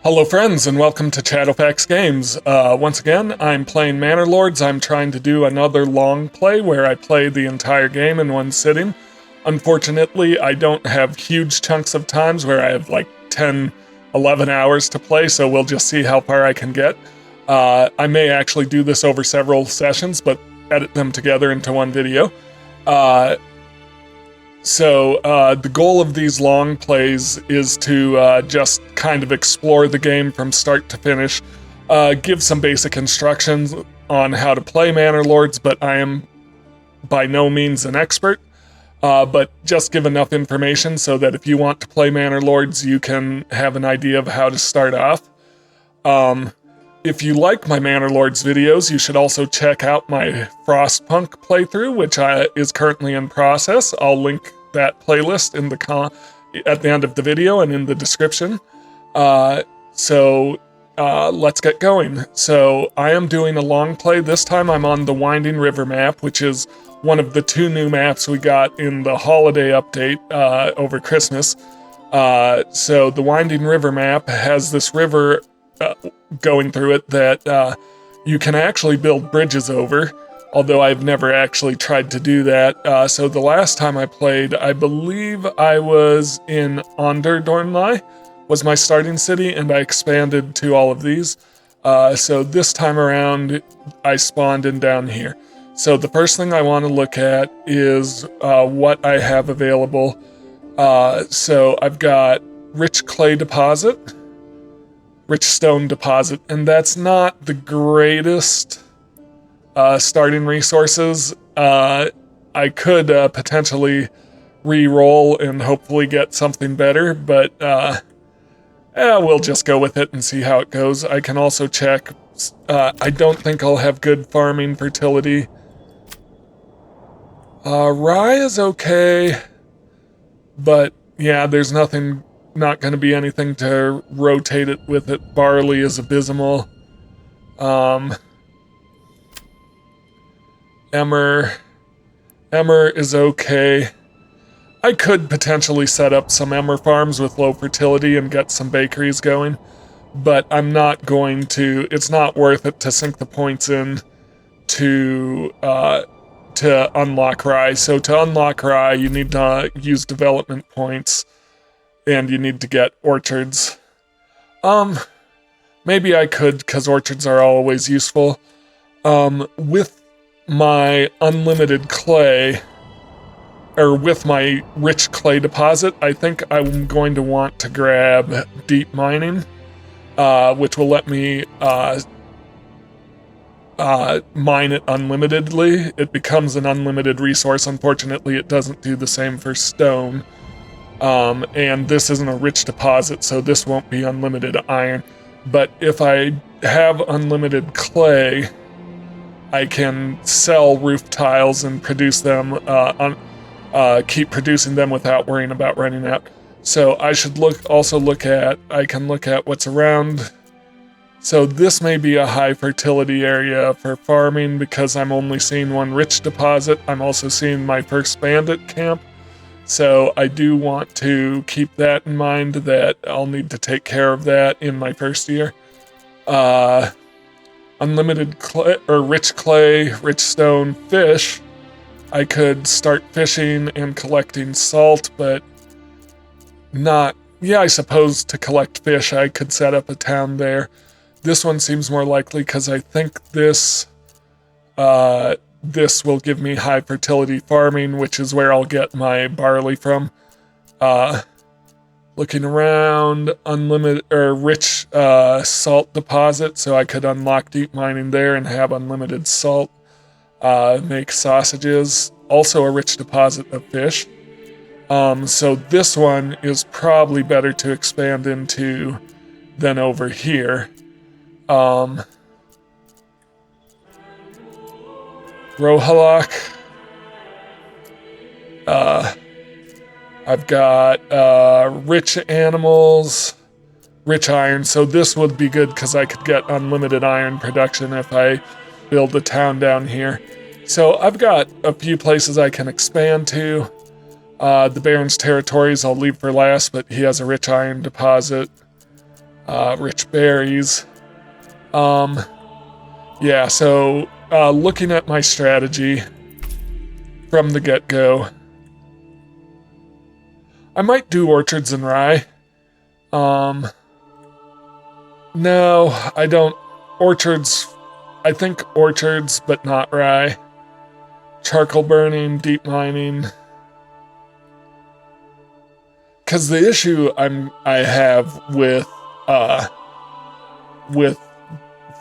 Hello friends, and welcome to Chatterfax Games. Once again, I'm playing Manor Lords. I'm trying to do another long play where I play the entire game in one sitting. Unfortunately, I don't have huge chunks of times where I have like 10, 11 hours to play, so we'll just see how far I can get. I may actually do this over several sessions, but edit them together into one video. So the goal of these long plays is to just kind of explore the game from start to finish, give some basic instructions on how to play Manor Lords, but I am by no means an expert, but just give enough information so that if you want to play Manor Lords, you can have an idea of how to start off. If you like my Manor Lords videos, you should also check out my Frostpunk playthrough, which is currently in process. I'll link that playlist in the at the end of the video and in the description. So let's get going. So I am doing a long play. This time I'm on the Winding River map, which is one of the two new maps we got in the holiday update over Christmas. So the Winding River map has this river going through it that you can actually build bridges over, although I've never actually tried to do that. So the last time I played, I believe I was in Onderdornlai, was my starting city, and I expanded to all of these. So this time around, I spawned in down here. So the first thing I want to look at is what I have available. So I've got rich clay deposit, rich stone deposit, and that's not the greatest starting resources. I could potentially re-roll and hopefully get something better, but we'll just go with it and see how it goes. I can also check. I don't think I'll have good farming fertility. Rye is okay, but yeah, there's not going to be anything to rotate it with it. Barley is abysmal. Emmer is okay. I could potentially set up some emmer farms with low fertility and get some bakeries going, but I'm not going to. It's not worth it to sink the points in to unlock rye. So to unlock rye, you need to use development points, and you need to get orchards. Maybe I could, because orchards are always useful. With my unlimited clay, or with my rich clay deposit, I think I'm going to want to grab deep mining, which will let me mine it unlimitedly. It becomes an unlimited resource. Unfortunately, it doesn't do the same for stone. And this isn't a rich deposit, so this won't be unlimited iron. But if I have unlimited clay, I can sell roof tiles and produce them, keep producing them without worrying about running out. So I should I can look at what's around. So this may be a high fertility area for farming because I'm only seeing one rich deposit. I'm also seeing my first bandit camp. So I do want to keep that in mind, that I'll need to take care of that in my first year. Unlimited clay, or rich clay, rich stone, fish. I could start fishing and collecting salt, but not. Yeah, I suppose to collect fish, I could set up a town there. This one seems more likely because I think this will give me high fertility farming, which is where I'll get my barley from. Looking around, unlimited or rich salt deposit, so I could unlock deep mining there and have unlimited salt. Make sausages, also a rich deposit of fish. So this one is probably better to expand into than over here. Rohalak. I've got rich animals, rich iron, so this would be good because I could get unlimited iron production if I build a town down here. So I've got a few places I can expand to. The Baron's territories I'll leave for last, but he has a rich iron deposit. rich berries. Yeah, so looking at my strategy from the get-go, I might do orchards and rye. No, I don't. Orchards, I think orchards, but not rye. Charcoal burning, deep mining. Because the issue I have with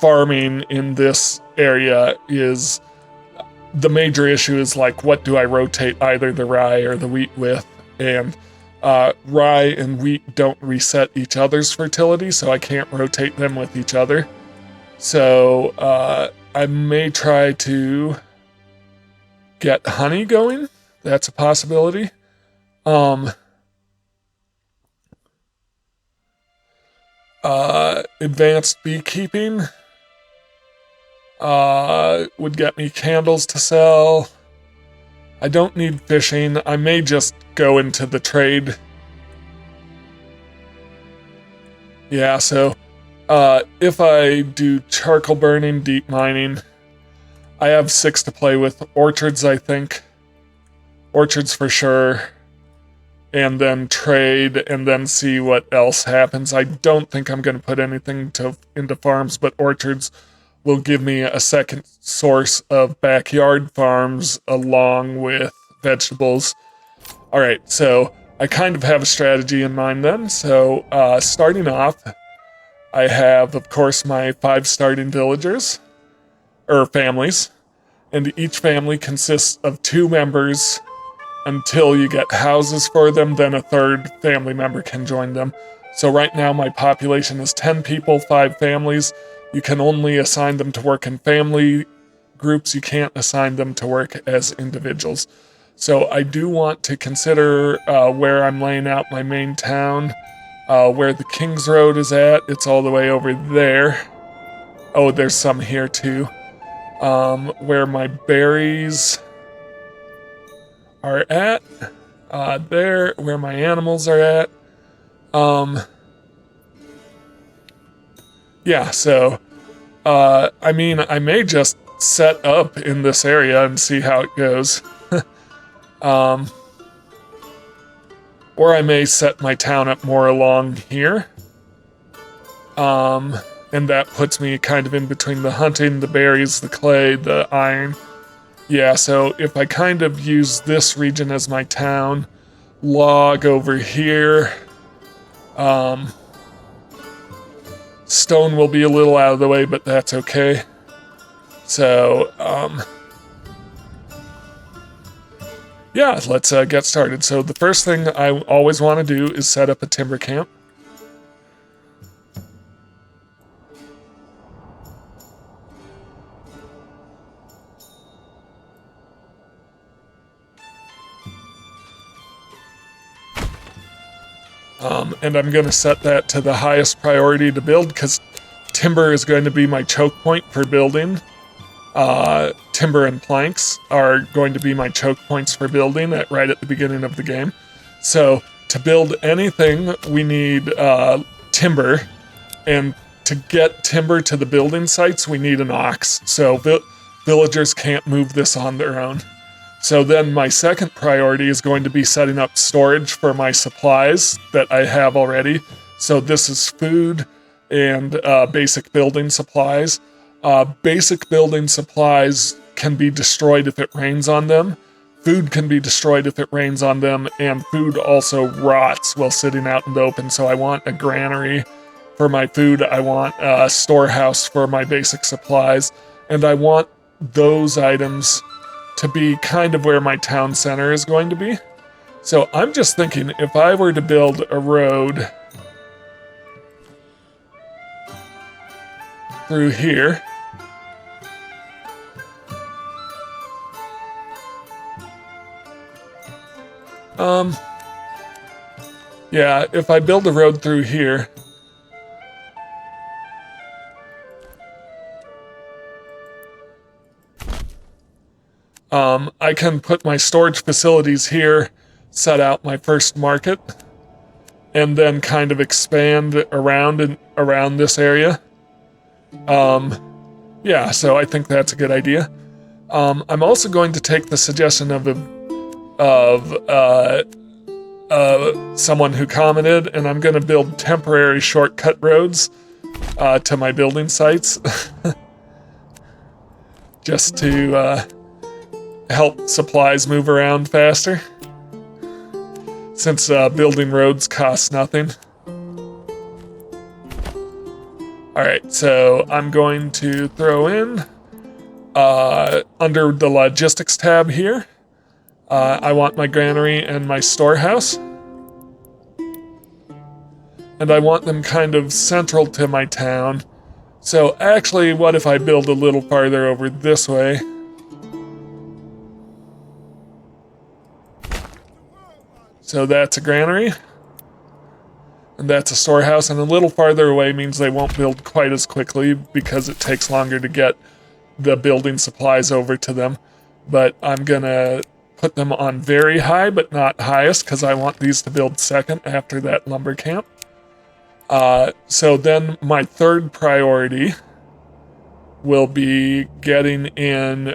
farming in this area is the major issue is like, what do I rotate either the rye or the wheat with? And rye and wheat don't reset each other's fertility, so I can't rotate them with each other. So I may try to get honey going. That's a possibility. Advanced beekeeping would get me candles to sell. I don't need fishing. I may just go into the trade. Yeah, so if I do charcoal burning, deep mining, I have 6 to play with. Orchards, I think. Orchards for sure. And then trade, and then see what else happens. I don't think I'm going to put anything into farms, but orchards will give me a second source of backyard farms along with vegetables. All right, so I kind of have a strategy in mind then. So starting off, I have, of course, my 5 starting villagers, or families, and each family consists of 2 members until you get houses for them, then a 3rd family member can join them. So right now my population is 10 people, 5 families. You can only assign them to work in family groups. You can't assign them to work as individuals. So I do want to consider where I'm laying out my main town, where the King's Road is at. It's all the way over there. Oh, there's some here too. Where my berries are at, there, where my animals are at. Yeah, so, I mean, I may just set up in this area and see how it goes. Or I may set my town up more along here. And that puts me kind of in between the hunting, the berries, the clay, the iron. Yeah, so if I kind of use this region as my town, log over here, stone will be a little out of the way, but that's okay. So, yeah, let's get started. So the first thing I always want to do is set up a timber camp. And I'm going to set that to the highest priority to build because timber is going to be my choke point for building. Timber and planks are going to be my choke points for building right at the beginning of the game. So to build anything, we need timber. And to get timber to the building sites, we need an ox. So villagers can't move this on their own. So then my second priority is going to be setting up storage for my supplies that I have already. So this is food and basic building supplies. Basic building supplies can be destroyed if it rains on them. Food can be destroyed if it rains on them, and food also rots while sitting out in the open. So I want a granary for my food. I want a storehouse for my basic supplies, and I want those items to be kind of where my town center is going to be. So I'm just thinking, if I were to build a road through here, yeah, if I build a road through here, I can put my storage facilities here, set out my first market, and then kind of expand around this area. Yeah, so I think that's a good idea. I'm also going to take the suggestion of someone who commented, and I'm going to build temporary shortcut roads to my building sites, just to help supplies move around faster, since building roads costs nothing. Alright, so I'm going to throw in, under the logistics tab here, I want my granary and my storehouse. And I want them kind of central to my town. So actually, what if I build a little farther over this way? So that's a granary. And that's a storehouse, and a little farther away means they won't build quite as quickly because it takes longer to get the building supplies over to them. But I'm gonna put them on very high, but not highest, because I want these to build second after that lumber camp. So then my third priority will be getting in,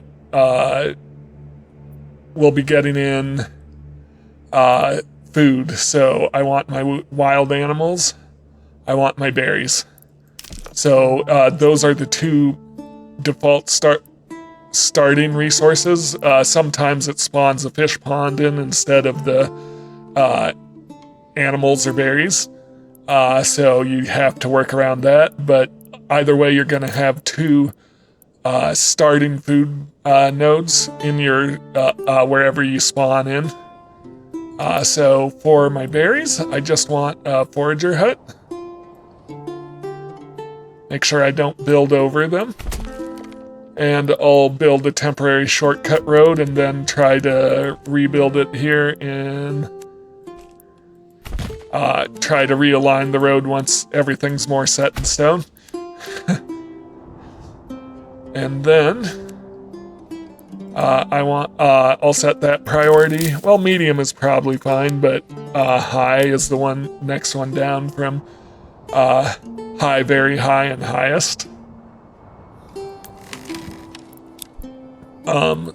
food. So I want my wild animals. I want my berries. So those are the two default starting resources. Sometimes it spawns a fish pond in instead of the animals or berries. So you have to work around that. But either way, you're going to have two starting food nodes in your wherever you spawn in. So for my berries, I just want a forager hut. Make sure I don't build over them. And I'll build a temporary shortcut road and then try to rebuild it here and try to realign the road once everything's more set in stone. And then I'll set that priority. Well, medium is probably fine, but high is the next one down from high, very high, and highest.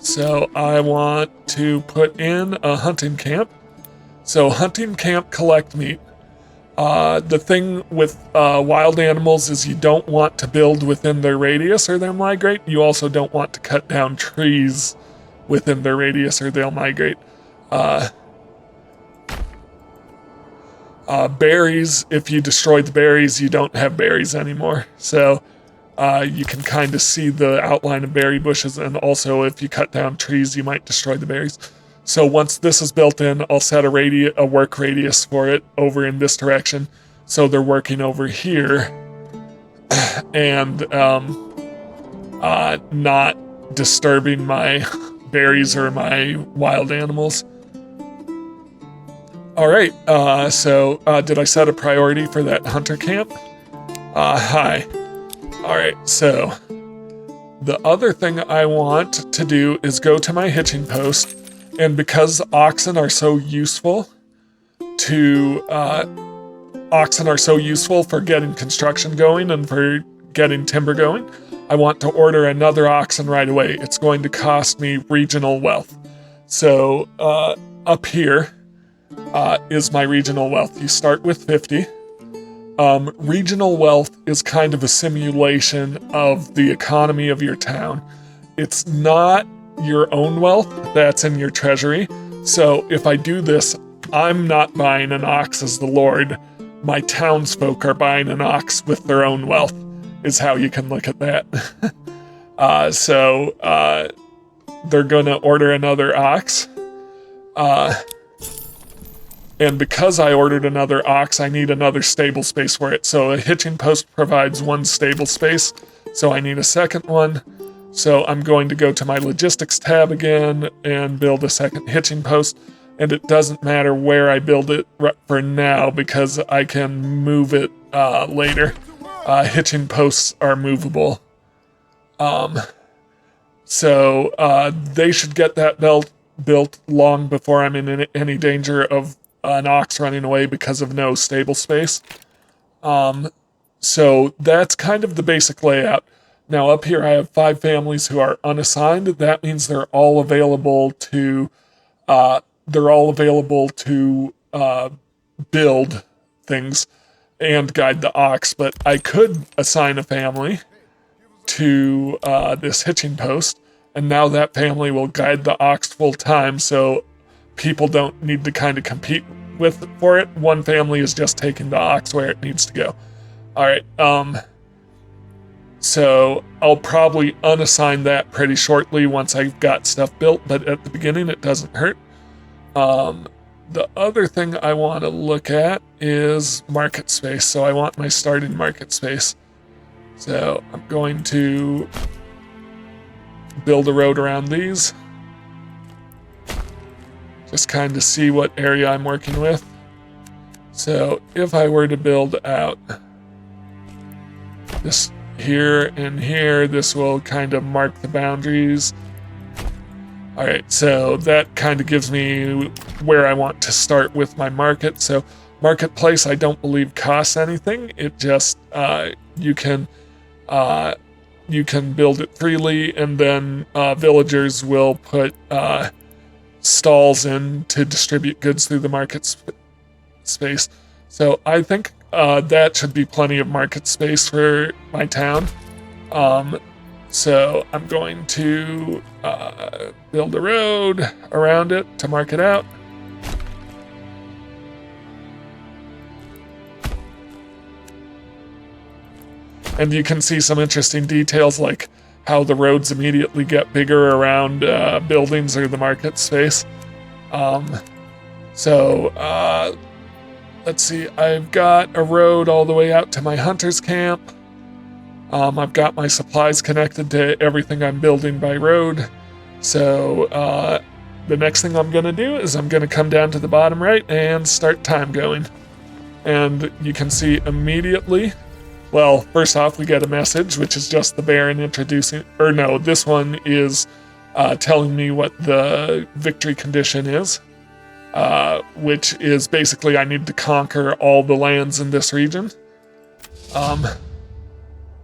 So I want to put in a hunting camp. So hunting camp, collect meat. The thing with wild animals is you don't want to build within their radius or they'll migrate. You also don't want to cut down trees within their radius or they'll migrate. Berries, if you destroy the berries, you don't have berries anymore. So you can kind of see the outline of berry bushes, and also if you cut down trees, you might destroy the berries. So once this is built in, I'll set a work radius for it over in this direction. So they're working over here and not disturbing my berries or my wild animals. All right, so did I set a priority for that hunter camp? High. All right, so the other thing I want to do is go to my hitching post. And because oxen are so useful for getting construction going and for getting timber going, I want to order another oxen right away. It's going to cost me regional wealth. So up here is my regional wealth. You start with 50. Regional wealth is kind of a simulation of the economy of your town. It's not your own wealth that's in your treasury. So if I do this, I'm not buying an ox as the lord. My townsfolk are buying an ox with their own wealth, is how you can look at that. So they're going to order another ox. And because I ordered another ox, I need another stable space for it. So a hitching post provides one stable space, so I need a second one. So I'm going to go to my logistics tab again and build a second hitching post. And it doesn't matter where I build it for now because I can move it later. Hitching posts are movable. So they should get that built long before I'm in any danger of an ox running away because of no stable space. So that's kind of the basic layout. Now up here I have 5 families who are unassigned. That means they're all available to build things and guide the ox, but I could assign a family to this hitching post, and now that family will guide the ox full time, so people don't need to kind of compete for it. One family is just taking the ox where it needs to go. All right, so I'll probably unassign that pretty shortly once I've got stuff built, but at the beginning it doesn't hurt. The other thing I want to look at is market space. So I want my starting market space. So I'm going to build a road around these. Just kind of see what area I'm working with. So if I were to build out this here and here, this will kind of mark the boundaries. All right, so that kind of gives me where I want to start with my market. So marketplace, I don't believe costs anything. It just you can build it freely, and then villagers will put stalls in to distribute goods through the market space. So I think that should be plenty of market space for my town. So I'm going to build a road around it to mark it out. And you can see some interesting details like how the roads immediately get bigger around buildings or the market space. Let's see, I've got a road all the way out to my hunter's camp. I've got my supplies connected to everything I'm building by road. So the next thing I'm going to do is I'm going to come down to the bottom right and start time going. And you can see immediately, well, first off, we get a message, which is just the Baron introducing, or no, this one is telling me what the victory condition is, which is basically I need to conquer all the lands in this region.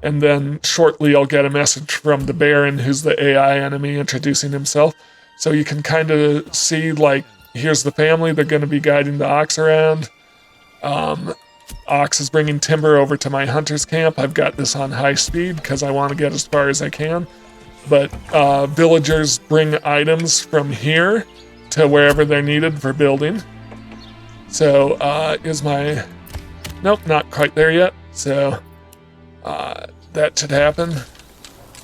And then shortly I'll get a message from the Baron, who's the AI enemy, introducing himself. So you can kind of see, like, here's the family. They're going to be guiding the ox around. Ox is bringing timber over to my hunter's camp. I've got this on high speed because I want to get as far as I can. But villagers bring items from here to wherever they're needed for building. So nope, not quite there yet. So that should happen.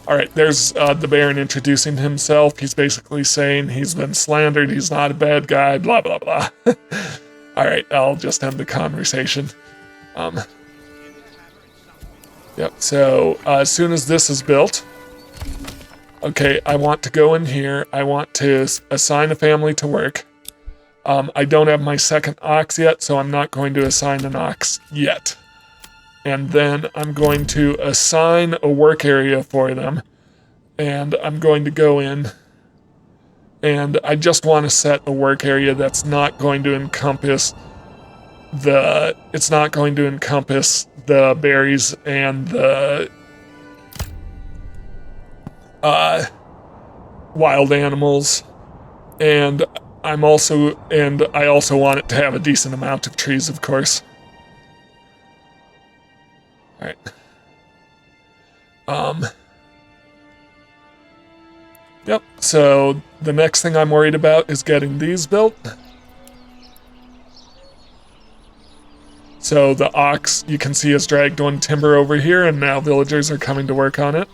All right, there's the Baron introducing himself. He's basically saying he's been slandered, he's not a bad guy, blah, blah, blah. All right, I'll just end the conversation. Yep, so as soon as this is built, okay, I want to go in here. I want to assign a family to work. I don't have my second ox yet, so I'm not going to assign an ox yet. And then I'm going to assign a work area for them. And I'm going to go in. And I just want to set a work area that's not going to encompass the berries and the wild animals. And I also want it to have a decent amount of trees, of course. All right. Yep, so the next thing I'm worried about is getting these built. So the ox, you can see, has dragged one timber over here, and now villagers are coming to work on it.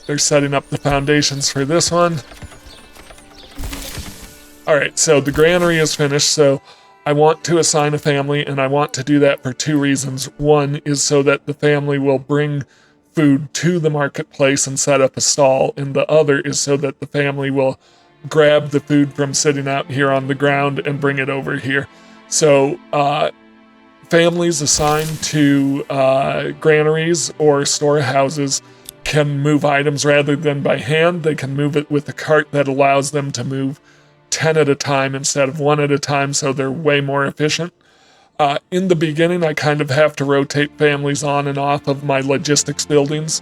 They're setting up the foundations for this one. All right, so the granary is finished, so I want to assign a family, and I want to do that for 2 reasons. One is so that the family will bring food to the marketplace and set up a stall, and the other is so that the family will grab the food from sitting out here on the ground and bring it over here. So families assigned to granaries or storehouses can move items rather than by hand. They can move it with a cart that allows them to move 10 at a time instead of 1 at a time, so they're way more efficient. In the beginning, I kind of have to rotate families on and off of my logistics buildings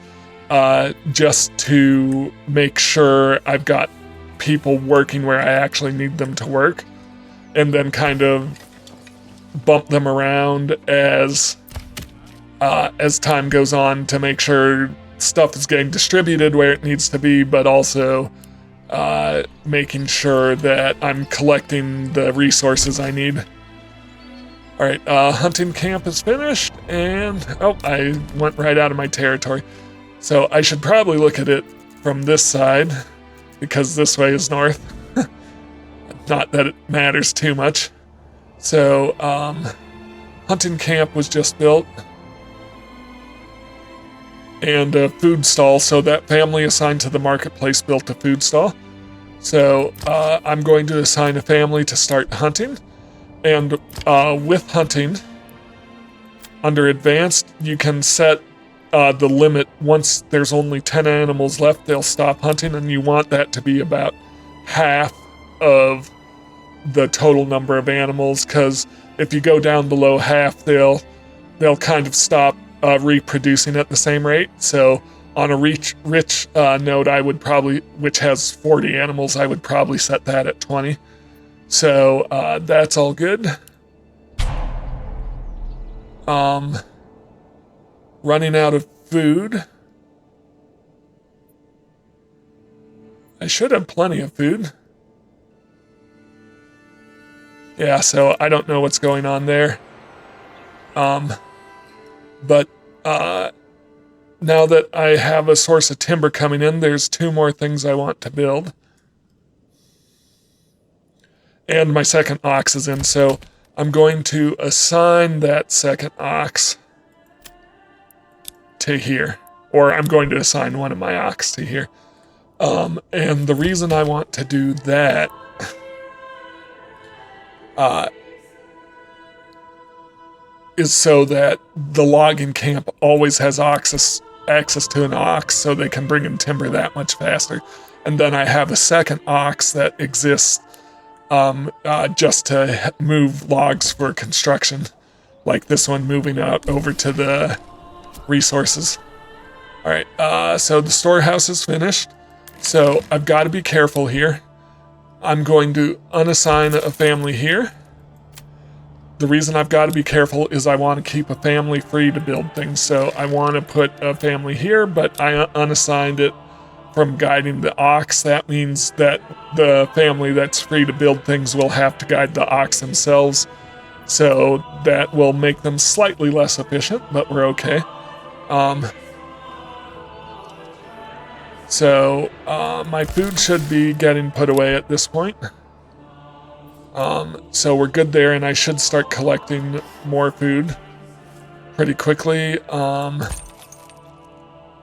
just to make sure I've got people working where I actually need them to work, and then kind of bump them around as time goes on to make sure stuff is getting distributed where it needs to be, but also making sure that I'm collecting the resources I need. All right, hunting camp is finished, and I went right out of my territory. So I should probably look at it from this side, because this way is north. Not that it matters too much. So, hunting camp was just built. And a food stall, so that family assigned to the marketplace built a food stall. So, I'm going to assign a family to start hunting. And with hunting, under advanced, you can set the limit. Once there's only 10 animals left, they'll stop hunting, and you want that to be about half of the total number of animals, because if you go down below half, they'll kind of stop reproducing at the same rate. So on a rich node, I would probably, which has 40 animals, I would probably set that at 20. So that's all good. Running out of food. I should have plenty of food. Yeah, so I don't know what's going on there. But now that I have a source of timber coming in, there's 2 more things I want to build. And my second ox is in, so I'm going to assign that second ox to here. Or I'm going to assign one of my ox to here. And the reason I want to do that is so that the logging camp always has access to an ox, so they can bring in timber that much faster. And then I have a second ox that exists just to move logs for construction, like this one moving out over to the resources. All right, so the storehouse is finished. So I've got to be careful here. I'm going to unassign a family here. The reason I've got to be careful is I want to keep a family free to build things. So I want to put a family here, but I unassigned it from guiding the ox. That means that the family that's free to build things will have to guide the ox themselves. So that will make them slightly less efficient, but we're okay. So my food should be getting put away at this point. So we're good there, and I should start collecting more food pretty quickly.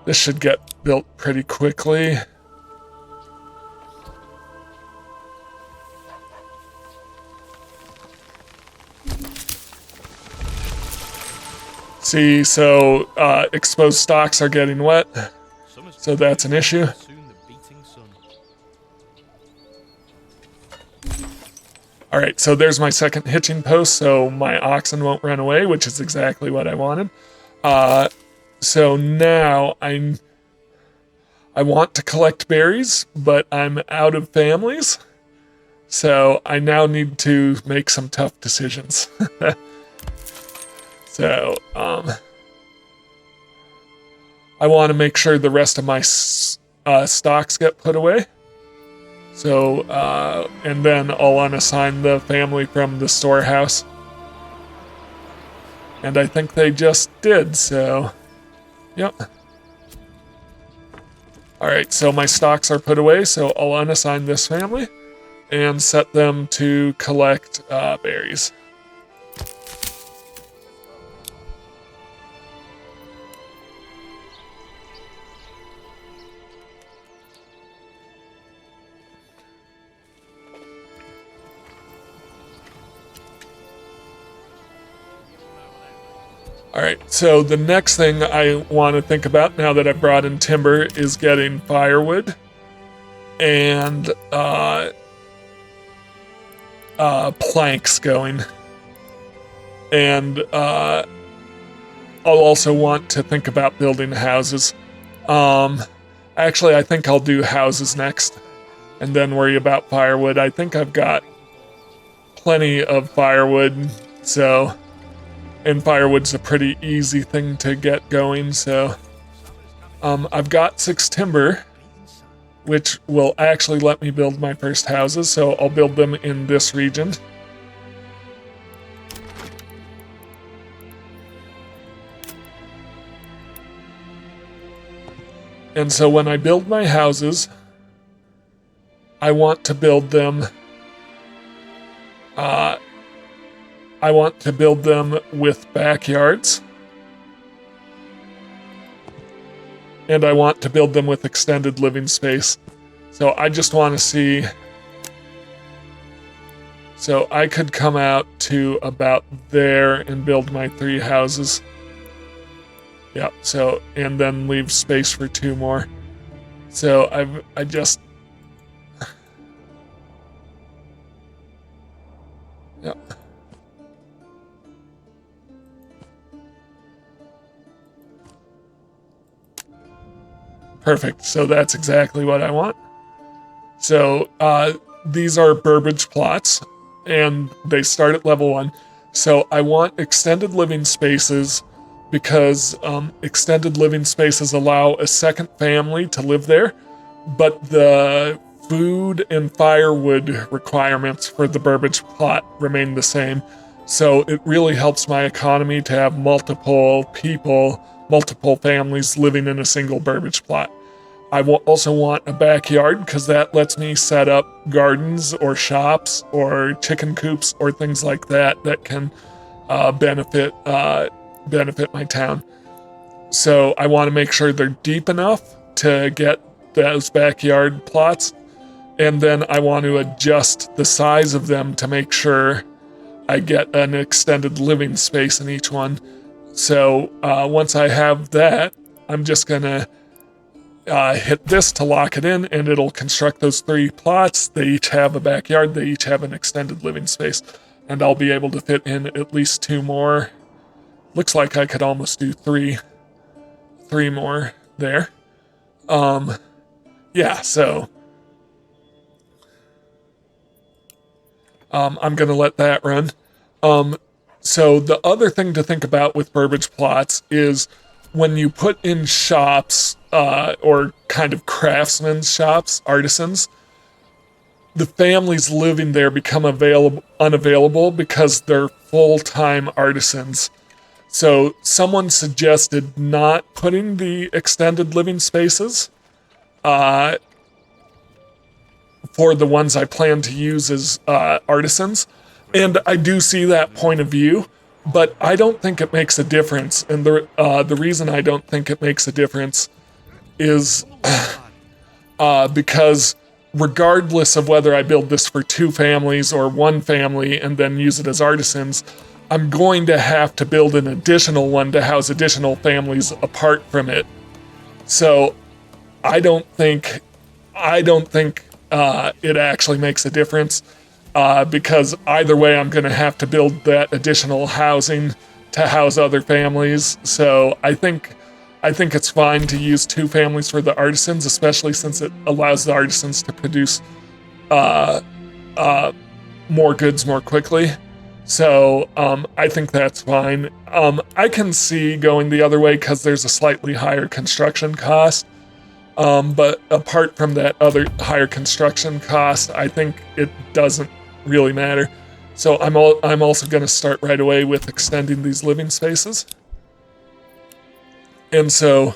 This should get built pretty quickly. See, so exposed stocks are getting wet, so that's an issue. All right, so there's my second hitching post, so my oxen won't run away, which is exactly what I wanted. So now I want to collect berries, but I'm out of families. So I now need to make some tough decisions. So I want to make sure the rest of my stocks get put away. So, and then I'll unassign the family from the storehouse. And I think they just did, so, yep. Alright, so my stocks are put away, so I'll unassign this family and set them to collect berries. All right, so the next thing I want to think about now that I've brought in timber is getting firewood and planks going. And I'll also want to think about building houses. Actually, I think I'll do houses next and then worry about firewood. I think I've got plenty of firewood, so... And firewood's a pretty easy thing to get going, so... I've got 6 timber, which will actually let me build my first houses, so I'll build them in this region. And so when I build my houses, I want to build them with backyards. And I want to build them with extended living space. So I just want to see... So I could come out to about there and build my 3 houses. Yep, so, and then leave space for 2 more. So I just... Yep. Perfect, so that's exactly what I want. So these are Burbage plots, and they start at level 1. So I want extended living spaces because extended living spaces allow a second family to live there, but the food and firewood requirements for the Burbage plot remain the same. So it really helps my economy to have multiple people, multiple families living in a single Burbage plot. I also want a backyard because that lets me set up gardens or shops or chicken coops or things like that that can benefit my town. So I want to make sure they're deep enough to get those backyard plots, and then I want to adjust the size of them to make sure I get an extended living space in each one. So once I have that, I'm just gonna hit this to lock it in, and it'll construct those 3 plots. They each have a backyard, they each have an extended living space, and I'll be able to fit in at least 2 more. Looks like I could almost do 3 more there. Yeah, so I'm gonna let that run. So the other thing to think about with Burbage plots is when you put in shops, or kind of craftsmen's shops, artisans, the families living there become unavailable because they're full-time artisans. So someone suggested not putting the extended living spaces for the ones I plan to use as artisans. And I do see that point of view, but I don't think it makes a difference. And the reason I don't think it makes a difference is because regardless of whether I build this for 2 families or 1 family and then use it as artisans, I'm going to have to build an additional one to house additional families apart from it. So I don't think it actually makes a difference, because either way I'm going to have to build that additional housing to house other families. So I think it's fine to use 2 families for the artisans, especially since it allows the artisans to produce more goods more quickly. So I think that's fine. I can see going the other way because there's a slightly higher construction cost. But apart from that other higher construction cost, I think it doesn't really matter. So I'm also going to start right away with extending these living spaces. And so,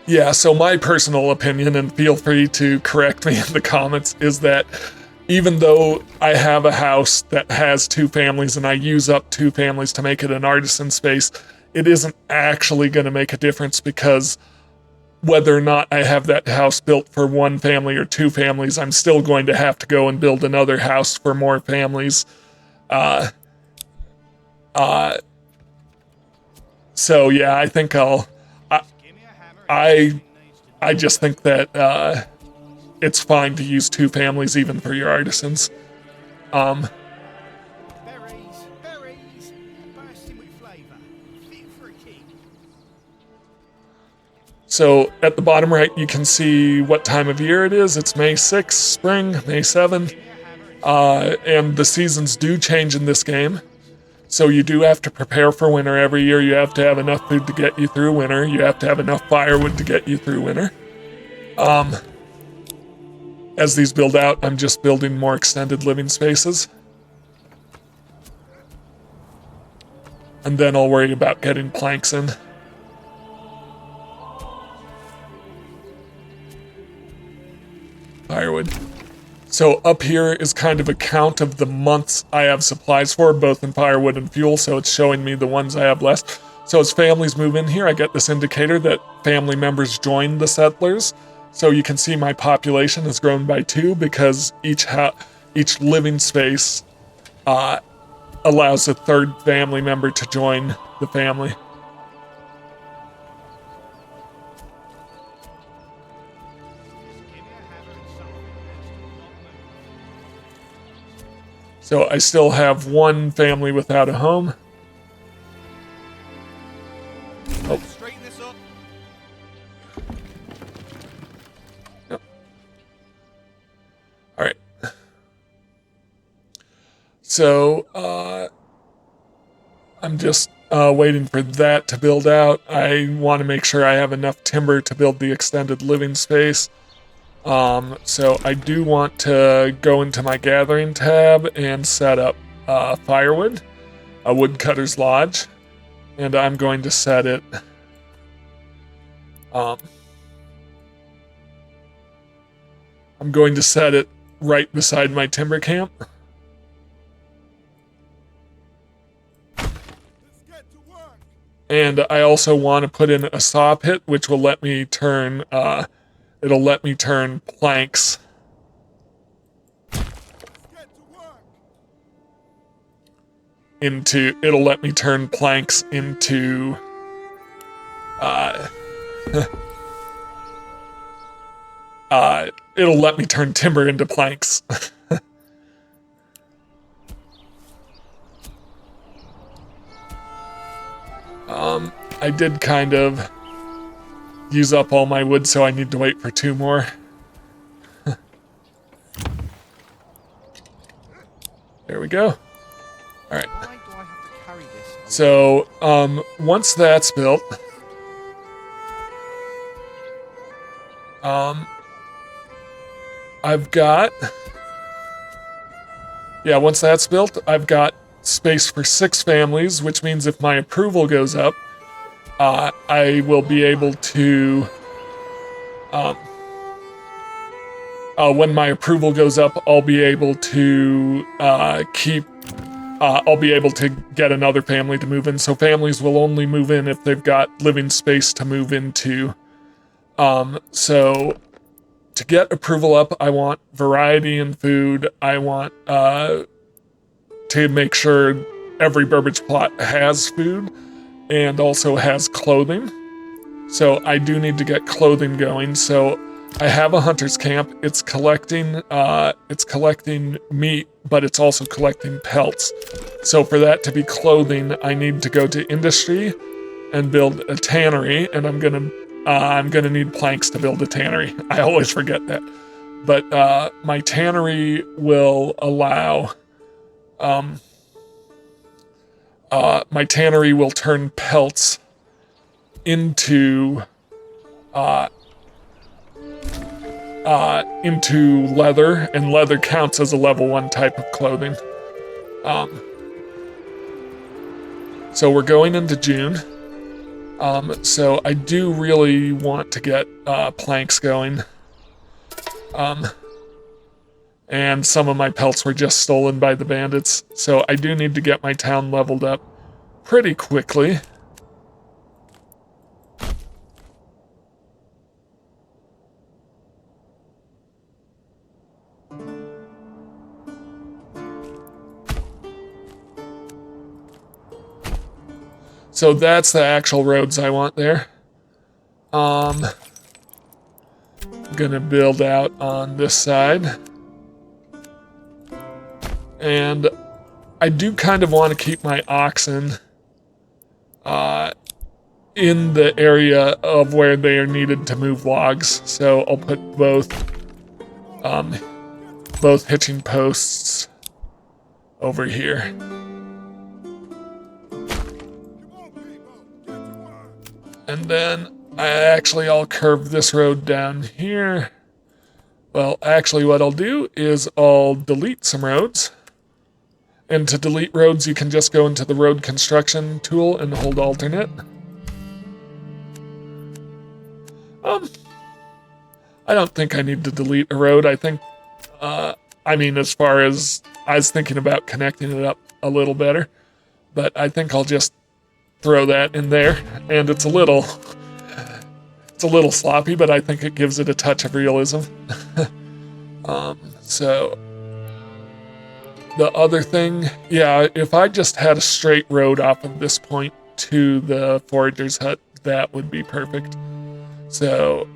yeah, so my personal opinion, and feel free to correct me in the comments, is that even though I have a house that has 2 families and I use up 2 families to make it an artisan space, it isn't actually going to make a difference, because whether or not I have that house built for 1 family or 2 families, I'm still going to have to go and build another house for more families. So yeah, I think I I just think that it's fine to use 2 families even for your artisans. Berries, bursting with flavour, fit for a king. So at the bottom right, you can see what time of year it is. It's May 6th, spring, May 7th, and the seasons do change in this game. So you do have to prepare for winter every year. You have to have enough food to get you through winter. You have to have enough firewood to get you through winter. As these build out, I'm just building more extended living spaces. And then I'll worry about getting planks in. Firewood. So up here is kind of a count of the months I have supplies for, both in firewood and fuel, so it's showing me the ones I have left. So as families move in here, I get this indicator that family members join the settlers. So you can see my population has grown by 2 because each living space allows a 3rd family member to join the family. So I still have 1 family without a home. Oh. Straighten this up. Yep. All right. So I'm just waiting for that to build out. I want to make sure I have enough timber to build the extended living space. So I do want to go into my gathering tab and set up firewood, a woodcutter's lodge, and I'm going to set it I'm going to set it right beside my timber camp. And I also want to put in a saw pit, which will let me turn it'll let me turn planks into it'll let me turn timber into planks. I did kind of use up all my wood, so I need to wait for 2 more. There we go. All right. Why do I have to carry this? So, once that's built, once that's built, I've got space for 6 families, which means if my approval goes up, I will be able to, when my approval goes up, I'll be able to I'll be able to get another family to move in. So families will only move in if they've got living space to move into. So to get approval up, I want variety in food. I want to make sure every Burbage plot has food and also has clothing. So I do need to get clothing going. So I have a hunter's camp. It's collecting meat, but it's also collecting pelts. So for that to be clothing, I need to go to industry and build a tannery, and I'm gonna need planks to build a tannery. I always forget that. But my tannery will allow turn pelts into leather, and leather counts as a level 1 type of clothing. So we're going into June. So I do really want to get planks going. And some of my pelts were just stolen by the bandits, so I do need to get my town leveled up pretty quickly. So that's the actual roads I want there. I'm gonna build out on this side. And I do kind of want to keep my oxen in the area of where they are needed to move logs. So I'll put both hitching posts over here. And then I'll curve this road down here. Well, actually what I'll do is I'll delete some roads. And to delete roads, you can just go into the road construction tool and hold alternate. I don't think I need to delete a road. I think, as far as I was thinking about connecting it up a little better, but I think I'll just throw that in there. And it's a little sloppy, but I think it gives it a touch of realism. So the other thing, yeah, if I just had a straight road off of this point to the forager's hut, that would be perfect. So,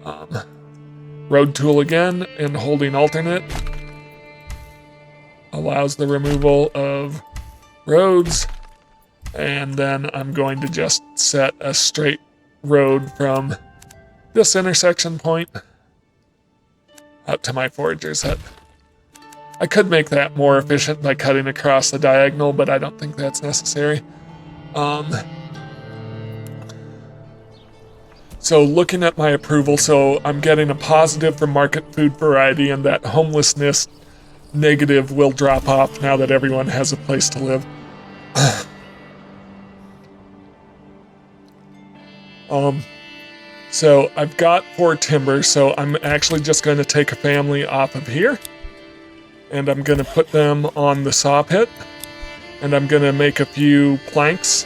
road tool again, and holding alternate allows the removal of roads. And then I'm going to just set a straight road from this intersection point out to my forager's hut. I could make that more efficient by cutting across the diagonal, but I don't think that's necessary. So looking at my approval, so I'm getting a positive for market food variety, and that homelessness negative will drop off now that everyone has a place to live. So I've got 4 timber, so I'm actually just going to take a family off of here. And I'm going to put them on the saw pit. And I'm going to make a few planks.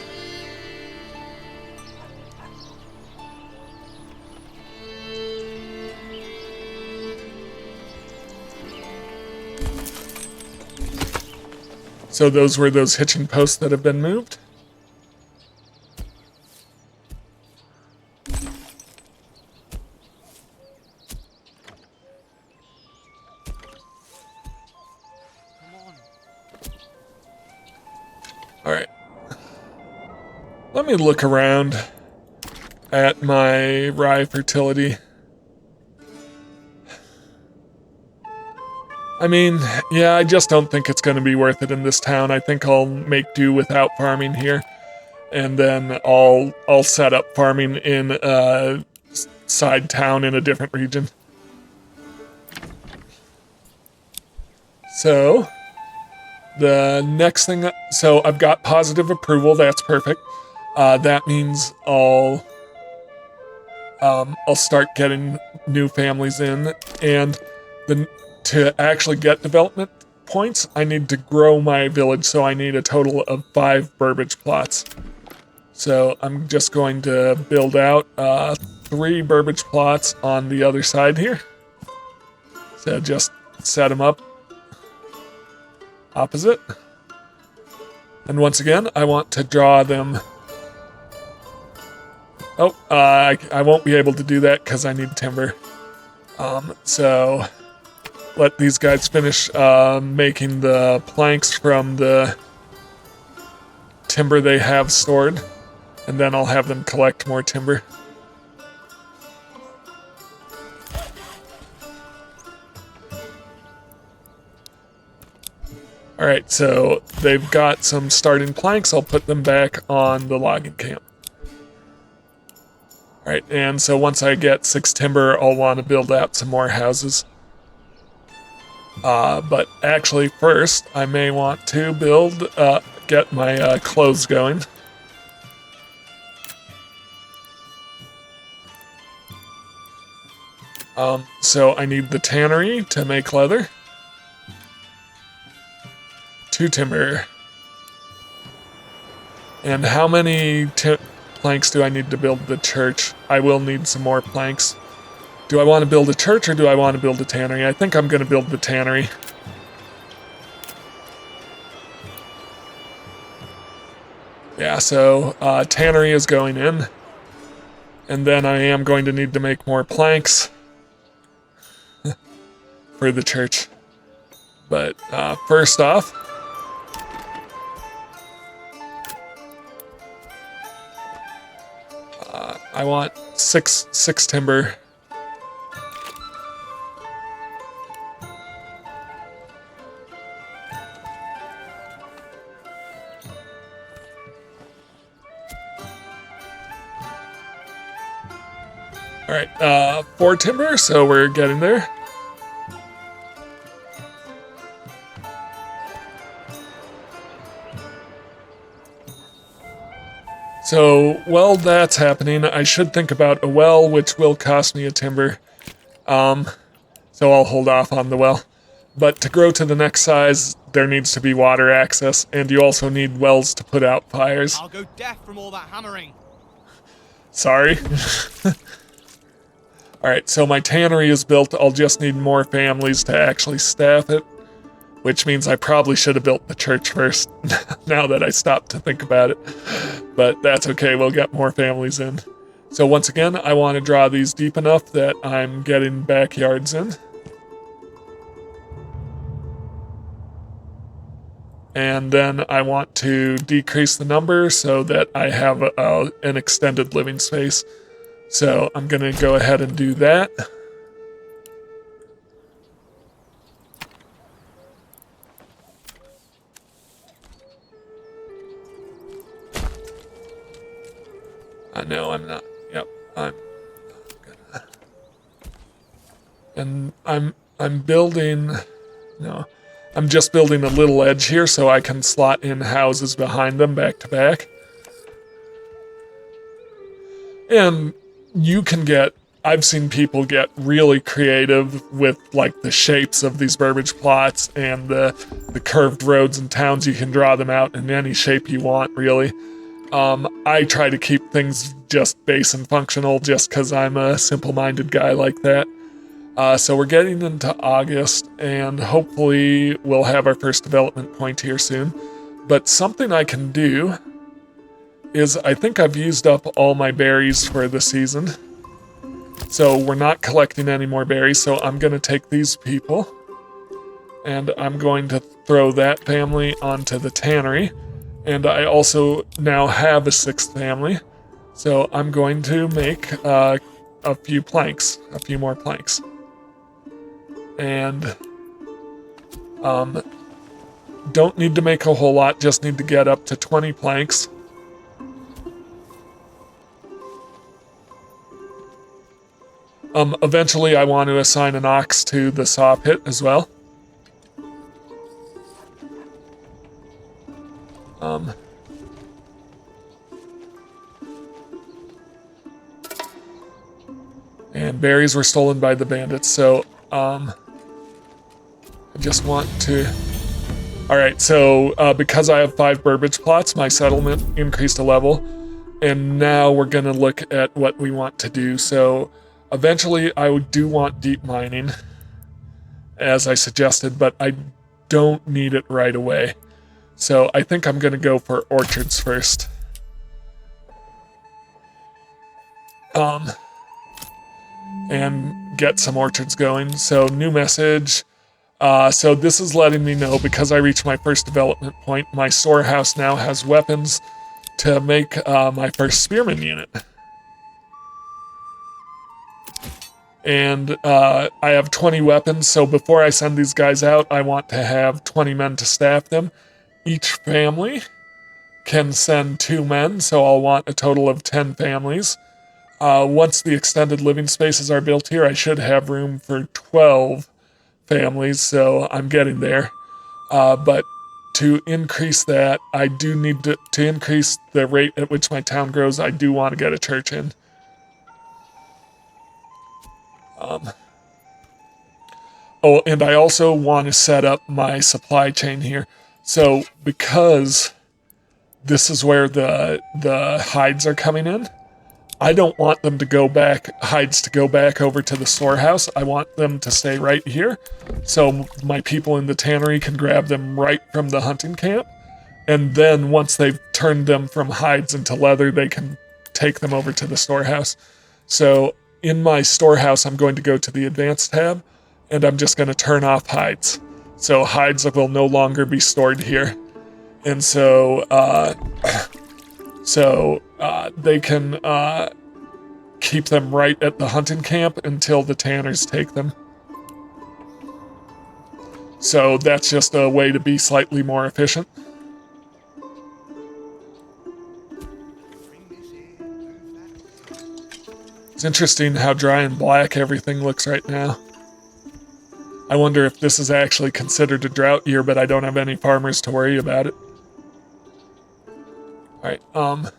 So those were those hitching posts that have been moved. All right. Let me look around at my rye fertility. I mean, yeah, I just don't think it's going to be worth it in this town. I think I'll make do without farming here. And then I'll set up farming in a side town in a different region. So the next thing, so I've got positive approval. That's perfect. That means I'll start getting new families in, and to actually get development points, I need to grow my village. So I need a total of 5 burbage plots. So I'm just going to build out 3 burbage plots on the other side here. So just set them up opposite. And once again, I want to draw them. Oh, I won't be able to do that because I need timber. So let these guys finish making the planks from the timber they have stored, and then I'll have them collect more timber. All right, so they've got some starting planks. I'll put them back on the logging camp. All right, and so once I get 6 timber, I'll want to build out some more houses. But actually first, I may want to get my clothes going. So I need the tannery to make leather. 2 timber. And how many planks do I need to build the church? I will need some more planks. Do I want to build a church or do I want to build a tannery? I think I'm going to build the tannery. Yeah, so tannery is going in. And then I am going to need to make more planks for the church. But first off, I want six timber. All right, 4 timber, so we're getting there. So while that's happening, I should think about a well, which will cost me a timber. So I'll hold off on the well. But to grow to the next size, there needs to be water access, and you also need wells to put out fires. I'll go deaf from all that hammering. Sorry. Alright, so my tannery is built. I'll just need more families to actually staff it, which means I probably should have built the church first, now that I stopped to think about it. But that's okay, we'll get more families in. So once again, I want to draw these deep enough that I'm getting backyards in. And then I want to decrease the number so that I have an extended living space. So I'm going to go ahead and do that. No, I'm not. Yep, I'm gonna. And I'm building. No, I'm just building a little edge here so I can slot in houses behind them back to back. And you can get. I've seen people get really creative with like the shapes of these burbage plots and the curved roads and towns. You can draw them out in any shape you want, really. I try to keep things just base and functional just because I'm a simple-minded guy like that. So we're getting into August, and hopefully we'll have our first development point here soon. But something I can do is I think I've used up all my berries for the season. So we're not collecting any more berries, so I'm going to take these people, and I'm going to throw that family onto the tannery. And I also now have a 6th family, so I'm going to make a few more planks. And don't need to make a whole lot, just need to get up to 20 planks. Eventually I want to assign an ox to the saw pit as well. And berries were stolen by the bandits, so I just want to... Alright, so because I have 5 burbage plots, my settlement increased a level, and now we're going to look at what we want to do. So eventually I do want deep mining, as I suggested, but I don't need it right away. So I think I'm going to go for orchards first. And get some orchards going. So new message. So this is letting me know, because I reached my first development point, my storehouse now has weapons to make my first spearman unit. And I have 20 weapons, so before I send these guys out, I want to have 20 men to staff them. Each family can send 2 men, so I'll want a total of 10 families. Once the extended living spaces are built here, I should have room for 12 families, so I'm getting there. But to increase that, I do need to increase the rate at which my town grows. I do want to get a church in. Oh, and I also want to set up my supply chain here. So because this is where the hides are coming in, I don't want them to go back, hides to go back over to the storehouse. I want them to stay right here, so my people in the tannery can grab them right from the hunting camp, And then once they've turned them from hides into leather, they can take them over to the storehouse. So in my storehouse, I'm going to go to the advanced tab, and I'm just going to turn off hides. So hides will no longer be stored here. And so they can keep them right at the hunting camp until the tanners take them. So that's just a way to be slightly more efficient. It's interesting how dry and black everything looks right now. I wonder if this is actually considered a drought year, but I don't have any farmers to worry about it. Alright, okay.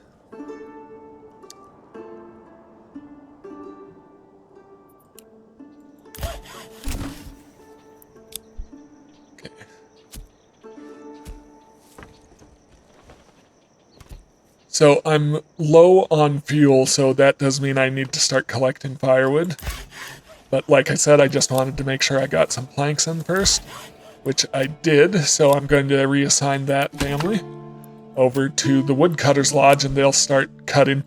So I'm low on fuel, so that does mean I need to start collecting firewood. But like I said, I just wanted to make sure I got some planks in first, which I did, so I'm going to reassign that family over to the woodcutter's lodge, and they'll start cutting.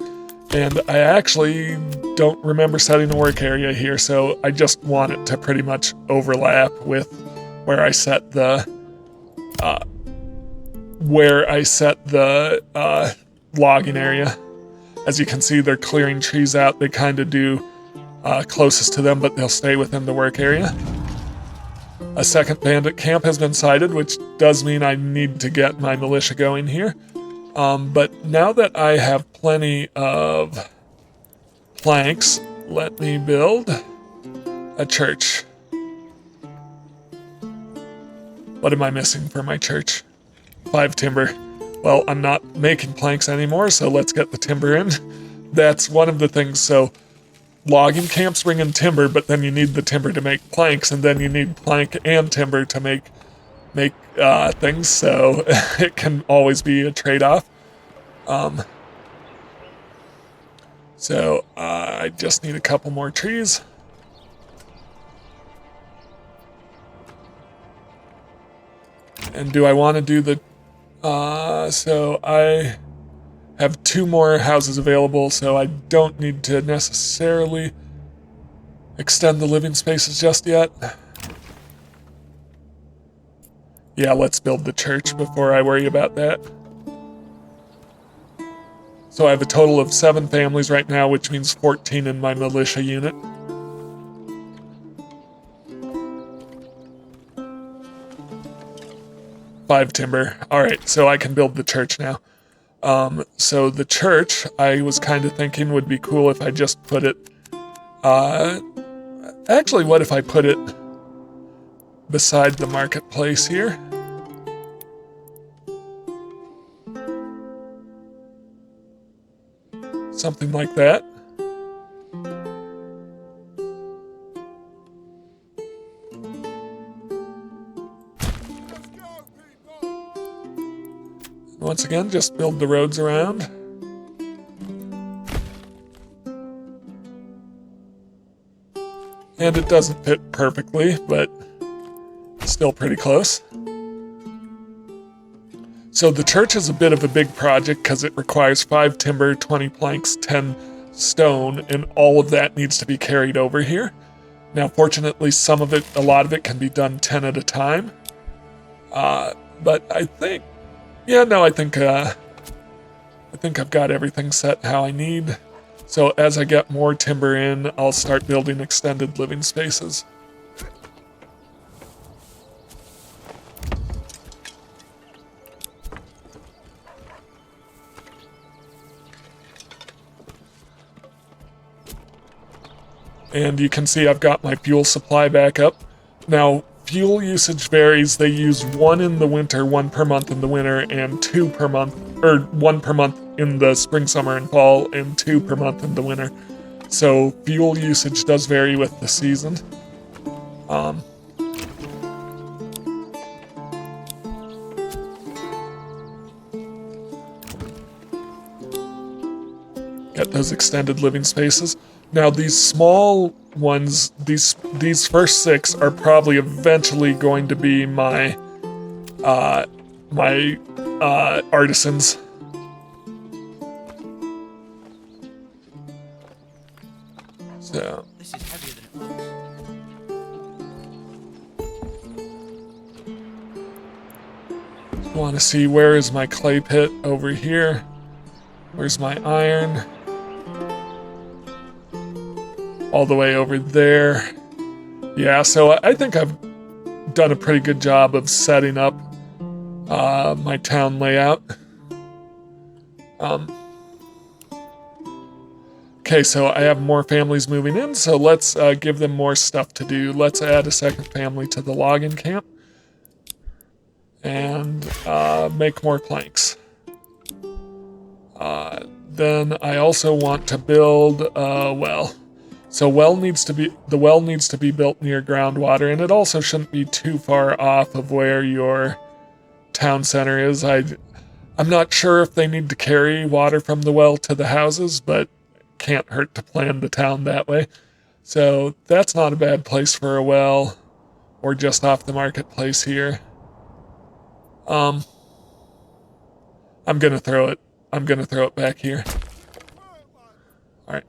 And I actually don't remember setting a work area here, so I just want it to pretty much overlap with where I set the logging area. As you can see, they're clearing trees out. They kind of do closest to them, but they'll stay within the work area. A second bandit camp has been sighted, which does mean I need to get my militia going here. But now that I have plenty of planks, let me build a church. What am I missing for my church? 5 timber. Well, I'm not making planks anymore, so let's get the timber in. That's one of the things. So logging camps bring in timber, but then you need the timber to make planks, and then you need plank and timber to make things, so it can always be a trade-off. I just need a couple more trees. And do I want to do the... so I have 2 more houses available, so I don't need to necessarily extend the living spaces just yet. Yeah, let's build the church before I worry about that. So I have a total of 7 families right now, which means 14 in my militia unit. Five timber. Alright, so I can build the church now. So the church, I was kind of thinking would be cool if I just put it... actually, what if I put it beside the marketplace here? Something like that. Once again, just build the roads around. And it doesn't fit perfectly, but still pretty close. So the church is a bit of a big project because it requires 5 timber, 20 planks, 10 stone, and all of that needs to be carried over here. Now, fortunately, a lot of it can be done 10 at a time. But I think, I think I've got everything set how I need. So as I get more timber in, I'll start building extended living spaces. And you can see I've got my fuel supply back up. Now, fuel usage varies. They use 1 in the winter, 1 per month in the winter, and 2 per month, or 1 per month in the spring, summer, and fall, and 2 per month in the winter. So fuel usage does vary with the season. Get those extended living spaces. Now these small ones, these first 6 are probably eventually going to be my artisans. So This is heavier than it looks. want to see, where is my clay pit? Over here. Where's my iron? All the way over there. Yeah, so I think I've done a pretty good job of setting up my town layout. Okay, so I have more families moving in, so let's give them more stuff to do. Let's add a second family to the logging camp. And make more planks. Then I also want to build a well. So the well needs to be built near groundwater, and it also shouldn't be too far off of where your town center is. I'm not sure if they need to carry water from the well to the houses, but can't hurt to plan the town that way. So that's not a bad place for a well, or just off the marketplace here. I'm gonna throw it back here. All right.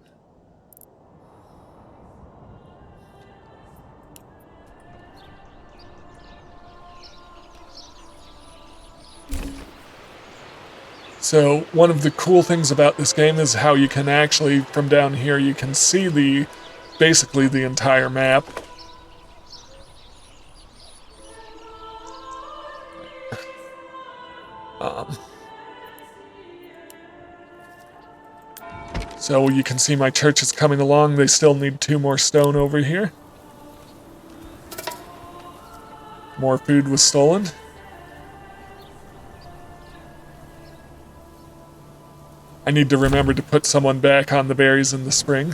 So one of the cool things about this game is how you can actually, from down here, you can see basically the entire map. So you can see my church is coming along. They still need 2 more stone over here. More food was stolen. I need to remember to put someone back on the berries in the spring.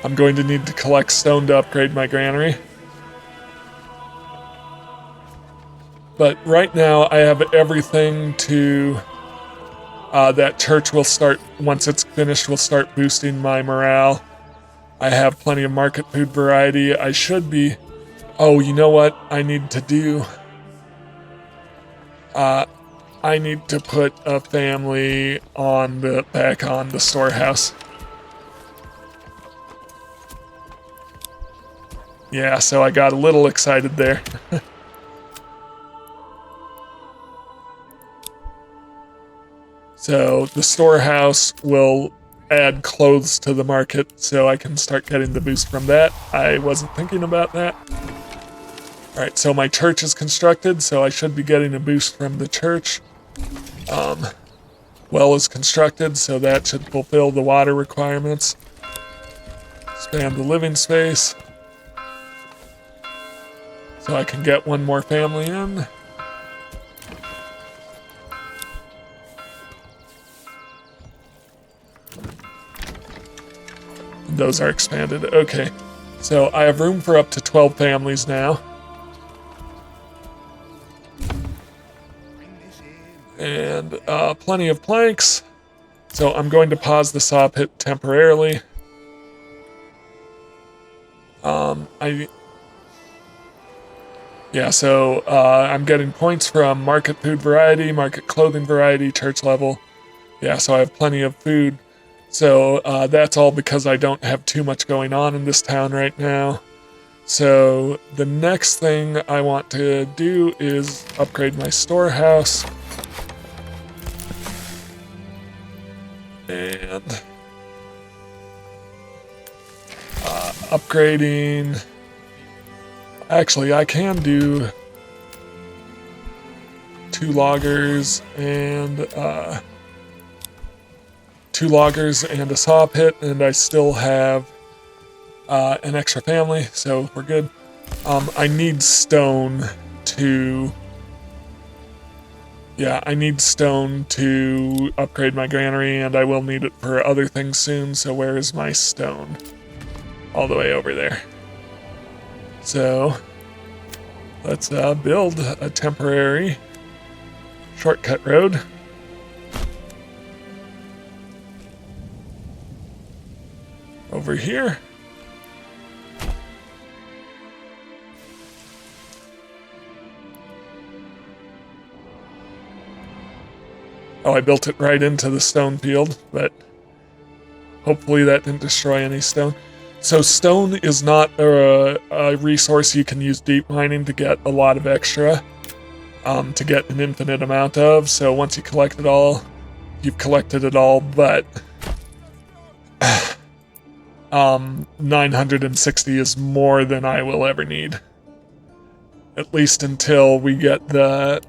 I'm going to need to collect stone to upgrade my granary. But right now I have everything to... that church will start, once it's finished, will start boosting my morale. I have plenty of market food variety. I should be... Oh, you know what I need to do? I need to put a family back on the storehouse. Yeah, so I got a little excited there. So the storehouse will add clothes to the market, so I can start getting the boost from that. I wasn't thinking about that. Alright, so my church is constructed, so I should be getting a boost from the church. Well is constructed, so that should fulfill the water requirements. Expand the living space, so I can get 1 more family in. Those are expanded. Okay, so I have room for up to 12 families now. And plenty of planks. So I'm going to pause the saw pit temporarily. I'm getting points from market food variety, market clothing variety, church level. Yeah, so I have plenty of food. So that's all because I don't have too much going on in this town right now. So the next thing I want to do is upgrade my storehouse. And upgrading... Actually, I can do 2 loggers and a saw pit, and I still have an extra family, so we're good. I need stone to... Yeah, I need stone to upgrade my granary, and I will need it for other things soon, so where is my stone? All the way over there. So, let's build a temporary shortcut road. over here. Oh, I built it right into the stone field, but hopefully that didn't destroy any stone. So stone is not a resource you can use deep mining to get a lot of extra, to get an infinite amount of. So once you collect it all, you've collected it all, but 960 is more than I will ever need. At least until we get the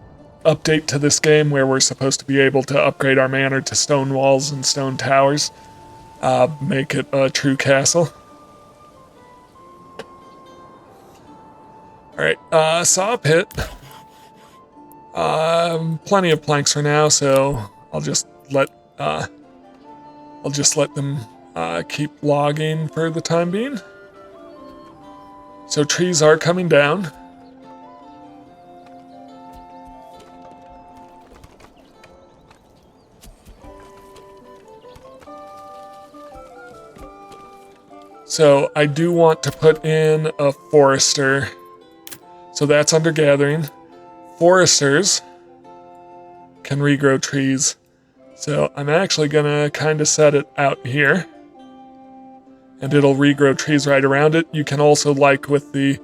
update to this game where we're supposed to be able to upgrade our manor to stone walls and stone towers. Make it a true castle. Alright, saw pit. Plenty of planks for now, so I'll just let them keep logging for the time being. So trees are coming down. So I do want to put in a forester. So that's under gathering. Foresters can regrow trees. So I'm actually gonna kind of set it out here. And it'll regrow trees right around it. You can also, like with the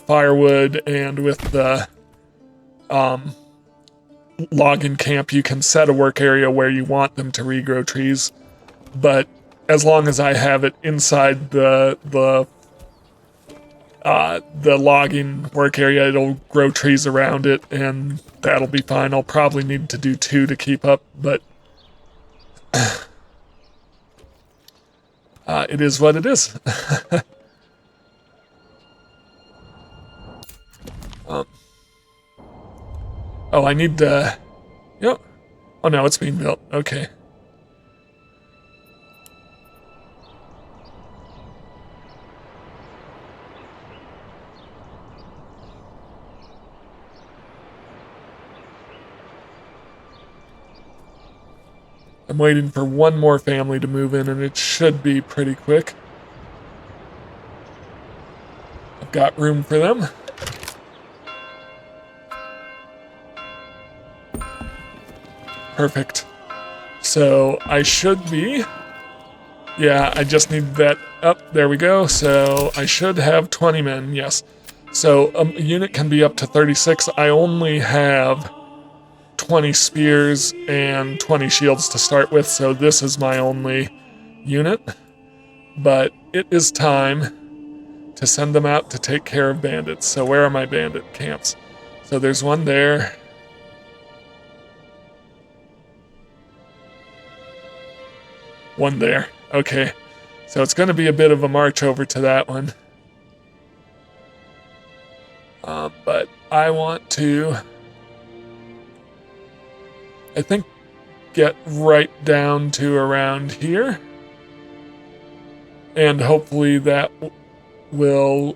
firewood and with the logging camp, you can set a work area where you want them to regrow trees. But as long as I have it inside the logging work area, it'll grow trees around it, and that'll be fine. I'll probably need to do 2 to keep up, but it is what it is. Oh, I need to... Yep. Oh, no, it's being built. Okay. I'm waiting for one more family to move in, and it should be pretty quick. I've got room for them. Perfect. So I should be... Yeah, I just need that up. There we go. So I should have 20 men, yes. So a unit can be up to 36. I only have 20 spears and 20 shields to start with, so this is my only unit. But it is time to send them out to take care of bandits. So where are my bandit camps? So there's one there. One there. Okay. So it's going to be a bit of a march over to that one. But I want to... I think get right down to around here, and hopefully that will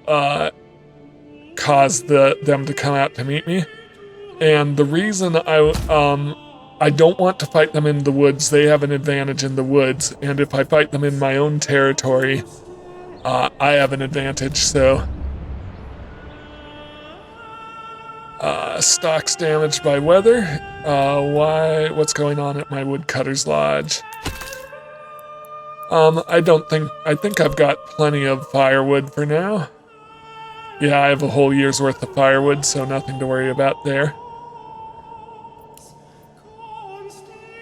cause them to come out to meet me. And the reason I don't want to fight them in the woods, they have an advantage in the woods, and if I fight them in my own territory, I have an advantage. So stocks damaged by weather. What's going on at my woodcutter's lodge? I think I've got plenty of firewood for now. Yeah, I have a whole year's worth of firewood, so nothing to worry about there.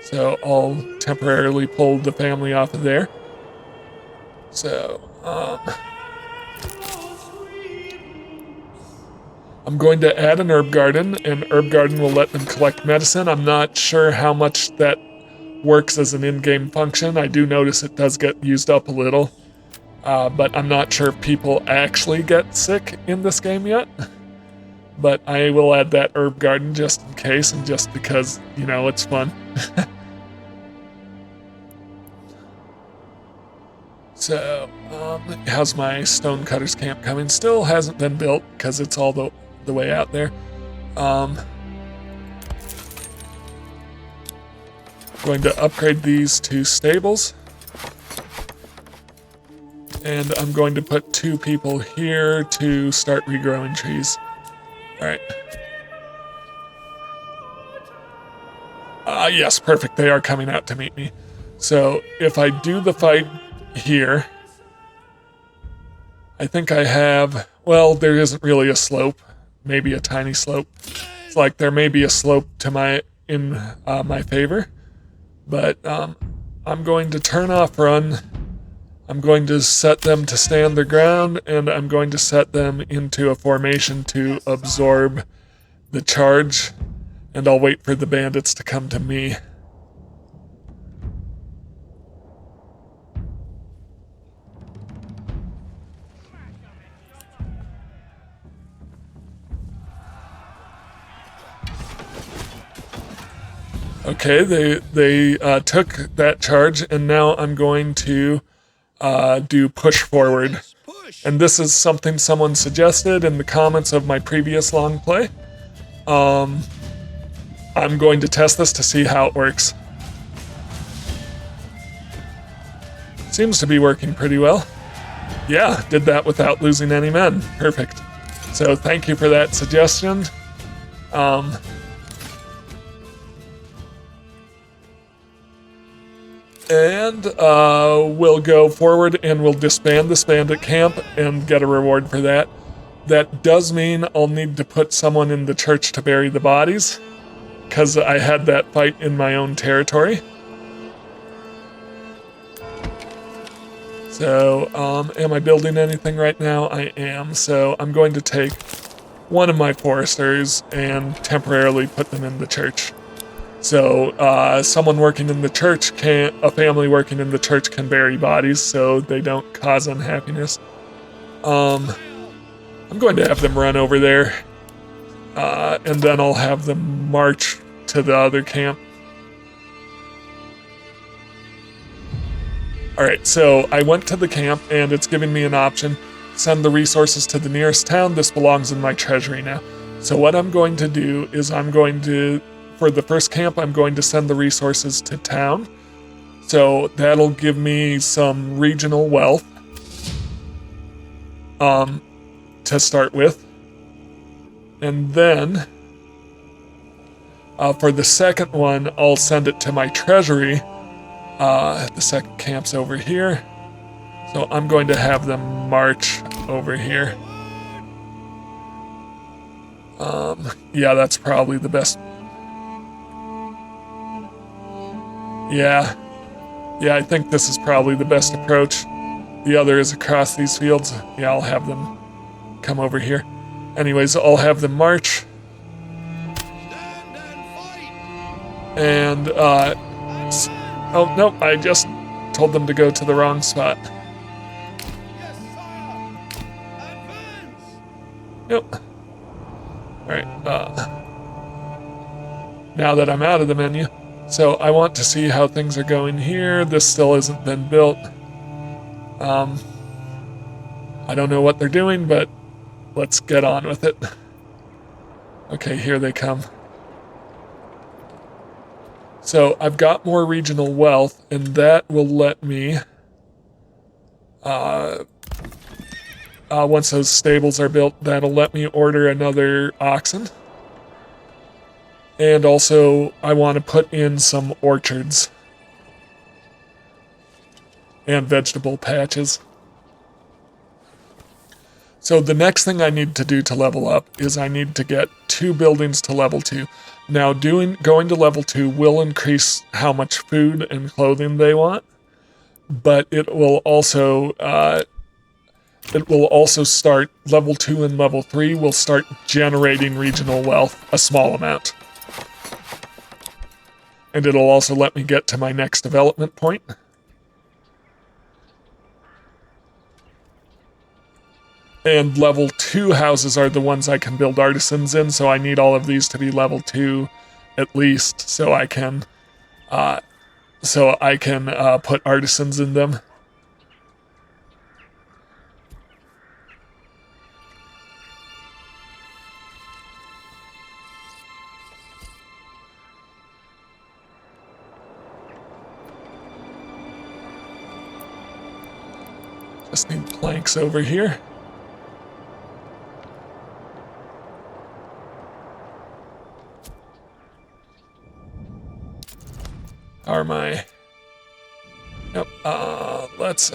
So I'll temporarily pull the family off of there. So, I'm going to add an herb garden, and herb garden will let them collect medicine. I'm not sure how much that works as an in-game function. I do notice it does get used up a little, but I'm not sure if people actually get sick in this game yet. But I will add that herb garden just in case, and just because, you know, it's fun. So, how's my stonecutter's camp coming? Still hasn't been built because it's all the way out there. Going to upgrade these to stables. And I'm going to put 2 people here to start regrowing trees. Alright. Yes, perfect. They are coming out to meet me. So if I do the fight here, I think I have, well, there isn't really a slope, maybe a tiny slope. It's like there may be a slope to my favor, but I'm going to turn off run. I'm going to set them to stand their ground, and I'm going to set them into a formation to absorb the charge, and I'll wait for the bandits to come to me. Okay, they took that charge, and now I'm going to do push forward. And this is something someone suggested in the comments of my previous long play. I'm going to test this to see how it works. Seems to be working pretty well. Yeah, did that without losing any men. Perfect. So thank you for that suggestion. And we'll go forward and we'll disband this bandit camp and get a reward for that. That does mean I'll need to put someone in the church to bury the bodies, because I had that fight in my own territory. So, am I building anything right now? I am. So I'm going to take one of my foresters and temporarily put them in the church. So someone working in the church a family working in the church can bury bodies so they don't cause unhappiness. I'm going to have them run over there, and then I'll have them march to the other camp. Alright, so I went to the camp and it's giving me an option. Send the resources to the nearest town. This belongs in my treasury now. So what I'm going to do is for the first camp, I'm going to send the resources to town. So that'll give me some regional wealth to start with. And then for the second one, I'll send it to my treasury. The second camp's over here. So I'm going to have them march over here. Yeah, that's probably the best. Yeah, I think this is probably the best approach. The other is across these fields. Yeah, I'll have them come over here. Anyways, I'll have them march. And, oh, no, I just told them to go to the wrong spot. Yep. Alright, now that I'm out of the menu. So I want to see how things are going here. This still hasn't been built. I don't know what they're doing, but let's get on with it. Okay, here they come. So I've got more regional wealth, and that will let me, once those stables are built, that'll let me order another oxen. And also, I want to put in some orchards and vegetable patches. So the next thing I need to do to level up is I need to get 2 buildings to level 2. Now, going to level 2 will increase how much food and clothing they want, but it will also start, level 2 and level 3 will start generating regional wealth, a small amount. And it'll also let me get to my next development point. And level 2 houses are the ones I can build artisans in, so I need all of these to be level 2 at least, so I can put artisans in them. Just need planks over here. Are my... Yep, let's,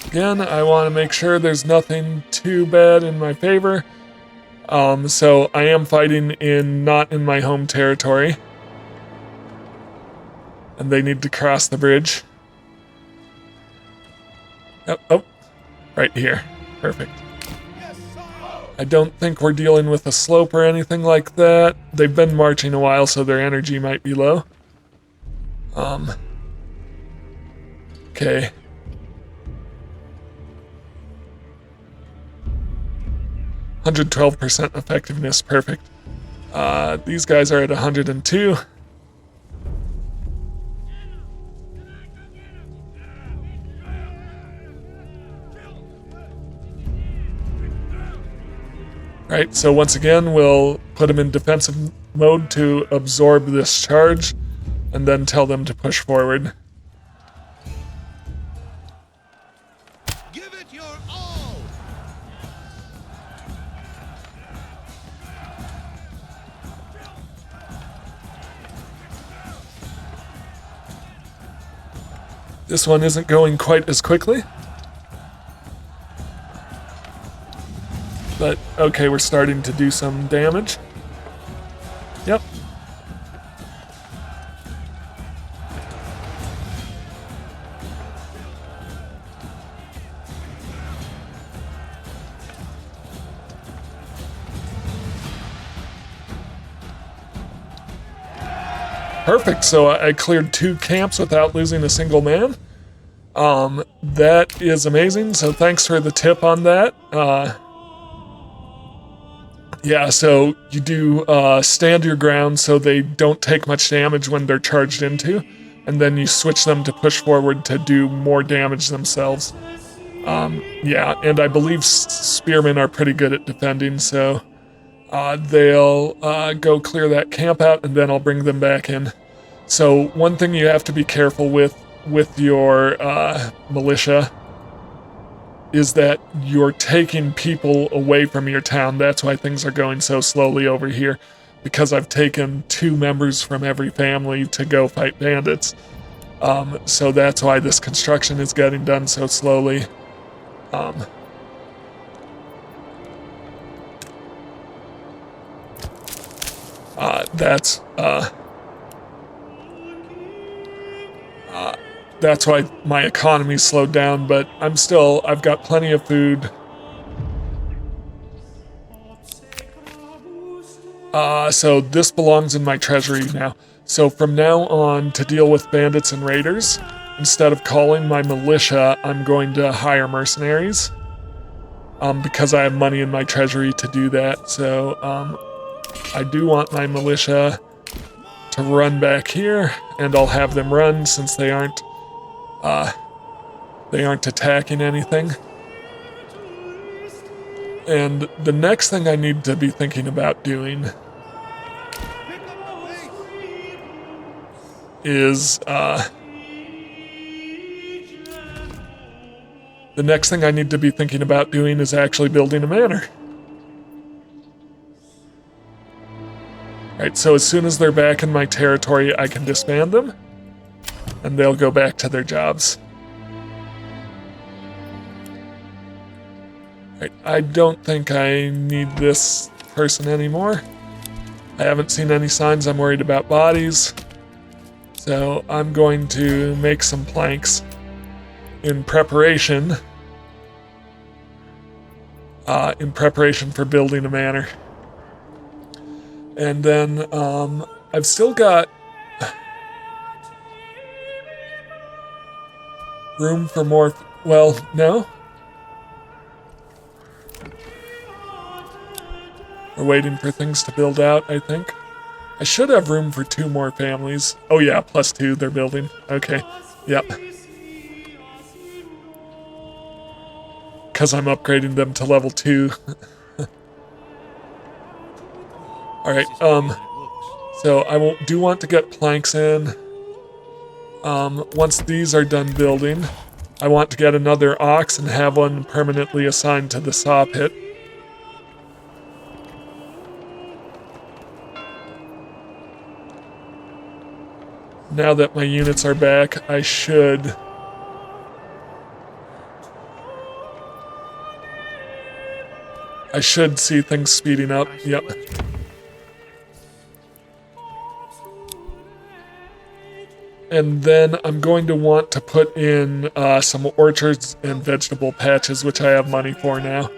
again, I want to make sure there's nothing too bad in my favor. So I am fighting not in my home territory. And they need to cross the bridge. Oh, right here. Perfect. I don't think we're dealing with a slope or anything like that. They've been marching a while, so their energy might be low. Okay. %112% effectiveness, perfect. These guys are at 102. Right, so once again, we'll put them in defensive mode to absorb this charge, and then tell them to push forward. Give it your all. This one isn't going quite as quickly. But, okay, we're starting to do some damage. Yep. Perfect, so I cleared 2 camps without losing a single man. That is amazing, so thanks for the tip on that. Yeah, so you do stand your ground so they don't take much damage when they're charged into, and then you switch them to push forward to do more damage themselves. Yeah, and I believe spearmen are pretty good at defending, so they'll go clear that camp out, and then I'll bring them back in. So one thing you have to be careful with your militia is that you're taking people away from your town. That's why things are going so slowly over here, because I've taken 2 members from every family to go fight bandits. So that's why this construction is getting done so slowly. That's why my economy's slowed down, but I've got plenty of food. So this belongs in my treasury now. So from now on, to deal with bandits and raiders, instead of calling my militia, I'm going to hire mercenaries. Because I have money in my treasury to do that. So I do want my militia to run back here, and I'll have them run since they aren't attacking anything. And the next thing I need to be thinking about doing is actually building a manor. Right, so as soon as they're back in my territory, I can disband them, and they'll go back to their jobs. Right, I don't think I need this person anymore. I haven't seen any signs I'm worried about bodies. So I'm going to make some planks in preparation for building a manor. And then I've still got room for more. Well, no. We're waiting for things to build out, I think. I should have room for 2 more families. Oh yeah, +2 they're building. Okay, yep. Because I'm upgrading them to level 2. Alright, So I do want to get planks in. Once these are done building, I want to get another ox and have one permanently assigned to the saw pit. Now that my units are back, I should see things speeding up. Yep. And then I'm going to want to put in some orchards and vegetable patches, which I have money for now.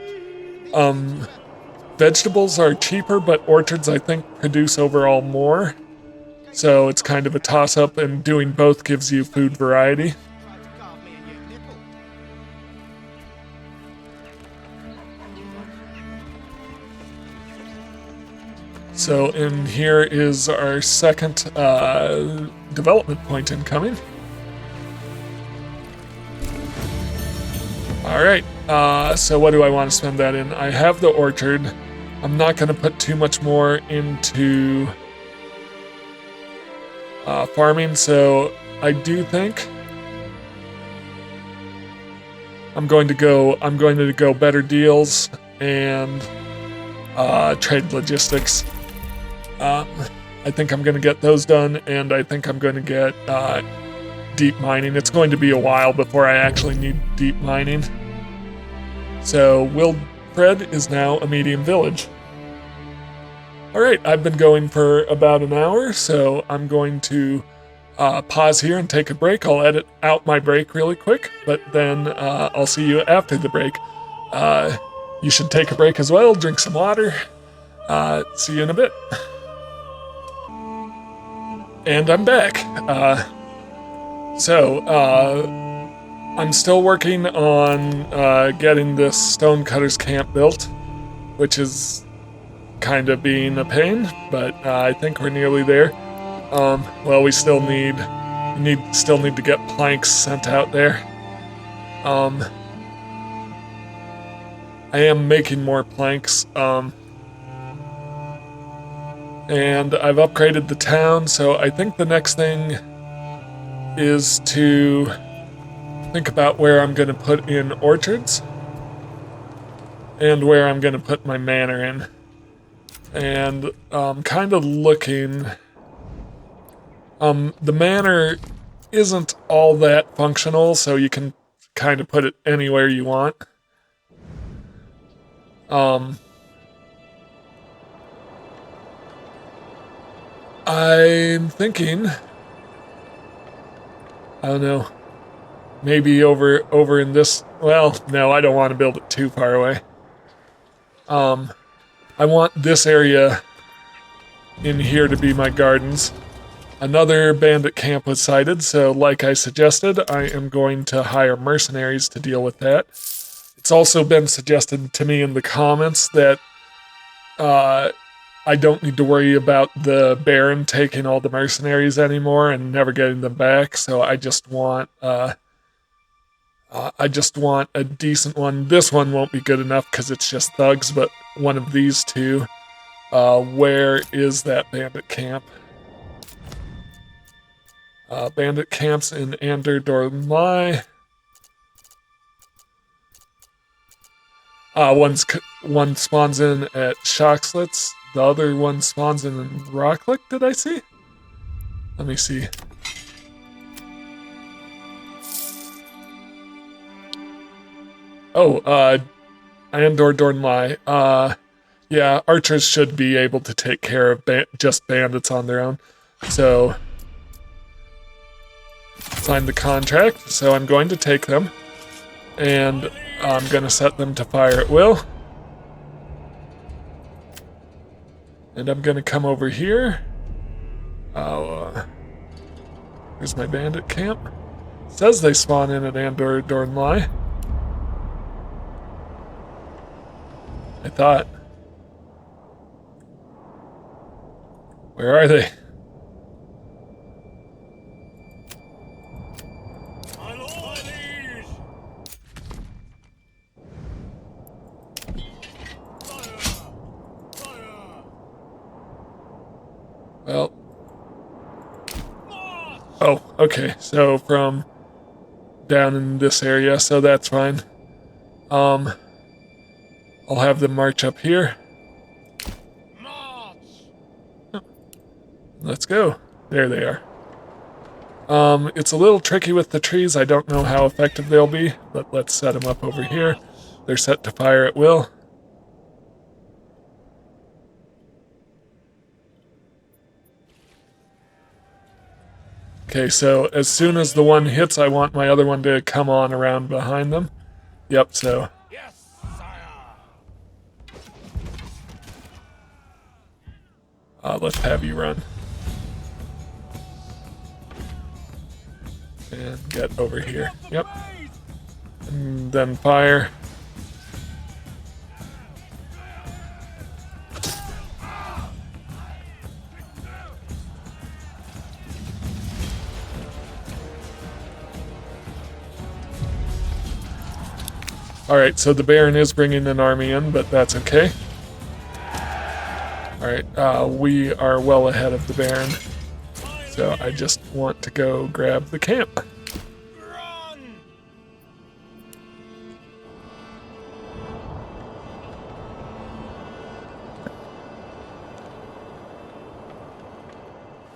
Vegetables are cheaper, but orchards, I think, produce overall more. So it's kind of a toss-up, and doing both gives you food variety. So in here is our second development point incoming. Alright, so what do I want to spend that in? I have the orchard. I'm not going to put too much more into farming, so I do think I'm going to go better deals and trade logistics. I think I'm going to get those done, and I think I'm going to get deep mining. It's going to be a while before I actually need deep mining. So Wilfred is now a medium village. Alright, I've been going for about an hour, so I'm going to pause here and take a break. I'll edit out my break really quick, but then I'll see you after the break. You should take a break as well, drink some water. See you in a bit. And I'm back. I'm still working on getting this Stonecutter's camp built, which is kind of being a pain, but I think we're nearly there. Well, we still need to get planks sent out there. I am making more planks, and I've upgraded the town, so I think the next thing is to think about where I'm going to put in orchards and where I'm going to put my manor in. And kind of looking, the manor isn't all that functional, so you can kind of put it anywhere you want. I'm thinking, I don't know, maybe over in this, well, no, I don't want to build it too far away. I want this area in here to be my gardens. Another bandit camp was sighted, so like I suggested, I am going to hire mercenaries to deal with that. It's also been suggested to me in the comments that I don't need to worry about the Baron taking all the mercenaries anymore and never getting them back, so I just want a decent one. This one won't be good enough because it's just thugs, but one of these two. Where is that bandit camp? Bandit camps in Andor-Dormai. One spawns in at Shoxlitz. The other one spawns in Rocklick, did I see? Let me see. Oh, Andor-Dormai. Yeah, archers should be able to take care of just bandits on their own. So, signed the contract, so I'm going to take them. And I'm going to set them to fire at will. And I'm going to come over here. Here's my bandit camp. It says they spawn in at Andor-Dormai. I thought. Where are they? Well, Okay, so from down in this area, so that's fine. I'll have them march up here. Let's go. There they are. It's a little tricky with the trees. I don't know how effective they'll be, but let's set them up over here. They're set to fire at will. Okay, so as soon as the one hits, I want my other one to come on around behind them. Yep, so. Yes, sire. Let's have you run. And get over here. Yep. And then fire. Alright, so the Baron is bringing an army in, but that's okay. Alright, we are well ahead of the Baron. So I just want to go grab the camp. Run!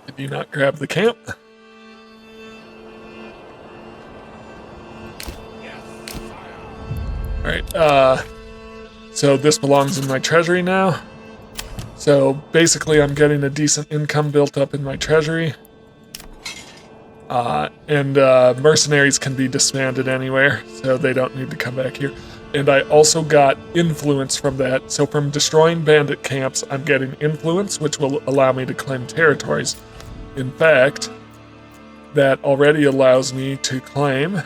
Did you not grab the camp? Alright, so this belongs in my treasury now. So basically I'm getting a decent income built up in my treasury. And mercenaries can be disbanded anywhere, so they don't need to come back here. And I also got influence from that. So from destroying bandit camps, I'm getting influence, which will allow me to claim territories. In fact, that already allows me to claim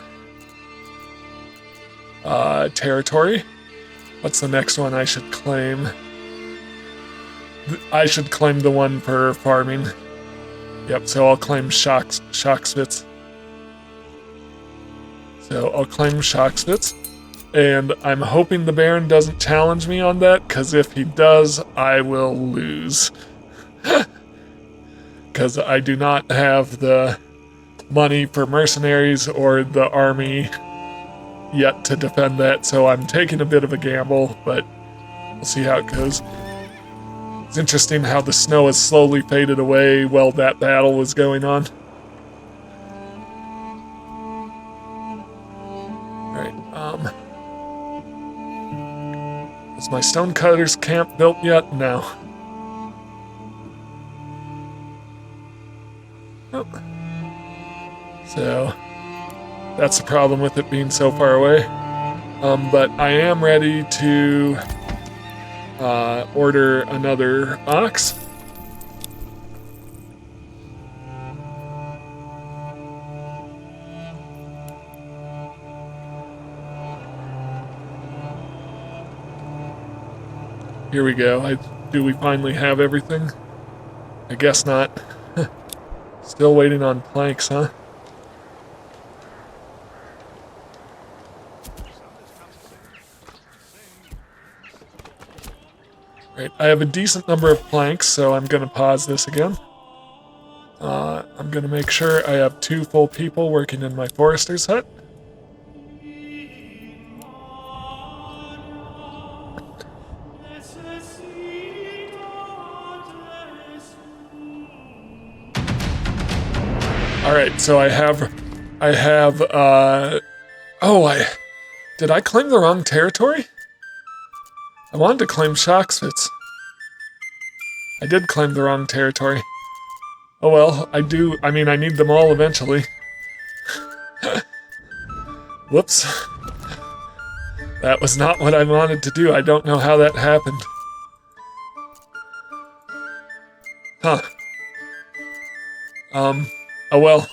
territory. What's the next one I should claim? I should claim the one for farming. Yep, so I'll claim Schockswitz. So I'll claim Schockswitz. And I'm hoping the Baron doesn't challenge me on that, because if he does, I will lose. Because I do not have the money for mercenaries or the army yet to defend that, so I'm taking a bit of a gamble, but we'll see how it goes. It's interesting how the snow has slowly faded away while that battle was going on. Alright, is my stonecutter's camp built yet? No. Nope. So, that's the problem with it being so far away. But I am ready to order another ox. Here we go. Do we finally have everything? I guess not. Still waiting on planks, huh? Right, I have a decent number of planks, so I'm going to pause this again. I'm going to make sure I have 2 full people working in my forester's hut. Alright, so did I claim the wrong territory? I wanted to claim Schockswitz. I did claim the wrong territory. Oh well, I need them all eventually. Whoops. That was not what I wanted to do. I don't know how that happened. Huh. Oh well,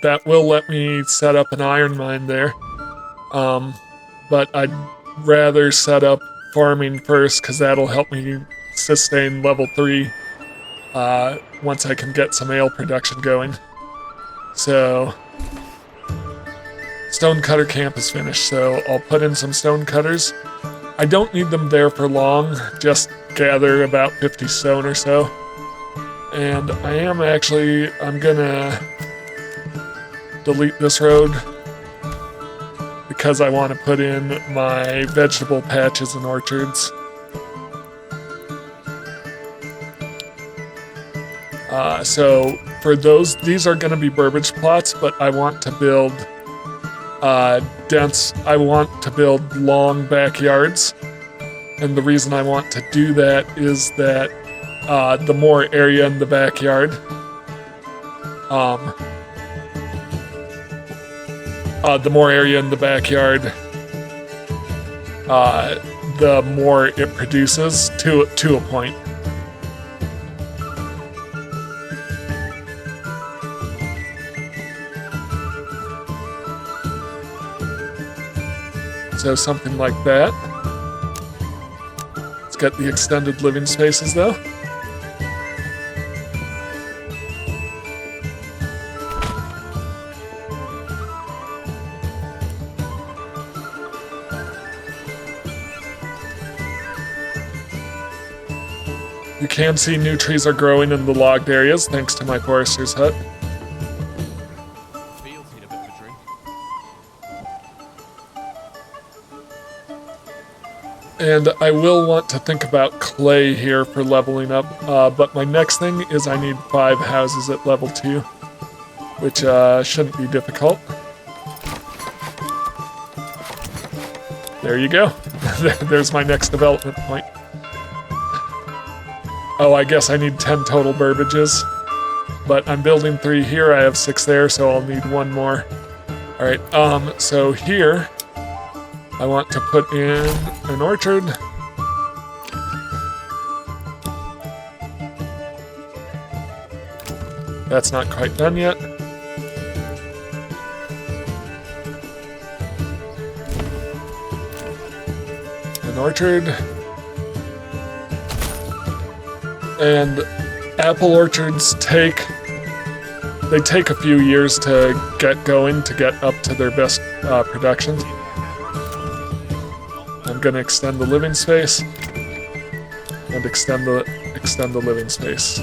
that will let me set up an iron mine there. But I'd rather set up farming first, because that'll help me sustain level 3 once I can get some ale production going. So, stonecutter camp is finished, so I'll put in some stonecutters. I don't need them there for long, just gather about 50 stone or so. And I'm gonna delete this road because I want to put in my vegetable patches and orchards. So for those, these are going to be burbage plots, but I want to build I want to build long backyards. And the reason I want to do that is that the more area in the backyard, the more it produces to a point. So something like that. Let's get the extended living spaces though. You can see new trees are growing in the logged areas thanks to my forester's hut. And I will want to think about clay here for leveling up, but my next thing is I need 5 houses at level 2, which shouldn't be difficult. There you go. There's my next development point. Oh, I guess I need 10 total burbages, but I'm building 3 here, I have 6 there, so I'll need 1 more. Alright, so here, I want to put in an orchard. That's not quite done yet. An orchard. And apple orchards take a few years to get going, to get up to their best production. I'm going to extend the living space and extend the living space.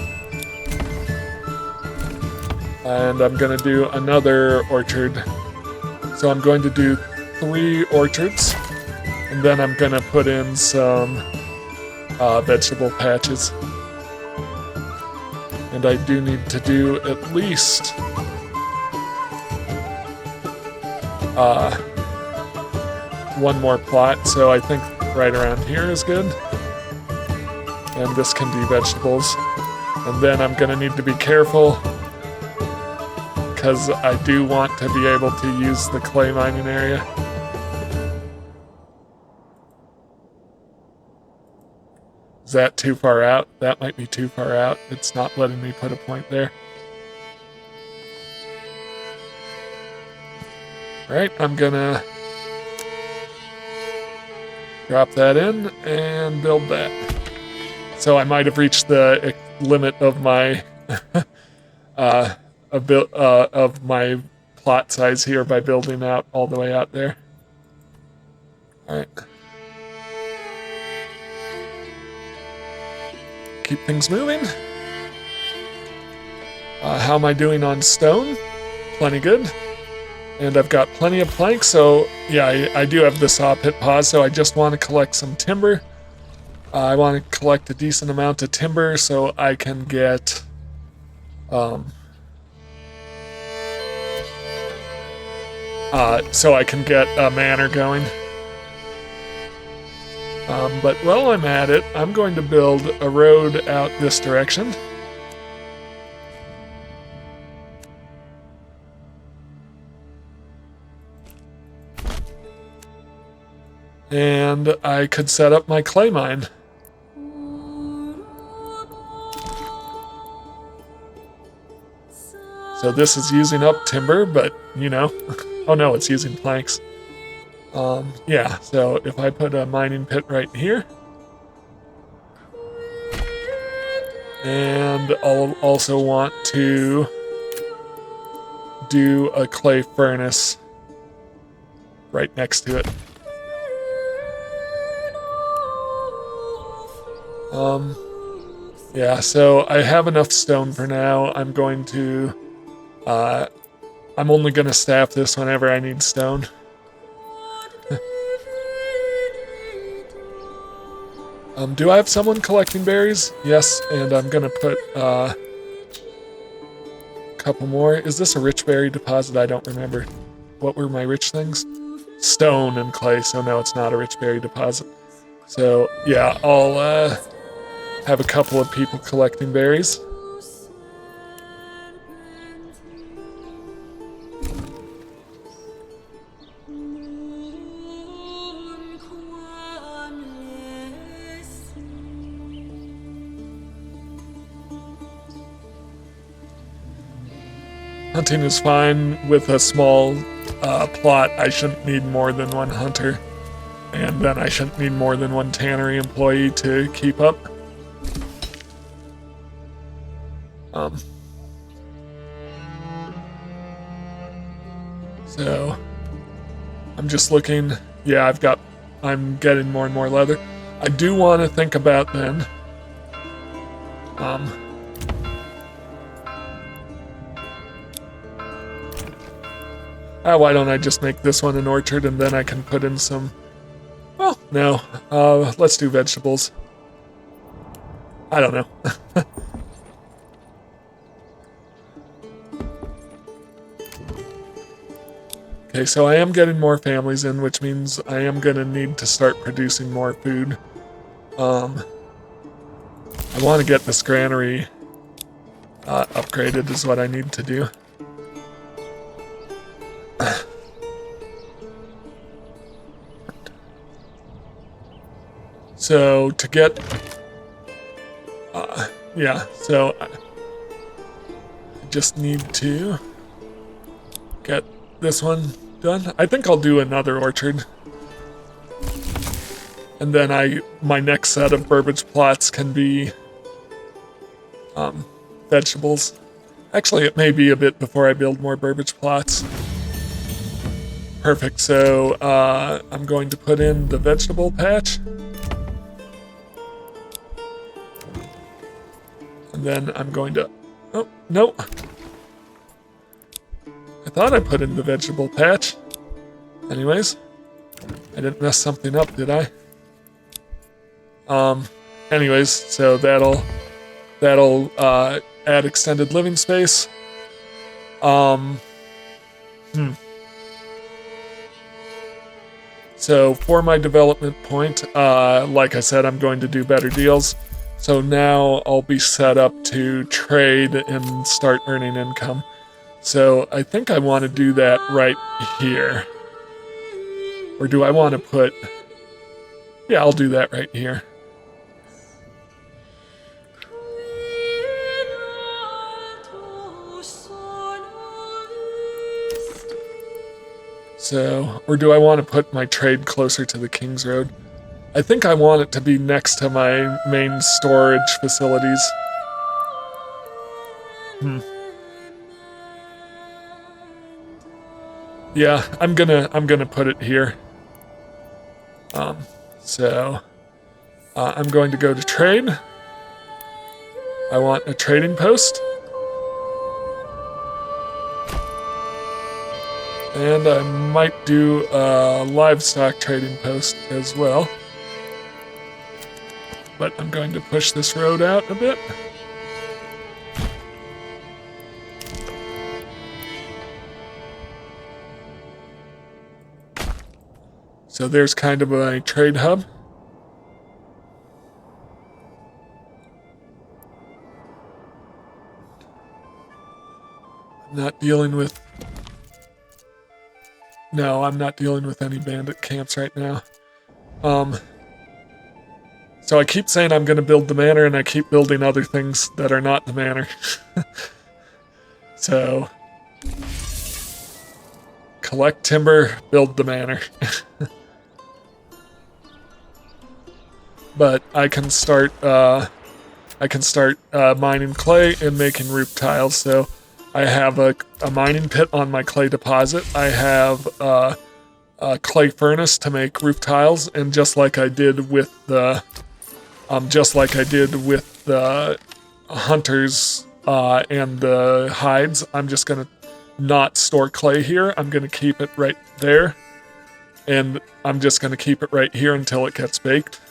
And I'm going to do another orchard. So I'm going to do 3 orchards, and then I'm going to put in some vegetable patches. And I do need to do at least 1 more plot, so I think right around here is good. And this can be vegetables. And then I'm gonna need to be careful because I do want to be able to use the clay mining area. Is that too far out? That might be too far out. It's not letting me put a point there. Alright, I'm gonna drop that in and build that. So I might have reached the limit of my of my plot size here by building out all the way out there. Alright. Keep things moving. How am I doing on stone? Plenty good. And I've got plenty of planks, so yeah, I do have the saw pit pause, so I just want to collect some timber. I want to collect a decent amount of timber so I can get a manor going. But while I'm at it, I'm going to build a road out this direction. And I could set up my clay mine. So this is using up timber, but, you know, oh no, it's using planks. Yeah, so if I put a mining pit right here, and I'll also want to do a clay furnace right next to it. Yeah, so I have enough stone for now. I'm going to I'm only gonna staff this whenever I need stone. Do I have someone collecting berries? Yes, and I'm gonna put a couple more. Is this a rich berry deposit? I don't remember. What were my rich things? Stone and clay, so no, it's not a rich berry deposit. So yeah, I'll have a couple of people collecting berries. Hunting is fine. With a small plot, I shouldn't need more than one hunter. And then I shouldn't need more than one tannery employee to keep up. So, I'm just looking. Yeah, I'm getting more and more leather. I do want to think about then. Why don't I just make this one an orchard and then I can put in some... Well, no. Let's do vegetables. I don't know. Okay, so I am getting more families in, which means I am going to need to start producing more food. I want to get this granary upgraded is what I need to do. So to get, yeah, so I just need to get this one done. I think I'll do another orchard. And then my next set of burbage plots can be vegetables. Actually, it may be a bit before I build more burbage plots. Perfect, so I'm going to put in the vegetable patch. And then I'm going to... Oh, no. I thought I put in the vegetable patch. Anyways, I didn't mess something up, did I? Anyways, so that'll add extended living space. So for my development point, like I said, I'm going to do better deals. So now I'll be set up to trade and start earning income. So I think I want to do that right here. Or do I want to put... Yeah, I'll do that right here. So, or do I want to put my trade closer to the King's Road? I think I want it to be next to my main storage facilities. Yeah, I'm gonna put it here. So I'm going to go to trade. I want a trading post. And I might do a livestock trading post as well. But I'm going to push this road out a bit. So there's kind of a trade hub. I'm not dealing with... No, I'm not dealing with any bandit camps right now. So I keep saying I'm going to build the manor, and I keep building other things that are not the manor. So, collect timber, build the manor. But I can start mining clay and making roof tiles. So I have a mining pit on my clay deposit. I have a clay furnace to make roof tiles, and just like I did with the hunters and the hides, I'm just gonna not store clay here. I'm going to keep it right there. And I'm just going to keep it right here until it gets baked.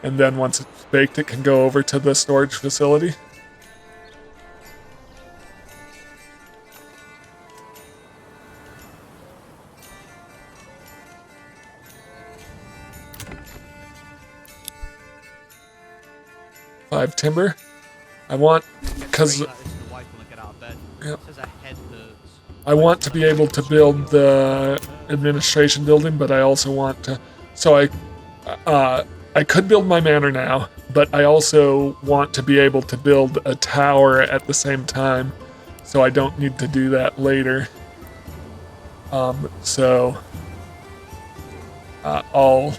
And then once it's baked, it can go over to the storage facility. Five timber. I want, because I want to be able to build the administration building, but I also want to. So I could build my manor now, but I also want to be able to build a tower at the same time, so I don't need to do that later. So I'll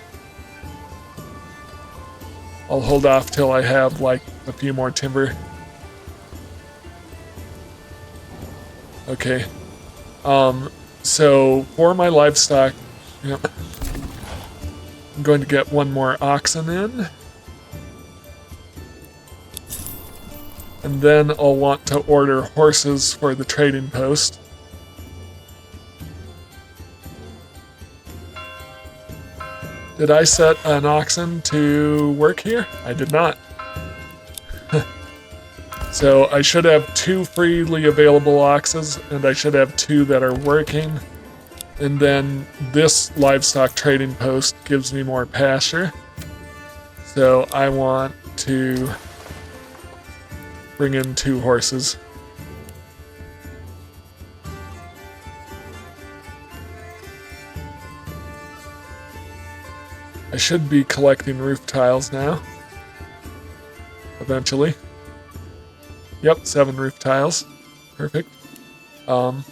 hold off till I have like a few more timber. Okay. So for my livestock, yep, I'm going to get one more oxen in. And then I'll want to order horses for the trading post. Did I set an oxen to work here? I did not. So I should have 2 freely available oxes, and I should have 2 that are working. And then this livestock trading post gives me more pasture. So I want to bring in 2 horses. I should be collecting roof tiles now. Eventually. Yep, 7 roof tiles. Perfect. Alright,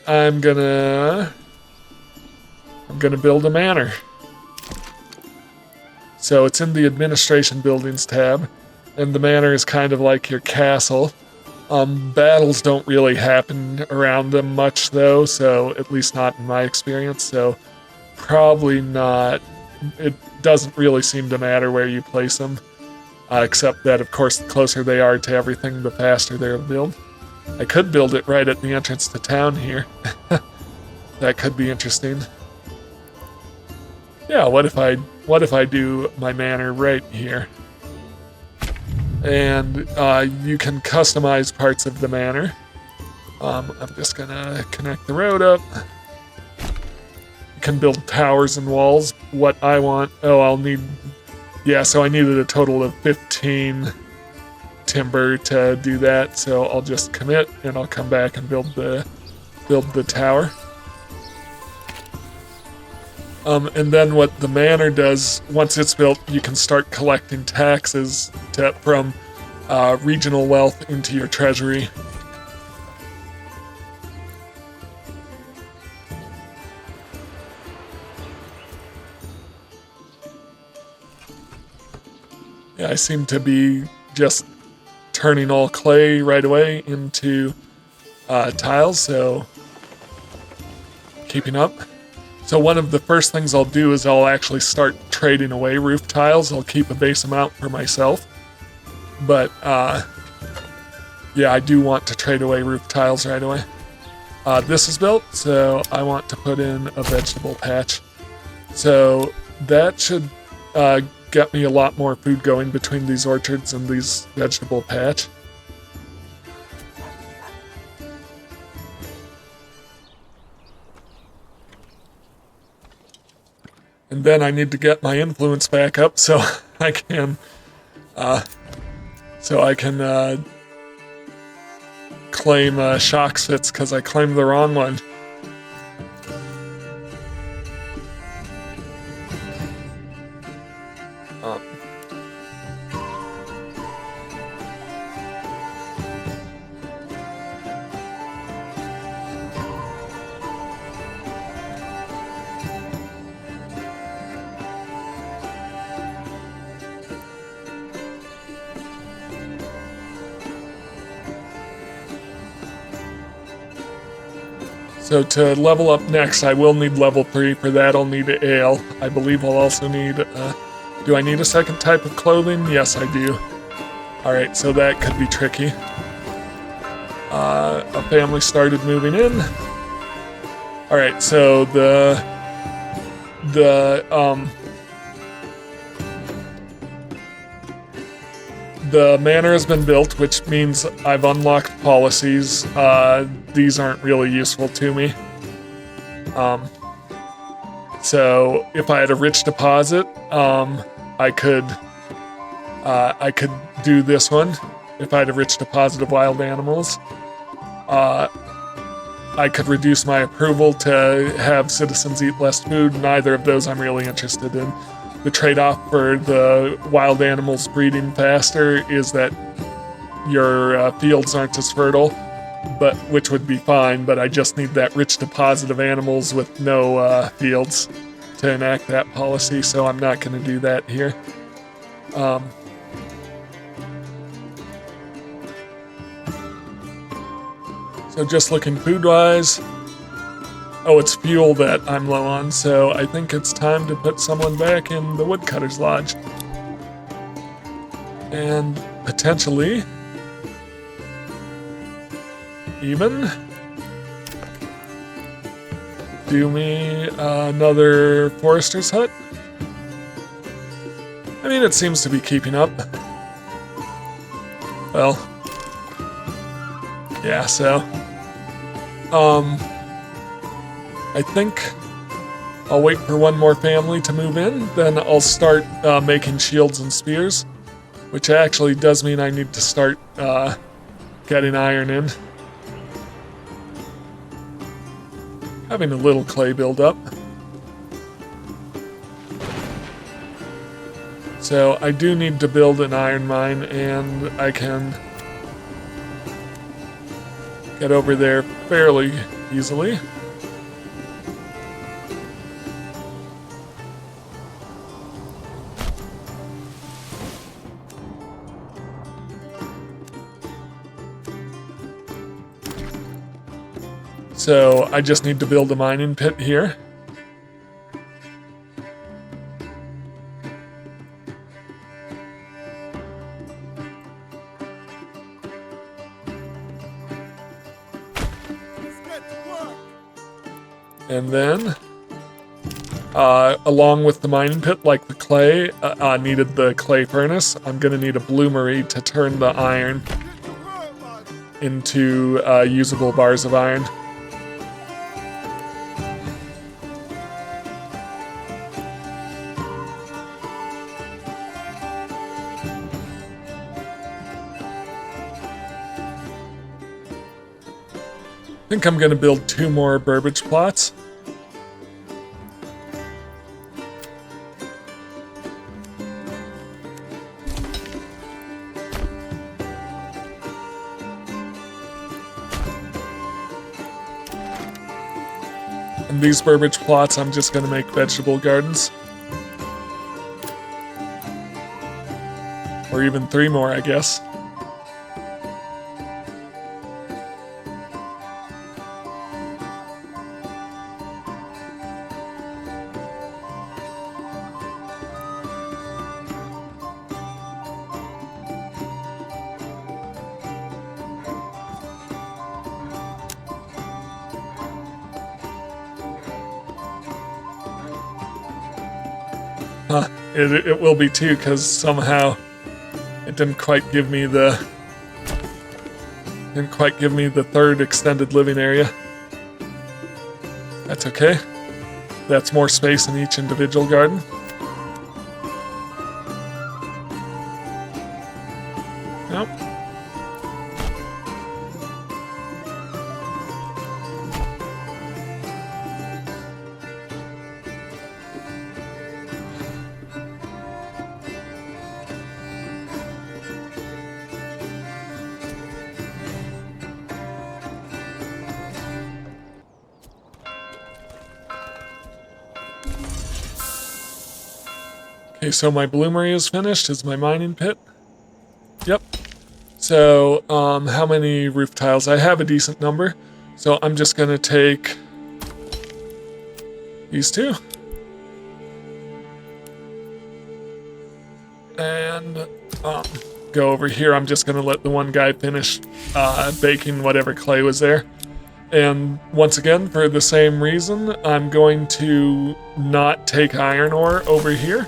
I'm gonna build a manor. So it's in the administration buildings tab, and the manor is kind of like your castle. Battles don't really happen around them much though, so at least not in my experience, so probably not. It doesn't really seem to matter where you place them, except that of course the closer they are to everything, the faster they'll build. I could build it right at the entrance to town here. That could be interesting. Yeah, what if I do my manor right here? And you can customize parts of the manor. I'm just gonna connect the road up. You can build towers and walls. What I want, I'll need, yeah, so I needed a total of 15 timber to do that, so I'll just commit and I'll come back and build the tower. And then what the manor does, once it's built, you can start collecting taxes from regional wealth into your treasury. Yeah, I seem to be just turning all clay right away into tiles, so keeping up. So one of the first things I'll do is I'll actually start trading away roof tiles. I'll keep a base amount for myself. But, yeah, I do want to trade away roof tiles right away. This is built, so I want to put in a vegetable patch. So that should get me a lot more food going between these orchards and these vegetable patch. And then I need to get my influence back up so I can claim Shoxfits because I claimed the wrong one. So to level up next, I will need level 3. For that, I'll need ale. I believe I'll also need... do I need a second type of clothing? Yes, I do. Alright, so that could be tricky. A family started moving in. All right, so the manor has been built, which means I've unlocked policies. These aren't really useful to me. So if I had a rich deposit, I could do this one. If I had a rich deposit of wild animals, I could reduce my approval to have citizens eat less food. Neither of those I'm really interested in. The trade-off for the wild animals breeding faster is that your fields aren't as fertile, which would be fine, but I just need that rich deposit of animals with no fields to enact that policy, so I'm not going to do that here. So just looking food-wise. Oh, it's fuel that I'm low on, so I think it's time to put someone back in the woodcutter's lodge. And potentially even do me another forester's hut. I mean, it seems to be keeping up. Well, yeah, so I think I'll wait for one more family to move in, then I'll start making shields and spears, which actually does mean I need to start getting iron in. Having a little clay build up. So I do need to build an iron mine, and I can get over there fairly easily. So I just need to build a mining pit here. And then, along with the mining pit, like the clay, needed the clay furnace. I'm gonna need a bloomery to turn the iron into usable bars of iron. I think I'm gonna build 2 more burbage plots. And these burbage plots, I'm just gonna make vegetable gardens. Or even 3 more, I guess. It will be 2, because somehow it didn't quite give me the 3rd extended living area. That's okay. That's more space in each individual garden. Nope. Okay, so my bloomery is finished. Is my mining pit? Yep. So, how many roof tiles? I have a decent number. So I'm just gonna take these 2. And go over here. I'm just going to let the one guy finish baking whatever clay was there. And once again, for the same reason, I'm going to not take iron ore over here.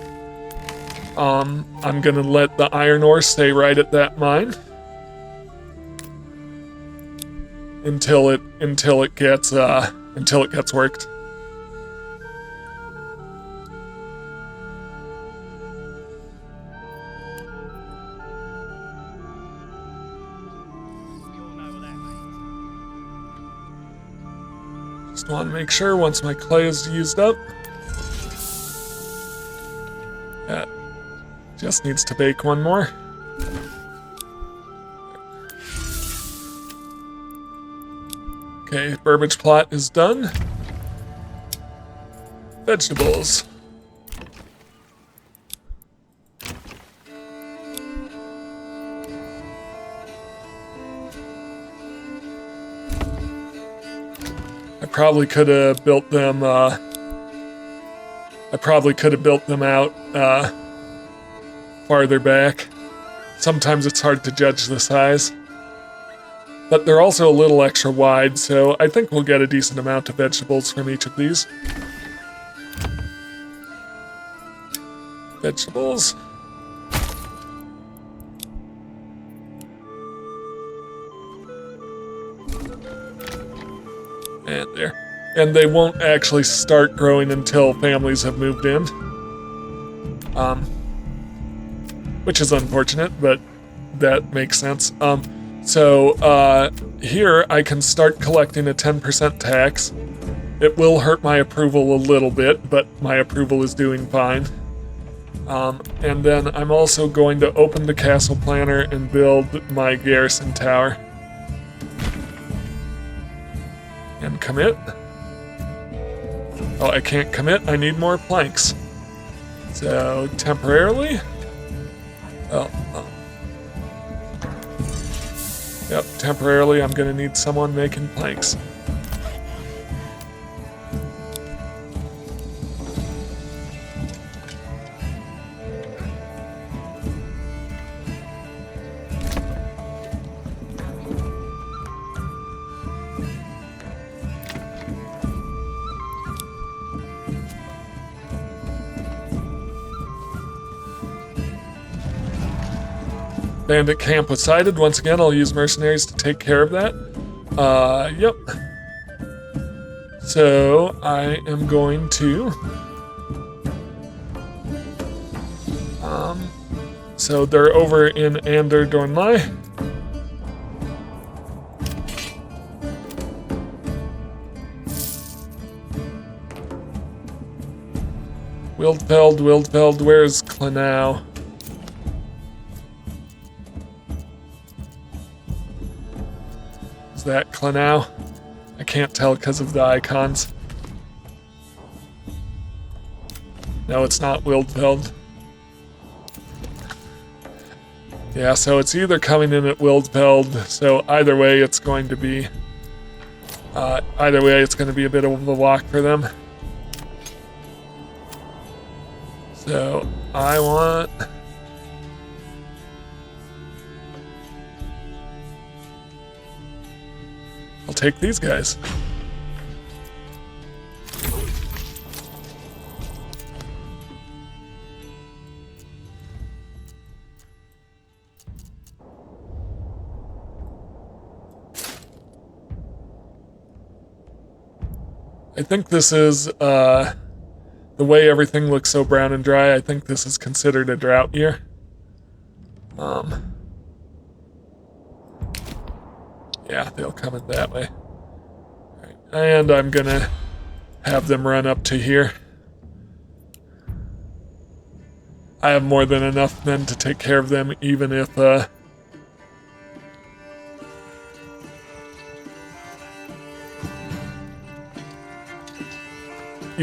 I'm going to let the iron ore stay right at that mine until it gets worked. Just want to make sure once my clay is used up. That just needs to bake one more. Okay, Burbage plot is done. Vegetables. I probably could have built them out farther back. Sometimes it's hard to judge the size. But they're also a little extra wide, so I think we'll get a decent amount of vegetables from each of these. Vegetables. And there. And they won't actually start growing until families have moved in. Which is unfortunate, but that makes sense. So here I can start collecting a 10% tax. It will hurt my approval a little bit, but my approval is doing fine. And then I'm also going to open the castle planner and build my garrison tower. And commit. Oh, I can't commit. I need more planks. So temporarily. Yep, temporarily I'm gonna need someone making planks. Bandit camp was sighted. Once again, I'll use mercenaries to take care of that. Yep. So, I am going to... so they're over in Ander Dornlai. Wildfeld, where's Clanau? That Clanau? I can't tell because of the icons. No, it's not Wildfeld. Yeah, so it's either coming in at Wildfeld, so either way it's going to be a bit of a walk for them. So I want... I'll take these guys. I think this is, the way everything looks so brown and dry, I think this is considered a drought year. Yeah, they'll come in that way. Right. And I'm gonna have them run up to here. I have more than enough men to take care of them, even if, yeah,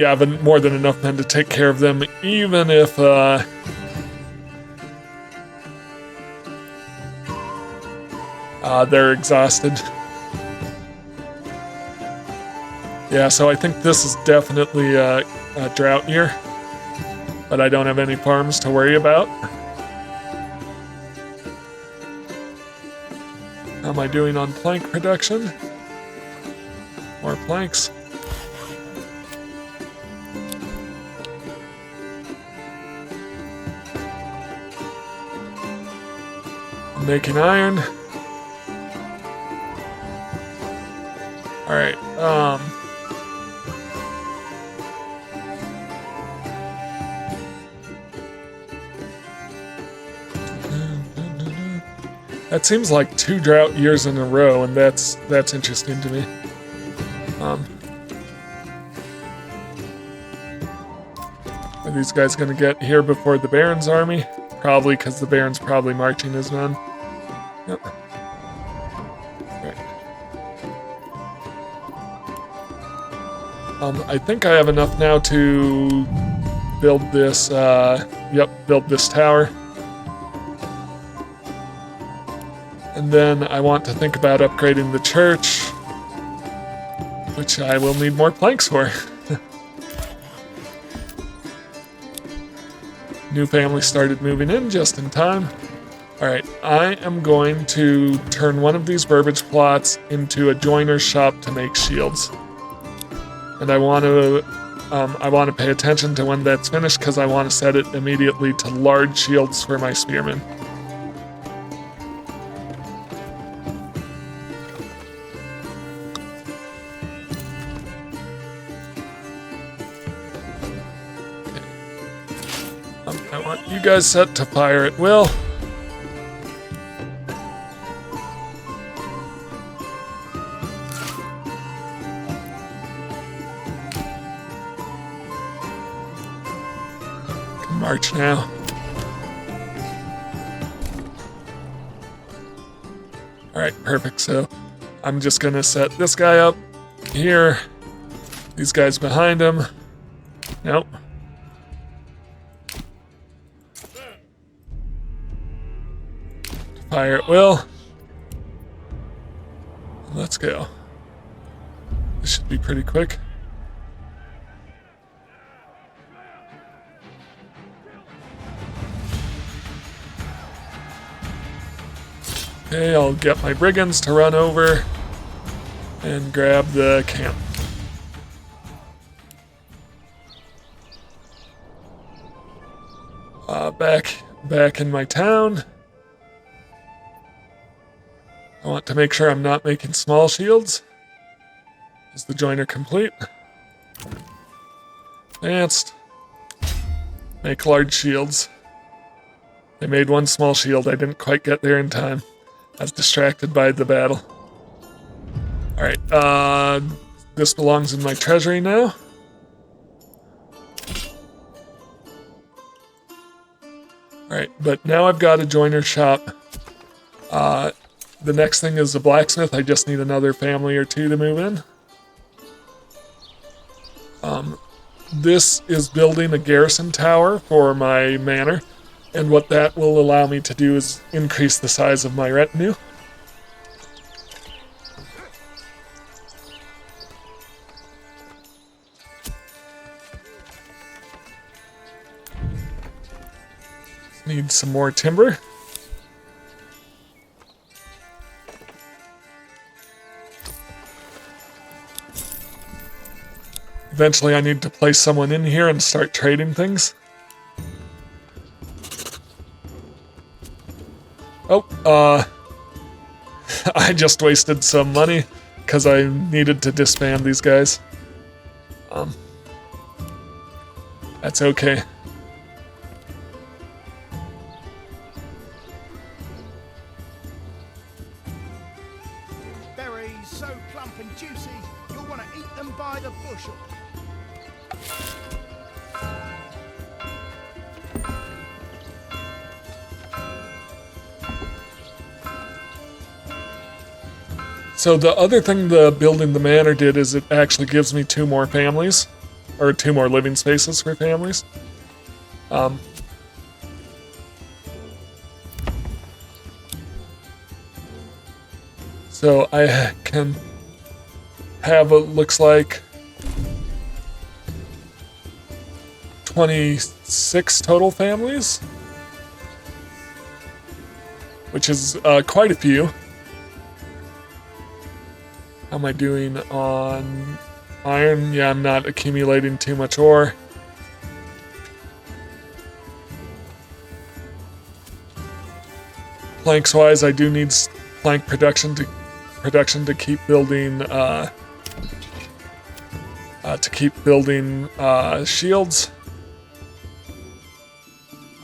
I have more than enough men to take care of them, even if, they're exhausted. Yeah, so I think this is definitely a drought year, but I don't have any farms to worry about. am I doing on plank production? More planks. I'm making iron. Alright, that seems like 2 drought years in a row, and that's interesting to me. Are these guys gonna get here before the Baron's army? Probably, because the Baron's probably marching his men. Yep. Right. I think I have enough now to build this, build this tower. And then I want to think about upgrading the church, which I will need more planks for. New family started moving in just in time. Alright, I am going to turn one of these burbage plots into a joiner's shop to make shields. And I want to pay attention to when that's finished because I want to set it immediately to large shields for my spearmen. I want you guys set to fire at will. Can march now. Alright, perfect. So I'm just gonna set this guy up here. These guys behind him. Nope. Fire at will. Let's go. This should be pretty quick. Okay, I'll get my brigands to run over and grab the camp. Back in my town. I want to make sure I'm not making small shields. Is the joiner complete? Advanced. Make large shields. They made one small shield. I didn't quite get there in time. I was distracted by the battle. Alright, this belongs in my treasury now. Alright, but now I've got a joiner shop. The next thing is the blacksmith. I just need another family or two to move in. This is building a garrison tower for my manor, and what that will allow me to do is increase the size of my retinue. Need some more timber. Eventually I need to place someone in here and start trading things. Oh, I just wasted some money because I needed to disband these guys. That's okay. Berries so plump and juicy, you'll want to eat them by the bushel. So the other thing the building the manor did is it actually gives me 2 more families, or 2 more living spaces for families. So I can have what looks like 26 total families, which is quite a few. How am I doing on iron? Yeah, I'm not accumulating too much ore. Planks-wise, I do need plank production to keep building shields.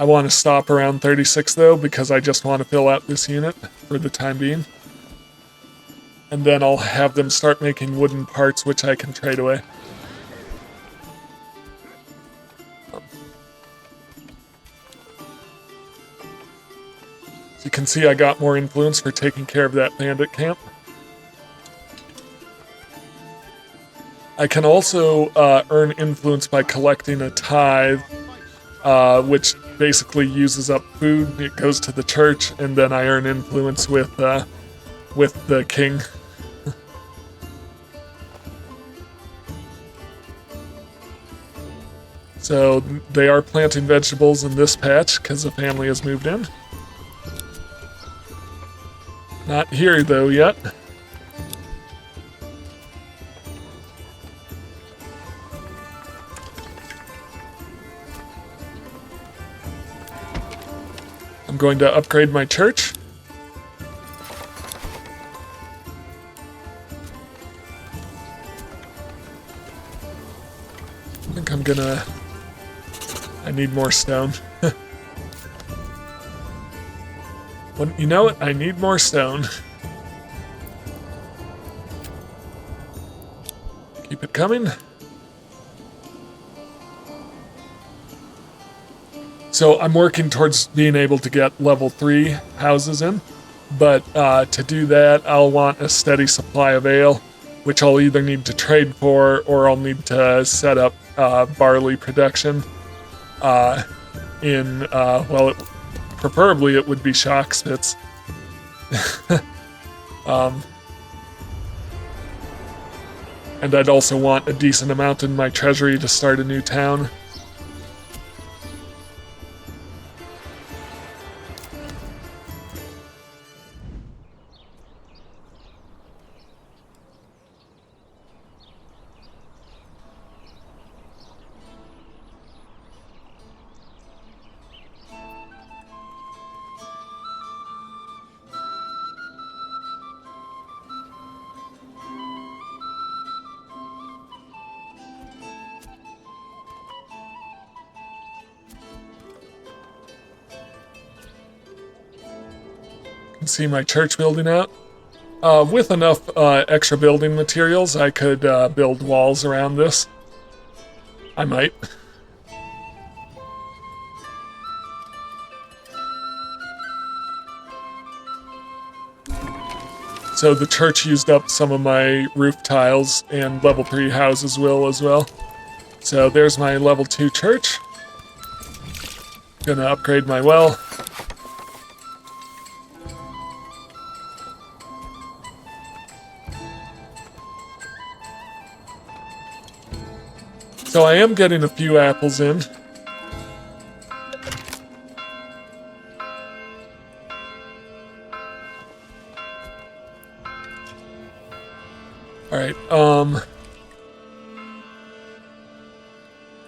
I want to stop around 36 though, because I just want to fill out this unit for the time being. And then I'll have them start making wooden parts, which I can trade away. As you can see, I got more influence for taking care of that bandit camp. I can also earn influence by collecting a tithe, which basically uses up food. It goes to the church, and then I earn influence with the king. So they are planting vegetables in this patch because the family has moved in. Not here though yet. I'm going to upgrade my church. I think I need more stone. Well, you know what? I need more stone. Keep it coming. So I'm working towards being able to get level 3 houses in, but to do that, I'll want a steady supply of ale, which I'll either need to trade for or I'll need to set up barley production preferably it would be shock spits. And I'd also want a decent amount in my treasury to start a new town. See my church building out. With enough extra building materials, I could build walls around this. I might. So the church used up some of my roof tiles, and level 3 houses will as well. So there's my level 2 church. Gonna upgrade my well. So I am getting a few apples in. Alright,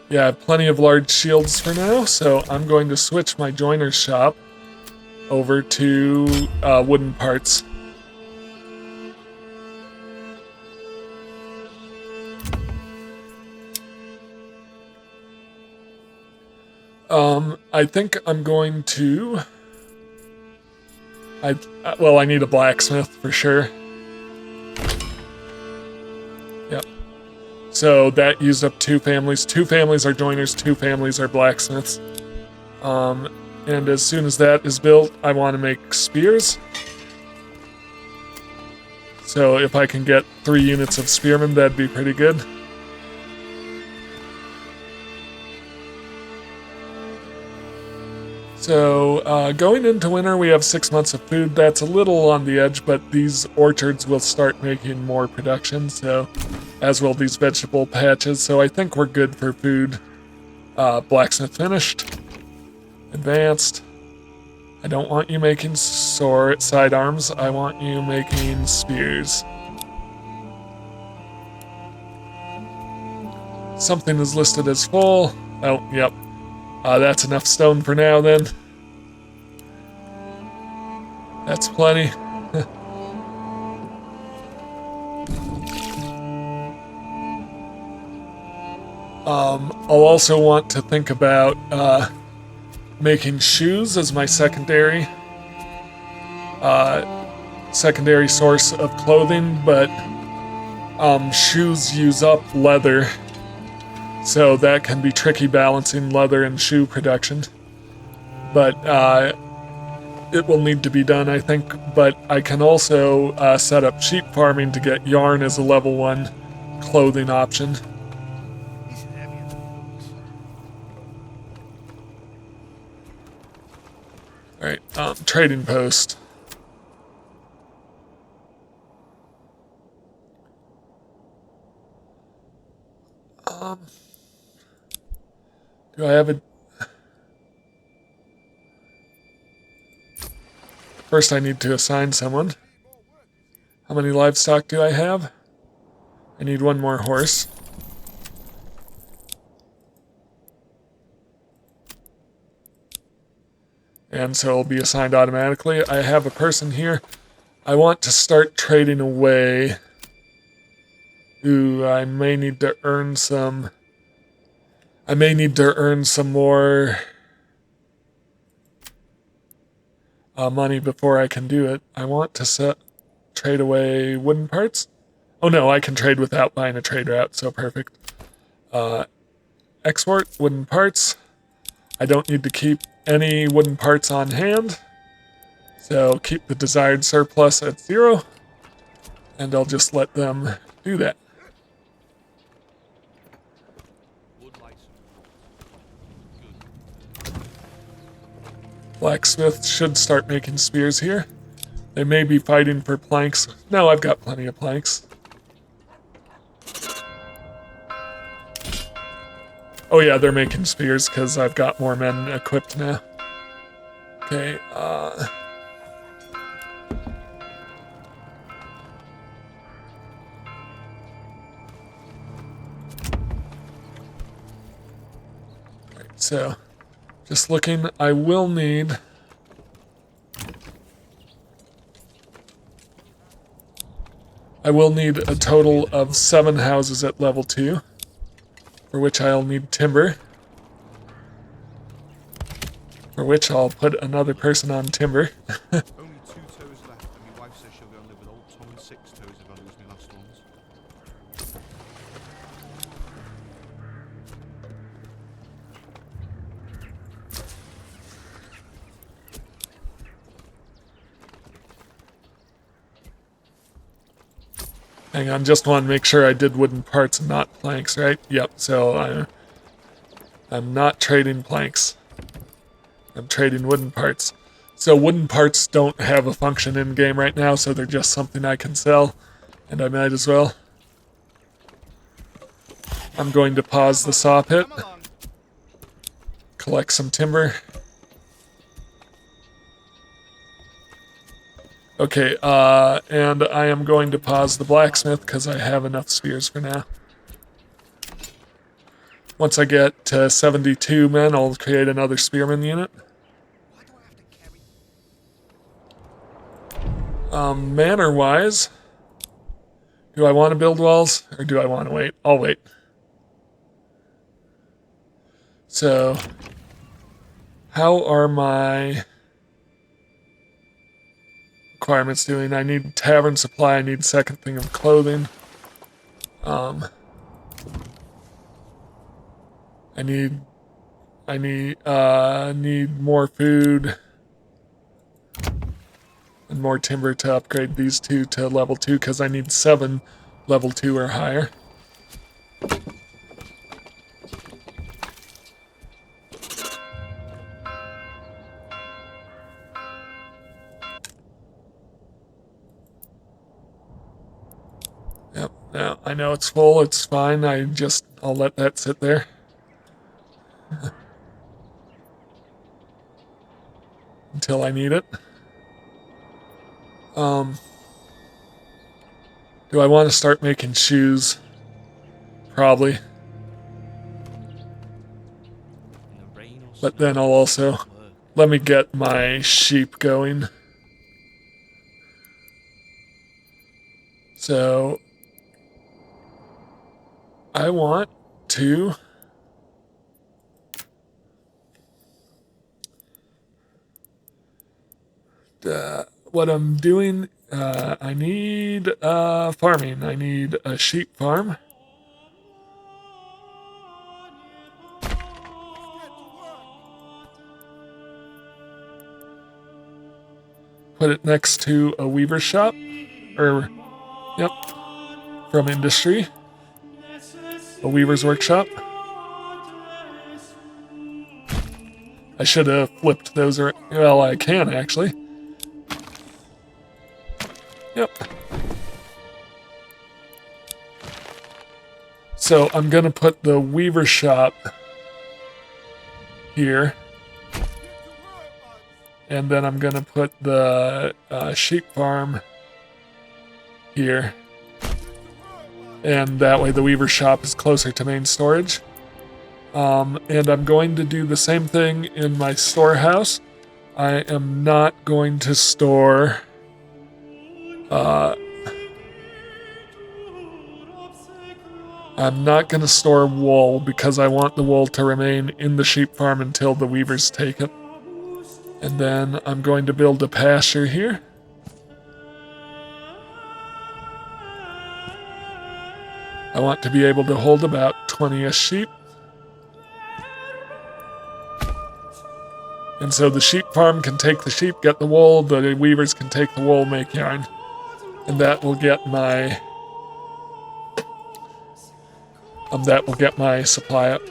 yeah, I have plenty of large shields for now, so I'm going to switch my joiner's shop over to wooden parts. I think I'm going to... I need a blacksmith for sure. Yep. So that used up 2 families. 2 families are joiners, 2 families are blacksmiths. And as soon as that is built, I want to make spears. So if I can get 3 units of spearmen, that'd be pretty good. So, going into winter, we have 6 months of food. That's a little on the edge, but these orchards will start making more production, so as will these vegetable patches. So I think we're good for food. Blacksmith finished. Advanced. I don't want you making sidearms. I want you making spears. Something is listed as full. Oh, yep. That's enough stone for now then. That's plenty. I'll also want to think about making shoes as my secondary source of clothing, but shoes use up leather, so that can be tricky balancing leather and shoe production. But it will need to be done, I think. But I can also set up sheep farming to get yarn as a level 1 clothing option. Alright, trading post. Do I have a... First I need to assign someone. How many livestock do I have? I need one more horse. And so it'll be assigned automatically. I have a person here. I want to start trading away. Ooh, I may need to earn some... I may need to earn some more money before I can do it. I want to trade away wooden parts. Oh no, I can trade without buying a trade route, so perfect. Export wooden parts. I don't need to keep any wooden parts on hand, so keep the desired surplus at 0, and I'll just let them do that. Blacksmith should start making spears here. They may be fighting for planks. No, I've got plenty of planks. Oh yeah, they're making spears because I've got more men equipped now. Okay, so, just looking, I will need... a total of 7 houses at level 2, for which I'll need timber, for which I'll put another person on timber. Only 2 toes left, and my wife says she'll go and live with old Tom and 6 toes if I lose my last ones. Hang on, just want to make sure I did wooden parts and not planks, right? Yep, so I'm not trading planks. I'm trading wooden parts. So wooden parts don't have a function in-game right now, so they're just something I can sell, and I might as well. I'm going to pause the saw pit, collect some timber. Okay, and I am going to pause the blacksmith because I have enough spears for now. Once I get to 72 men, I'll create another spearman unit. Why do I have to carry... Manor-wise, do I want to build walls, or do I want to wait? I'll wait. So, how are my requirements doing? I need tavern supply, I need second thing of clothing. I need more food and more timber to upgrade these 2 to level 2 because I need 7 level 2 or higher. Yep, now I know it's full, it's fine, I'll let that sit there. Until I need it. Do I want to start making shoes? Probably. But then I'll also, let me get my sheep going. So I want to what I'm doing, I need farming. I need a sheep farm. Put it next to a weaver shop, or, yep, from industry, a weaver's workshop. I should have flipped those, well, I can actually. Yep. So I'm gonna put the weaver shop here. And then I'm gonna put the sheep farm here. And that way the weaver shop is closer to main storage. And I'm going to do the same thing in my storehouse. I am not going to store I'm not going to store wool because I want the wool to remain in the sheep farm until the weavers take it. And then I'm going to build a pasture here. I want to be able to hold about 20-ish sheep. And so the sheep farm can take the sheep, get the wool, the weavers can take the wool, make yarn. And that will get my supply up.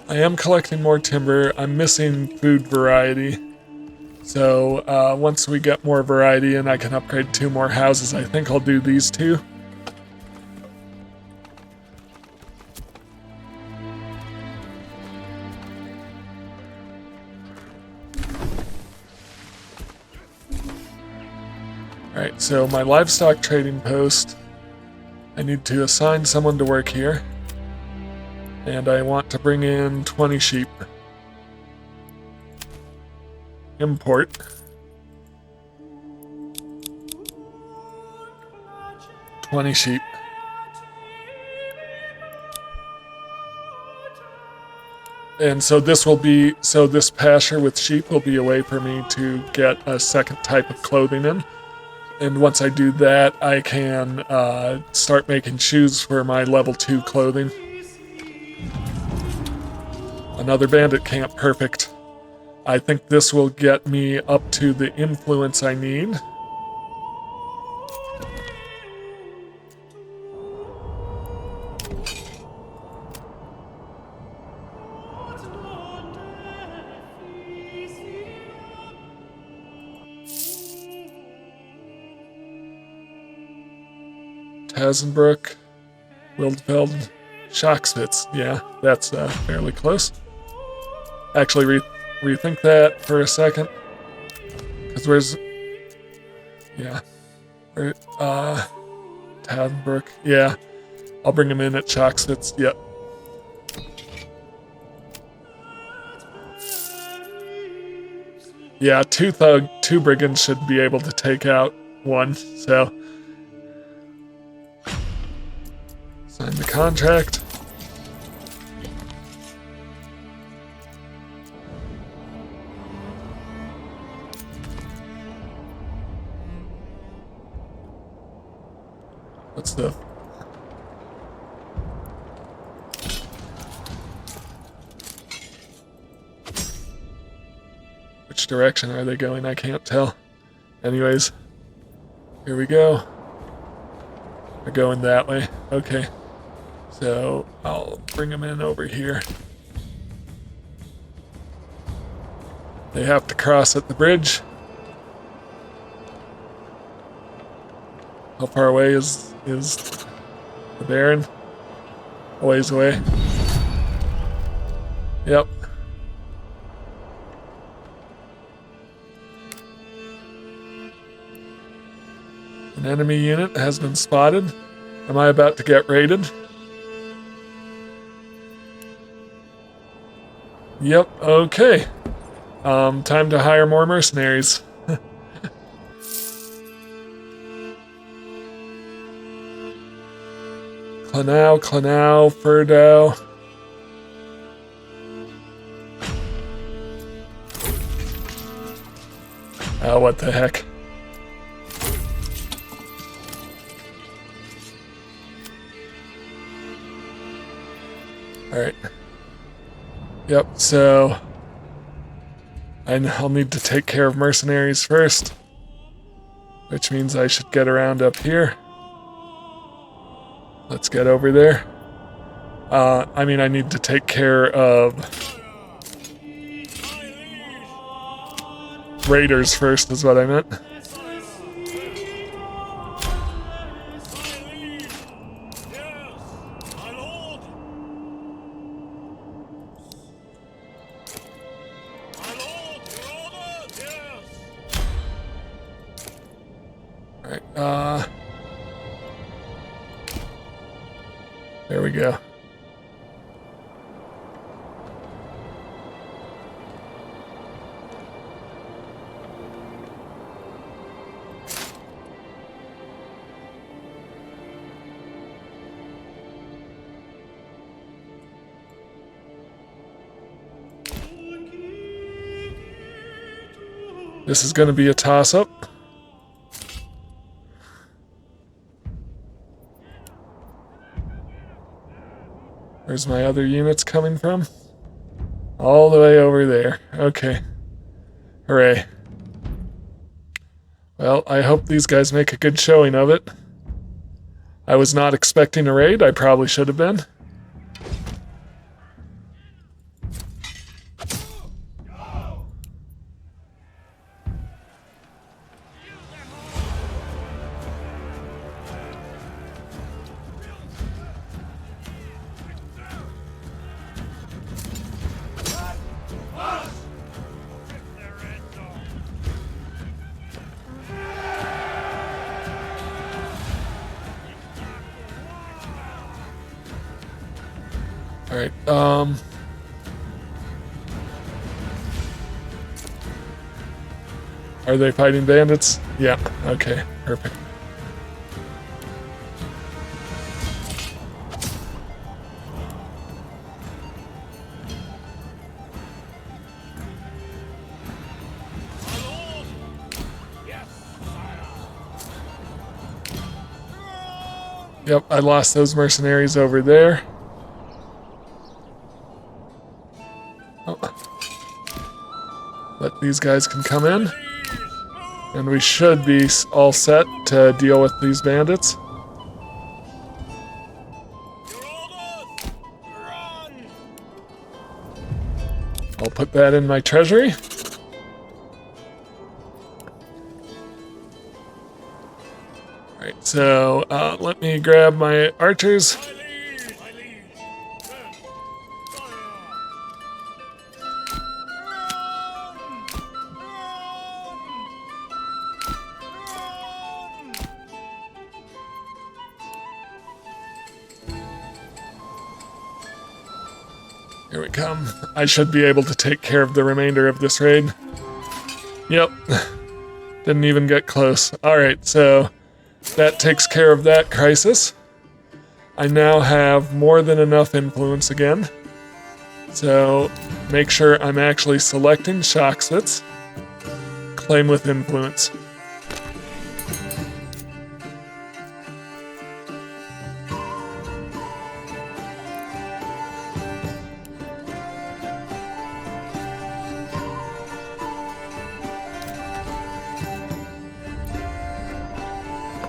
I am collecting more timber. I'm missing food variety. So once we get more variety and I can upgrade 2 more houses, I think I'll do these 2. Alright, so my livestock trading post, I need to assign someone to work here. And I want to bring in 20 sheep. Import. $20 sheep. And so this pasture with sheep will be a way for me to get a second type of clothing in. And once I do that, I can start making shoes for my level 2 clothing. Another bandit camp, perfect. I think this will get me up to the influence I need. Tazenbrook, Wildfeld, Shoxfitz. Yeah, that's fairly close. Actually, rethink that for a second. Because where's... Yeah. Tazenbrook. Yeah. I'll bring him in at Shoxfitz. Yep. Yeah, 2 brigands should be able to take out 1, so... Sign the contract. What's the... Which direction are they going? I can't tell. Anyways, here we go. They're going that way. Okay. So I'll bring them in over here. They have to cross at the bridge. How far away is the Baron? A ways away. Yep. An enemy unit has been spotted. Am I about to get raided? Yep, okay. Time to hire more mercenaries. Clanau, Furdow. Oh, what the heck. Alright. Yep, so I'll need to take care of mercenaries first, which means I should get around up here. Let's get over there. I need to take care of raiders first is what I meant. Alright, there we go. This is going to be a toss-up. Where's my other units coming from? All the way over there. Okay. Hooray. Well, I hope these guys make a good showing of it. I was not expecting a raid. I probably should have been. Alright, are they fighting bandits? Yeah, okay, perfect. Yep, I lost those mercenaries over there. But these guys can come in, and we should be all set to deal with these bandits. I'll put that in my treasury. Alright, so let me grab my archers. Here we come. I should be able to take care of the remainder of this raid. Yep. Didn't even get close. Alright, so that takes care of that crisis. I now have more than enough influence again. So make sure I'm actually selecting Shoxwitz. Claim with influence.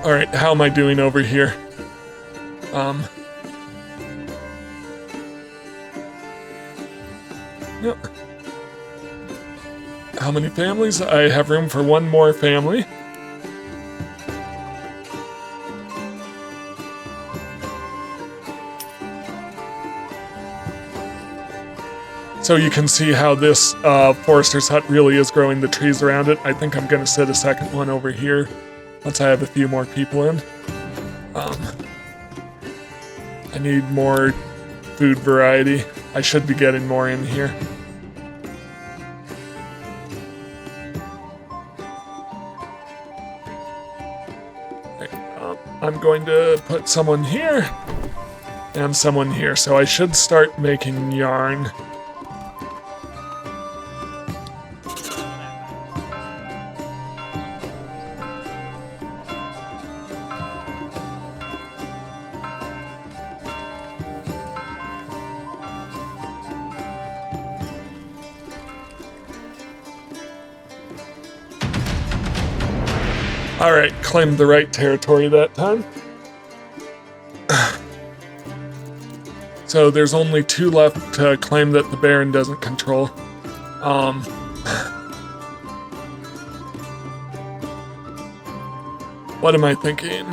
Alright, how am I doing over here? Yep. How many families? I have room for one more family. So you can see how this Forester's Hut really is growing the trees around it. I think I'm going to set a second one over here once I have a few more people in. I need more food variety. I should be getting more in here. I'm going to put someone here and someone here, so I should start making yarn. Alright, claimed the right territory that time. So there's only 2 left to claim that the Baron doesn't control. What am I thinking?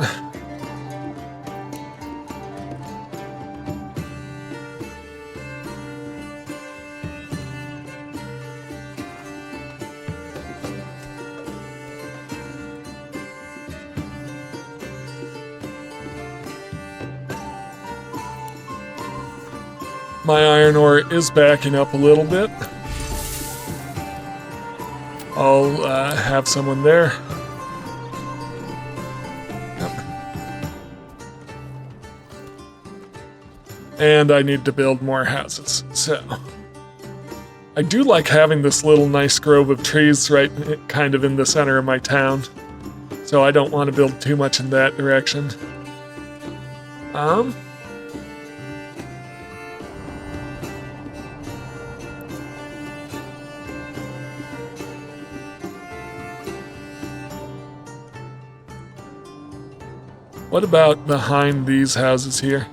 My iron ore is backing up a little bit. I'll have someone there. Yep. And I need to build more houses, so. I do like having this little nice grove of trees right kind of in the center of my town. So I don't want to build too much in that direction. What about behind these houses here?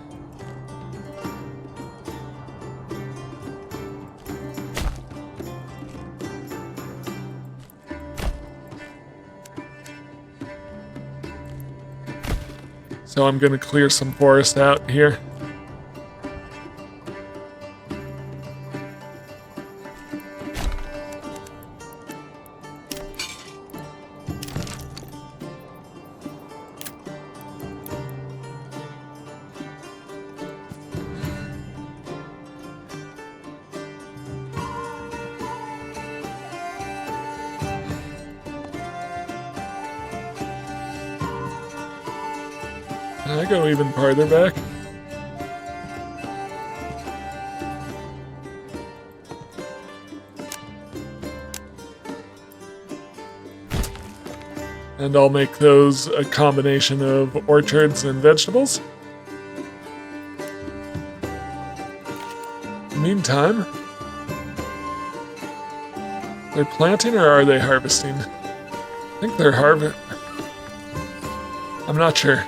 So I'm going to clear some forest out here. Can I go even farther back? And I'll make those a combination of orchards and vegetables. In the meantime, they're planting or are they harvesting? I think they're I'm not sure.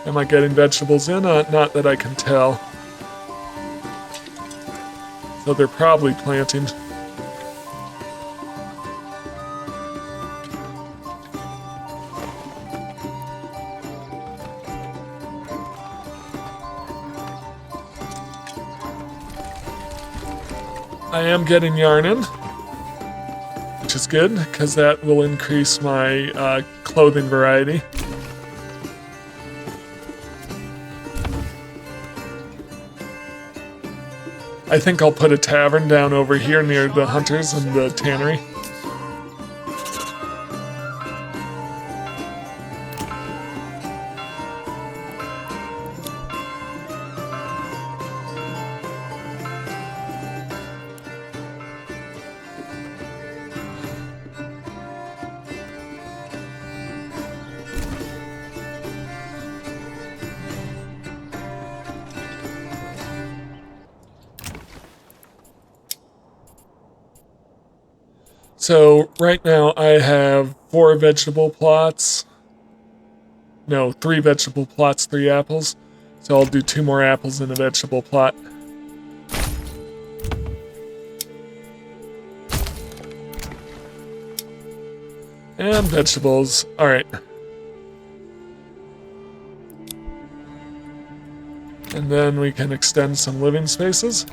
Am I getting vegetables in? Not that I can tell. So they're probably planting. I am getting yarn in, which is good, because that will increase my clothing variety. I think I'll put a tavern down over here near the hunters and the tannery. So right now I have 4 vegetable plots. No, 3 vegetable plots, 3 apples. So I'll do 2 more apples in a vegetable plot. And vegetables. Alright. And then we can extend some living spaces.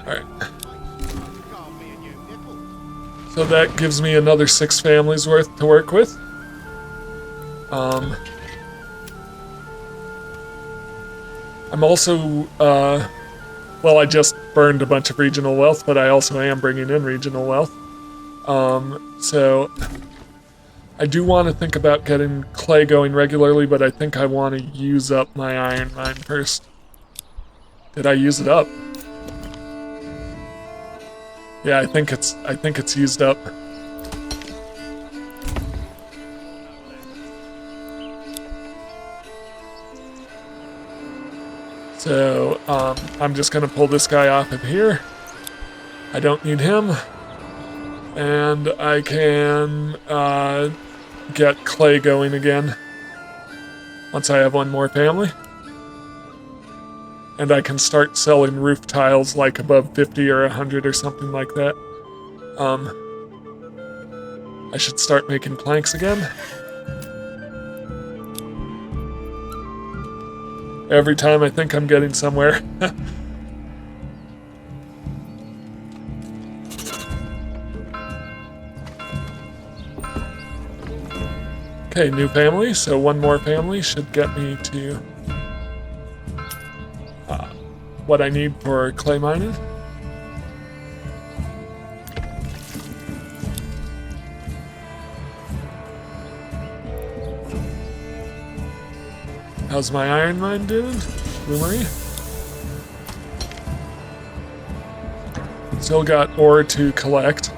Alright. So that gives me another 6 families worth to work with. I'm also, well, I just burned a bunch of regional wealth, but I also am bringing in regional wealth. So I do want to think about getting clay going regularly, but I think I want to use up my iron mine first. Did I use it up? Yeah, I think it's used up. So, I'm just gonna pull this guy off of here. I don't need him. And I can, get clay going again. Once I have one more family. And I can start selling roof tiles like above 50 or 100 or something like that. I should start making planks again. Every time I think I'm getting somewhere. Okay, new family, so one more family should get me to what I need for clay mining. How's my iron mine doing, Bloomery? Still got ore to collect.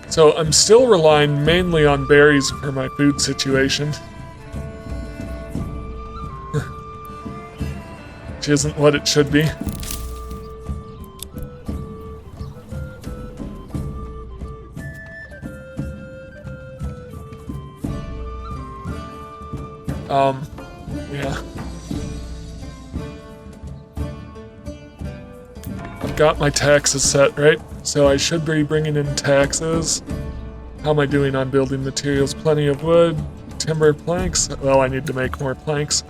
So I'm still relying mainly on berries for my food situation. Which isn't what it should be. Yeah. I've got my taxes set, right? So I should be bringing in taxes. How am I doing on building materials? Plenty of wood, timber, planks. Well, I need to make more planks.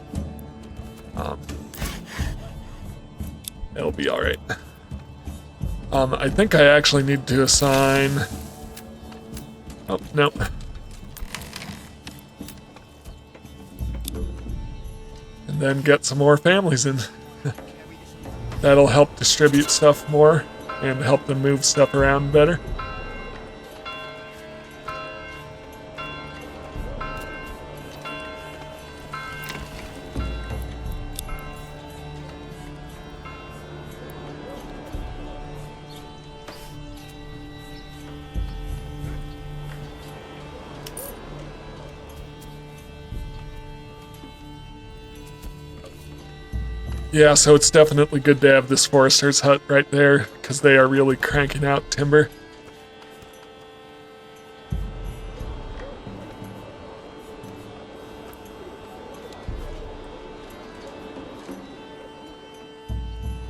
It'll be alright. I think I actually need to assign... Oh, no. And then get some more families in. That'll help distribute stuff more and help them move stuff around better. Yeah, so it's definitely good to have this forester's hut right there, because they are really cranking out timber.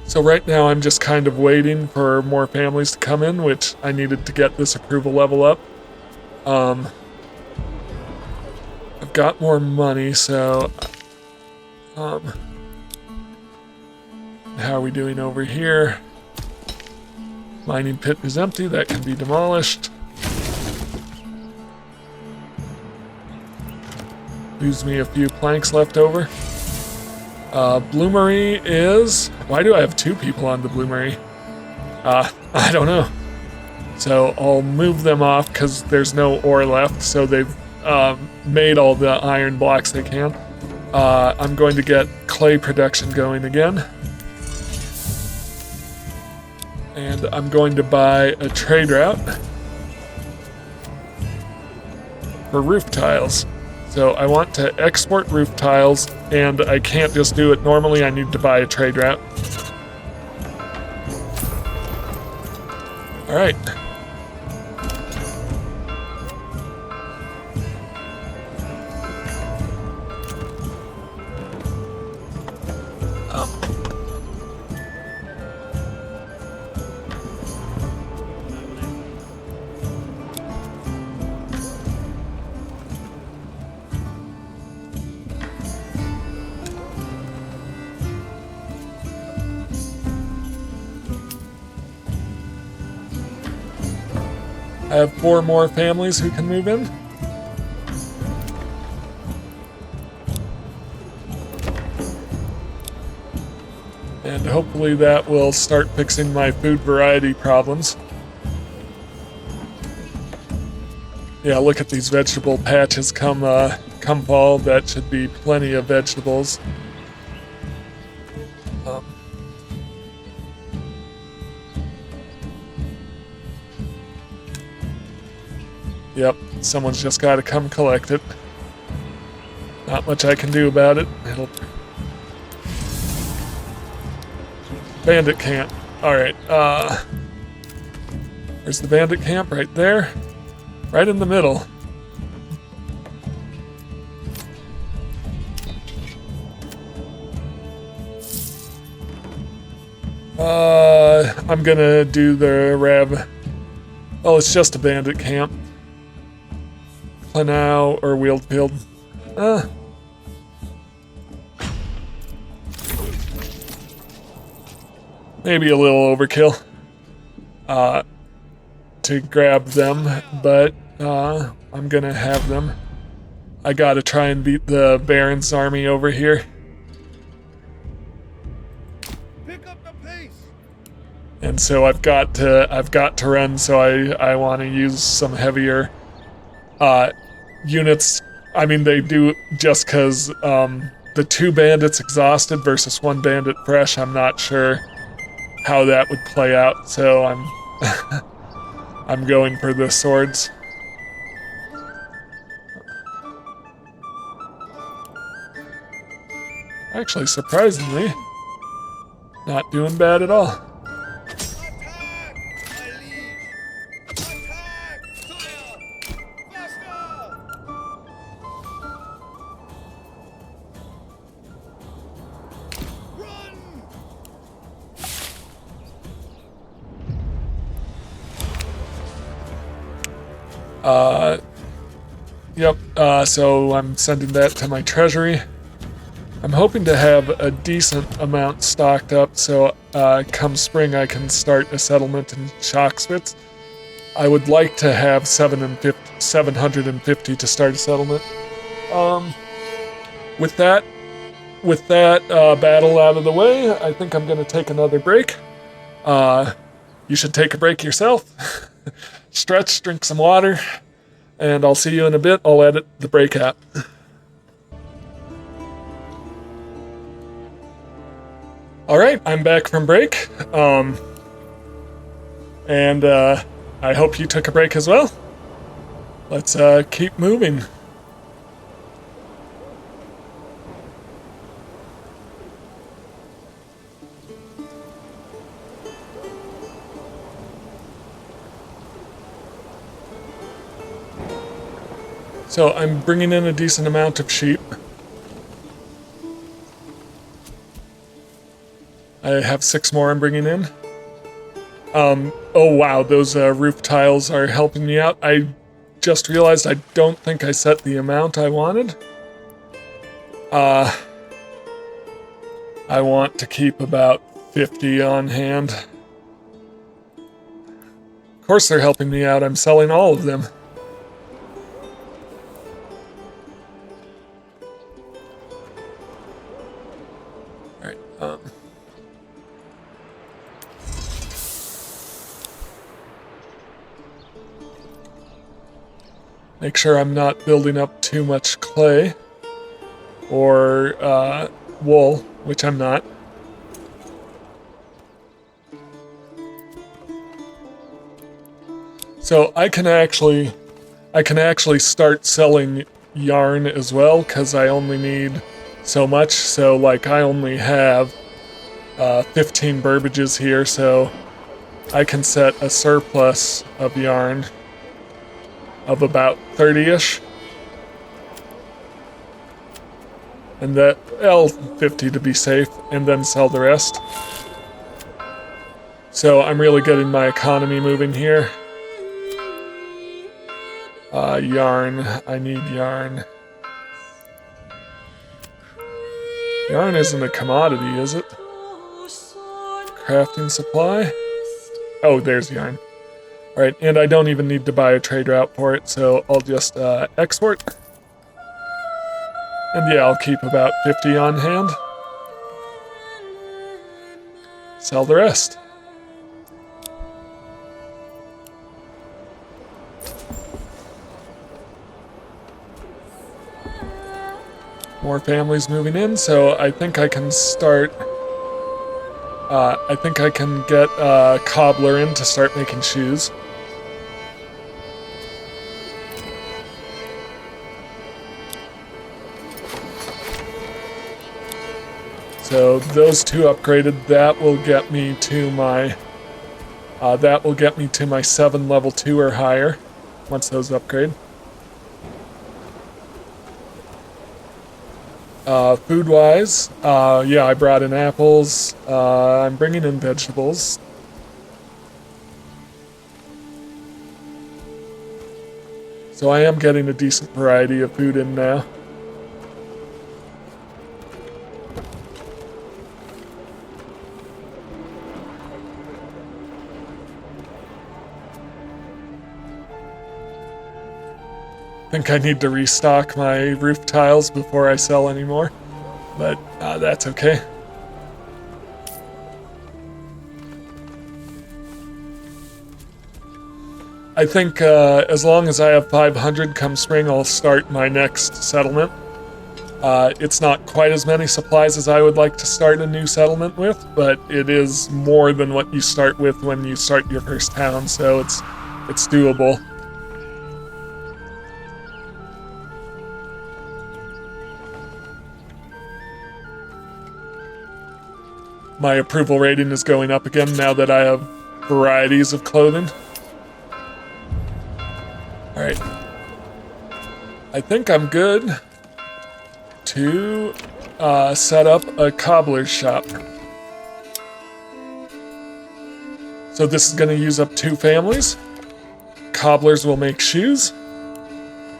So right now I'm just kind of waiting for more families to come in, which I needed to get this approval level up. I've got more money, so... How are we doing over here? Mining pit is empty, that can be demolished. Leaves me a few planks left over. Bloomery is... Why do I have 2 people on the Bloomery? I don't know. So I'll move them off because there's no ore left, so they've made all the iron blocks they can. I'm going to get clay production going again. And I'm going to buy a trade route for roof tiles. So I want to export roof tiles, and I can't just do it normally, I need to buy a trade route. Alright. I have 4 more families who can move in. And hopefully that will start fixing my food variety problems. Yeah, look at these vegetable patches come fall. That should be plenty of vegetables. Yep, someone's just got to come collect it. Not much I can do about it. Bandit camp. Alright, where's the bandit camp? Right there. Right in the middle. I'm gonna do the Rab. Oh, it's just a bandit camp. Clanau or Wieldfield. Maybe a little overkill to grab them, but I'm gonna have them. I gotta try and beat the Baron's army over here. Pick up the pace. And so I've got to run, so I want to use some heavier units. I mean, they do just because the 2 bandits exhausted versus 1 bandit fresh. I'm not sure how that would play out, so I'm I'm going for the swords. Actually, surprisingly, not doing bad at all. Attack, my liege! Attack, sire! Faster! Run! Yep, so I'm sending that to my treasury. I'm hoping to have a decent amount stocked up, so come spring I can start a settlement in Shockspitz. I would like to have 750 to start a settlement. With that battle out of the way, I think I'm going to take another break. You should take a break yourself. Stretch, drink some water, and I'll see you in a bit. I'll edit the break out. Alright, I'm back from break. And I hope you took a break as well. Let's keep moving. So I'm bringing in a decent amount of sheep. I have 6 more I'm bringing in. Oh wow, those roof tiles are helping me out. I just realized I don't think I set the amount I wanted. I want to keep about 50 on hand. Of course they're helping me out. I'm selling all of them. Alright, make sure I'm not building up too much clay or wool, which I'm not. So I can actually start selling yarn as well, because I only need so much. So like I only have 15 burbages here, so I can set a surplus of yarn of about 30-ish. And that L50 to be safe, and then sell the rest. So I'm really getting my economy moving here. Yarn. I need yarn. Yarn isn't a commodity, is it? Crafting supply? Oh, there's yarn. Alright, and I don't even need to buy a trade route for it, so I'll just export. And yeah, I'll keep about 50 on hand. Sell the rest. More families moving in, so I think I can start... I think I can get a cobbler in to start making shoes. So those two upgraded, that will get me to my 7 level 2 or higher once those upgrade. Food-wise, yeah, I brought in apples. I'm bringing in vegetables. So I am getting a decent variety of food in now. I think I need to restock my roof tiles before I sell anymore, but that's okay. I think as long as I have 500 come spring, I'll start my next settlement. It's not quite as many supplies as I would like to start a new settlement with, but it is more than what you start with when you start your first town, so it's doable. My approval rating is going up again now that I have varieties of clothing. Alright. I think I'm good to set up a cobbler's shop. So this is going to use up 2 families. Cobblers will make shoes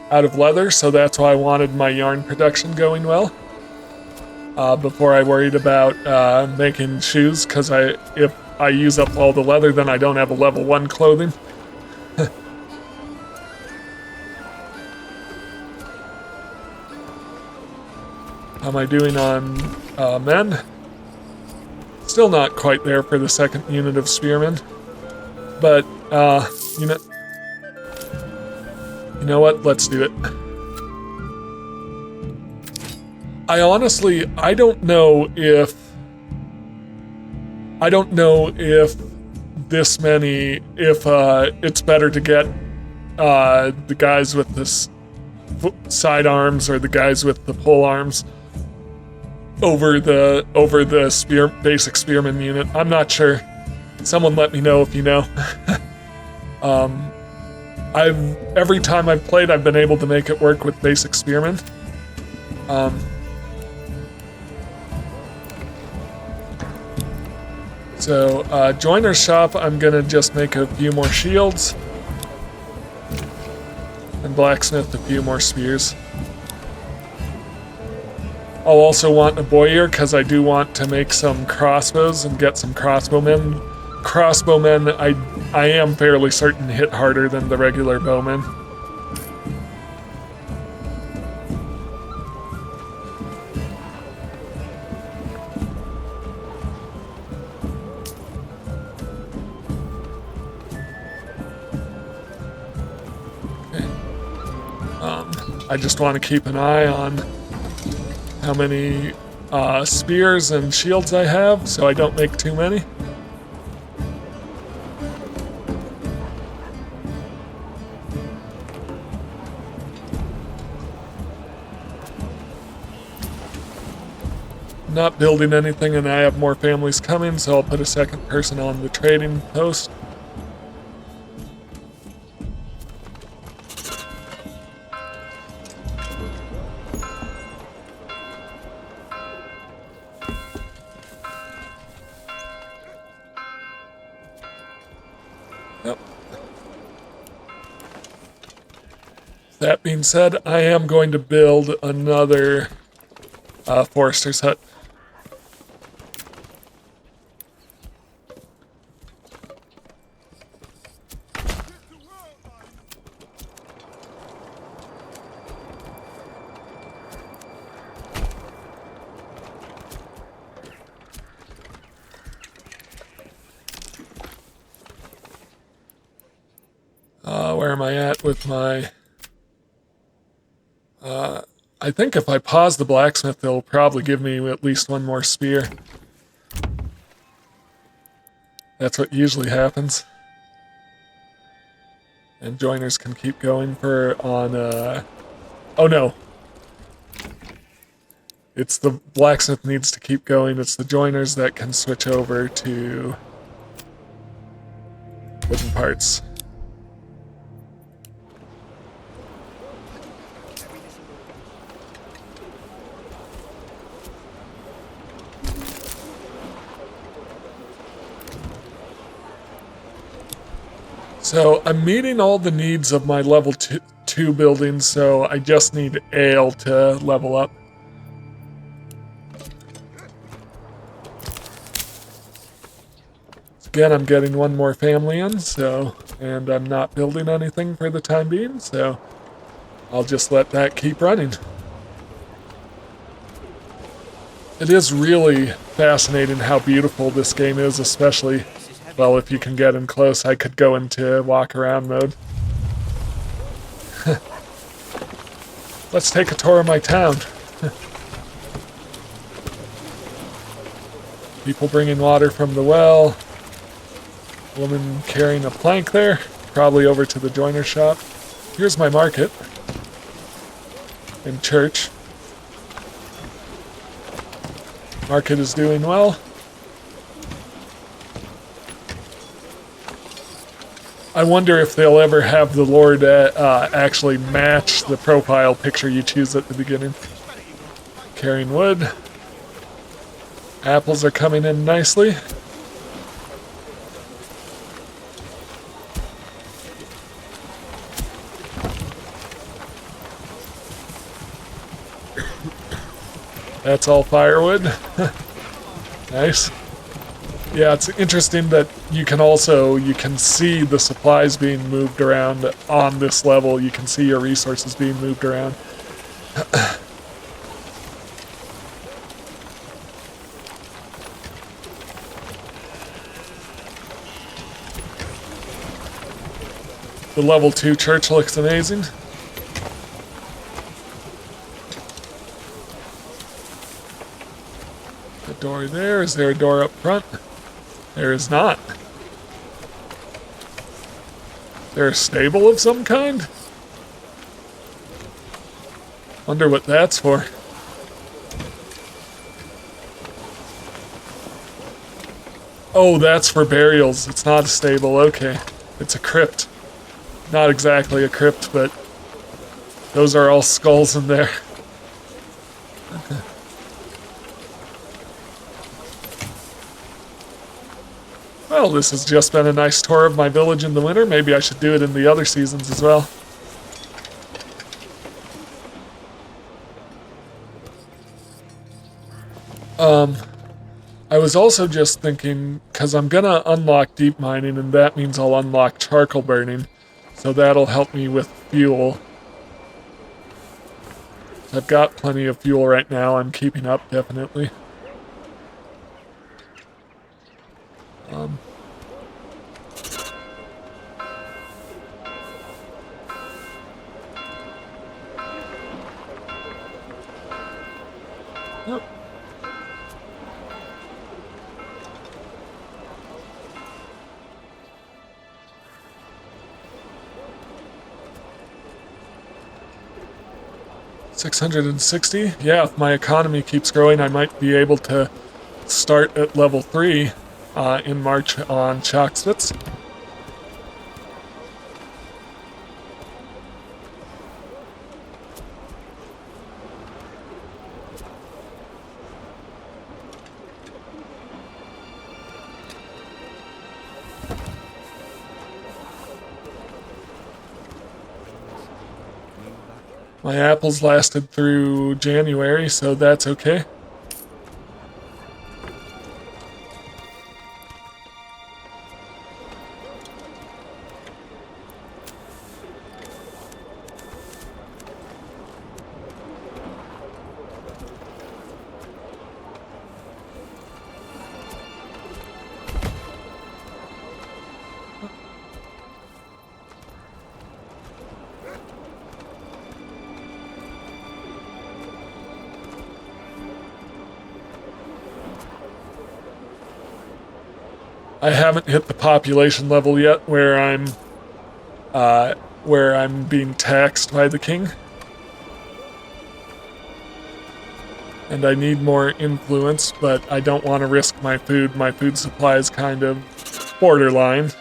out of leather, so that's why I wanted my yarn production going well. Before I worried about making shoes, because if I use up all the leather, then I don't have a level 1 clothing. How am I doing on men? Still not quite there for the second unit of spearmen, but you know what? Let's do it. I don't know if this many, if it's better to get the guys with the side arms or the guys with the pole arms over the basic spearman unit. I'm not sure. Someone let me know if you know. Every time I've played, I've been able to make it work with basic spearmen. So, joiner's shop, I'm gonna just make a few more shields. And blacksmith a few more spears. I'll also want a bowyer, because I do want to make some crossbows and get some crossbowmen. Crossbowmen, I am fairly certain hit harder than the regular bowmen. I just want to keep an eye on how many spears and shields I have, so I don't make too many. Not building anything, and I have more families coming, so I'll put a second person on the trading post. Yep. That being said, I am going to build another forester's hut. am I at with my... I think if I pause the blacksmith, it'll probably give me at least one more spear. That's what usually happens. And joiners can keep going for on... Oh no. It's the blacksmith needs to keep going. It's the joiners that can switch over to wooden parts. So I'm meeting all the needs of my level 2 buildings, so I just need ale to level up. Again, I'm getting one more family in, and I'm not building anything for the time being, so I'll just let that keep running. It is really fascinating how beautiful this game is, especially, well, if you can get in close. I could go into walk around mode. Let's take a tour of my town. People bringing water from the well. Woman carrying a plank there, probably over to the joiner shop. Here's my market and church. Market is doing well. I wonder if they'll ever have the Lord actually match the profile picture you choose at the beginning. Carrying wood. Apples are coming in nicely. That's all firewood. Nice. Yeah, it's interesting that you can see the supplies being moved around on this level. You can see your resources being moved around. The level 2 church looks amazing. The door there. Is there a door up front? There is not. Is there a stable of some kind? Wonder what that's for. Oh, that's for burials. It's not a stable. Okay. It's a crypt. Not exactly a crypt, but those are all skulls in there. Okay. Well, this has just been a nice tour of my village in the winter. Maybe I should do it in the other seasons as well. I was also just thinking, because I'm going to unlock deep mining, and that means I'll unlock charcoal burning. So that'll help me with fuel. I've got plenty of fuel right now. I'm keeping up, definitely. Yep. $660. Yeah, if my economy keeps growing, I might be able to start at level 3 in March on Chockswitz. My apples lasted through January, so that's okay. I haven't hit the population level yet where I'm being taxed by the king. And I need more influence, but I don't want to risk my food. My food supply is kind of borderline,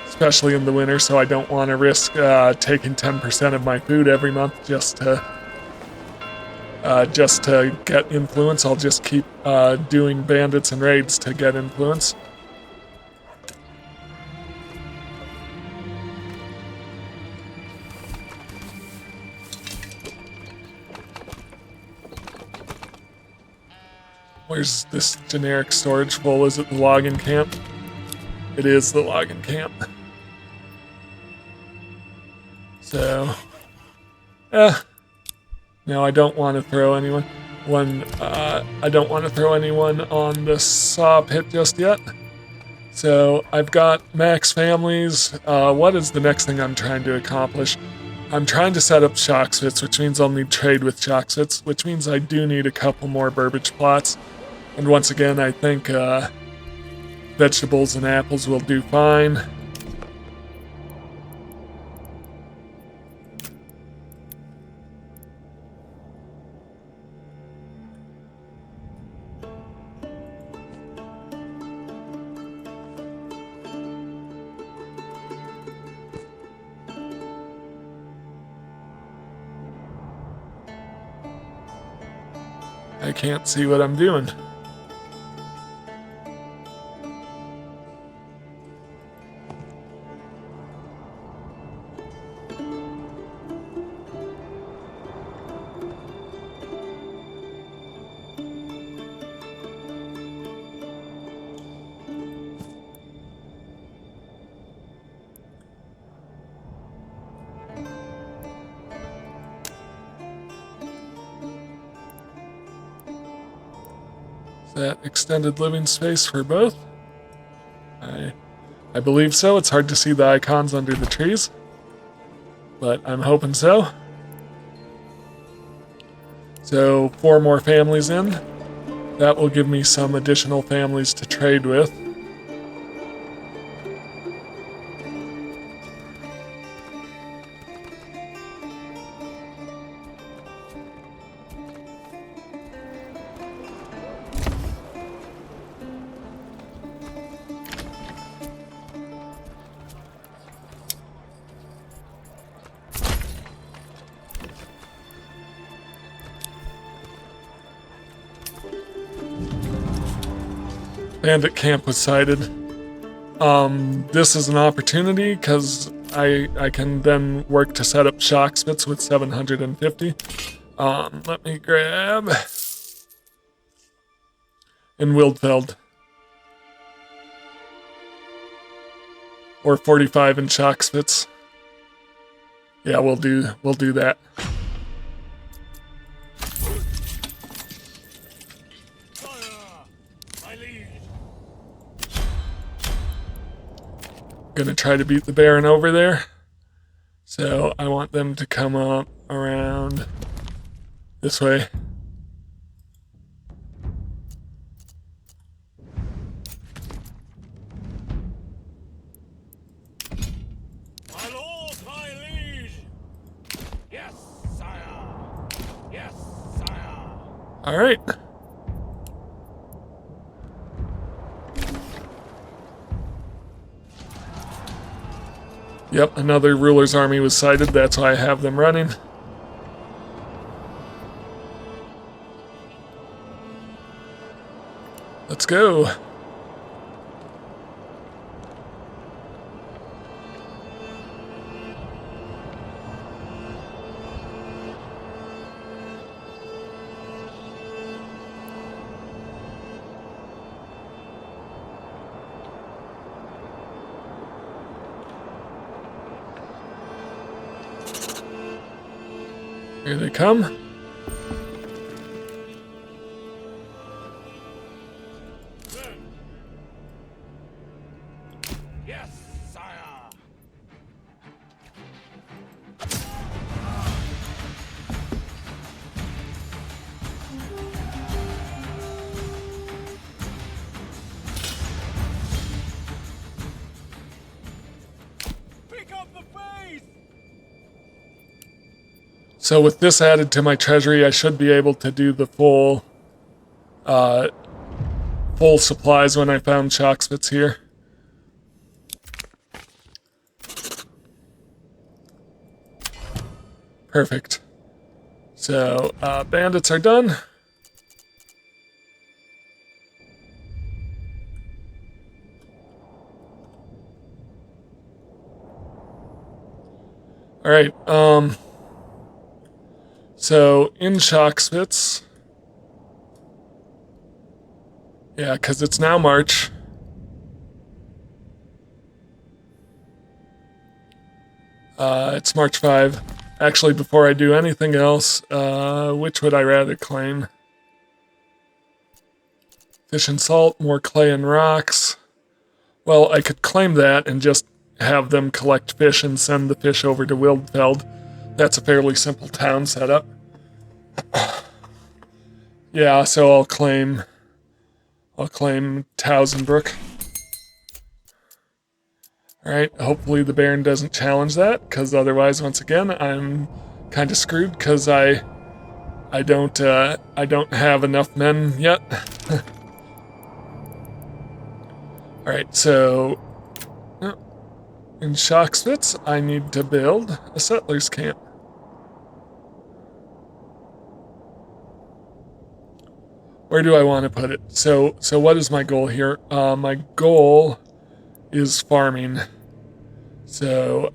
especially in the winter, so I don't want to risk taking 10% of my food every month just to get influence. I'll just keep doing bandits and raids to get influence. Where's this generic storage full? Is it the logging camp? It is the logging camp. So, no, I don't want to throw anyone. I don't want to throw anyone on the saw pit just yet. So I've got max families. What is the next thing I'm trying to accomplish? I'm trying to set up Shoxfits, which means I'll need trade with Shoxfits, which means I do need a couple more Burbage plots. And once again, I think vegetables and apples will do fine. I can't see what I'm doing. That extended living space for both? I believe so. It's hard to see the icons under the trees, but I'm hoping so. So 4 more families in. That will give me some additional families to trade with. Bandit camp was sighted. This is an opportunity because I can then work to set up Shoxfits with 750. Let me grab in Wildfeld. Or 45 in Shoxfits. Yeah, we'll do that. Gonna try to beat the Baron over there. So I want them to come up around this way. My lord, my liege! Yes, sire! Yes, sire! Alright. Yep, another ruler's army was sighted. That's why I have them running. Let's go. Here they come. Yes, sire! So with this added to my treasury, I should be able to do the full supplies when I found shock spits here. Perfect. So bandits are done. All right. So in shock spits, yeah, because it's now March. It's March 5. Actually, before I do anything else, which would I rather claim? Fish and salt, more clay and rocks. Well, I could claim that and just have them collect fish and send the fish over to Wildfeld. That's a fairly simple town setup. Yeah, so I'll claim Towsenbrook. Alright, hopefully the Baron doesn't challenge that, because otherwise, once again, I'm kind of screwed, because I don't have enough men yet. Alright, so in Shockspitz, I need to build a settlers camp. Where do I want to put it? So what is my goal here? My goal is farming. So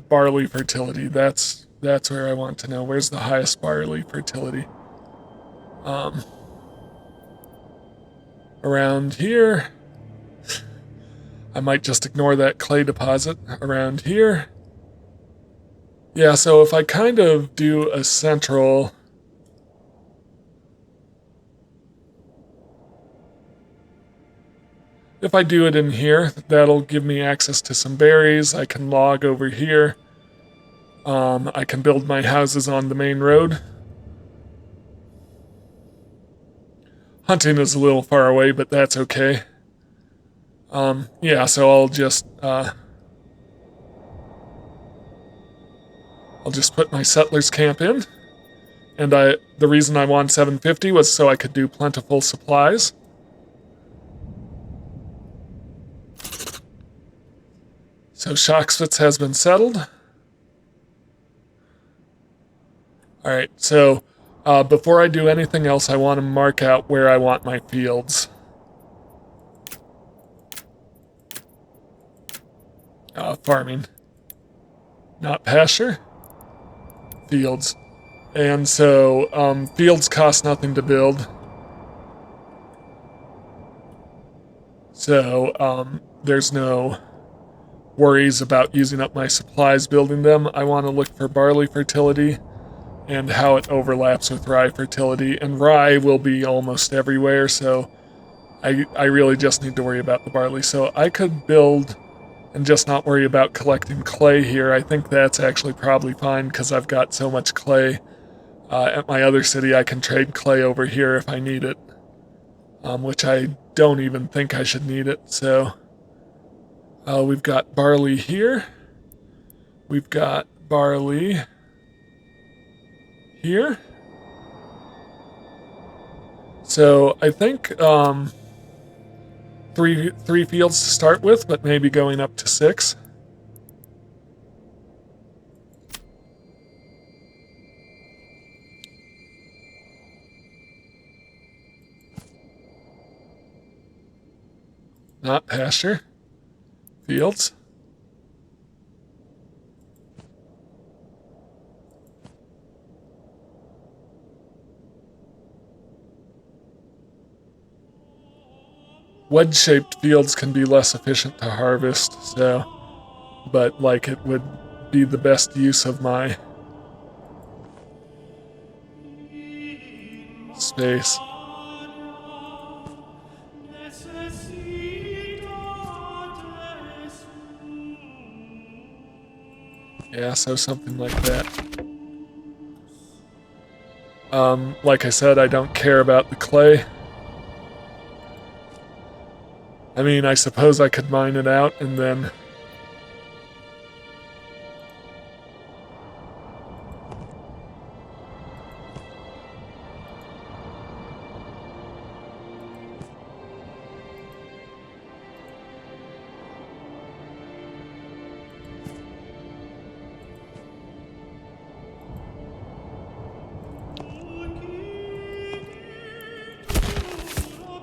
barley fertility. That's where I want to know. Where's the highest barley fertility? Around here. I might just ignore that clay deposit around here. Yeah, so if I kind of do a central... If I do it in here, that'll give me access to some berries. I can log over here. I can build my houses on the main road. Hunting is a little far away, but that's okay. Yeah, so I'll just put my settlers camp in. And the reason I wanted 750 was so I could do plentiful supplies. So Shockspitz has been settled. Alright, so before I do anything else, I want to mark out where I want my fields. Farming. Not pasture. Fields. And so fields cost nothing to build. So there's no worries about using up my supplies building them. I want to look for barley fertility and how it overlaps with rye fertility. And rye will be almost everywhere, so I really just need to worry about the barley. So I could build and just not worry about collecting clay here. I think that's actually probably fine because I've got so much clay. At my other city, I can trade clay over here if I need it, which I don't even think I should need it. So we've got barley here. We've got barley here. So I think three fields to start with, but maybe going up to 6. Not pasture. Fields. Wedge-shaped fields can be less efficient to harvest, so, but like it would be the best use of my space. Yeah, so something like that. Like I said, I don't care about the clay. I mean, I suppose I could mine it out and then...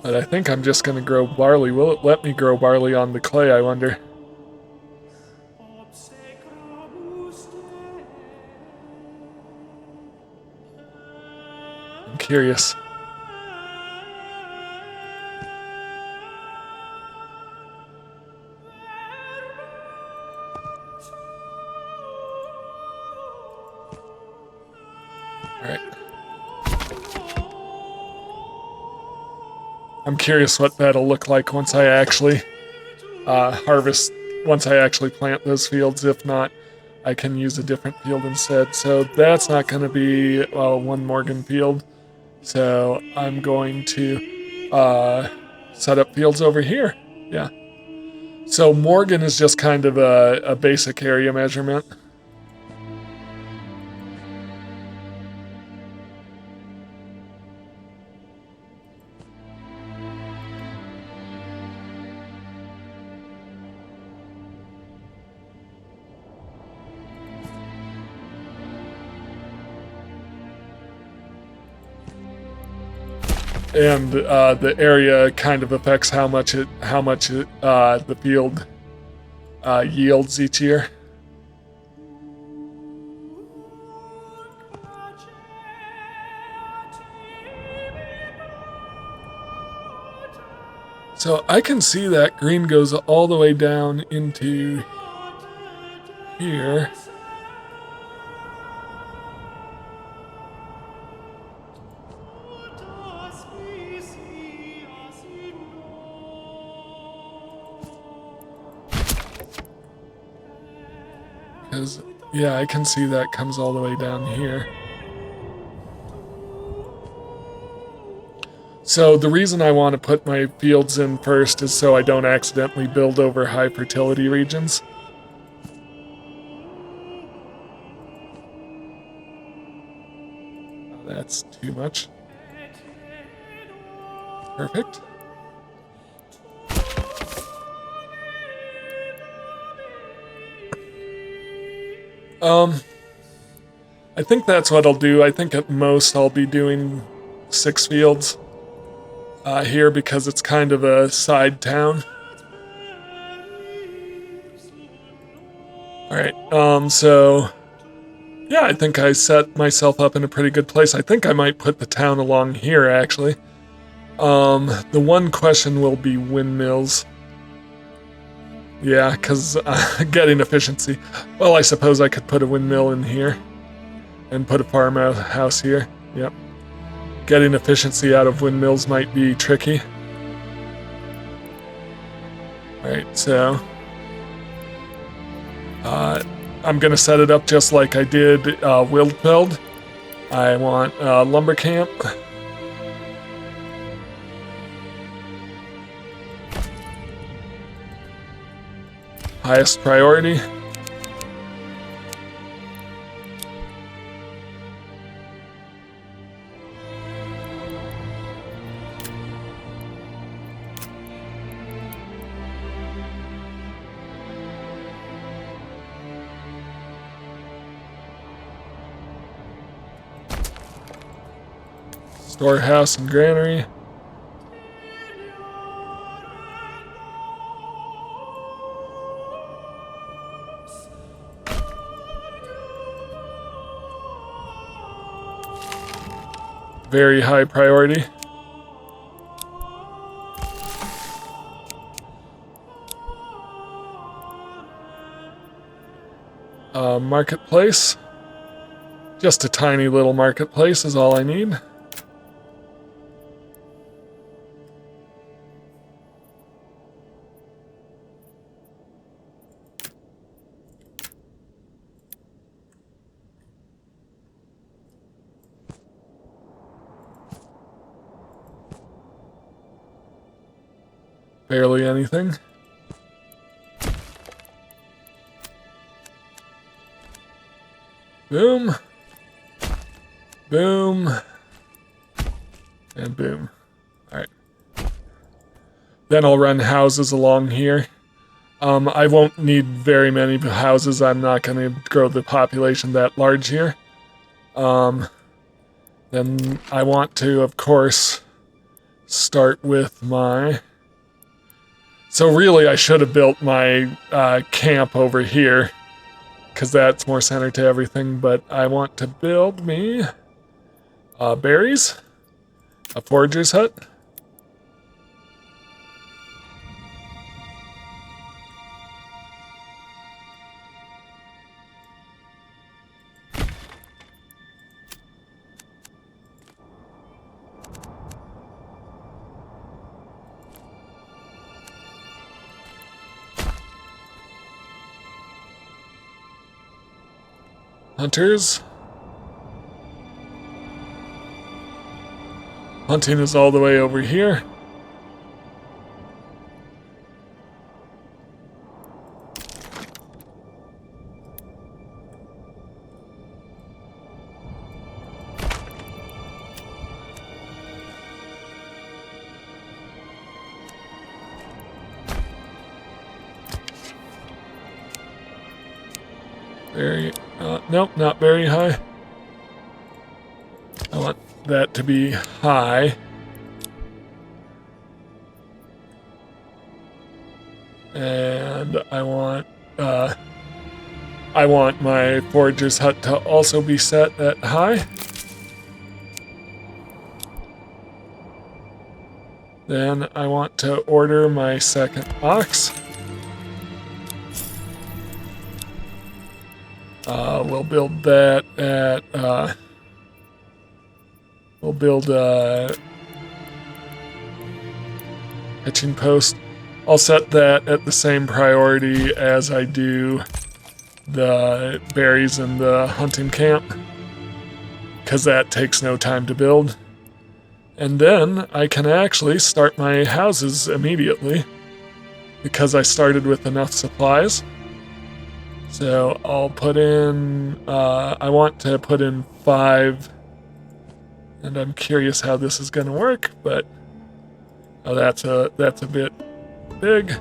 But I think I'm just going to grow barley. Will it let me grow barley on the clay, I wonder? I'm curious. Alright. I'm curious what that'll look like once I actually harvest, once I actually plant those fields. If not, I can use a different field instead. So that's not going to be, well, one Morgan field. So I'm going to set up fields over here. Yeah. So Morgan is just kind of a basic area measurement. And the area kind of affects how much the field yields each year. So I can see that green goes all the way down into here. Yeah, I can see that comes all the way down here. So the reason I want to put my fields in first is so I don't accidentally build over high fertility regions. That's too much. Perfect. I think that's what I'll do. I think at most I'll be doing 6 fields here because it's kind of a side town. Alright, so yeah, I think I set myself up in a pretty good place. I think I might put the town along here, actually. The one question will be windmills. Yeah, because getting efficiency. Well, I suppose I could put a windmill in here and put a farmhouse here. Yep. Getting efficiency out of windmills might be tricky. Alright, so I'm going to set it up just like I did Wildfeld. I want lumber camp. Highest priority. Storehouse and granary. Very high priority. Marketplace. Just a tiny little marketplace is all I need. Barely anything. Boom. Boom. And boom. Alright. Then I'll run houses along here. I won't need very many houses. I'm not going to grow the population that large here. Then I want to, of course, start with my... So really I should have built my camp over here, because that's more center to everything, but I want to build me berries, a forager's hut. Hunters. Hunting is all the way over here. Very, nope, not very high. I want that to be high. And I want my forager's hut to also be set at high. Then I want to order my second ox. We'll build that at, we'll build a hitching post. I'll set that at the same priority as I do the berries in the hunting camp, because that takes no time to build. And then I can actually start my houses immediately, because I started with enough supplies. So I'll put in, I want to put in 5, and I'm curious how this is going to work, but that's a bit big.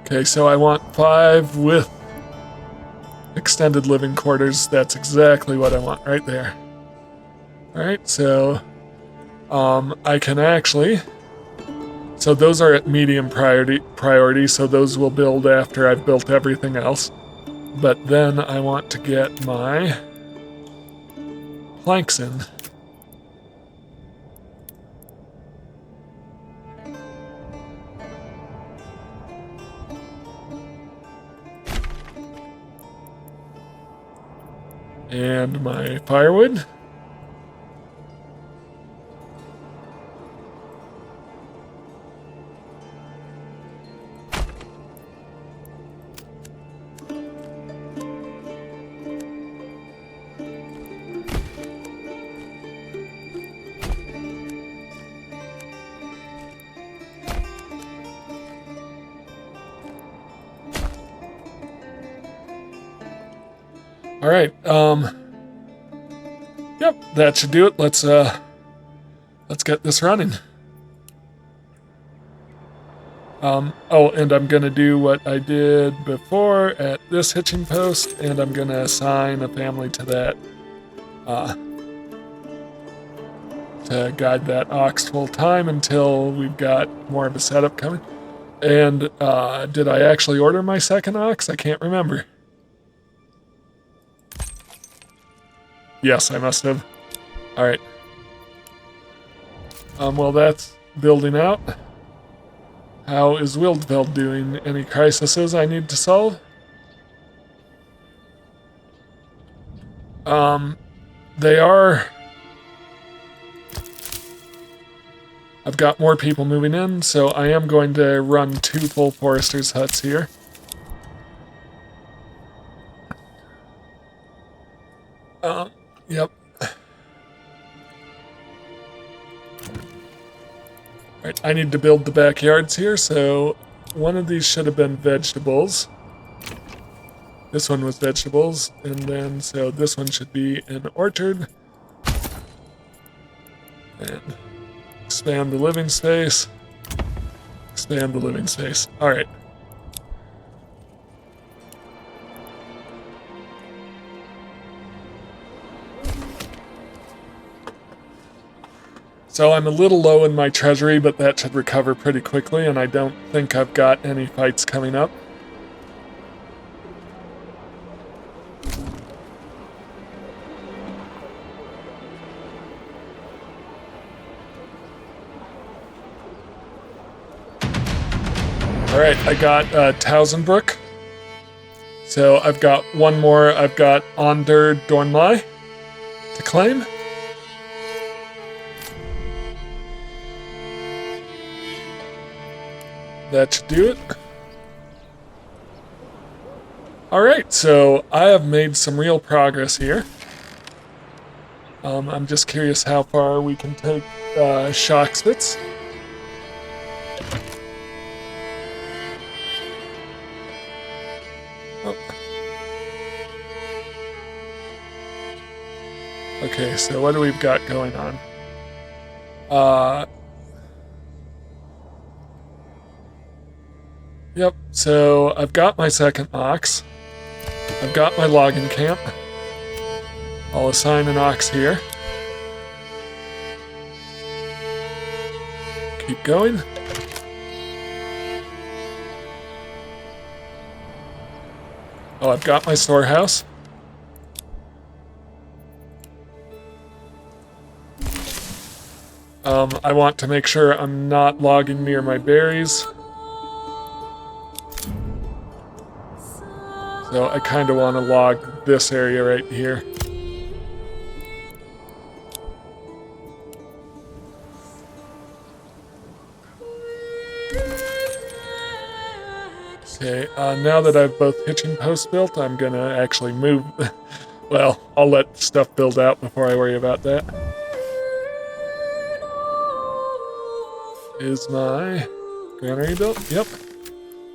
Okay, so I want 5 with extended living quarters. That's exactly what I want right there. Alright, so I can actually, so those are at medium priority, so those will build after I've built everything else. But then I want to get my planks in. And my firewood. All right. Yep, that should do it. Let's get this running. Oh, and I'm gonna do what I did before at this hitching post, and I'm gonna assign a family to that, to guide that ox full time until we've got more of a setup coming. And did I actually order my second ox? I can't remember. Yes, I must have. All right. Well, that's building out. How is Wildfeld doing? Any crises I need to solve? They are... I've got more people moving in, so I am going to run 2 full foresters' huts here. Yep. Right, I need to build the backyards here, so one of these should have been vegetables. This one was vegetables, and then so this one should be an orchard. And expand the living space. Expand the living space. All right. So I'm a little low in my treasury, but that should recover pretty quickly, and I don't think I've got any fights coming up. Alright, I got Tausenbrook. So I've got one more. I've got Onder Dornlai to claim. That should do it. Alright, so I have made some real progress here. I'm just curious how far we can take Shockspitz. Okay, so what do we've got going on? Yep, so I've got my second ox. I've got my logging camp. I'll assign an ox here. Keep going. Oh, I've got my storehouse. I want to make sure I'm not logging near my berries. So I kind of want to log this area right here. Okay, now that I've both hitching posts built, I'm gonna actually move. Well, I'll let stuff build out before I worry about that. Is my granary built? Yep.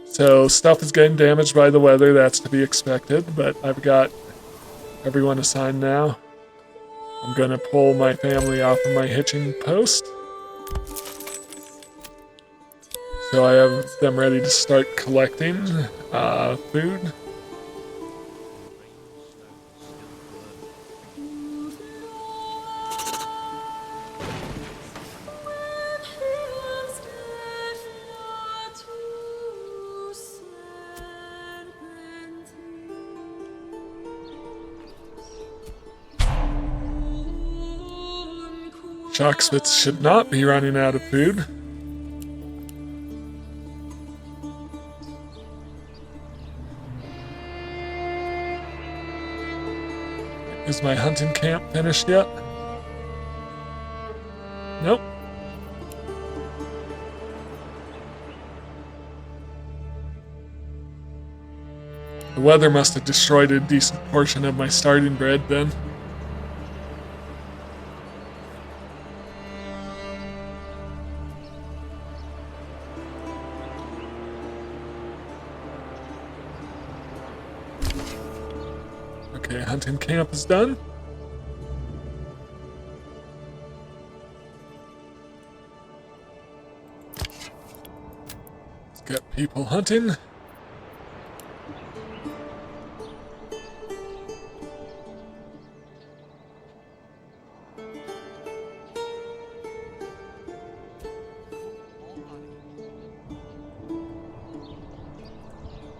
So stuff is getting damaged by the weather, that's to be expected, but I've got everyone assigned now. I'm gonna pull my family off of my hitching post. So I have them ready to start collecting food. Shockspitz should not be running out of food. Is my hunting camp finished yet? Nope. The weather must have destroyed a decent portion of my starting bread then. Okay, hunting camp is done. Let's get people hunting.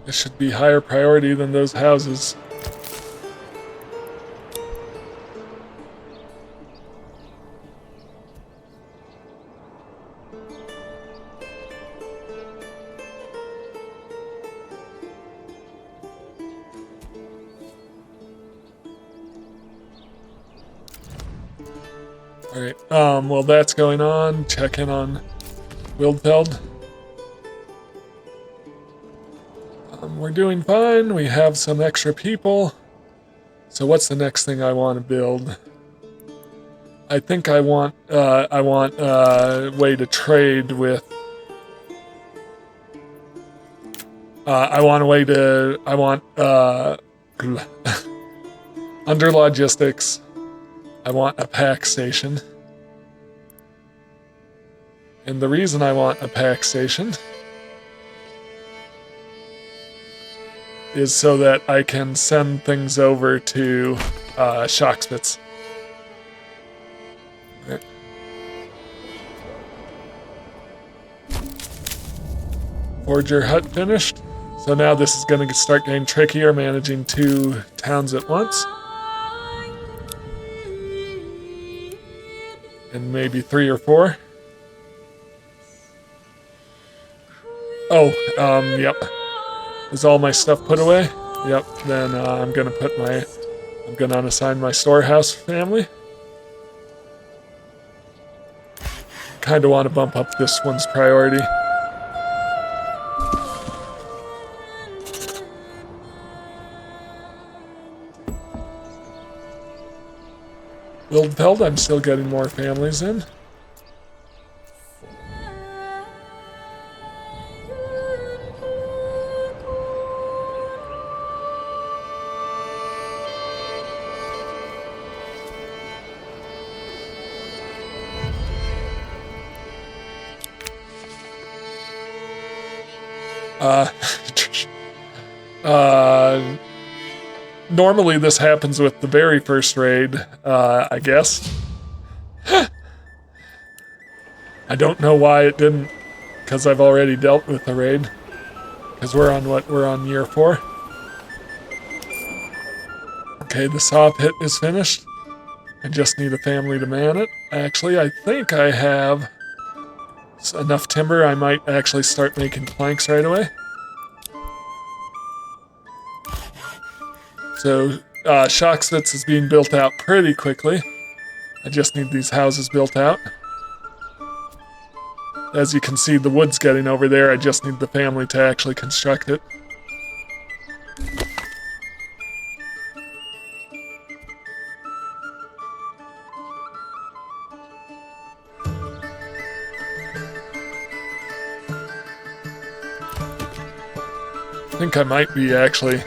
This should be higher priority than those houses. Alright, while that's going on, check in on Wildfeld. We're doing fine, we have some extra people. So what's the next thing I want to build? I think I want a way to trade with... under logistics, I want a pack station. And the reason I want a pack station is so that I can send things over to Shockspitz. Forger hut finished. So now this is going to start getting trickier, managing 2 towns at once. And maybe 3 or 4. Oh, yep. Is all my stuff put away? Yep, then I'm gonna unassign my storehouse family. Kinda wanna bump up this one's priority. Wildfeld, I'm still getting more families in. Normally this happens with the very first raid, I guess. I don't know why it didn't, because I've already dealt with the raid. Because we're on year 4. Okay, the saw pit is finished. I just need a family to man it. Actually, I think I have enough timber, I might actually start making planks right away. So, Shocksvitz is being built out pretty quickly. I just need these houses built out. As you can see, the wood's getting over there. I just need the family to actually construct it. I think I might be actually...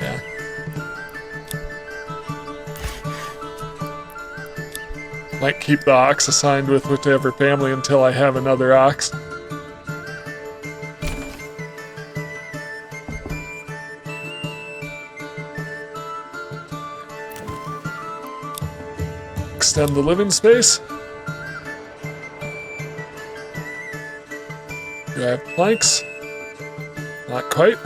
Yeah. Might keep the ox assigned with whichever family until I have another ox. Extend the living space. Do I have planks? Not quite.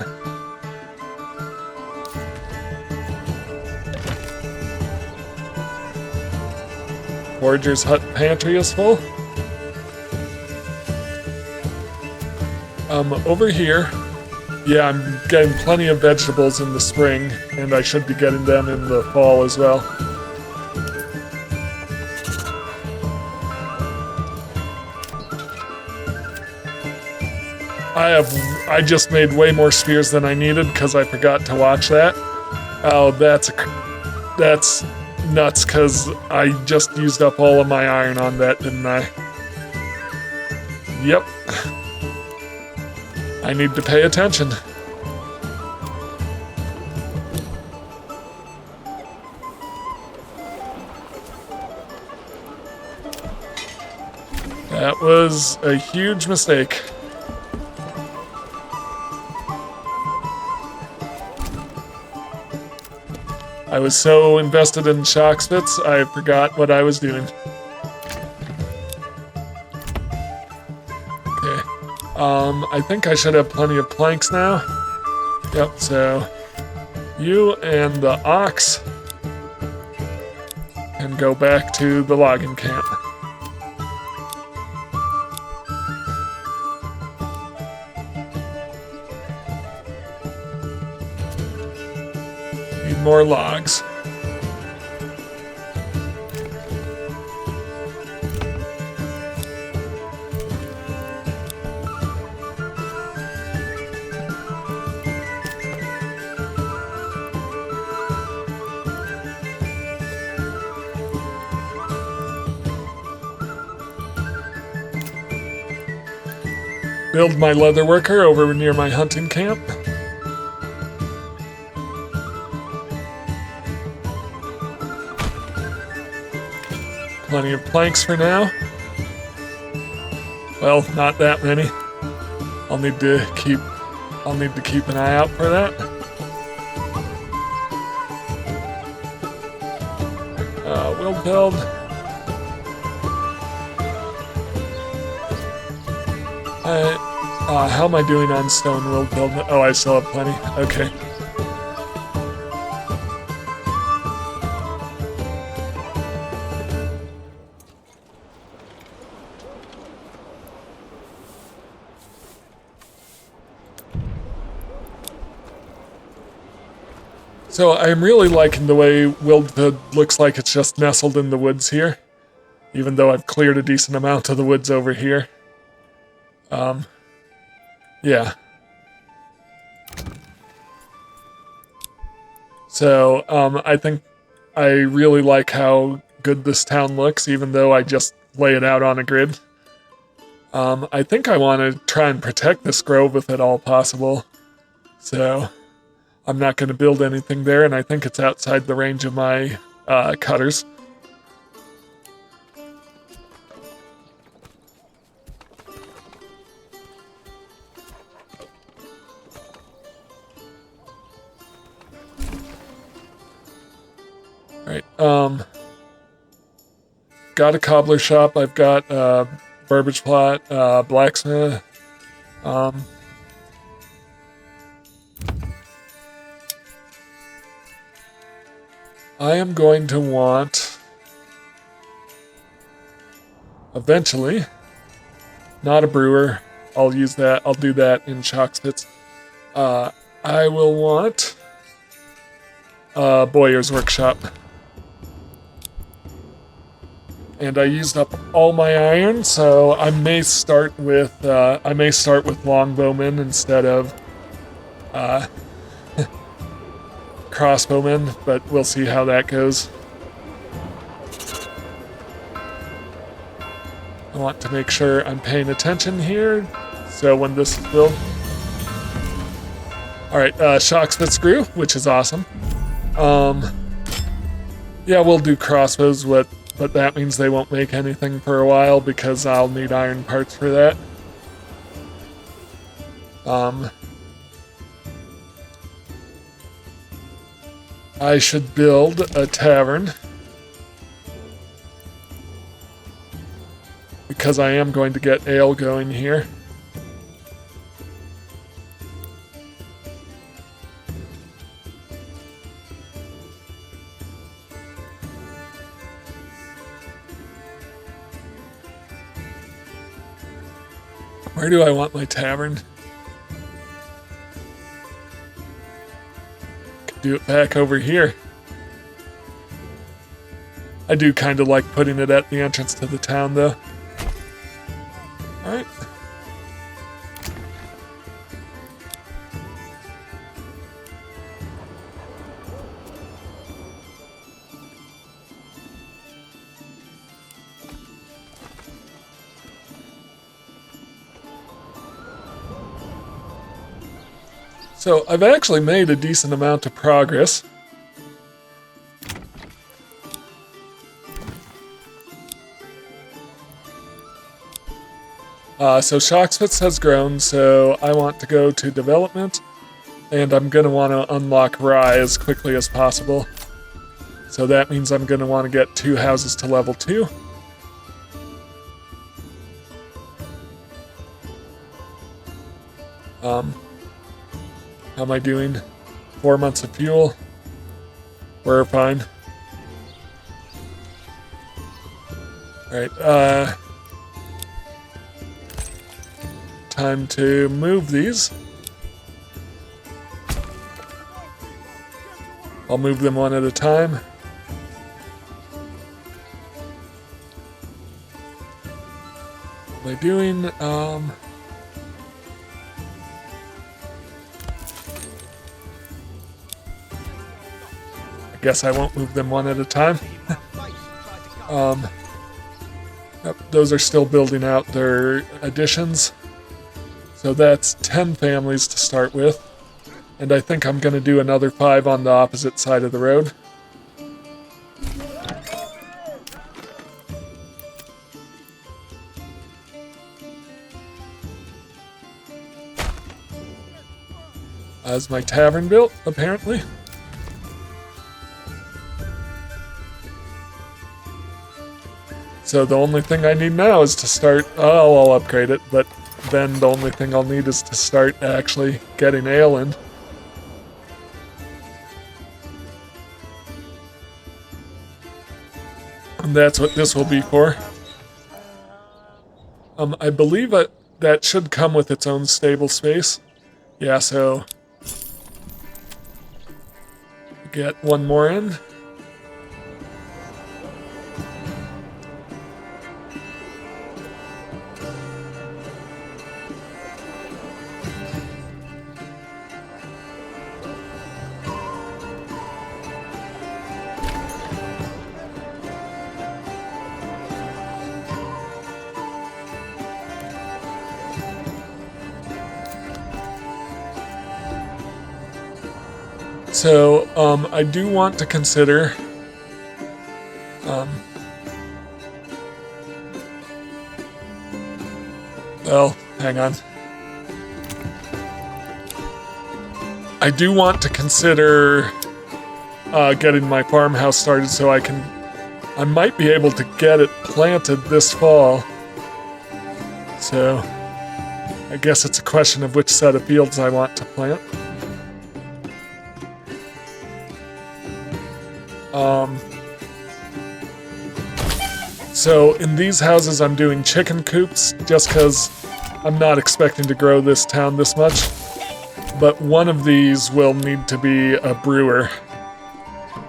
Forager's hut pantry is full. Over here, yeah, I'm getting plenty of vegetables in the spring, and I should be getting them in the fall as well. I just made way more spears than I needed because I forgot to watch that. Oh, that's nuts because I just used up all of my iron on that, didn't I? Yep. I need to pay attention. That was a huge mistake. I was so invested in Shocksvitz, I forgot what I was doing. Okay. I think I should have plenty of planks now. Yep, so you and the ox can go back to the logging camp. Need more logs. Build my leather worker over near my hunting camp. Plenty of planks for now. Well, not that many. I'll need to keep an eye out for that. We'll build. How am I doing on stone will build? Oh, I still have plenty. Okay. So I'm really liking the way Wildwood looks like it's just nestled in the woods here, even though I've cleared a decent amount of the woods over here. Yeah. So I think I really like how good this town looks, even though I just lay it out on a grid. I think I want to try and protect this grove if at all possible. So I'm not going to build anything there, and I think it's outside the range of my cutters. Alright, got a cobbler shop, I've got burbage plot, blacksmith, I am going to want, eventually, not a brewer, I'll do that in Shockspits. I will want a bowyer's workshop. And I used up all my iron, so I may start with longbowmen instead of crossbowmen, but we'll see how that goes. I want to make sure I'm paying attention here, so when this is built. Alright, Shockspits grew, which is awesome. Yeah, we'll do crossbows, but that means they won't make anything for a while because I'll need iron parts for that. I should build a tavern because I am going to get ale going here. Where do I want my tavern? Could do it back over here. I do kind of like putting it at the entrance to the town, though. Alright. So I've actually made a decent amount of progress. So Shockspits has grown, so I want to go to development, and I'm going to want to unlock Rye as quickly as possible. So that means I'm going to want to get 2 houses to level 2. How am I doing? 4 months of fuel. We're fine. Alright, time to move these. I'll move them one at a time. What am I doing? Guess I won't move them one at a time. Yep, those are still building out their additions. So that's 10 families to start with. And I think I'm going to do another 5 on the opposite side of the road. As my tavern built, apparently. So the only thing I need now is to start, I'll upgrade it, but then the only thing I'll need is to start actually getting ale in. And that's what this will be for. I believe that should come with its own stable space. Yeah, so get one more in. So, I do want to consider well, hang on. I do want to consider getting my farmhouse started so I might be able to get it planted this fall. So, I guess it's a question of which set of fields I want to plant. So in these houses I'm doing chicken coops just because I'm not expecting to grow this town this much. But one of these will need to be a brewer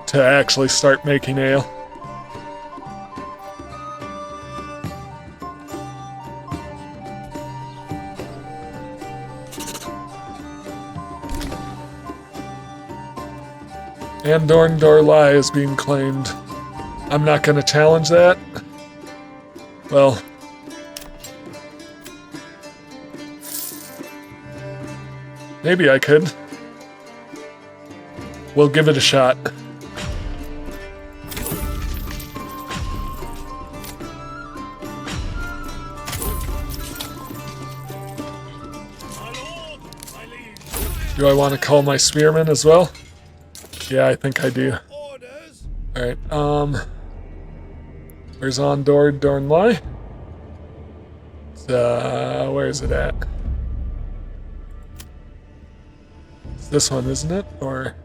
to actually start making ale. And Dorn Dorlai is being claimed. I'm not going to challenge that. Well, maybe I could. We'll give it a shot. Do I want to call my spearman as well? Yeah, I think I do. Alright, where's Ondor Dornlai? Where is it at? It's this one, isn't it? Or...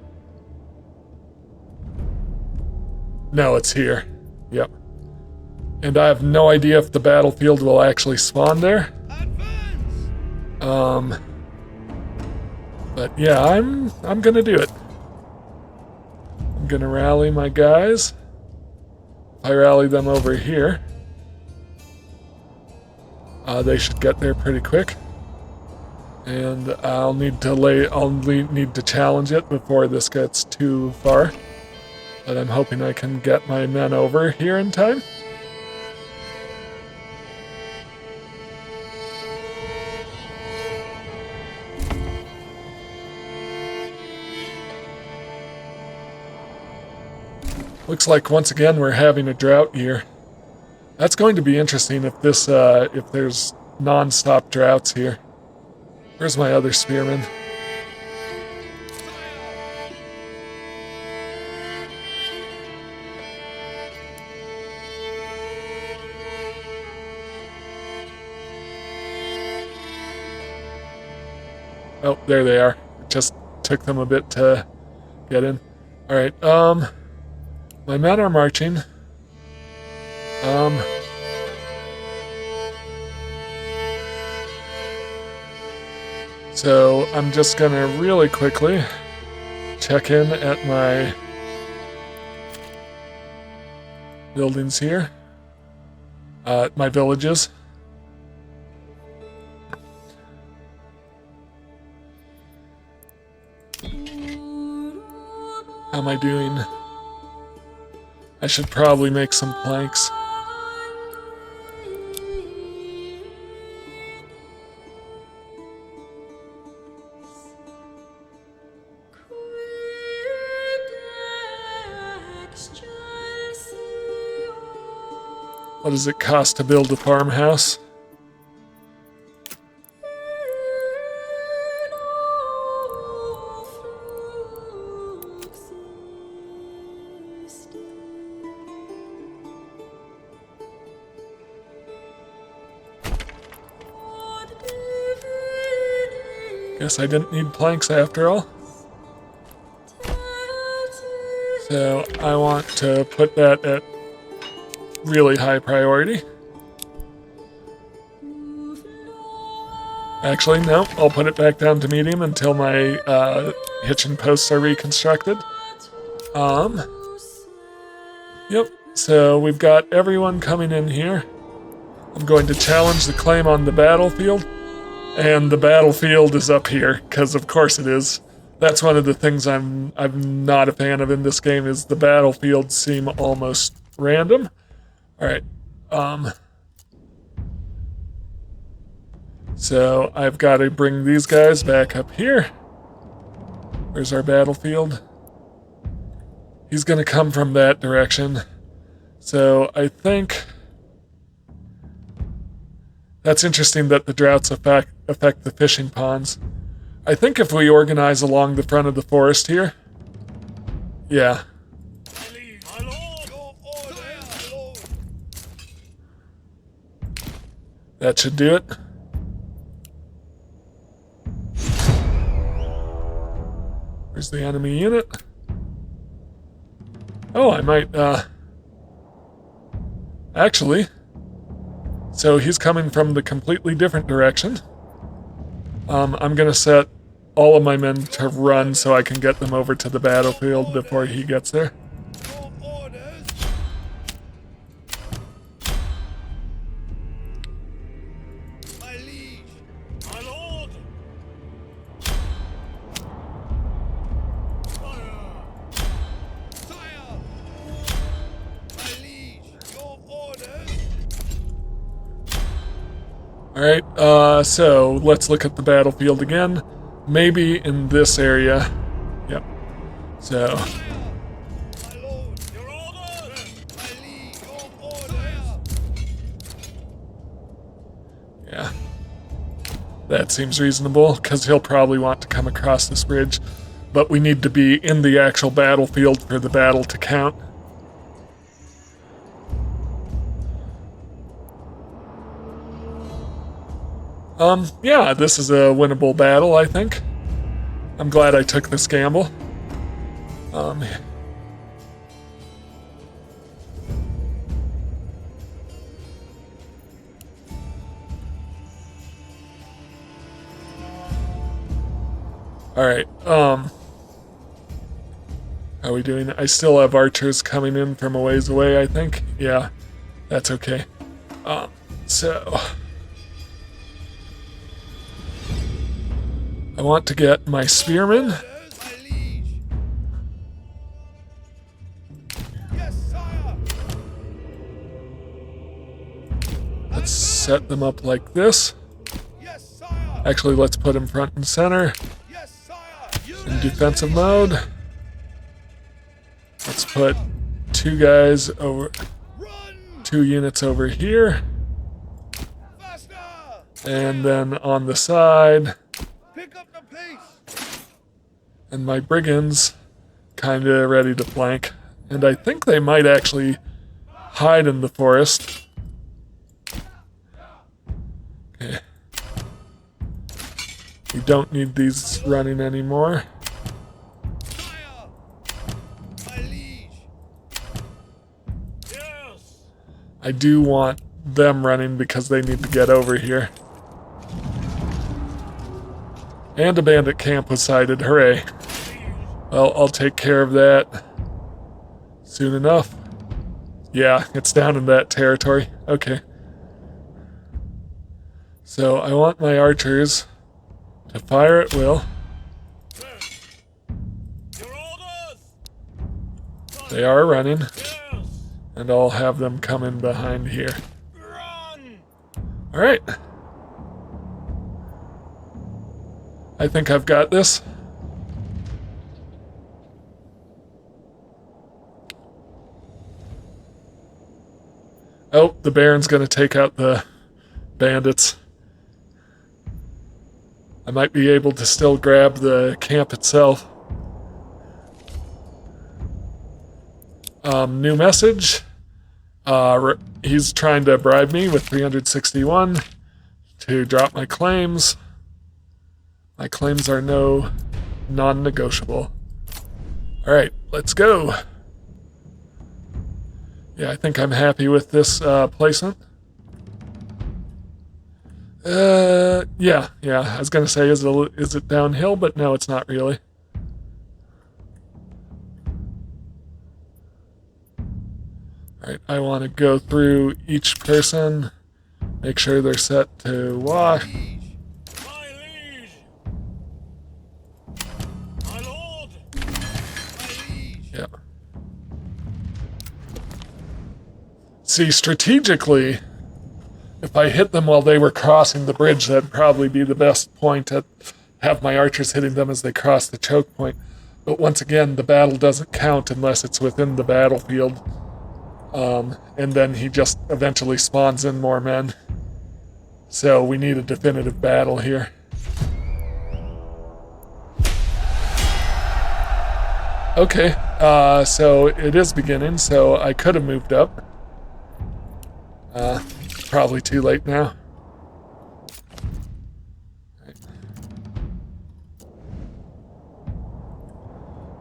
No, it's here. Yep. And I have no idea if the battlefield will actually spawn there. But yeah, I'm gonna do it. I'm gonna rally my guys. I rally them over here. They should get there pretty quick. And I'll need to challenge it before this gets too far. But I'm hoping I can get my men over here in time. Looks like once again we're having a drought year. That's going to be interesting if there's non-stop droughts here. Where's my other spearman? Oh, there they are. It just took them a bit to get in. Alright, my men are marching. So I'm just gonna really quickly check in at my buildings here. My villages. How am I doing? I should probably make some planks. What does it cost to build a farmhouse? Guess I didn't need planks after all. So I want to put that at really high priority. Actually, no, I'll put it back down to medium until my hitching posts are reconstructed. Yep, so we've got everyone coming in here. I'm going to challenge the claim on the battlefield, and the battlefield is up here, because of course it is. That's one of the things I'm not a fan of in this game, is the battlefields seem almost random. Alright, so I've got to bring these guys back up here. Where's our battlefield? He's going to come from that direction. So I think that's interesting that the droughts affect the fishing ponds. I think if we organize along the front of the forest here, yeah. My lord! Your order, my lord! That should do it. Where's the enemy unit? Oh, I might, actually, so he's coming from the completely different direction. I'm gonna set all of my men to run so I can get them over to the battlefield before he gets there. Your orders! My liege! My lord! Sire! My liege! Your orders! Alright, so let's look at the battlefield again. Maybe in this area. Yep. So, My lord! Your orders! My liege! Your orders! yeah. That seems reasonable, because he'll probably want to come across this bridge. But we need to be in the actual battlefield for the battle to count. Yeah, this is a winnable battle, I think. I'm glad I took this gamble. Alright, how are we doing? I still have archers coming in from a ways away, I think. Yeah, that's okay. So I want to get my spearmen. My liege! Yes, sire! Let's set them up like this. Yes, sire! Actually, let's put them front and center Yes, sire! in defensive mode. Let's put two units over here, Faster! and then on the side, Pick up the pace! and my brigands kinda ready to flank. And I think they might actually hide in the forest. Okay. We don't need these running anymore. Sire! My liege! Yes! I do want them running because they need to get over here. And a bandit camp was sighted, hooray. Well, I'll take care of that soon enough. Yeah, it's down in that territory. Okay. So I want my archers to fire at will. Your orders! They are running, Yes! and I'll have them come in behind here. Run! Alright. I think I've got this. Oh, the Baron's gonna take out the bandits. I might be able to still grab the camp itself. New message. He's trying to bribe me with 361 to drop my claims. My claims are non-negotiable. Alright, let's go. Yeah, I think I'm happy with this placement. Yeah. I was gonna say, is it downhill, but no, it's not really. Alright, I want to go through each person, make sure they're set to wash. Liege. My liege. My lord. My liege. Yeah. See, strategically, if I hit them while they were crossing the bridge, that'd probably be the best point to have my archers hitting them as they cross the choke point. But once again, the battle doesn't count unless it's within the battlefield. And then he just eventually spawns in more men. So we need a definitive battle here. Okay, so it is beginning, so I could have moved up. Probably too late now. Right.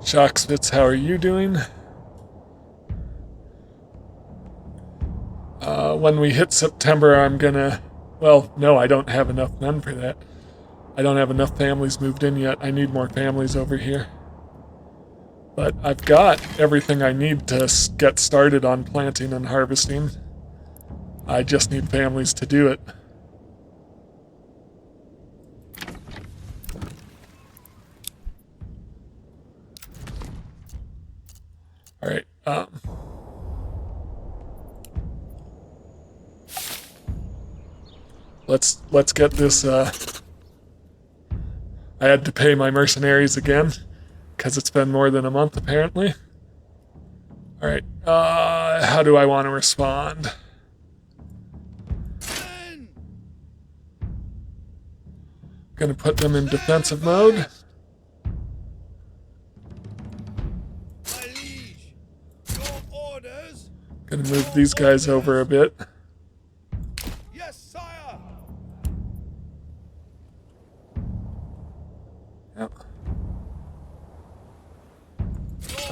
Shockspitz, how are you doing? When we hit September, I'm gonna... Well, no, I don't have enough men for that. I don't have enough families moved in yet. I need more families over here. But I've got everything I need to get started on planting and harvesting. I just need families to do it. All right. Let's get this. I had to pay my mercenaries again because it's been more than a month apparently. All right. How do I want to respond? Gonna put them in defensive mode. My liege. Your orders. Gonna move these guys over a bit. Yes, sire. Yep.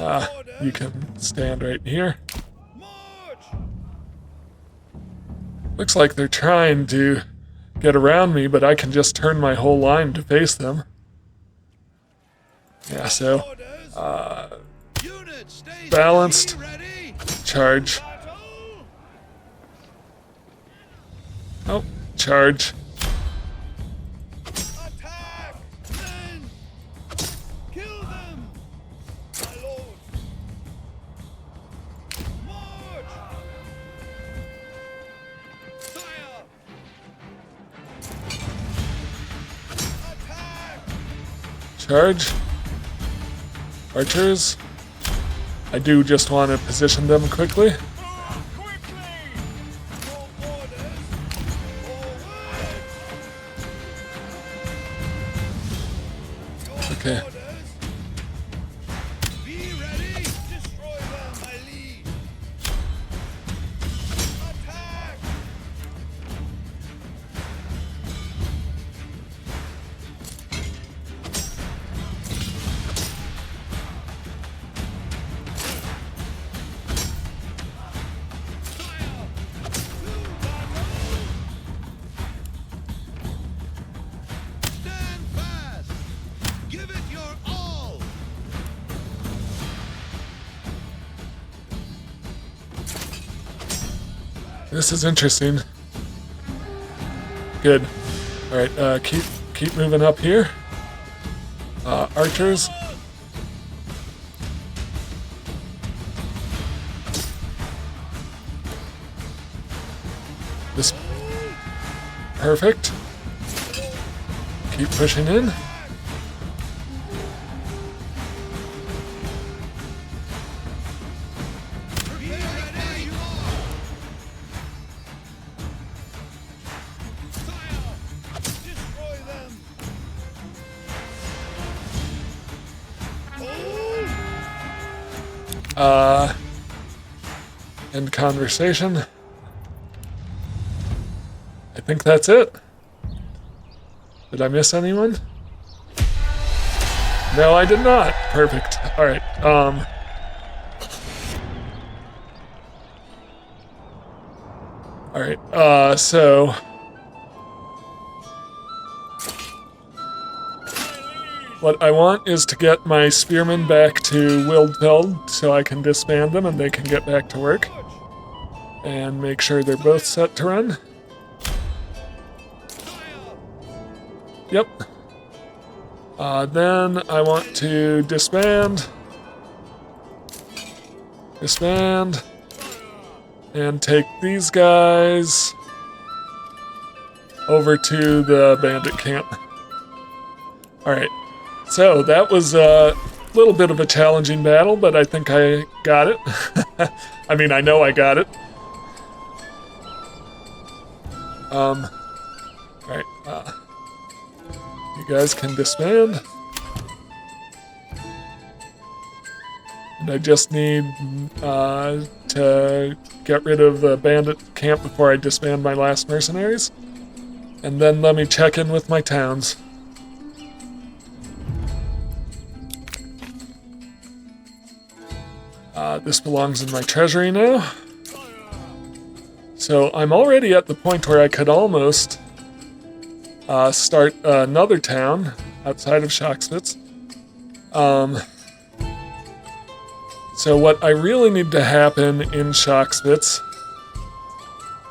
Your You orders. can stand right here. March. Looks like they're trying to get around me, but I can just turn my whole line to face them. Yeah, so Orders. Units, stay balanced. steady, ready. Charge. Battle. Oh, charge. Attack. Men. Kill them. My lord. March. Sire. Attack. Charge. Archers. I do just want to position them quickly. Quickly. Your orders. Forward. Your Okay. orders. Be ready. Destroy them, my liege. Attack. Fire. To battle. Stand fast. Give it your all. This is interesting. Good. All right. Keep moving up here. Archers. This. Perfect. Keep pushing in. Be ready. You are. Fire. Destroy them. Oh. End conversation. I think that's it. Did I miss anyone? No, I did not. Perfect. All right. All right. So. What I want is to get my spearmen back to Wildfeld so I can disband them and they can get back to work. And make sure they're both set to run. Yep. Then I want to disband, and take these guys over to the bandit camp. Alright, so that was a little bit of a challenging battle, but I think I got it. I mean, I know I got it. Alright, you guys can disband. And I just need to get rid of the bandit camp before I disband my last mercenaries. And then let me check in with my towns. This belongs in my treasury now. So I'm already at the point where I could almost start another town outside of Shoxwitz. So what I really need to happen in Shoxwitz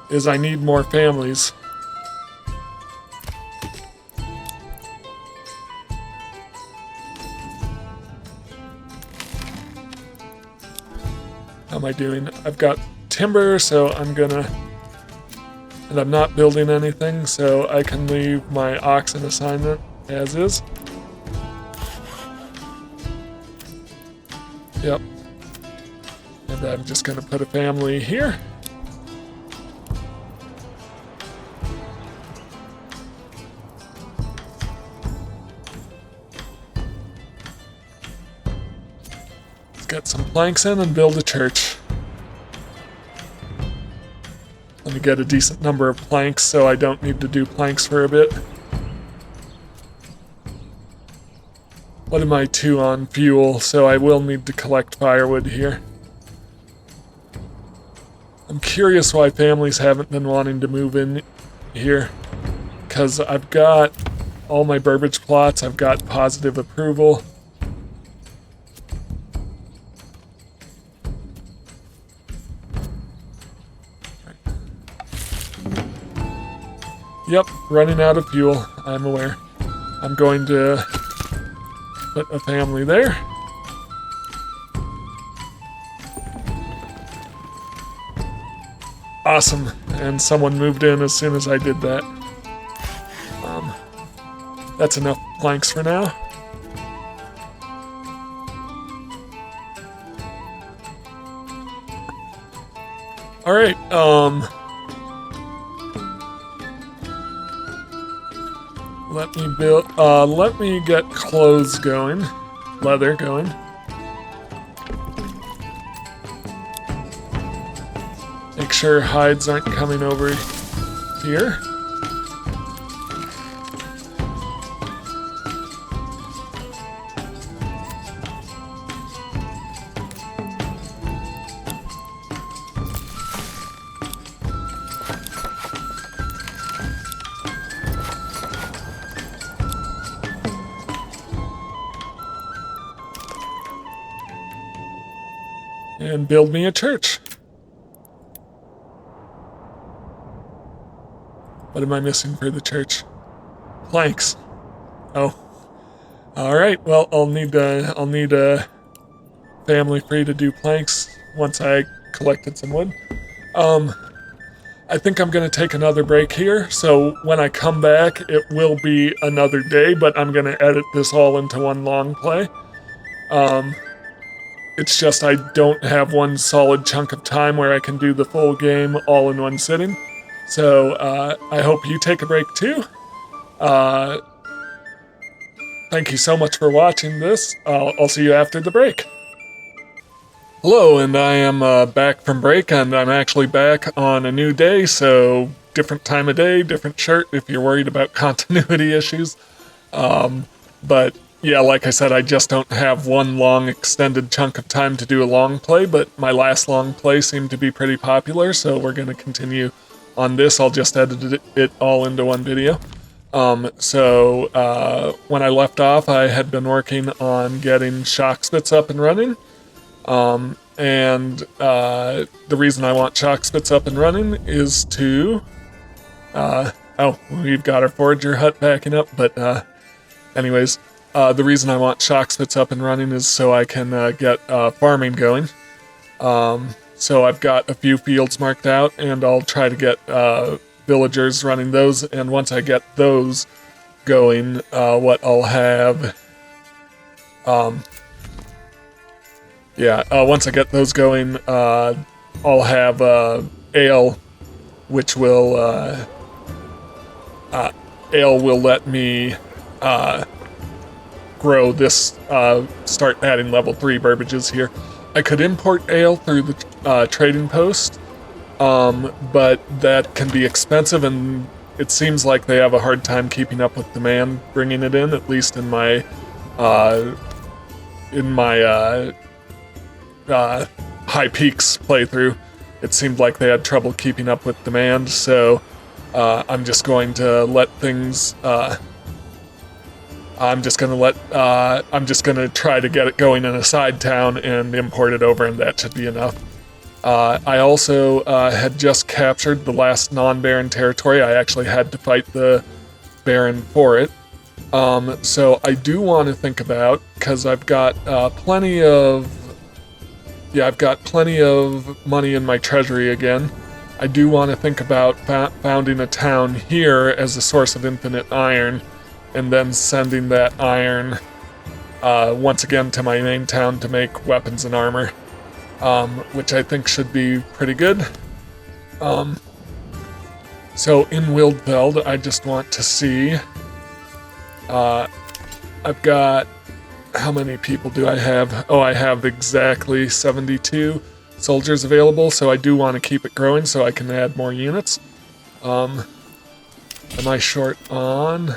is I need more families. How am I doing? I've got timber, so I'm gonna... And I'm not building anything, so I can leave my oxen assignment as is. Yep. And I'm just gonna put a family here. Let's get some planks in and build a church. Let me get a decent number of planks so I don't need to do planks for a bit. What am I 2 on fuel, so I will need to collect firewood here. I'm curious why families haven't been wanting to move in here. Because I've got all my Burbage plots, I've got positive approval. Yep, running out of fuel, I'm aware. I'm going to put a family there. Awesome, and someone moved in as soon as I did that. That's enough planks for now. Alright, let me get clothes going, leather going. Make sure hides aren't coming over here. And build me a church. What am I missing for the church? Planks. Oh. Alright, well, I'll need a family free to do planks once I collected some wood. I think I'm gonna take another break here, so when I come back, it will be another day, but I'm gonna edit this all into one long play. It's just I don't have one solid chunk of time where I can do the full game all in one sitting. So I hope you take a break too. Thank you so much for watching this. I'll see you after the break. Hello, and I am back from break, and I'm actually back on a new day, so different time of day, different shirt if you're worried about continuity issues. But yeah, like I said, I just don't have one long extended chunk of time to do a long play, but my last long play seemed to be pretty popular, so we're going to continue on this. I'll just edit it all into one video. When I left off, I had been working on getting Shockspits up and running. The reason I want Shockspits up and running is to... oh, we've got our forager hut backing up, but anyways, the reason I want Shockspits up and running is so I can get farming going. So I've got a few fields marked out, and I'll try to get villagers running those, and once I get those going, what I'll have... once I get those going, I'll have ale, which will... ale will let me grow this, start adding level 3 burbages here. I could import ale through the trading post, but that can be expensive, and it seems like they have a hard time keeping up with demand bringing it in, at least in my High Peaks playthrough. It seemed like they had trouble keeping up with demand, so I'm just going to let things... I'm just gonna try to get it going in a side town and import it over, and that should be enough. I also had just captured the last non-Baron territory. I actually had to fight the Baron for it. So I do want to think about, because I've got plenty of money in my treasury again. I do want to think about founding a town here as a source of infinite iron, and then sending that iron once again to my main town to make weapons and armor, which I think should be pretty good. So in Wildfeld, I just want to see... I've got... How many people do I have? Oh, I have exactly 72 soldiers available, so I do want to keep it growing so I can add more units. Am I short on...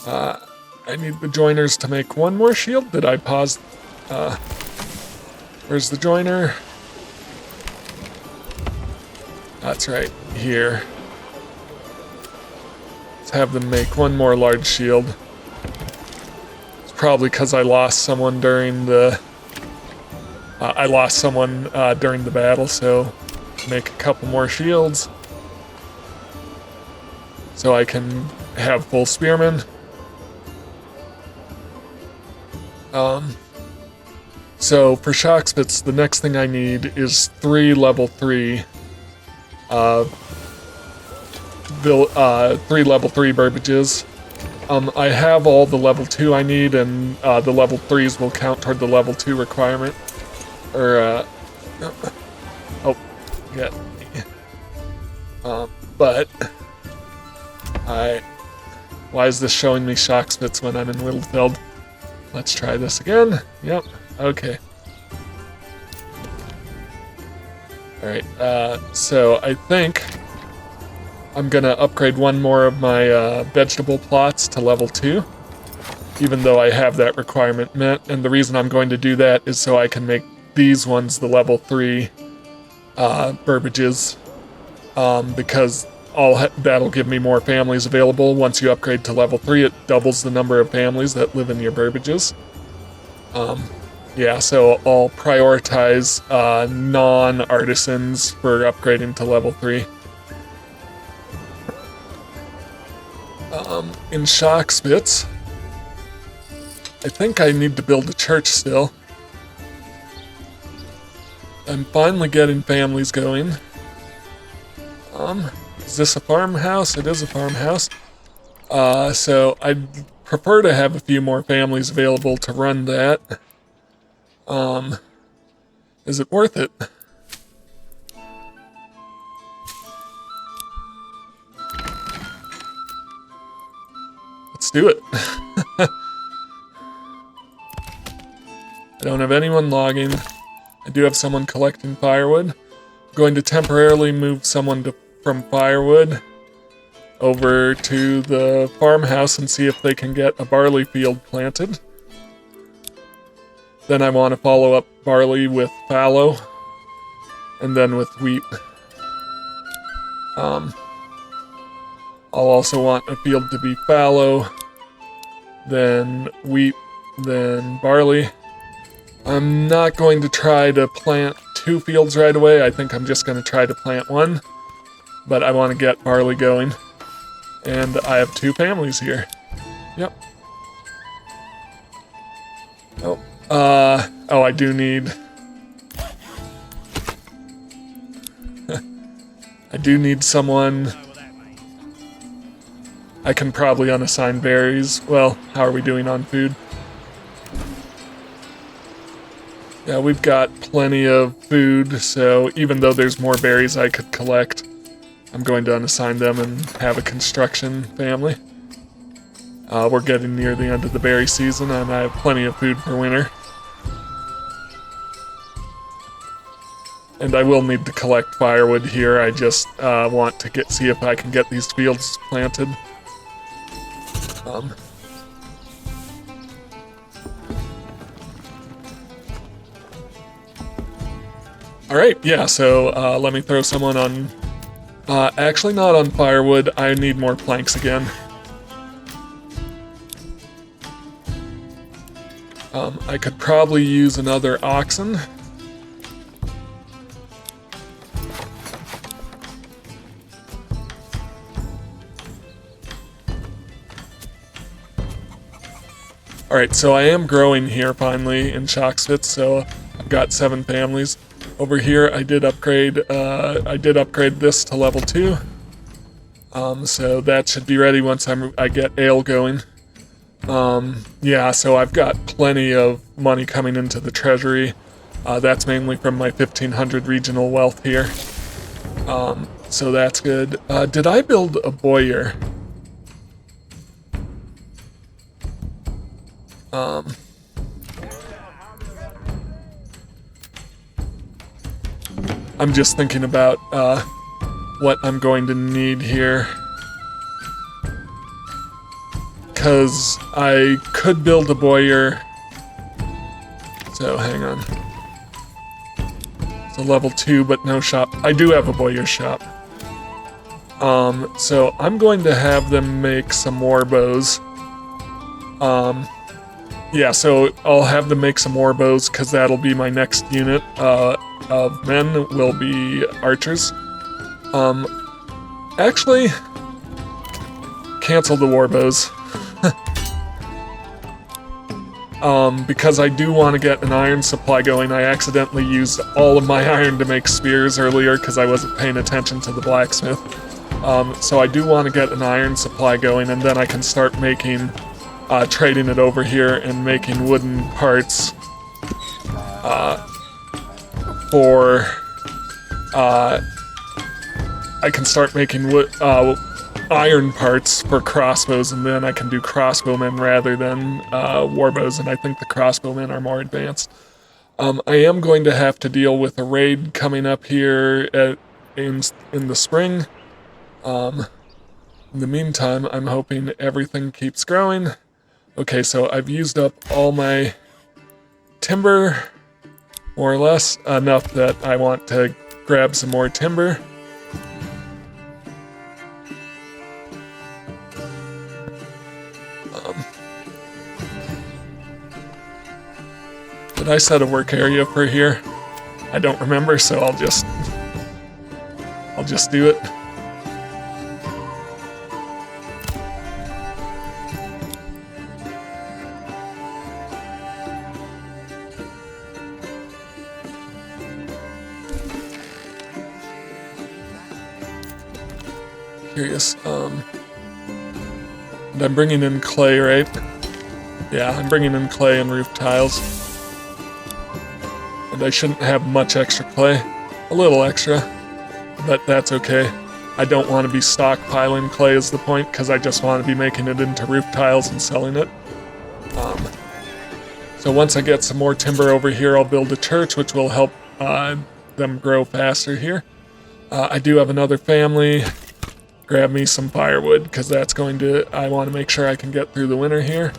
I need the joiners to make one more shield. Did I pause? Where's the joiner? That's right, here. Let's have them make one more large shield. It's probably because I lost someone during the... during the battle, so make a couple more shields. So I can have full spearmen. So for Shockspits, the next thing I need is 3 level 3 3 level 3 burbages. I have all the level 2 I need, and the level 3s will count toward the level 2 requirement. Or, oh, get me. But, why is this showing me Shockspits when I'm in Wildfeld? Let's try this again. Yep, okay. Alright, so I think I'm gonna upgrade one more of my vegetable plots to level 2, even though I have that requirement met, and the reason I'm going to do that is so I can make these ones the level 3 burbages, because that'll give me more families available. Once you upgrade to level 3, it doubles the number of families that live in your burbages. Yeah, so I'll prioritize non-artisans for upgrading to level 3. In Shockspits, I think I need to build a church still. I'm finally getting families going. Is this a farmhouse? It is a farmhouse. So I'd prefer to have a few more families available to run that. Is it worth it? Let's do it. I don't have anyone logging. I do have someone collecting firewood. I'm going to temporarily move someone from firewood over to the farmhouse and see if they can get a barley field planted. Then I want to follow up barley with fallow, and then with wheat. I'll also want a field to be fallow, then wheat, then barley. I'm not going to try to plant 2 fields right away. I think I'm just going to try to plant 1, but I want to get barley going. And I have 2 families here. Yep. Oh, I do need... I do need someone... I can probably unassign berries. Well, how are we doing on food? Yeah, we've got plenty of food, so even though there's more berries I could collect, I'm going to unassign them and have a construction family. We're getting near the end of the berry season, and I have plenty of food for winter. And I will need to collect firewood here. I just want to see if I can get these fields planted. Alright, yeah, so let me throw someone on... actually not on firewood, I need more planks again. I could probably use another oxen. Alright, so I am growing here finally in Shoxfit, so I've got 7 families. Over here I did upgrade this to level 2. So that should be ready once I get ale going. Yeah, so I've got plenty of money coming into the treasury. That's mainly from my 1500 regional wealth here. So that's good. Did I build a boyer? I'm just thinking about what I'm going to need here. Because I could build a boyer. So hang on. It's a level 2, but no shop. I do have a boyer shop. So I'm going to have them make some more bows. Yeah, so I'll have them make some more bows because that'll be my next unit of men will be archers. Actually, cancel the war bows. Because I do want to get an iron supply going. I accidentally used all of my iron to make spears earlier because I wasn't paying attention to the blacksmith. So I do want to get an iron supply going, and then I can start making, trading it over here and making wooden parts for, I can start making iron parts for crossbows, and then I can do crossbowmen rather than warbows, and I think the crossbowmen are more advanced. I am going to have to deal with a raid coming up here in the spring. In the meantime, I'm hoping everything keeps growing. Okay, so I've used up all my timber, more or less, enough that I want to grab some more timber. Did I set a work area for here? I don't remember, so I'll just do it. Curious, and I'm bringing in clay, right? Yeah, I'm bringing in clay and roof tiles. And I shouldn't have much extra clay. A little extra, but that's okay. I don't want to be stockpiling clay is the point, because I just want to be making it into roof tiles and selling it. So once I get some more timber over here, I'll build a church, which will help them grow faster here. I do have another family grab me some firewood, because I want to make sure I can get through the winter here.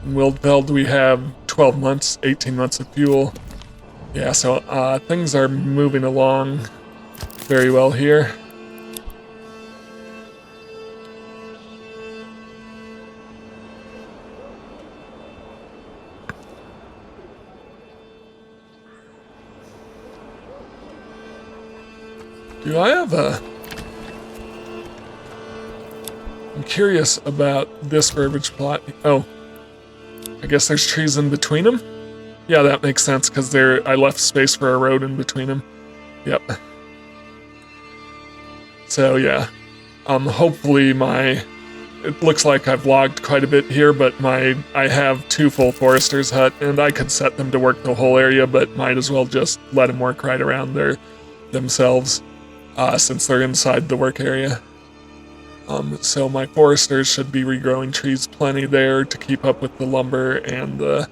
In Wildfeld, we have 12 months, 18 months of fuel. Yeah, so things are moving along very well here. Do I have I'm curious about this verbiage plot. Oh, I guess there's trees in between them? Yeah, that makes sense, because I left space for a road in between them. Yep. So yeah, hopefully it looks like I've logged quite a bit here, but I have 2 full forester's hut, and I could set them to work the whole area, but might as well just let them work right around themselves, since they're inside the work area. So my foresters should be regrowing trees plenty there to keep up with the lumber and the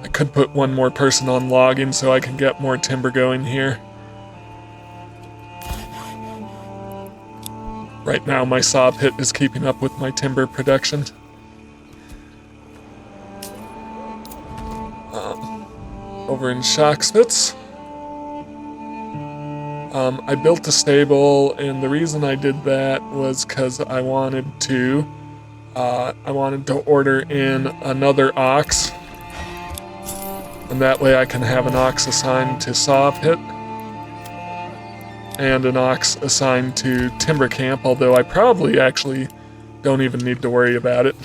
I could put one more person on logging so I can get more timber going here. Right now my saw pit is keeping up with my timber production. Over in Shockspitz, I built a stable, and the reason I did that was because I wanted to order in another ox, and that way I can have an ox assigned to saw pit and an ox assigned to timber camp, although I probably actually don't even need to worry about it.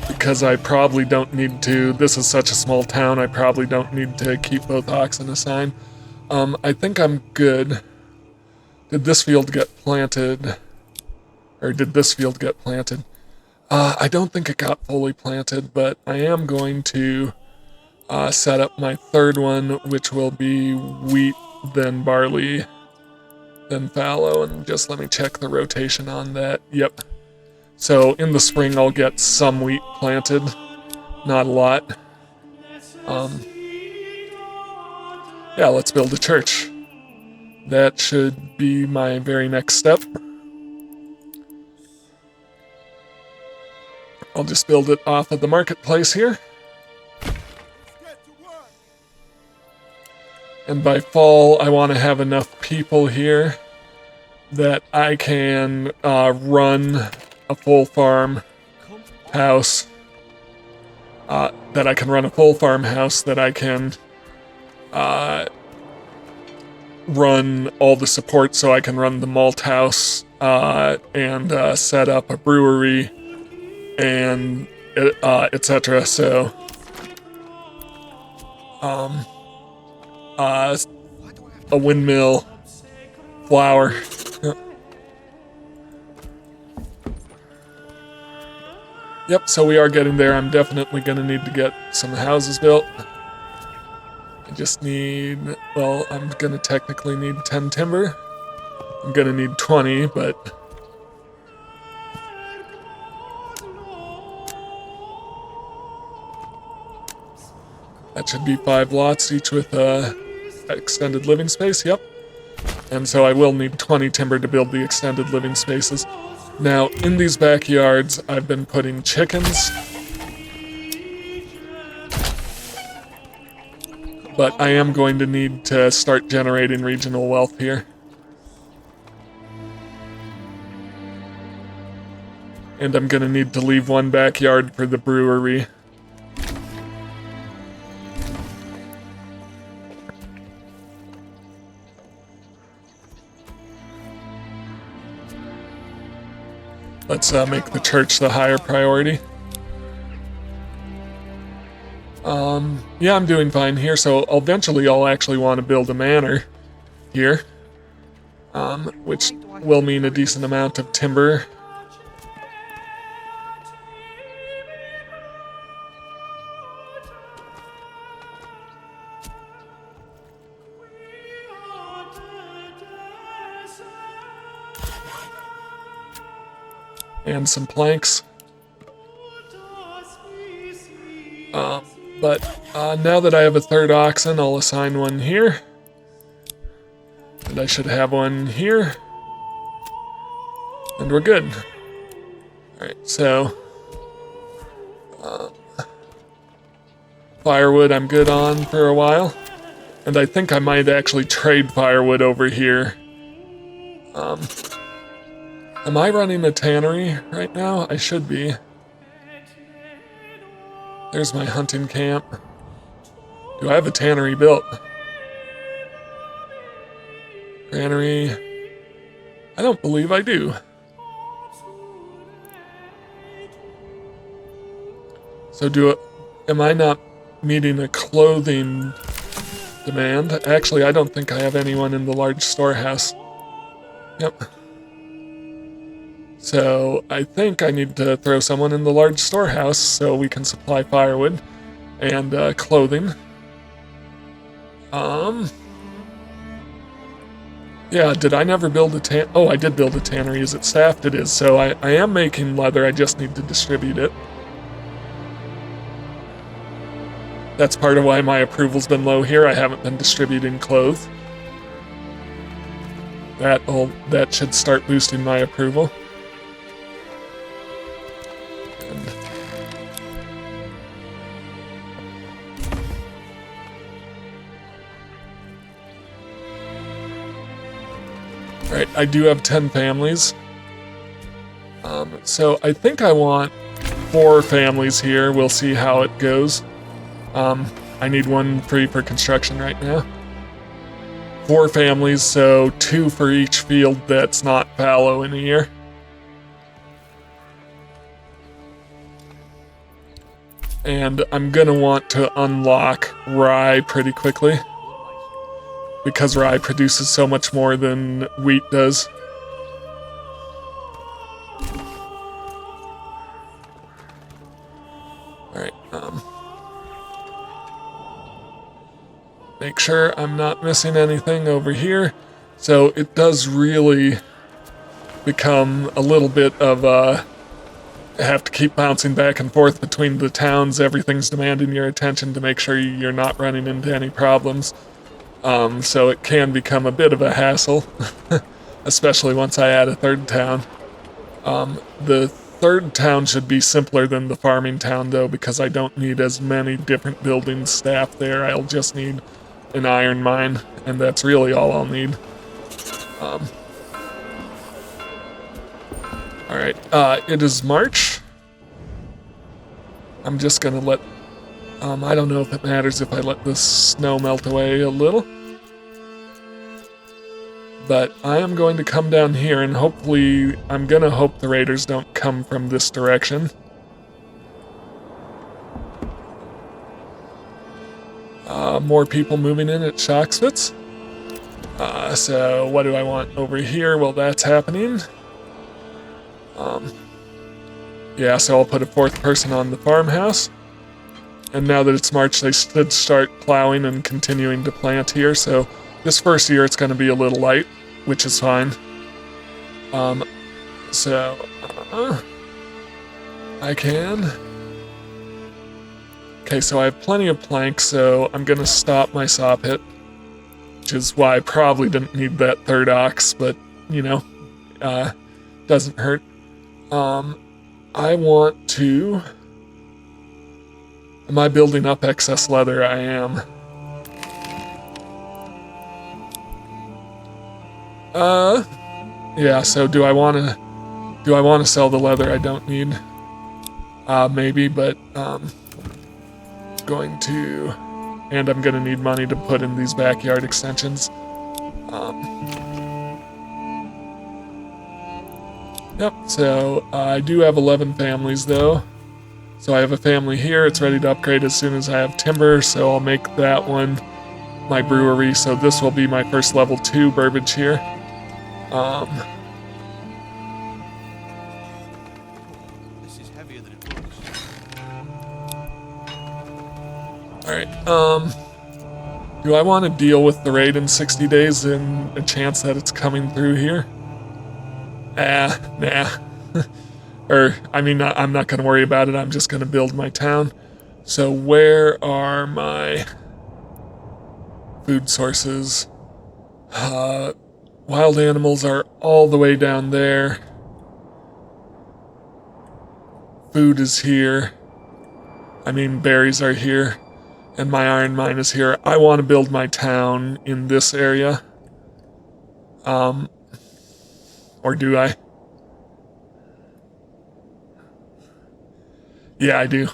Because I probably don't need to, this is such a small town, I probably don't need to keep both oxen assigned. I think I'm good. Did this field get planted? Or did this field get planted? I don't think it got fully planted, but I am going to set up my third one, which will be wheat, then barley, then fallow, and just let me check the rotation on that. Yep. So in the spring I'll get some wheat planted, not a lot. Yeah, let's build a church. That should be my very next step. I'll just build it off of the marketplace here. And by fall, I want to have enough people here that I can run a full farm house. That I can run all the support, so I can run the malt house and set up a brewery and etc. So a windmill, flour. Yep, so we are getting there. I'm definitely going to need to get some houses built. I just need, well, I'm going to technically need 10 timber. I'm going to need 20, but that should be 5 lots, each with extended living space, yep. And so I will need 20 timber to build the extended living spaces. Now, in these backyards, I've been putting chickens, but I am going to need to start generating regional wealth here. And I'm going to need to leave one backyard for the brewery. Let's make the church the higher priority. Yeah, I'm doing fine here, so eventually I'll actually want to build a manor here, which will mean a decent amount of timber. And some planks. But now that I have a third oxen, I'll assign one here. And I should have one here. And we're good. Alright, so... firewood I'm good on for a while. And I think I might actually trade firewood over here. Am I running a tannery right now? I should be. There's my hunting camp. Do I have a tannery built? Tannery. I don't believe I do. So am I not meeting a clothing demand? Actually, I don't think I have anyone in the large storehouse. Yep. So I think I need to throw someone in the large storehouse so we can supply firewood and clothing. Yeah, did I never build a Oh, I did build a tannery. Is it staffed? It is. So I am making leather. I just need to distribute it. That's part of why my approval's been low here. I haven't been distributing clothes. That should start boosting my approval. Right, I do have 10 families. So I think I want 4 families here. We'll see how it goes. I need 1 free for construction right now. 4 families, so 2 for each field that's not fallow in a year. And I'm gonna want to unlock rye pretty quickly, because rye produces so much more than wheat does. Alright, make sure I'm not missing anything over here. So it does really become a little bit of have to keep bouncing back and forth between the towns. Everything's demanding your attention to make sure you're not running into any problems. So it can become a bit of a hassle, especially once I add a third town. The third town should be simpler than the farming town, though, because I don't need as many different buildings staffed there. I'll just need an iron mine, and that's really all I'll need. Alright, it is March. I'm just gonna let... I don't know if it matters if I let the snow melt away a little. But I am going to come down here, and hopefully... I'm gonna hope the raiders don't come from this direction. More people moving in at Shoxfitz. So what do I want over here? Well, that's happening. Yeah, so I'll put a 4th person on the farmhouse. And now that it's March, they should start plowing and continuing to plant here. So this first year, it's going to be a little light, which is fine. I can... Okay, so I have plenty of planks, so I'm going to stop my saw pit. Which is why I probably didn't need that 3rd ox, but, you know, doesn't hurt. I want to... Am I building up excess leather? I am. Yeah, so do I want to sell the leather I don't need? Maybe, but, going to... And I'm gonna need money to put in these backyard extensions. Yep, so I do have 11 families though. So I have a family here, it's ready to upgrade as soon as I have timber, so I'll make that one my brewery. So this will be my first level 2 burbage here. This is heavier than it looks. Alright, do I want to deal with the raid in 60 days and a chance that it's coming through here? Nah. I'm not going to worry about it, I'm just going to build my town. So where are my food sources? Wild animals are all the way down there. Food is here. I mean, berries are here. And my iron mine is here. I want to build my town in this area. Or do I? Yeah, I do.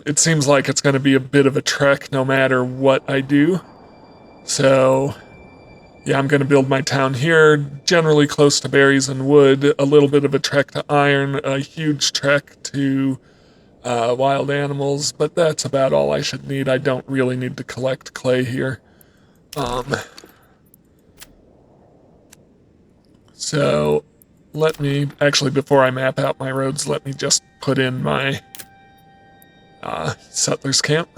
It seems like it's going to be a bit of a trek no matter what I do. So, yeah, I'm going to build my town here, generally close to berries and wood, a little bit of a trek to iron, a huge trek to wild animals, but that's about all I should need. I don't really need to collect clay here. So let me, actually before I map out my roads, let me just put in my settlers camp.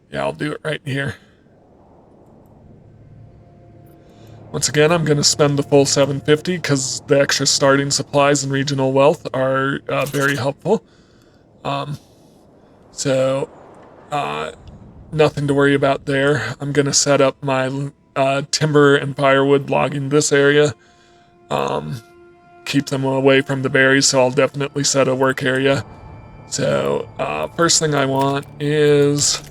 Yeah, I'll do it right here. Once again, I'm going to spend the full 750 because the extra starting supplies and regional wealth are very helpful. So, nothing to worry about there. I'm going to set up my timber and firewood logging this area. Keep them away from the berries, so I'll definitely set a work area. So, first thing I want is...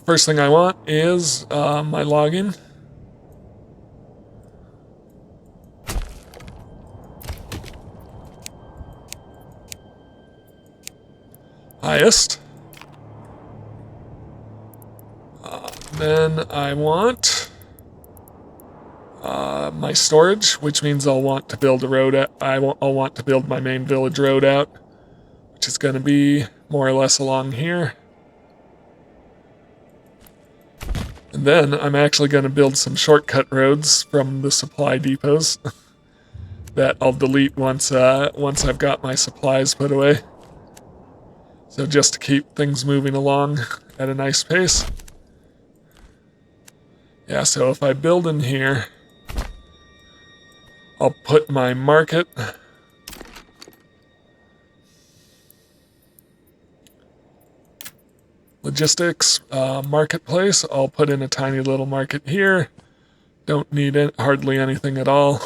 first thing I want is my logging. Highest. Then I want my storage, which means I'll want to build a road. I'll want to build my main village road out, which is going to be more or less along here. And then I'm actually going to build some shortcut roads from the supply depots that I'll delete once I've got my supplies put away. So just to keep things moving along at a nice pace. Yeah, so if I build in here, I'll put my market. Logistics, marketplace, I'll put in a tiny little market here. Don't need hardly anything at all.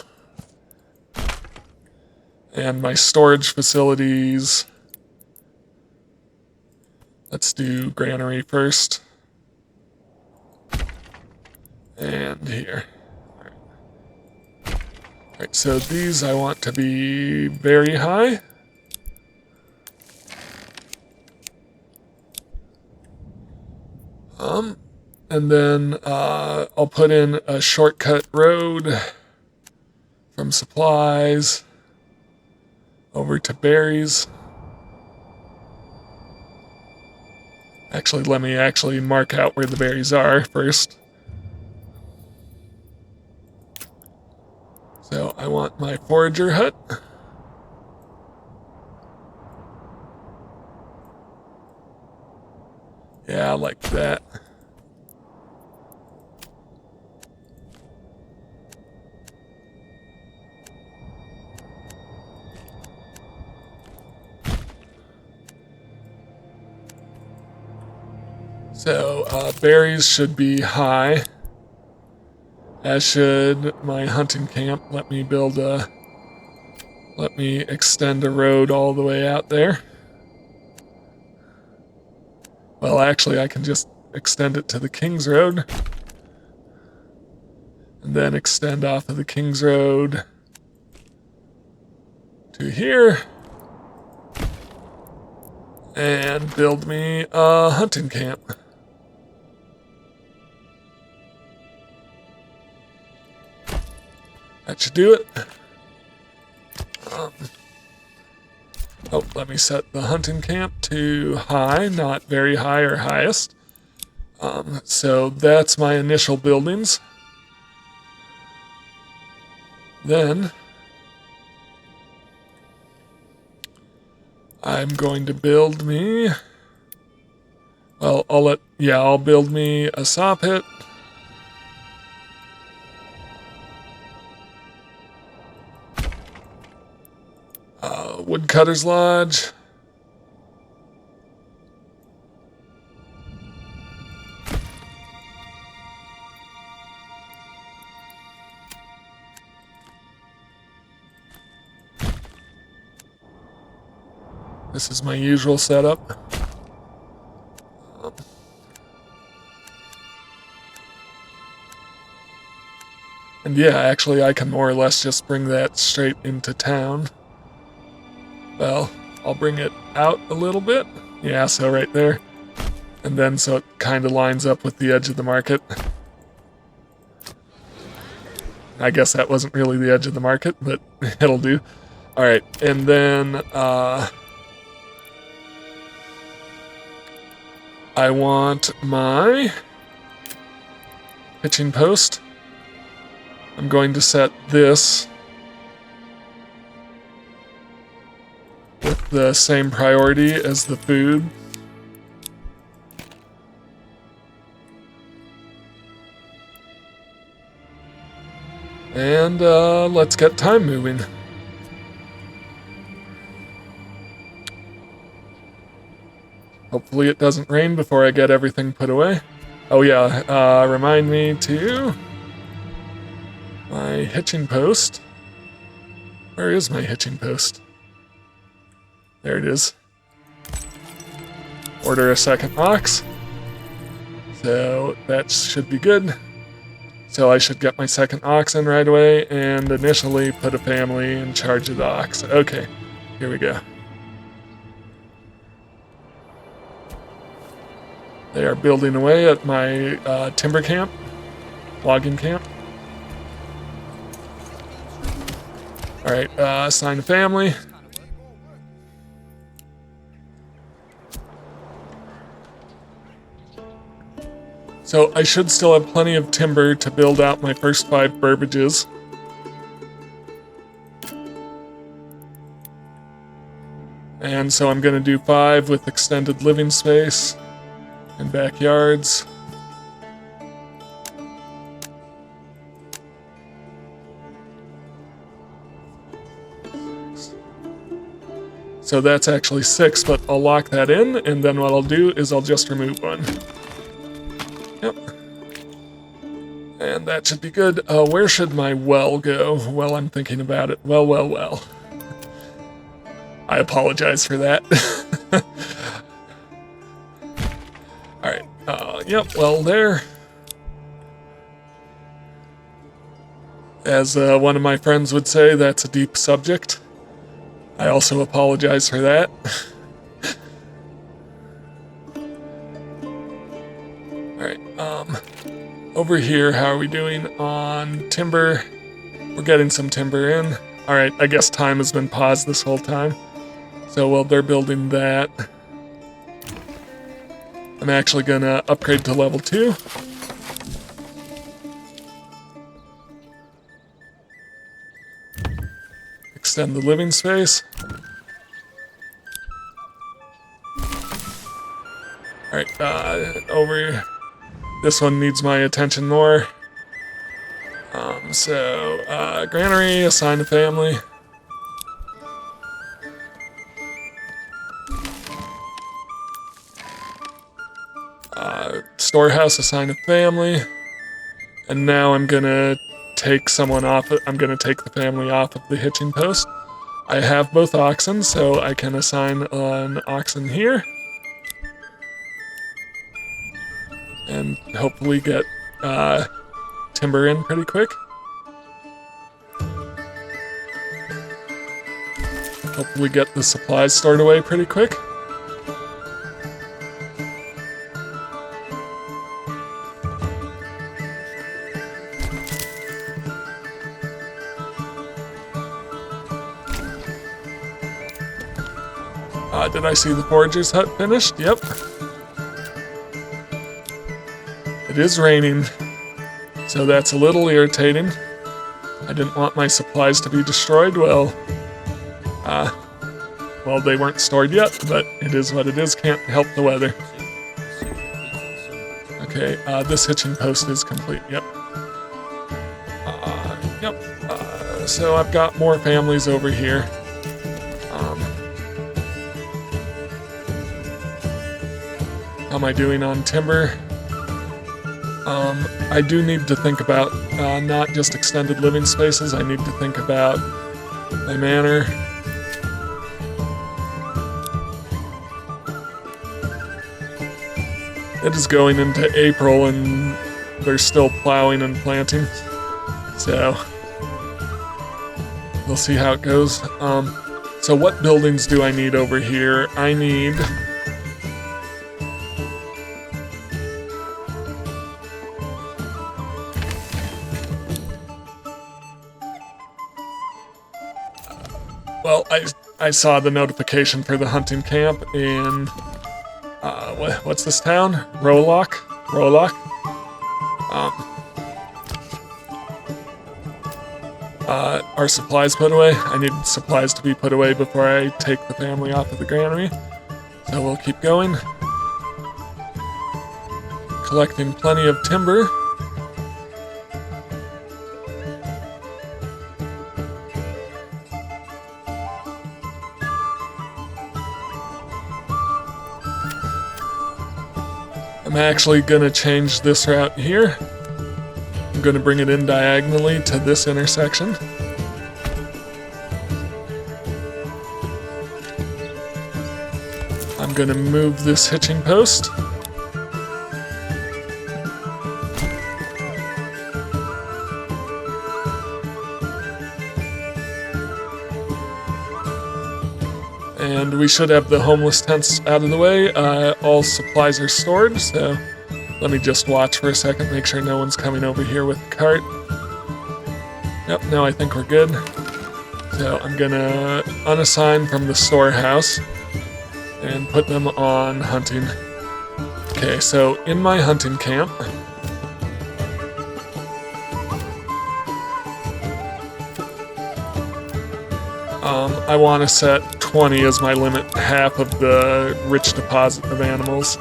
And my storage facilities, let's do granary first. And here. Alright, so these I want to be very high. And then I'll put in a shortcut road from supplies over to berries. Actually, let me actually mark out where the berries are first. So I want my forager hut. Yeah, like that. So, berries should be high, as should my hunting camp. Let me extend a road all the way out there. Well, actually, I can just extend it to the King's Road. And then extend off of the King's Road to here. And build me a hunting camp. That should do it. Let me set the hunting camp to high, not very high or highest. So that's my initial buildings. Then I'm going to build me, well, I'll build me a saw pit. Woodcutter's Lodge. This is my usual setup. And yeah, actually I can more or less just bring that straight into town. Well, I'll bring it out a little bit. Yeah, so right there. And then so it kind of lines up with the edge of the market. I guess that wasn't really the edge of the market, but it'll do. Alright, and then I want my hitching post. I'm going to set this with the same priority as the food. And let's get time moving. Hopefully it doesn't rain before I get everything put away. Oh yeah, remind me to... my hitching post. Where is my hitching post? There it is. Order a second ox. So that should be good. So I should get my second ox in right away and initially put a family in charge of the ox. Okay, here we go. They are building away at my timber camp, logging camp. Alright, assign a family. So I should still have plenty of timber to build out my first 5 burbages. And so I'm going to do 5 with extended living space and backyards. So that's actually 6, but I'll lock that in, and then what I'll do is I'll just remove 1. Yep. And that should be good. Where should my well go? Well, I'm thinking about it. Well. I apologize for that. Alright, yep, well there. As one of my friends would say, that's a deep subject. I also apologize for that. Alright, over here, how are we doing on timber? We're getting some timber in. Alright, I guess time has been paused this whole time. So while they're building that, I'm actually gonna upgrade to level 2. Extend the living space. Alright, over here. This one needs my attention more. Granary, assign a family. Storehouse, assign a family. And now I'm gonna take someone off. I'm gonna take the family off of the hitching post. I have both oxen, so I can assign an oxen here. And hopefully get timber in pretty quick. Hopefully get the supplies stored away pretty quick. Did I see the forager's hut finished? Yep. It is raining, so that's a little irritating. I I didn't want my supplies to be destroyed. Well, they weren't stored yet, but it is what it is. Can't help the weather. Okay, this hitching post is complete. Yep. Yep. So I've got more families over here. How am I doing on timber? I do need to think about not just extended living spaces. I need to think about my manor. It is going into April and they're still plowing and planting. So we'll see how it goes. So what buildings do I need over here? I need... Well, I saw the notification for the hunting camp in... what's this town? Rolock? Are supplies put away? I need supplies to be put away before I take the family off of the granary. So we'll keep going. Collecting plenty of timber. I'm actually gonna change this route here. I'm gonna bring it in diagonally to this intersection. I'm gonna move this hitching post. And we should have the homeless tents out of the way. All supplies are stored, so let me just watch for a second, make sure no one's coming over here with the cart. Yep, now I think we're good. So I'm gonna unassign from the storehouse and put them on hunting. Okay, so in my hunting camp, I want to set 20 as my limit, half of the rich deposit of animals.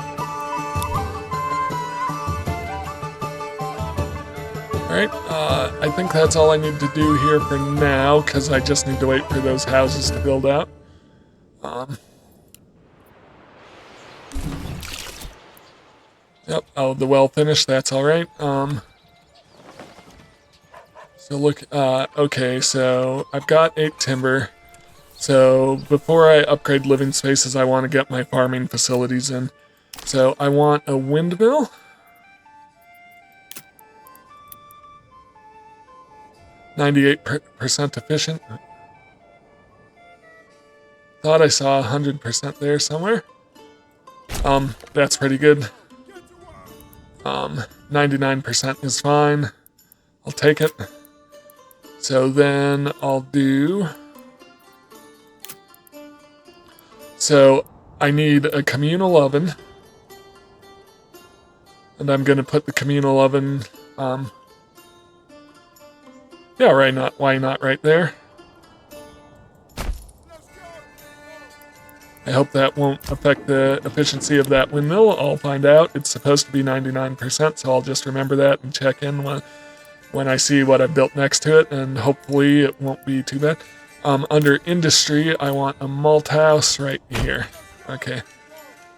Alright, I think that's all I need to do here for now, because I just need to wait for those houses to build out. Yep, oh, the well finished, that's alright. So look, okay, so I've got 8 timber. So before I upgrade living spaces, I want to get my farming facilities in. So I want a windmill. %98 efficient. Thought I saw 100% there somewhere. That's pretty good. 99% is fine. I'll take it. So then I'll do... So I need a communal oven. And I'm going to put the communal oven... yeah, why not right there? I hope that won't affect the efficiency of that windmill. I'll find out. It's supposed to be 99%, so I'll just remember that and check in when I see what I've built next to it, and hopefully it won't be too bad. Under industry, I want a malt house right here. Okay.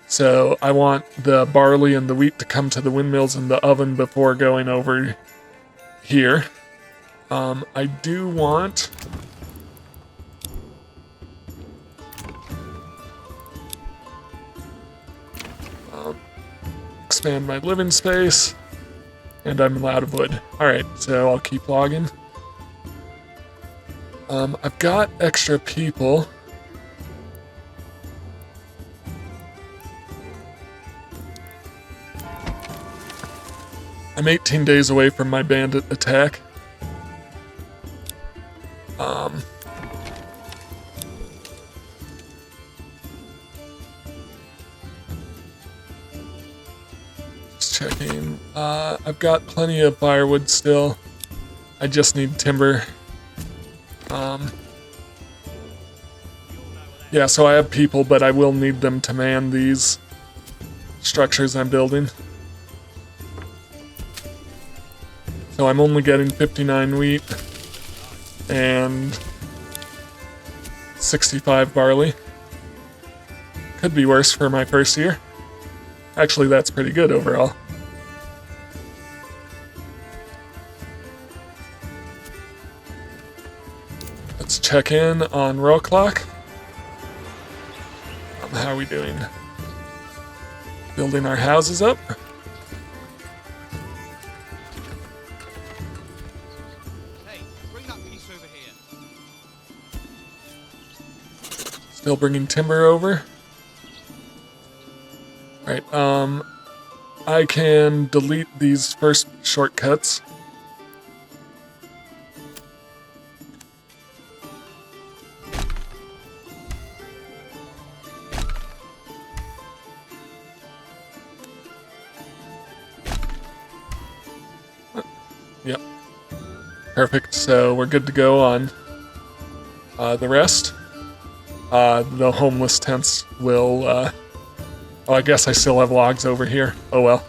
So I want the barley and the wheat to come to the windmills in the oven before going over here. I do want... expand my living space, and I'm out of wood. Alright, so I'll keep logging. I've got extra people. I'm 18 days away from my bandit attack. Just checking. I've got plenty of firewood still. I just need timber. Yeah, so I have people, but I will need them to man these structures I'm building. So I'm only getting 59 wheat and 65 barley. Could be worse for my first year. Actually, that's pretty good overall. Let's check in on row clock. How are we doing? Building our houses up. Hey, bring that piece over here. Still bringing timber over. Right, I can delete these first shortcuts. Yep. Perfect, so we're good to go on the rest. The homeless tents will, oh, I guess I still have logs over here. Oh well.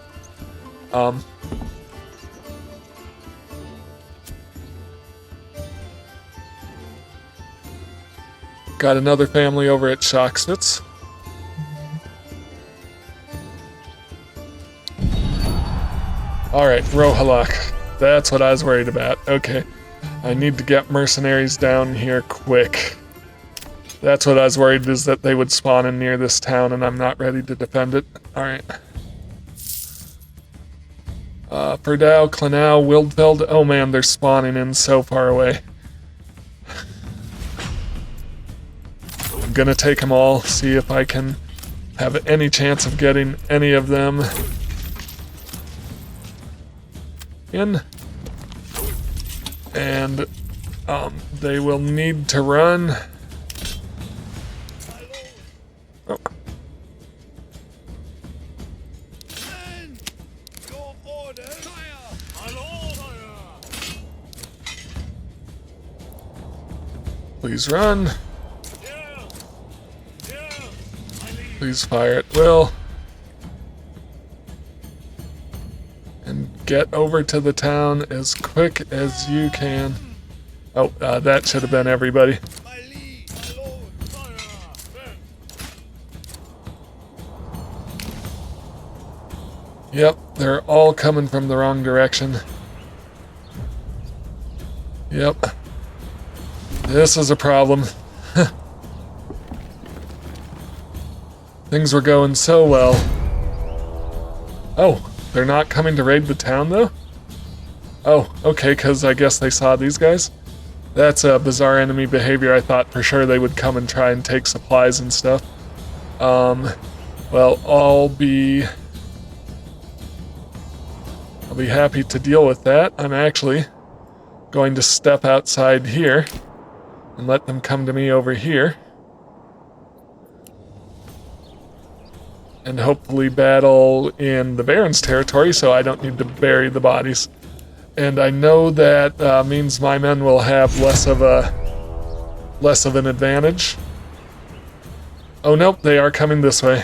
Got another family over at Shocksmith's. Alright, Rohalak. That's what I was worried about. Okay. I need to get mercenaries down here quick. That's what I was worried, is that they would spawn in near this town and I'm not ready to defend it. Alright. Perdau, Clanau, Wildfeld. Oh man, they're spawning in so far away. I'm gonna take them all, see if I can have any chance of getting any of them in. And they will need to run. Oh. Men, your orders. Fire. Please run. Please fire at will. And get over to the town as quick as you can. Oh, that should have been everybody. My liege, my lord. Fire. Yep, they're all coming from the wrong direction. Yep. This is a problem. Things were going so well. Oh, they're not coming to raid the town though? Oh, okay, because I guess they saw these guys. That's a bizarre enemy behavior. I thought for sure they would come and try and take supplies and stuff. Well, I'll be happy to deal with that. I'm actually going to step outside here and let them come to me over here. And hopefully battle in the Baron's territory so I don't need to bury the bodies. And I know that means my men will have less of an advantage. Oh nope, they are coming this way.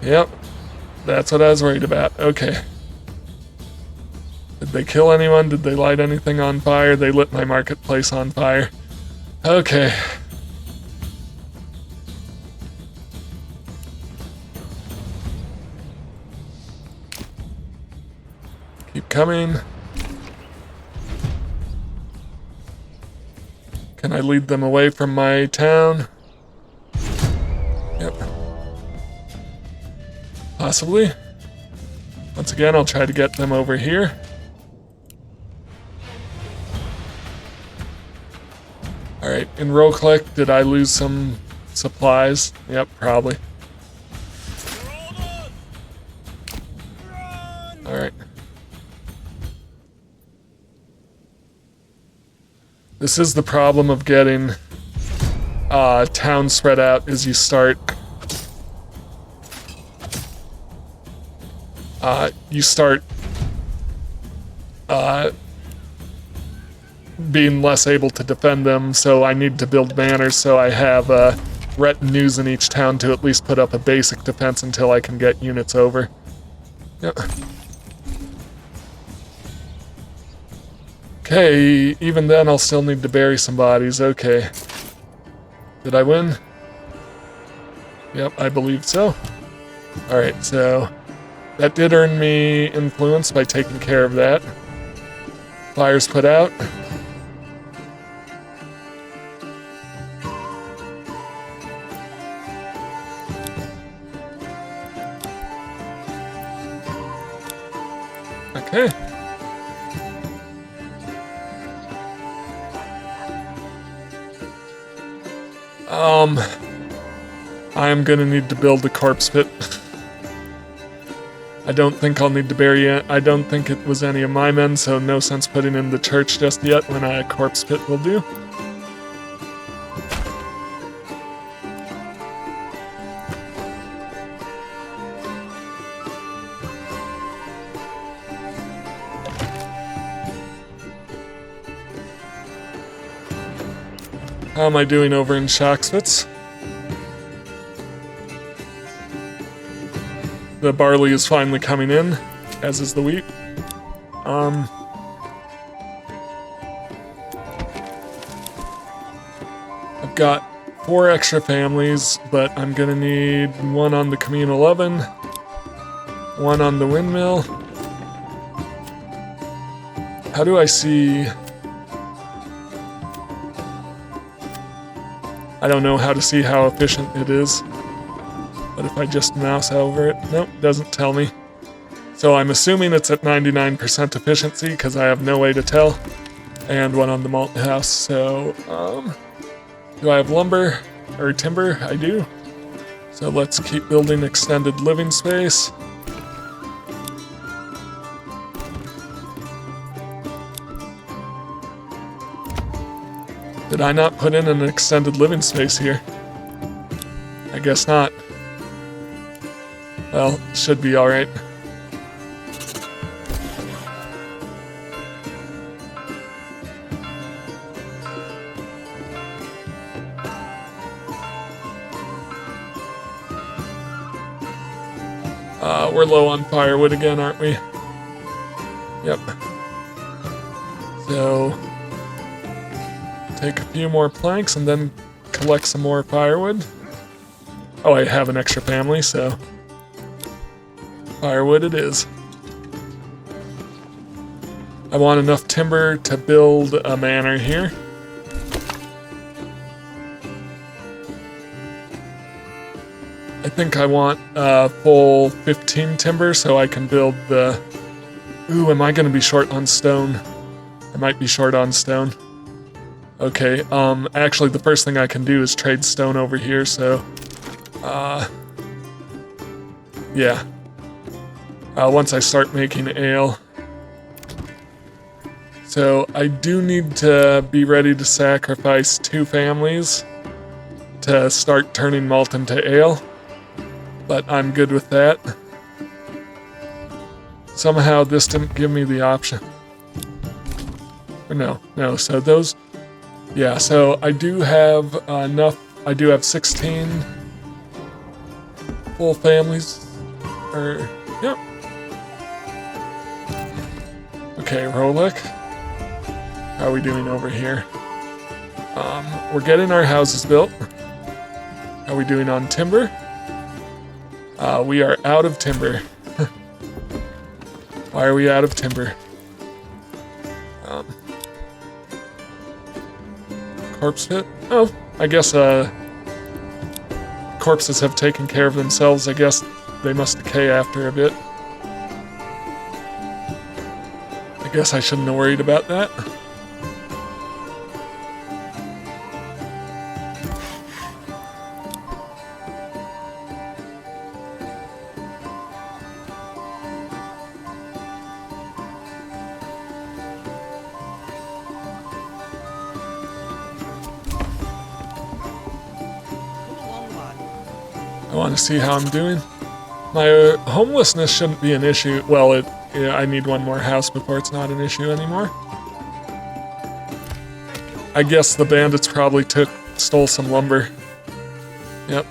Yep, that's what I was worried about. Okay. Did they kill anyone? Did they light anything on fire? They lit my marketplace on fire. Okay. Keep coming. Can I lead them away from my town? Yep. Possibly. Once again, I'll try to get them over here. Alright, in row click, did I lose some supplies? Yep, probably. Alright. This is the problem of getting town spread out, is you start being less able to defend them, so I need to build manors so I have retinues in each town to at least put up a basic defense until I can get units over. Yep. Okay, even then I'll still need to bury some bodies. Okay. Did I win? Yep, I believe so. Alright, so that did earn me influence by taking care of that. Fires put out. Okay. I'm gonna need to build a corpse pit. I don't think I'll need to bury it. I don't think it was any of my men, so no sense putting in the church just yet when a corpse pit will do. How am I doing over in Shoxvitz? The barley is finally coming in, as is the wheat. I've got 4 extra families, but I'm gonna need 1 on the communal oven, 1 on the windmill. How do I see... I don't know how to see how efficient it is. But if I just mouse over it, nope, doesn't tell me. So I'm assuming it's at 99% efficiency because I have no way to tell. And 1 on the malt house, so, do I have lumber or timber? I do. So let's keep building extended living space. Did I not put in an extended living space here? I guess not. Well, should be alright. We're low on firewood again, aren't we? Yep. So, take a few more planks and then collect some more firewood. Oh, I have an extra family, so firewood it is. I want enough timber to build a manor here. I think I want a full 15 timber so I can build the... Ooh, am I going to be short on stone? I might be short on stone. Okay, actually the first thing I can do is trade stone over here, so... yeah. Once I start making ale. So I do need to be ready to sacrifice 2 families to start turning malt into ale. But I'm good with that. Somehow this didn't give me the option. Or no, so those... Yeah, so I do have enough... I do have 16 full families. Yep. Okay, Rolik. How are we doing over here? We're getting our houses built. How are we doing on timber? We are out of timber. Why are we out of timber? Corpse pit? Oh, I guess corpses have taken care of themselves. I guess they must decay after a bit. I guess I shouldn't have worried about that. I want to see how I'm doing. My homelessness shouldn't be an issue. Well, yeah, I need 1 more house before it's not an issue anymore. I guess the bandits probably stole some lumber. Yep.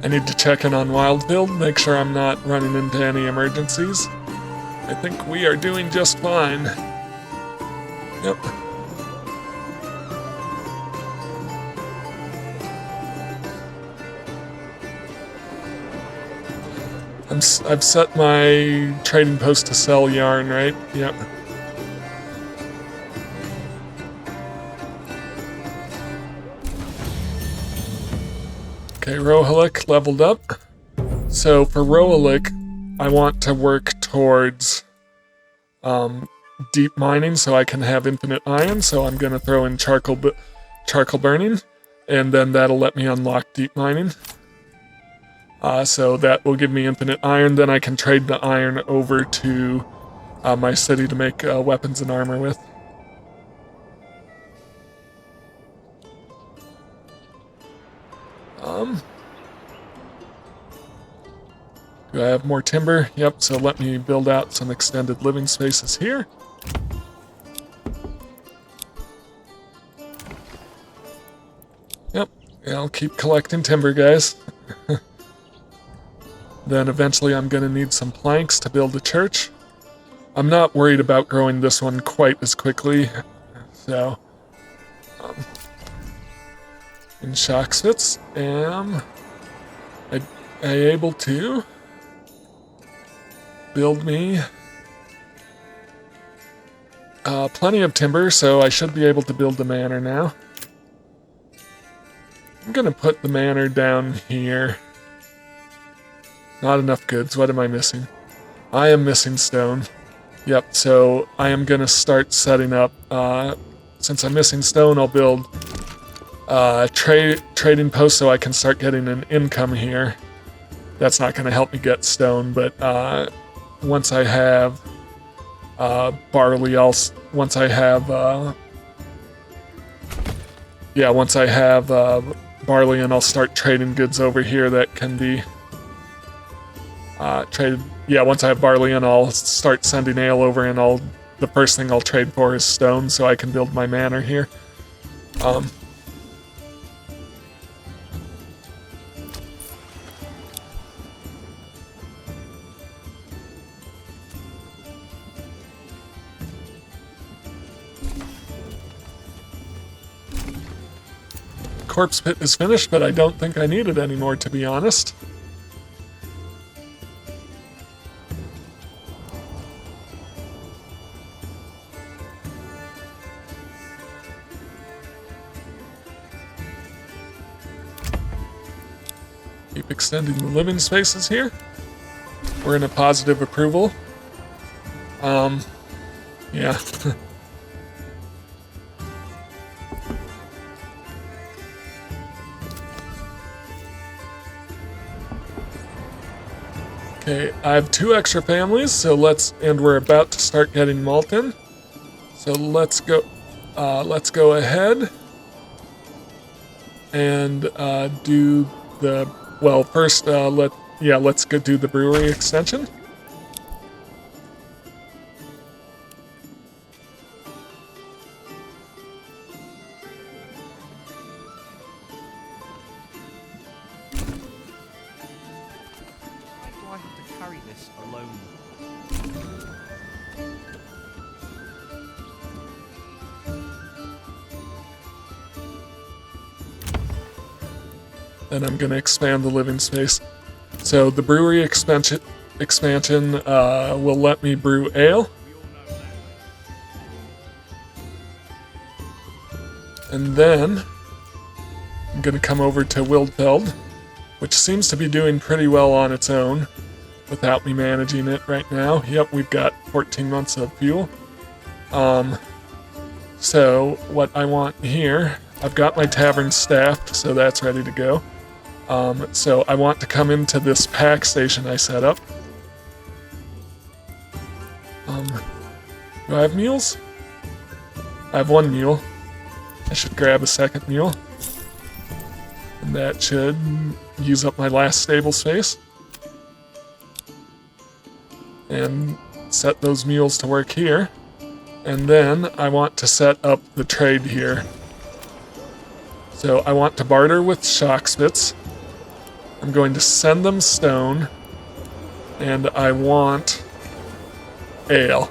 I need to check in on Wildfield, make sure I'm not running into any emergencies. I think we are doing just fine. Yep. I've set my trading post to sell yarn, right? Yep. Okay, Rohalik leveled up. So for Rohalik, I want to work towards deep mining so I can have infinite iron. So I'm going to throw in charcoal burning, and then that'll let me unlock deep mining. So that will give me infinite iron. Then I can trade the iron over to my city to make weapons and armor with. Do I have more timber? Yep, so let me build out some extended living spaces here. Yep, yeah, I'll keep collecting timber, guys. Then eventually I'm going to need some planks to build a church. I'm not worried about growing this one quite as quickly, so... in Shocksvitz, am I able to build me plenty of timber, so I should be able to build the manor now. I'm going to put the manor down here. Not enough goods. What am I missing? I am missing stone. Yep, so I am going to start setting up... since I'm missing stone, I'll build trading posts so I can start getting an income here. That's not going to help me get stone, but once I have barley, once I have barley, and I'll start trading goods over here that can be traded. Yeah, once I have barley, and I'll start sending ale over, and the first thing I'll trade for is stone, so I can build my manor here. Corpse pit is finished, but I don't think I need it anymore, to be honest. Keep extending the living spaces here. We're in a positive approval. Yeah. Okay, I have 2 extra families, and we're about to start getting Malton. So let's go ahead and do the, well, first, let's go do the brewery extension. Then I'm going to expand the living space. So the brewery expansion will let me brew ale. And then I'm going to come over to Wildfeld, which seems to be doing pretty well on its own without me managing it right now. Yep, we've got 14 months of fuel. So what I want here, I've got my tavern staffed, so that's ready to go. So I want to come into this pack station I set up. Do I have mules? I have 1 mule. I should grab a second mule. And that should use up my last stable space. and set those mules to work here. And then I want to set up the trade here. So I want to barter with Shockspits. I'm going to send them stone. And I want ale.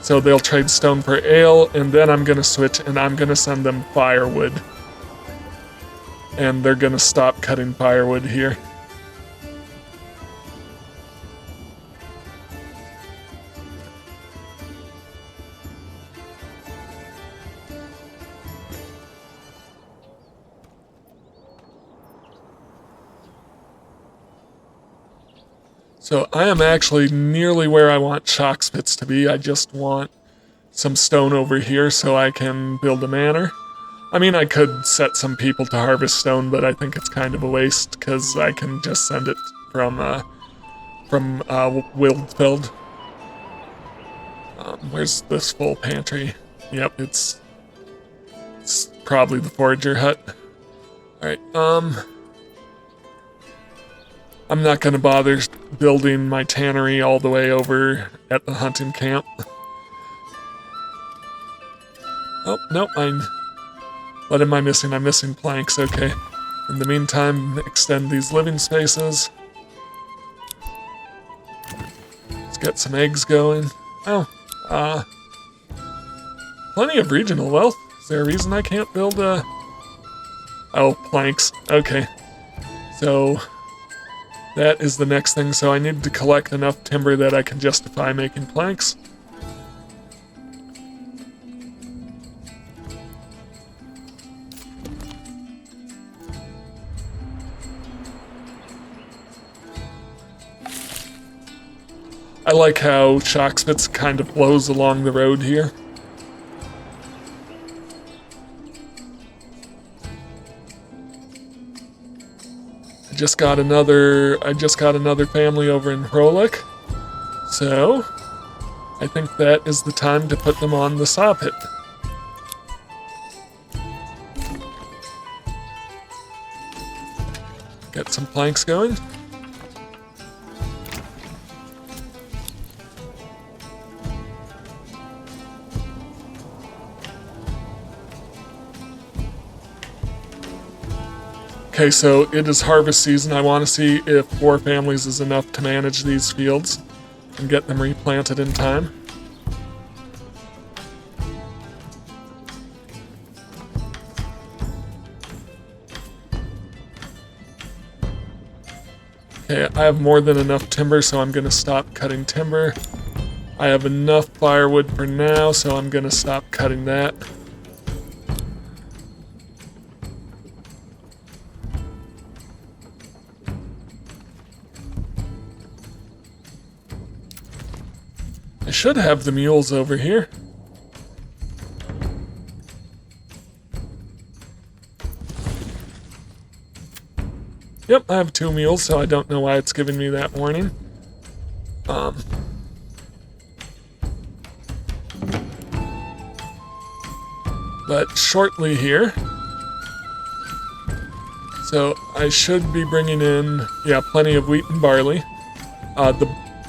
So they'll trade stone for ale, and then I'm going to switch and I'm going to send them firewood. And they're going to stop cutting firewood here. So I am actually nearly where I want Shockspits to be. I just want some stone over here so I can build a manor. I mean, I could set some people to harvest stone, but I think it's kind of a waste because I can just send it from Wildfeld. Where's this full pantry? Yep, it's probably the forager hut. All right, I'm not going to bother building my tannery all the way over at the hunting camp. Oh, no, what am I missing? I'm missing planks, okay. In the meantime, extend these living spaces. Let's get some eggs going. Oh, plenty of regional wealth. Is there a reason I can't build a... Oh, planks, okay. So... that is the next thing, so I need to collect enough timber that I can justify making planks. I like how Shockspits kind of blows along the road here. I just got another family over in Hrolik. So I think that is the time to put them on the saw pit. Get some planks going. Okay, so it is harvest season. I want to see if 4 families is enough to manage these fields and get them replanted in time. Okay, I have more than enough timber, so I'm going to stop cutting timber. I have enough firewood for now, so I'm going to stop cutting that. I should have the mules over here. Yep, I have 2 mules, so I don't know why it's giving me that warning. But shortly here. So I should be bringing in, yeah, plenty of wheat and barley. The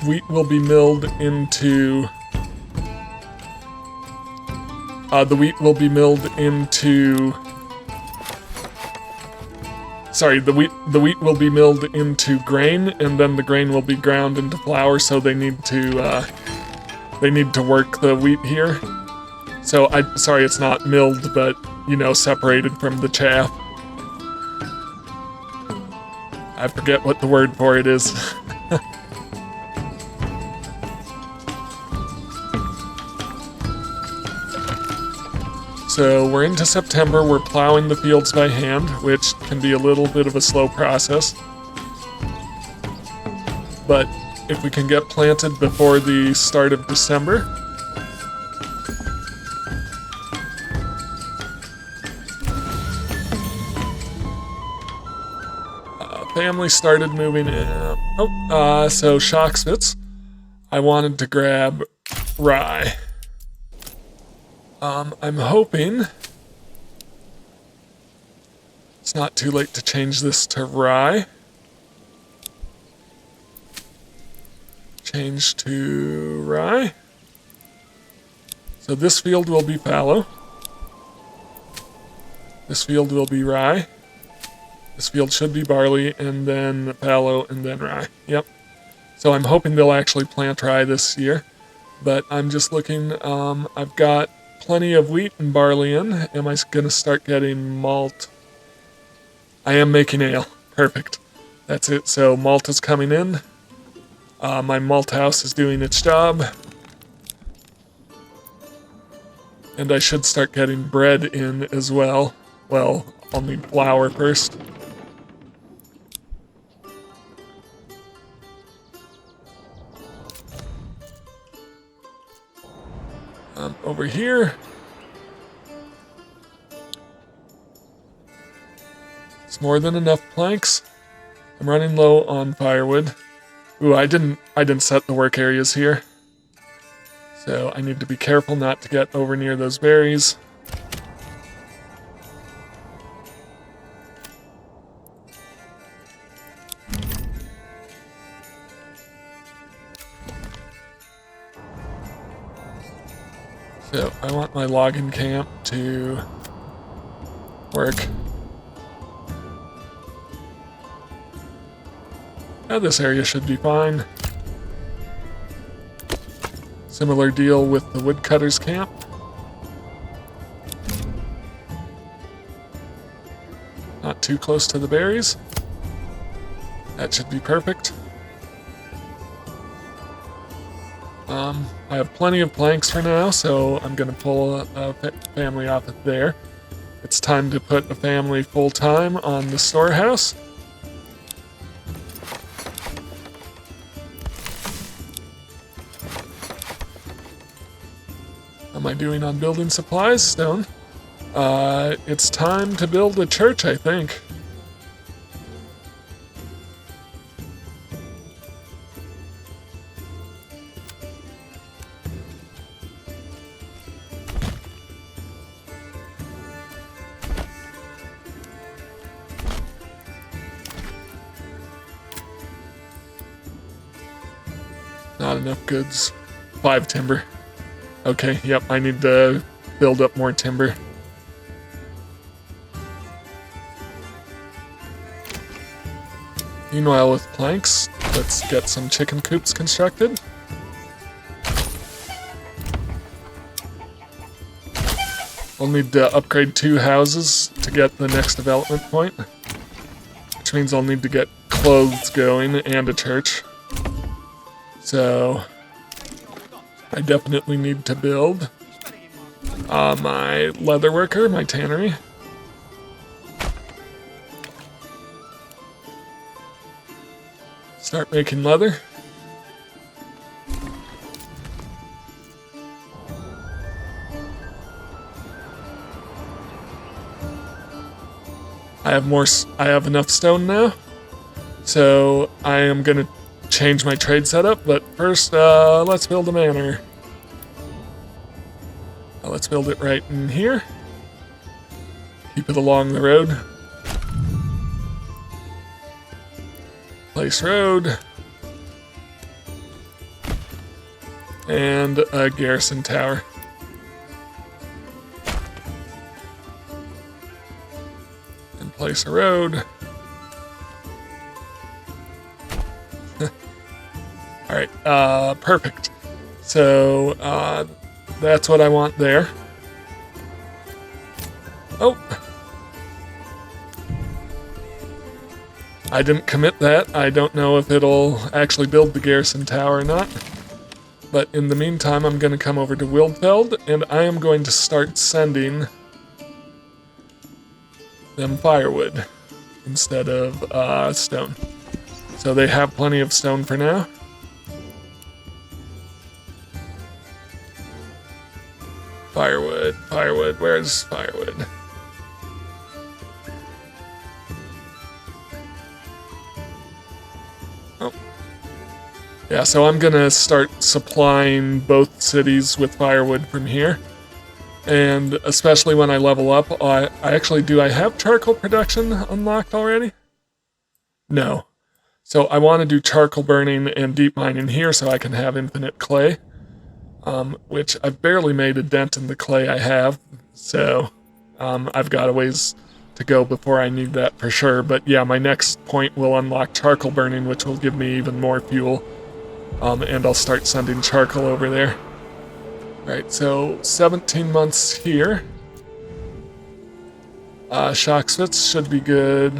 wheat will be milled into... Sorry, the wheat will be milled into grain, and then the grain will be ground into flour. So they need to work the wheat here. So sorry, it's not milled, but you know, separated from the chaff. I forget what the word for it is. So we're into September, we're plowing the fields by hand, which can be a little bit of a slow process. But if we can get planted before the start of December, family started moving in. So Shockspits, I wanted to grab rye. I'm hoping it's not too late to change this to rye. Change to rye. So this field will be fallow. This field will be rye. This field should be barley, and then fallow, and then rye. Yep. So I'm hoping they'll actually plant rye this year. But I'm just looking, I've got plenty of wheat and barley in. Am I going to start getting malt? I am making ale. Perfect. That's it. So malt is coming in. My malt house is doing its job. And I should start getting bread in as well. Well, I'll need flour first. Over here. It's more than enough planks. I'm running low on firewood. Ooh, I didn't set the work areas here. So I need to be careful not to get over near those berries. So I want my logging camp to work. Now this area should be fine. Similar deal with the woodcutter's camp. Not too close to the berries. That should be perfect. I have plenty of planks for now, so I'm going to pull a family off of there. It's time to put a family full-time on the storehouse. How am I doing on building supplies? Stone. It's time to build a church, I think. Not enough goods. 5 timber. Okay, yep, I need to build up more timber. Meanwhile, with planks, let's get some chicken coops constructed. We'll need to upgrade 2 houses to get the next development point, which means I'll need to get clothes going and a church. So I definitely need to build my leather worker, my tannery. Start making leather. I have enough stone now, so I am gonna change my trade setup, but first, let's build a manor. Let's build it right in here. Keep it along the road. Place road. And a garrison tower. And place a road. Alright, perfect. So, that's what I want there. Oh! I didn't commit that. I don't know if it'll actually build the garrison tower or not. But in the meantime, I'm going to come over to Wildfeld, and I am going to start sending them firewood instead of stone. So they have plenty of stone for now. Firewood, firewood, where's firewood? Oh. Yeah, so I'm gonna start supplying both cities with firewood from here. And especially when I level up, I have charcoal production unlocked already? No. So I want to do charcoal burning and deep mining here so I can have infinite clay, which I've barely made a dent in the clay I have. So I've got a ways to go before I need that for sure. But yeah, my next point will unlock charcoal burning, which will give me even more fuel. And I'll start sending charcoal over there. Alright, so 17 months here. Shocksmiths should be good.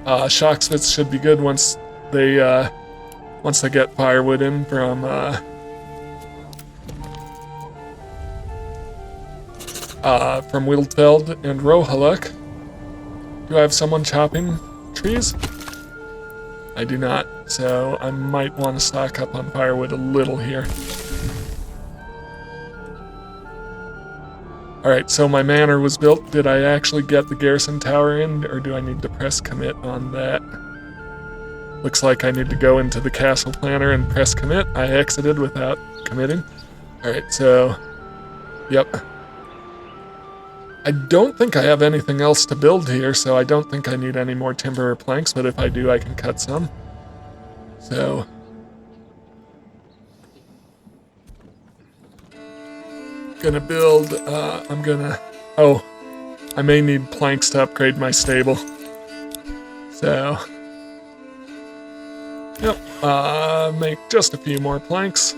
Shocksmiths should be good once they get firewood in from Wildfeld and Rohaluk. Do I have someone chopping trees? I do not, so I might want to stock up on firewood a little here. Alright, so my manor was built. Did I actually get the garrison tower in, or do I need to press commit on that? Looks like I need to go into the castle planner and press commit. I exited without committing. Alright, so, yep. I don't think I have anything else to build here, so I don't think I need any more timber or planks, but if I do, I can cut some. So... gonna build, oh, I may need planks to upgrade my stable. So... yep, make just a few more planks.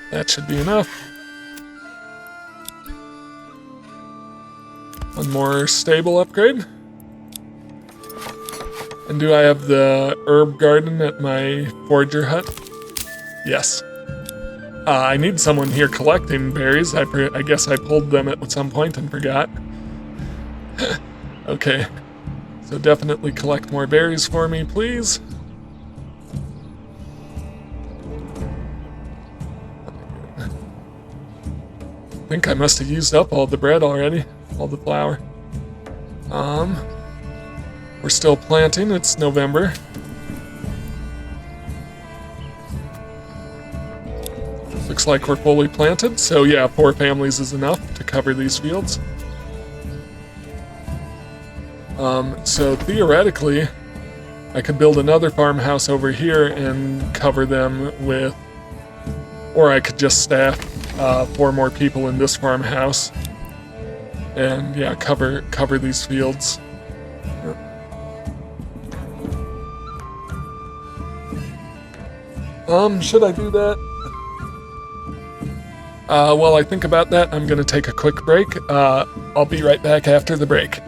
That should be enough. One more stable upgrade. And do I have the herb garden at my forger hut? Yes. I need someone here collecting berries. I guess I pulled them at some point and forgot. Okay. So definitely collect more berries for me, please. I think I must have used up all the bread already, all the flour. We're still planting, it's November. Looks like we're fully planted, so yeah, 4 families is enough to cover these fields. So theoretically, I could build another farmhouse over here and cover them with, or I could just staff 4 more people in this farmhouse, and yeah, cover these fields. Should I do that? While I think about that, I'm gonna take a quick break. I'll be right back after the break.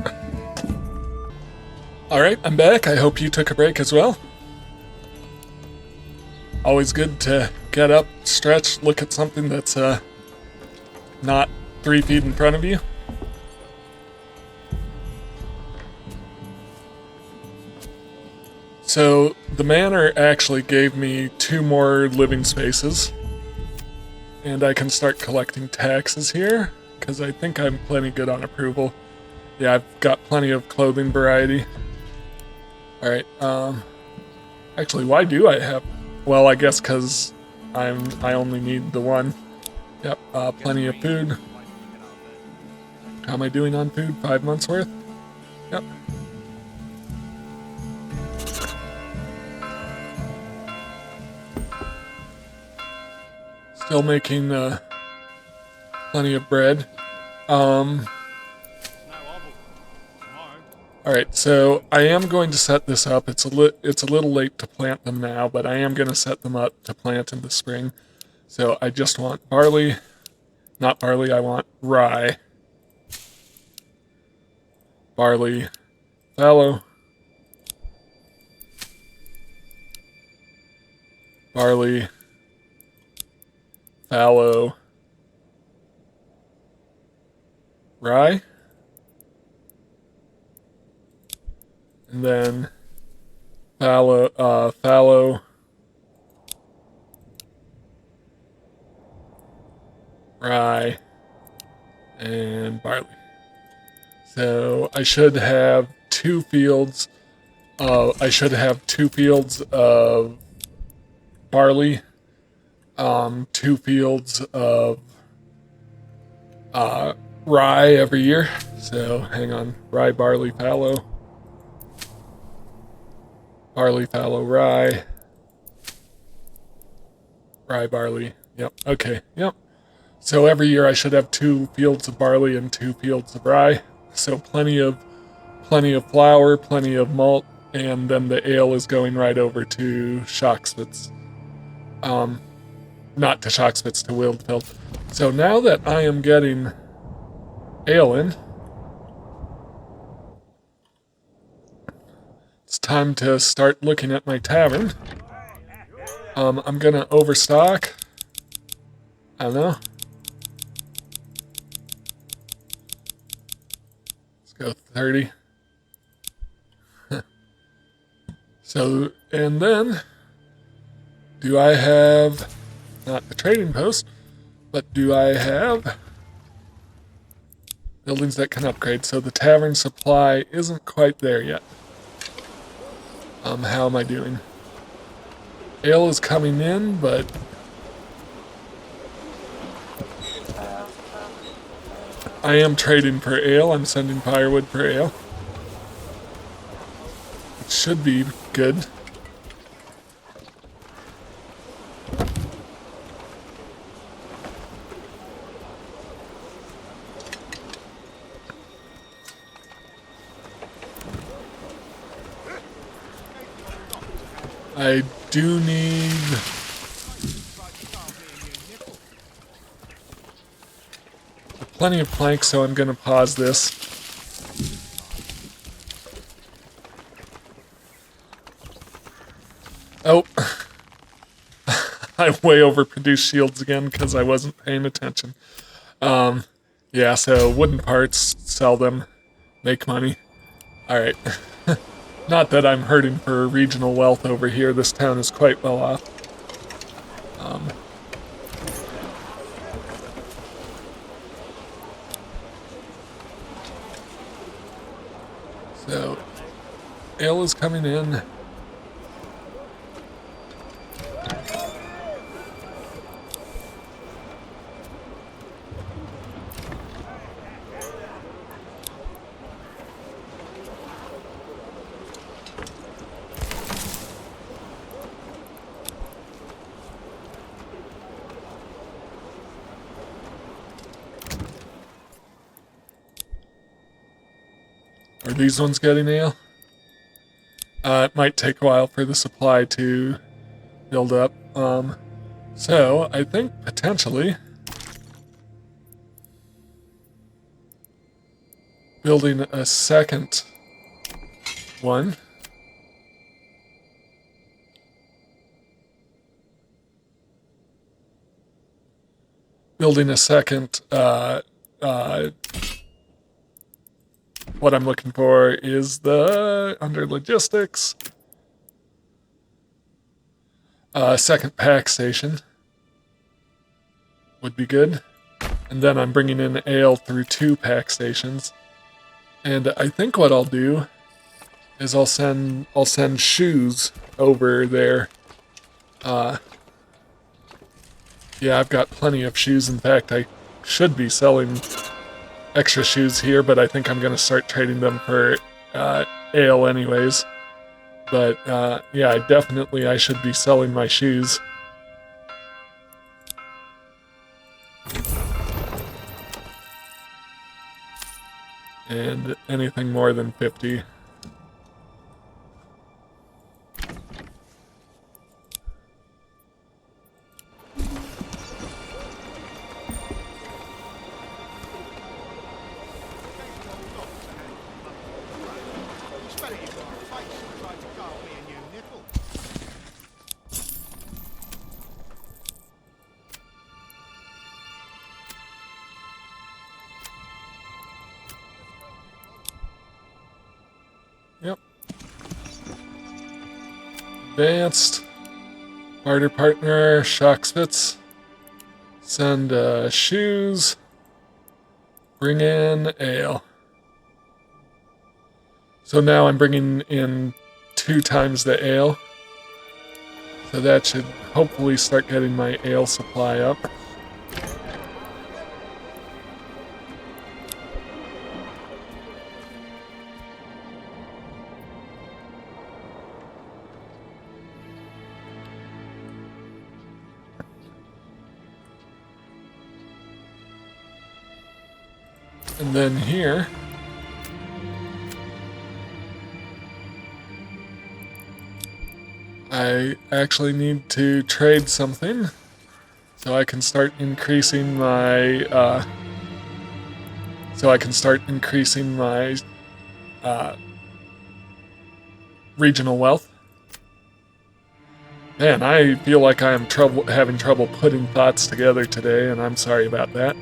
Alright, I'm back. I hope you took a break as well. Always good to get up, stretch, look at something that's not 3 feet in front of you. So the manor actually gave me 2 more living spaces, and I can start collecting taxes here because I think I'm plenty good on approval. Yeah, I've got plenty of clothing variety. Alright, actually, why do I have... Well, I guess because I only need the one. Yep, plenty of food. How am I doing on food? 5 months worth? Yep. Still making plenty of bread. Alright, so I am going to set this up. It's a little late to plant them now, but I am going to set them up to plant in the spring. So I just want barley, not barley, I want rye. Barley, fallow. Barley, fallow, rye. And then fallow, rye, and barley. So I should have 2 fields. I should have 2 fields of barley, 2 fields of rye every year. So hang on, rye, barley, fallow. Barley, fallow, rye. Rye, barley. Yep, okay, yep. So every year I should have 2 fields of barley and 2 fields of rye. So plenty of flour, plenty of malt, and then the ale is going right over to Schockspitz. Not to Schockspitz, to Wildfeld. So now that I am getting ale in, it's time to start looking at my tavern. I'm gonna overstock. I don't know. Let's go 30. So, and then, do I have, not the trading post, but do I have buildings that can upgrade? So the tavern supply isn't quite there yet. How am I doing? Ale is coming in, but I am trading for ale. I'm sending firewood for ale. It should be good. I do need plenty of planks, so I'm going to pause this. Oh, I way overproduced shields again because I wasn't paying attention. Yeah, so wooden parts, sell them, make money. Alright. Not that I'm hurting for regional wealth over here. This town is quite well off. So, ale is coming in. Are these ones getting ale? It might take a while for the supply to build up. So I think potentially building a second one. Building a second, what I'm looking for is the, under logistics, second pack station would be good. And then I'm bringing in ale through 2 pack stations. And I think what I'll do is I'll send shoes over there. Yeah, I've got plenty of shoes. In fact, I should be selling extra shoes here, but I think I'm going to start trading them for ale anyways. But yeah, I should be selling my shoes. And anything more than 50. Yep. Advanced. Barter partner, Schockspitz. Send shoes. Bring in ale. So now I'm bringing in 2 times the ale. So that should hopefully start getting my ale supply up. And then here, I actually need to trade something so I can start increasing my regional wealth. Man, I feel like I am having trouble putting thoughts together today, and I'm sorry about that.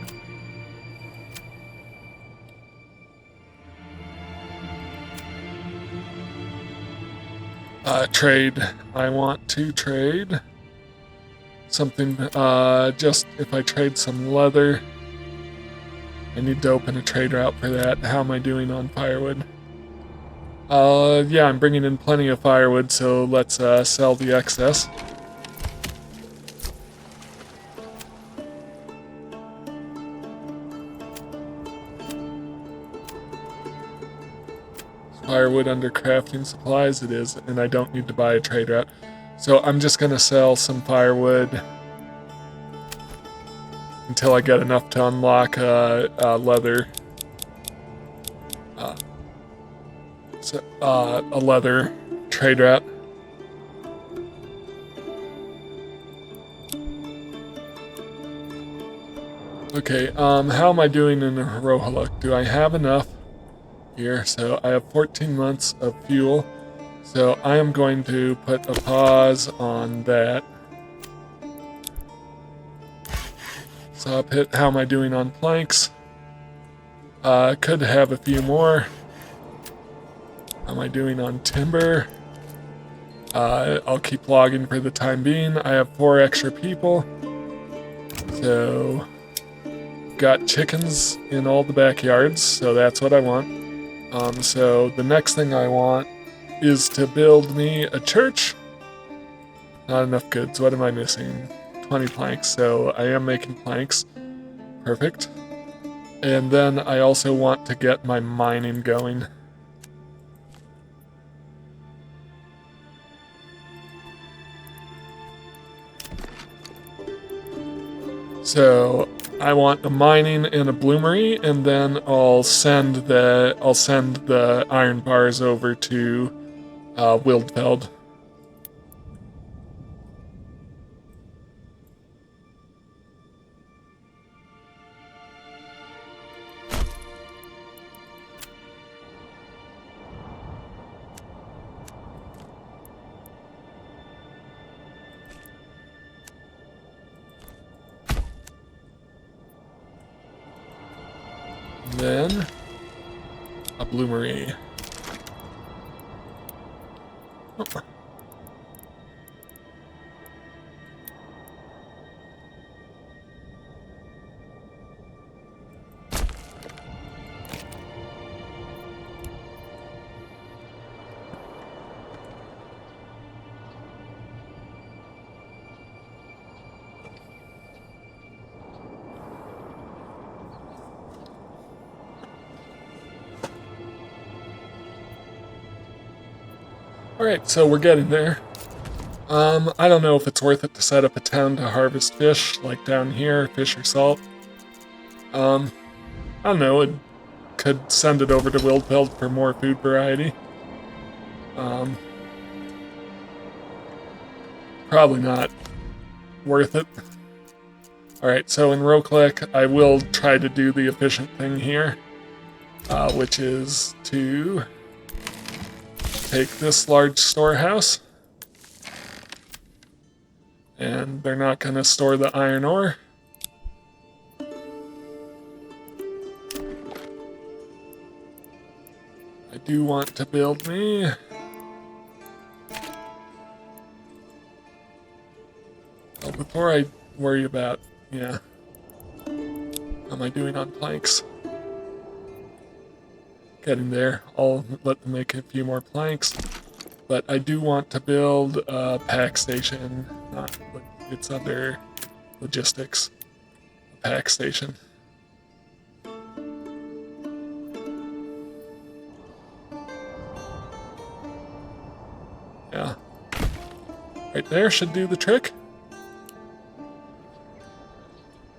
Trade. I want to trade something, just if I trade some leather, I need to open a trade route for that. How am I doing on firewood? Yeah, I'm bringing in plenty of firewood, so let's sell the excess. Firewood under crafting supplies, it is, and I don't need to buy a trade route. So I'm just gonna sell some firewood until I get enough to unlock leather. A leather trade route. Okay, how am I doing in Rohaluk? Do I have enough here? So I have 14 months of fuel. So I am going to put a pause on that. So I'll hit how am I doing on planks? Could have a few more. How am I doing on timber? I'll keep logging for the time being. I have 4 extra people. So, got chickens in all the backyards, so that's what I want. So the next thing I want is to build me a church. Not enough goods. What am I missing? 20 planks, so I am making planks. Perfect. And then I also want to get my mining going. So I want a mining and a bloomery, and then I'll send the iron bars over to Wildfeld. Then a bloomery. Oh. Alright, so we're getting there. I don't know if it's worth it to set up a town to harvest fish, like down here, fish or salt. I don't know, it could send it over to Wildfeld for more food variety. Probably not worth it. Alright, so in Roklek, I will try to do the efficient thing here, which is to take this large storehouse, and they're not going to store the iron ore. I do want to build me before I worry about, how am I doing on planks? Getting there. I'll let them make a few more planks. But I do want to build a pack station not. It's under logistics. A pack station. Yeah. Right there should do the trick.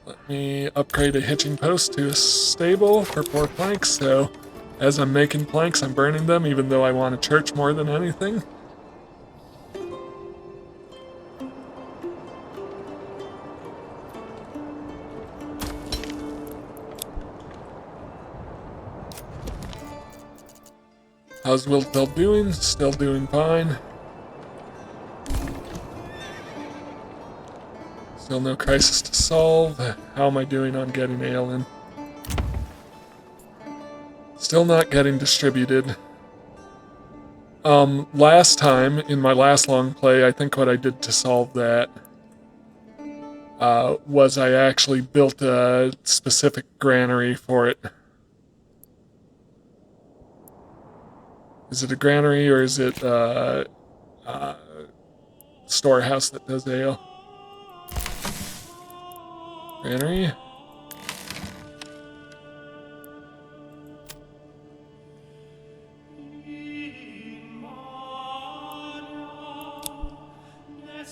Let me upgrade a hitching post to a stable for 4 planks, so as I'm making planks, I'm burning them, even though I want a church more than anything. How's Wiltfeld doing? Still doing fine. Still no crisis to solve. How am I doing on getting ale in? Still not getting distributed. Last time, in my last long play, I think what I did to solve that was I actually built a specific granary for it. Is it a granary or is it a storehouse that does ale? Granary?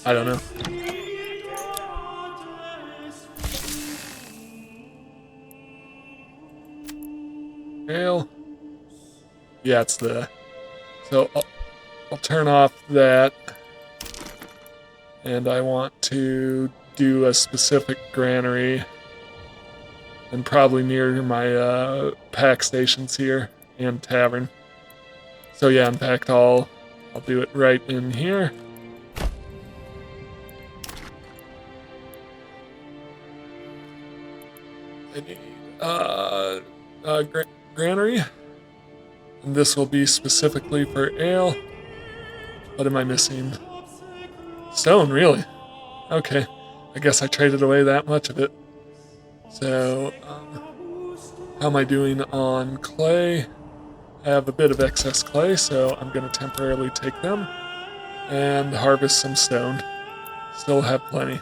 I don't know. Ale? Yeah, it's the... So I'll turn off that. And I want to do a specific granary. And probably near my pack stations here and tavern. So yeah, in fact, I'll do it right in here. I need granary. And this will be specifically for ale. What am I missing? Stone, really? Okay. I guess I traded away that much of it. So, how am I doing on clay? I have a bit of excess clay, so I'm going to temporarily take them and harvest some stone. Still have plenty.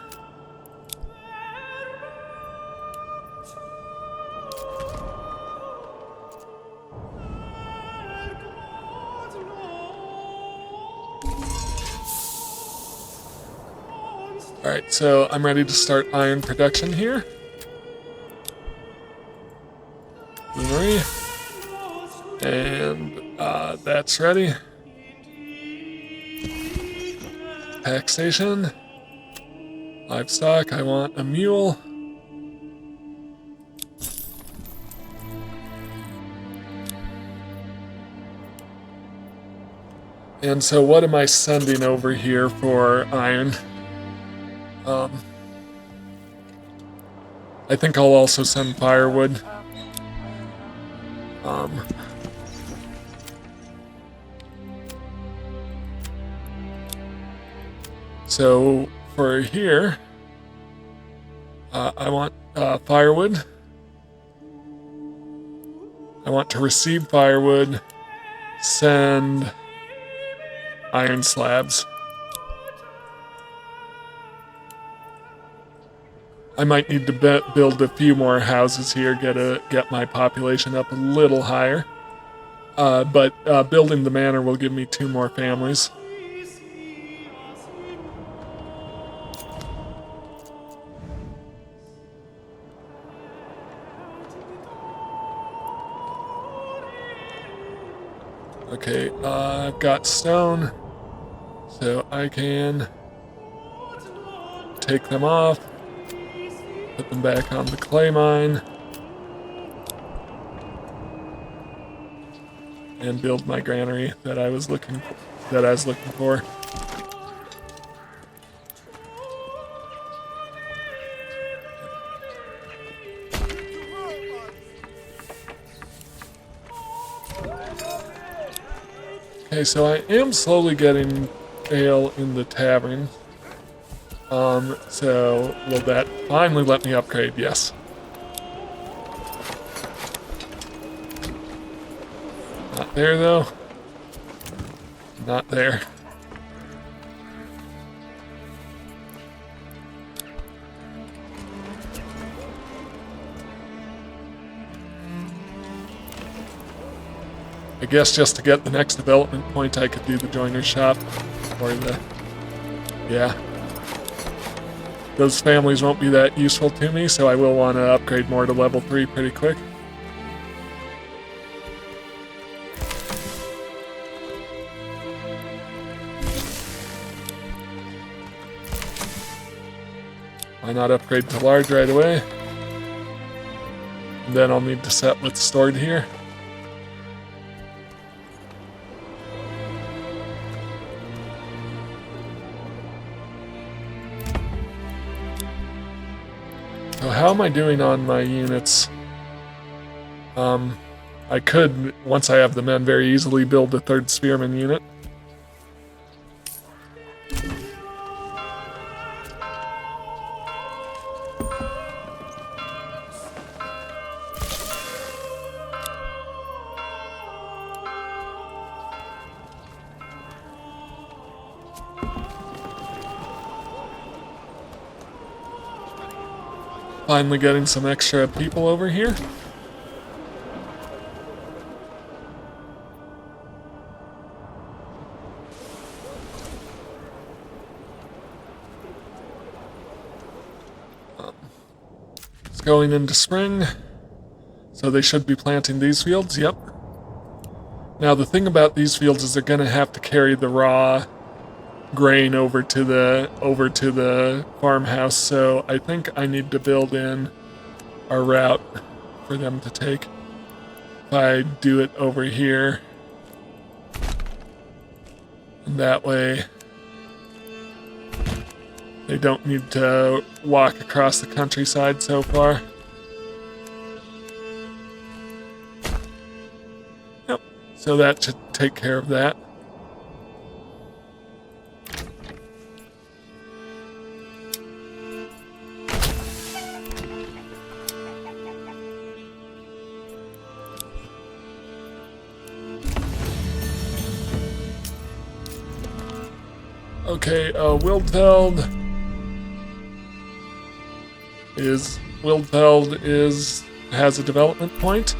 Alright, so I'm ready to start iron production here. Greenery. And that's ready. Pack station. Livestock, I want a mule. And so what am I sending over here for iron? I think I'll also send firewood. So for here, I want firewood. I want to receive firewood, send iron slabs. I might need to build a few more houses here, get my population up a little higher. But building the manor will give me 2 more families. Okay, I've got stone, so I can take them off. Put them back on the clay mine. And build my granary that I was looking for. Okay, so I am slowly getting ale in the tavern. So will that finally let me upgrade? Yes. Not there though. Not there. I guess just to get the next development point, I could do the joiner shop, or the, yeah. Those families won't be that useful to me, so I will want to upgrade more to level 3 pretty quick. Why not upgrade to large right away? And then I'll need to set what's stored here. So how am I doing on my units? I could, once I have the men, very easily build a third spearman unit. Finally getting some extra people over here. It's going into spring, so they should be planting these fields, yep. Now the thing about these fields is they're gonna have to carry the raw grain over to the farmhouse, so I think I need to build in a route for them to take. If I do it over here, and that way they don't need to walk across the countryside so far. Yep, so that should take care of that. Okay, Wildfeld has a development point.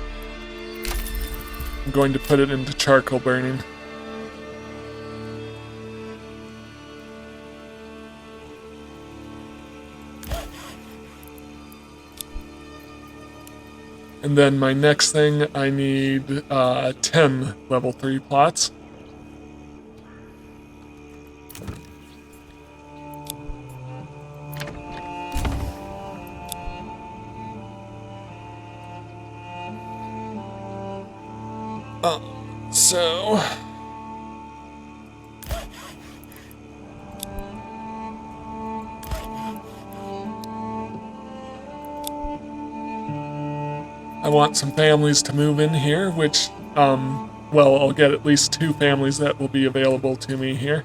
I'm going to put it into charcoal burning. And then my next thing, I need 10 level 3 plots. So I want some families to move in here, which, well, I'll get at least 2 families that will be available to me here.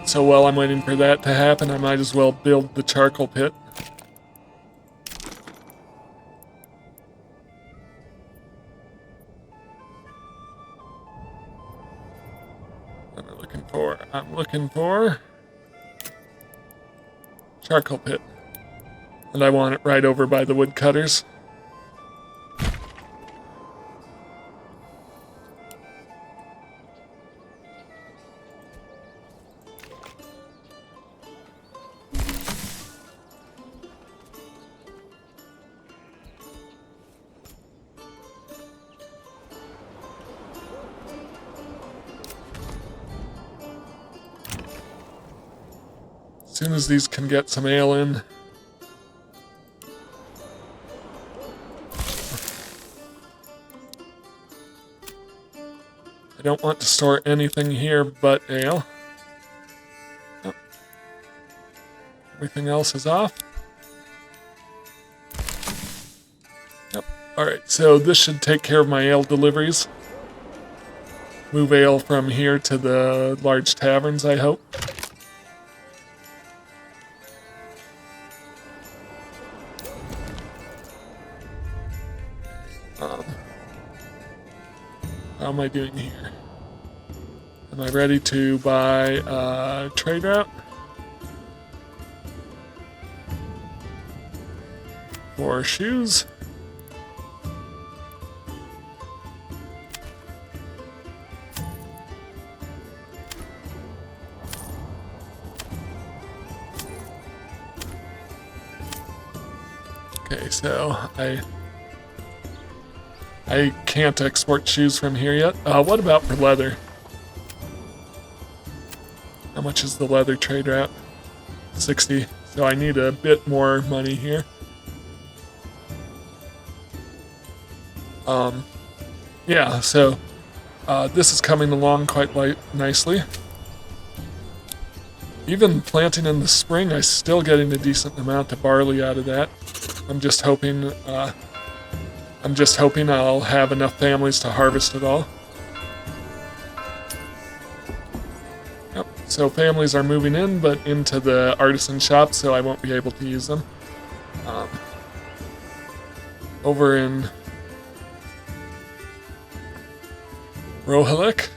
So while I'm waiting for that to happen, I might as well build the charcoal pit. I'm looking for charcoal pit. And I want it right over by the woodcutters. As soon as these can get some ale in. I don't want to store anything here but ale. Oh. Everything else is off. Yep. Alright, so this should take care of my ale deliveries. Move ale from here to the large taverns, I hope. How am I doing here? Am I ready to buy trade route? For shoes? Okay, so I can't export shoes from here yet. What about for leather? How much is the leather trade route? 60. So I need a bit more money here. Yeah, so this is coming along quite nicely. Even planting in the spring, I'm still getting a decent amount of barley out of that. I'm just hoping I'll have enough families to harvest it all. Yep, so families are moving in, but into the artisan shop, so I won't be able to use them. Over in Rohalik,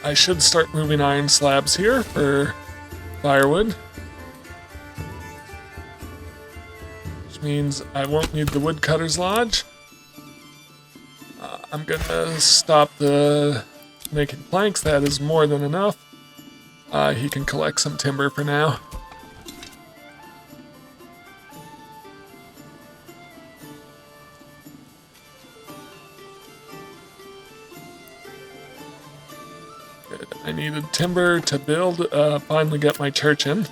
I should start moving iron slabs here for firewood. Which means I won't need the woodcutter's lodge. I'm gonna stop the making planks. That is more than enough. He can collect some timber for now. Good. I needed timber to build, finally get my church in.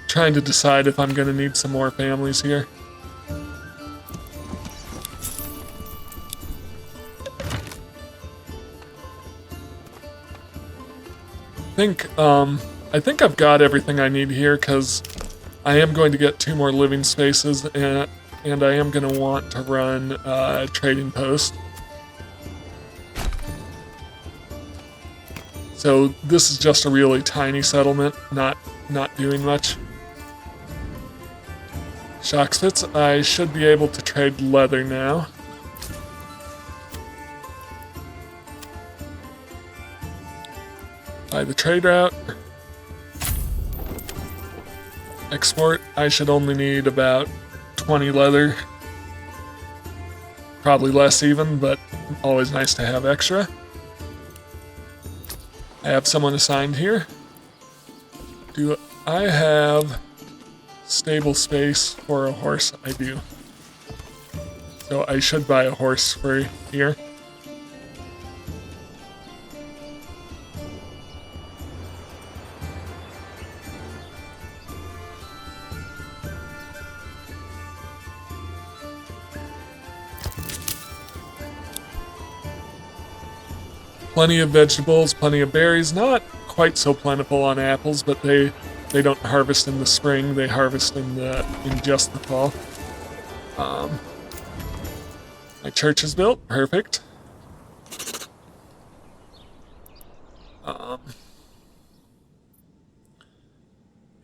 Trying to decide if I'm gonna need some more families here. I think I've got everything I need here because I am going to get 2 more living spaces and I am going to want to run a trading post. So this is just a really tiny settlement, not doing much. Shoxfits, I should be able to trade leather now. By the trade route. Export, I should only need about 20 leather. Probably less even, but always nice to have extra. I have someone assigned here. Do I have stable space for a horse? I do. So I should buy a horse for here. Plenty of vegetables, plenty of berries, not quite so plentiful on apples, but they don't harvest in the spring, they harvest in just the fall. My church is built, perfect.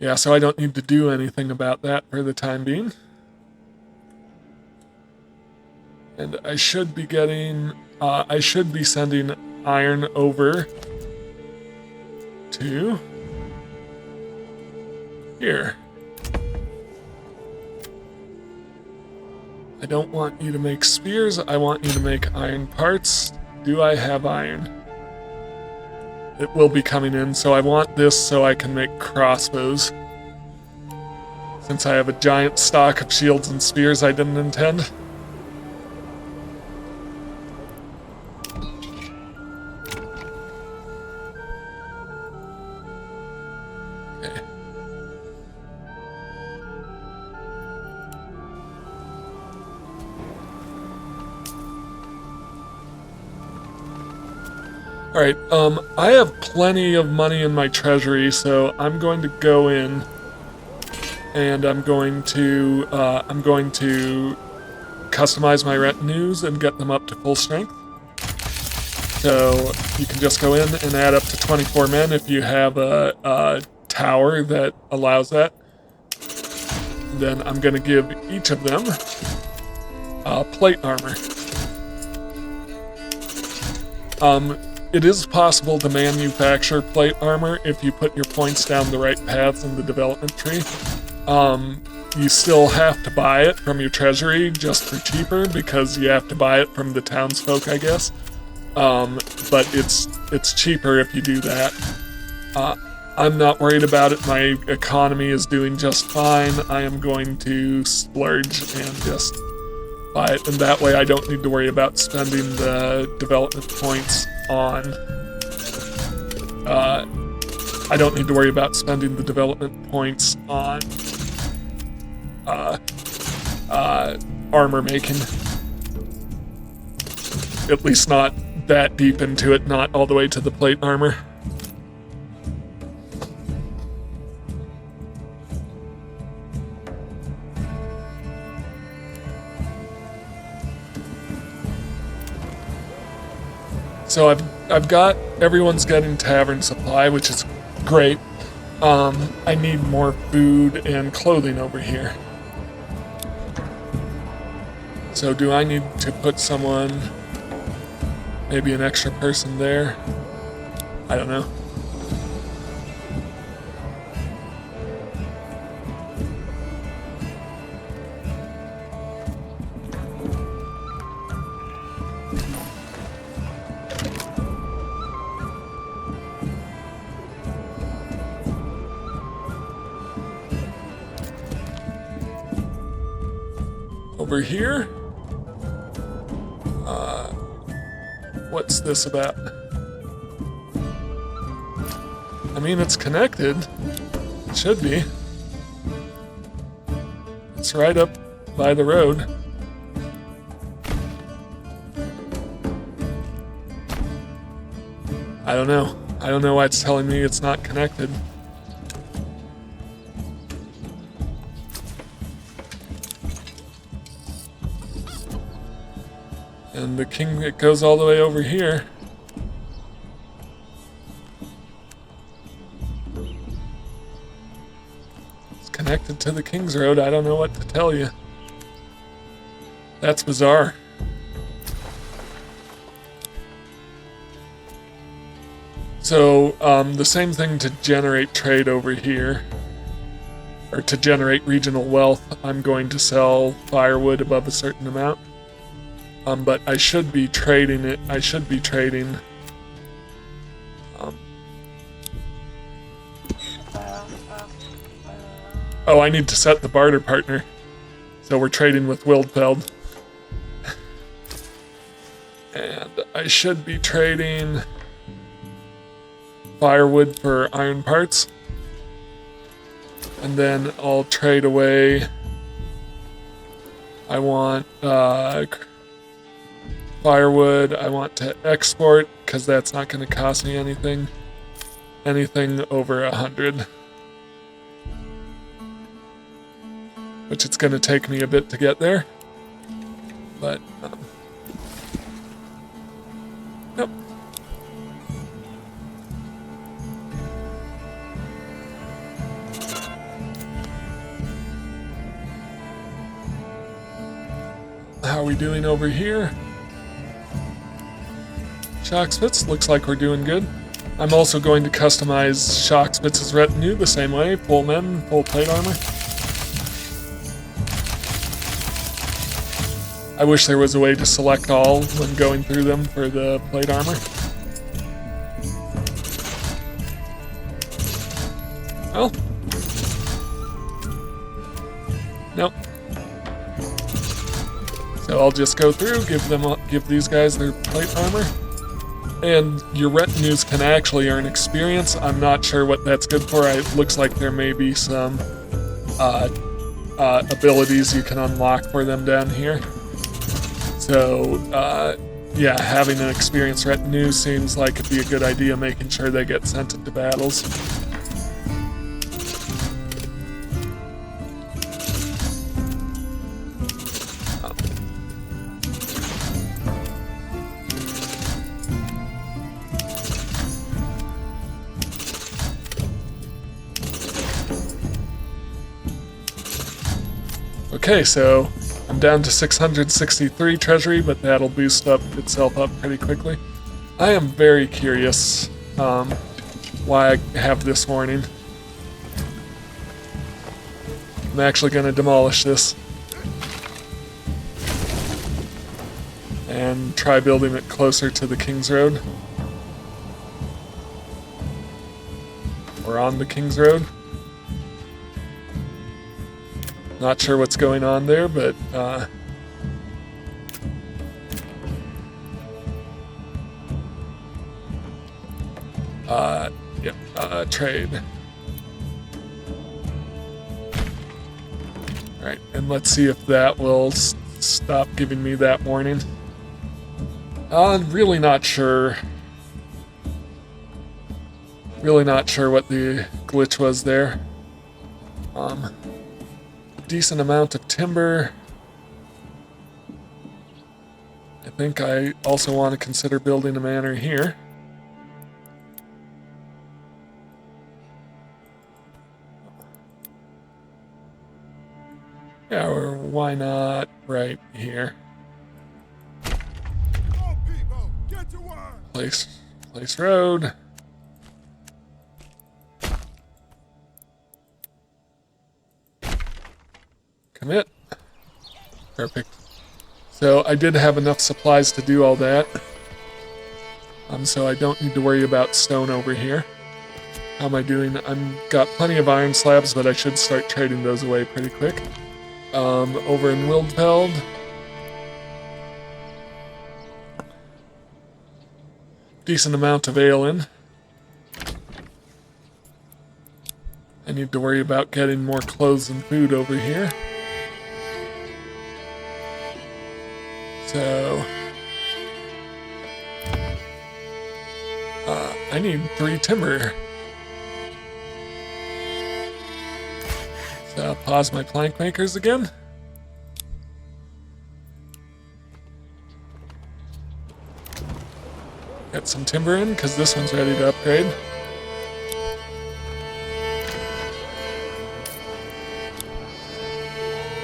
Yeah, so I don't need to do anything about that for the time being. And I should be sending iron over to here. I don't want you to make spears, I want you to make iron parts. Do I have iron? It will be coming in, so I want this so I can make crossbows. Since I have a giant stock of shields and spears I didn't intend. Alright, I have plenty of money in my treasury, so I'm going to go in and I'm going to customize my retinues and get them up to full strength. So you can just go in and add up to 24 men if you have a tower that allows that. Then I'm going to give each of them plate armor. It is possible to manufacture plate armor if you put your points down the right paths in the development tree. You still have to buy it from your treasury just for cheaper because you have to buy it from the townsfolk, I guess. But it's cheaper if you do that. I'm not worried about it. My economy is doing just fine. I am going to splurge and just buy it, and that way I don't need to worry about spending the development points on. I don't need to worry about spending the development points on armor making. At least not that deep into it, not all the way to the plate armor. So I've got, everyone's getting tavern supply, which is great. I need more food and clothing over here. So do I need to put someone, maybe an extra person there? I don't know. Over here? What's this about? I mean, it's connected. It should be. It's right up by the road. I don't know. I don't know why it's telling me it's not connected. And the king, it goes all the way over here. It's connected to the King's Road. I don't know what to tell you. That's bizarre. So, the same thing to generate trade over here, or to generate regional wealth, I'm going to sell firewood above a certain amount. But I should be trading it. I should be trading. Oh, I need to set the barter partner. So we're trading with Wildfeld. And I should be trading firewood for iron parts. And then I'll trade away. I want firewood. I want to export because that's not going to cost me anything. Anything over 100. Which it's going to take me a bit to get there. But, yep. How are we doing over here? Shockspitz, looks like we're doing good. I'm also going to customize Shockspitz's retinue the same way. Full men, full plate armor. I wish there was a way to select all when going through them for the plate armor. Well. Nope. So I'll just go through, give these guys their plate armor. And your retinues can actually earn experience. I'm not sure what that's good for. It looks like there may be some abilities you can unlock for them down here. So, yeah, having an experienced retinue seems like it'd be a good idea, making sure they get sent into battles. Okay, so I'm down to 663 treasury, but that'll boost itself up pretty quickly. I am very curious why I have this warning. I'm actually going to demolish this and try building it closer to the King's Road. We're on the King's Road. Not sure what's going on there, but trade. Alright, and let's see if that will stop giving me that warning. I'm really not sure. Really not sure what the glitch was there. Decent amount of timber. I think I also want to consider building a manor here. Yeah, or why not right here? Go, people! Get to work! Place road. Commit. Perfect. So I did have enough supplies to do all that. So I don't need to worry about stone over here. How am I doing? I've got plenty of iron slabs, but I should start trading those away pretty quick. Over in Wildfeld. Decent amount of ale in. I need to worry about getting more clothes and food over here. So I need 3 timber. So pause my plank makers again. Get some timber in, because this one's ready to upgrade.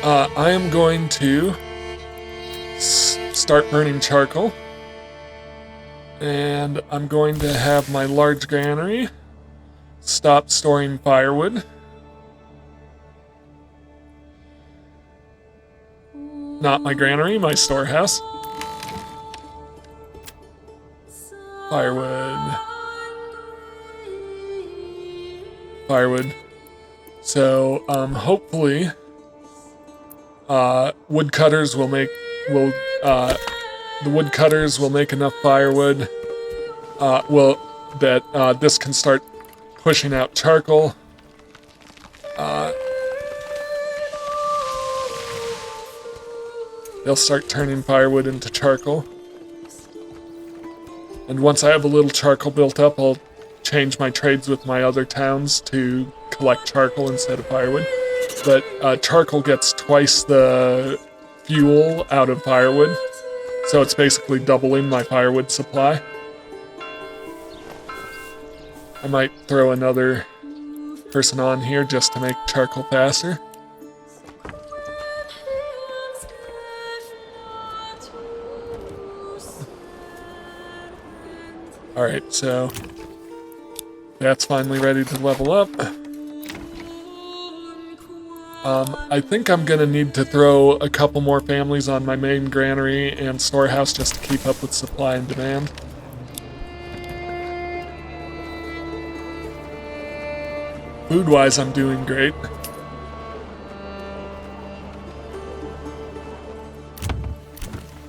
I am going to start burning charcoal. And I'm going to have my large granary stop storing firewood. Not my granary, my storehouse. Firewood. So, hopefully, woodcutters will make enough firewood. This can start pushing out charcoal. They'll start turning firewood into charcoal. And once I have a little charcoal built up, I'll change my trades with my other towns to collect charcoal instead of firewood. But charcoal gets twice the fuel out of firewood, so it's basically doubling my firewood supply. I might throw another person on here just to make charcoal faster. Alright, so that's finally ready to level up. I think I'm gonna need to throw a couple more families on my main granary and storehouse just to keep up with supply and demand. Food-wise, I'm doing great.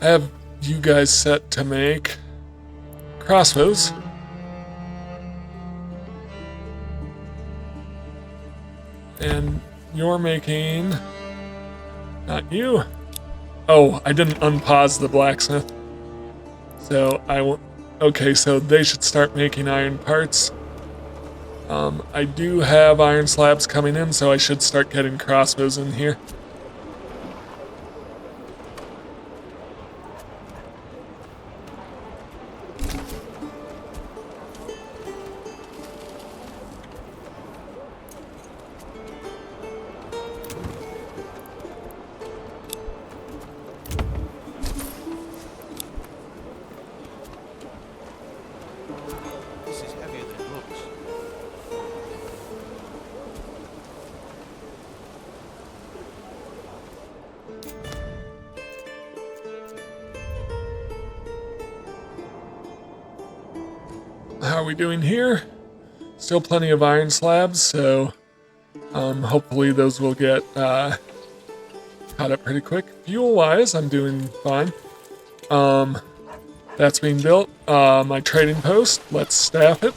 I have you guys set to make crossbows. And you're making... not you. Oh, I didn't unpause the blacksmith. So I will... okay, so they should start making iron parts. I do have iron slabs coming in, so I should start getting crossbows in here. This is heavier than it looks. How are we doing here? Still plenty of iron slabs, so hopefully those will get caught up pretty quick. Fuel-wise, I'm doing fine. That's being built. My trading post, let's staff it.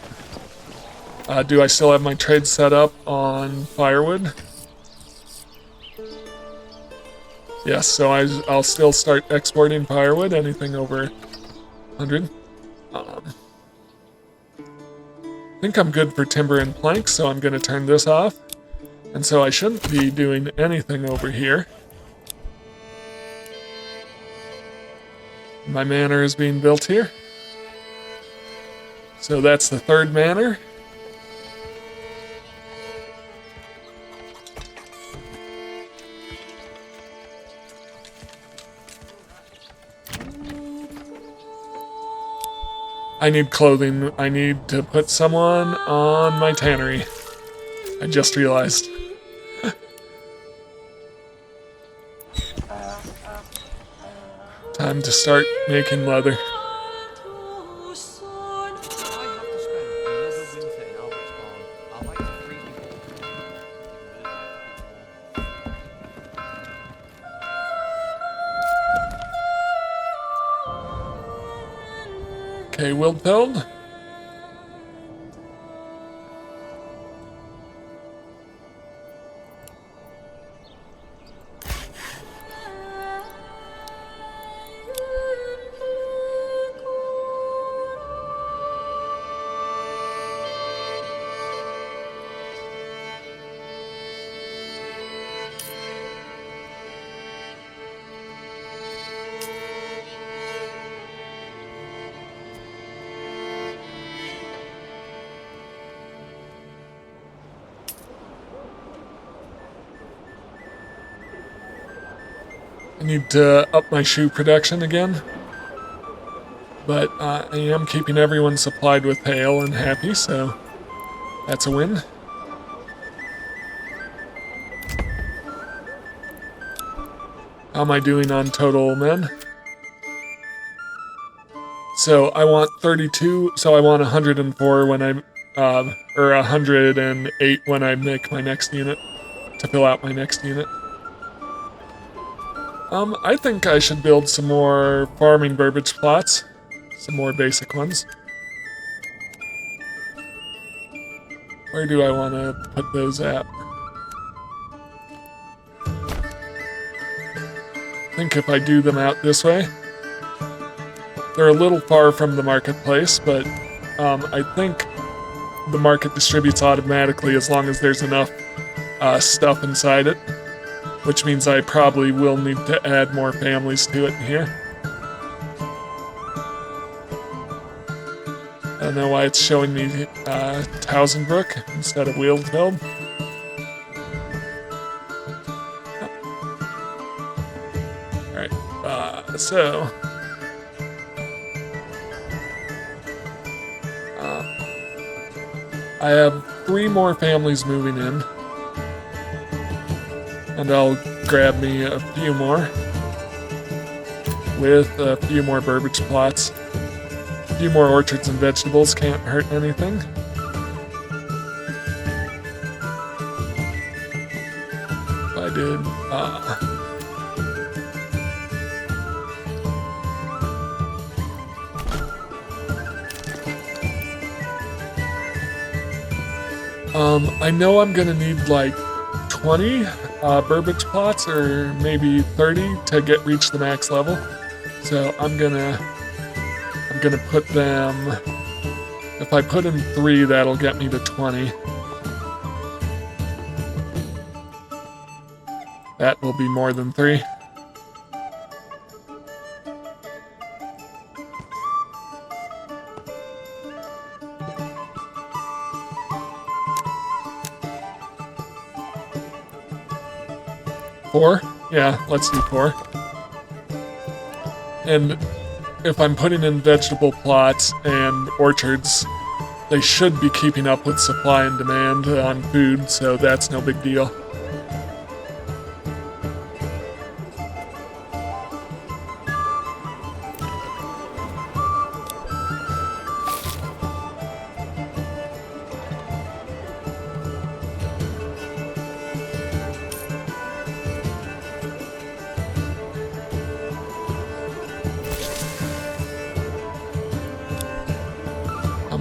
Do I still have my trade set up on firewood? Yes, so I'll still start exporting firewood, anything over 100. I think I'm good for timber and planks, so I'm going to turn this off. And so I shouldn't be doing anything over here. My manor is being built here. So that's the third manor. I need clothing. I need to put someone on my tannery. I just realized. Time to start making leather. I have to spend another winter in Albert's barn. I like to free people. Okay, Wildfeld. I need to up my shoe production again, but I am keeping everyone supplied with hail and happy, so that's a win. How am I doing on total men? So I want 32, so I want 104 when I, or 108 when I make my next unit, to fill out my next unit. I think I should build some more farming burbage plots. Some more basic ones. Where do I want to put those at? I think if I do them out this way. They're a little far from the marketplace, but I think the market distributes automatically as long as there's enough stuff inside it. Which means I probably will need to add more families to it here. I don't know why it's showing me Towsonbrook instead of Wildfeld. Alright, so... I have 3 more families moving in. And I'll grab me a few more with a few more burbage plots. A few more orchards and vegetables can't hurt anything. If I did, I know I'm gonna need like 20 burbage plots, or maybe 30 to reach the max level. So I'm gonna put them. If I put in 3, that'll get me to 20. That will be more than 3. Four? Yeah, let's do 4. And if I'm putting in vegetable plots and orchards, they should be keeping up with supply and demand on food, so that's no big deal.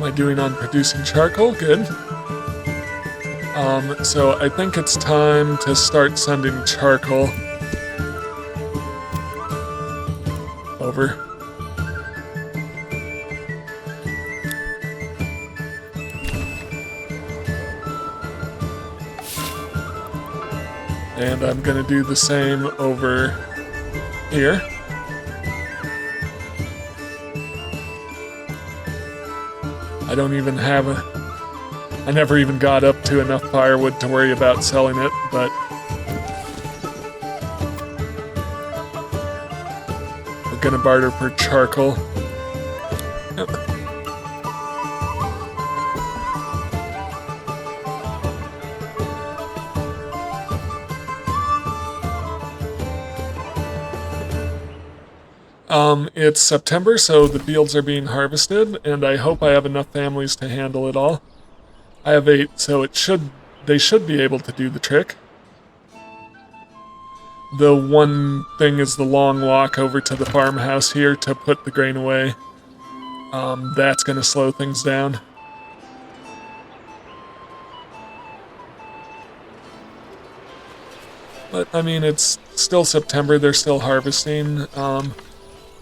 am I doing on producing charcoal? Good. So I think it's time to start sending charcoal over. And I'm gonna do the same over here. I don't even have I never even got up to enough firewood to worry about selling it, but we're gonna barter for charcoal. Yep. It's September, so the fields are being harvested, and I hope I have enough families to handle it all. I have 8, so they should be able to do the trick. The one thing is the long walk over to the farmhouse here to put the grain away. That's going to slow things down. But, I mean, it's still September, they're still harvesting.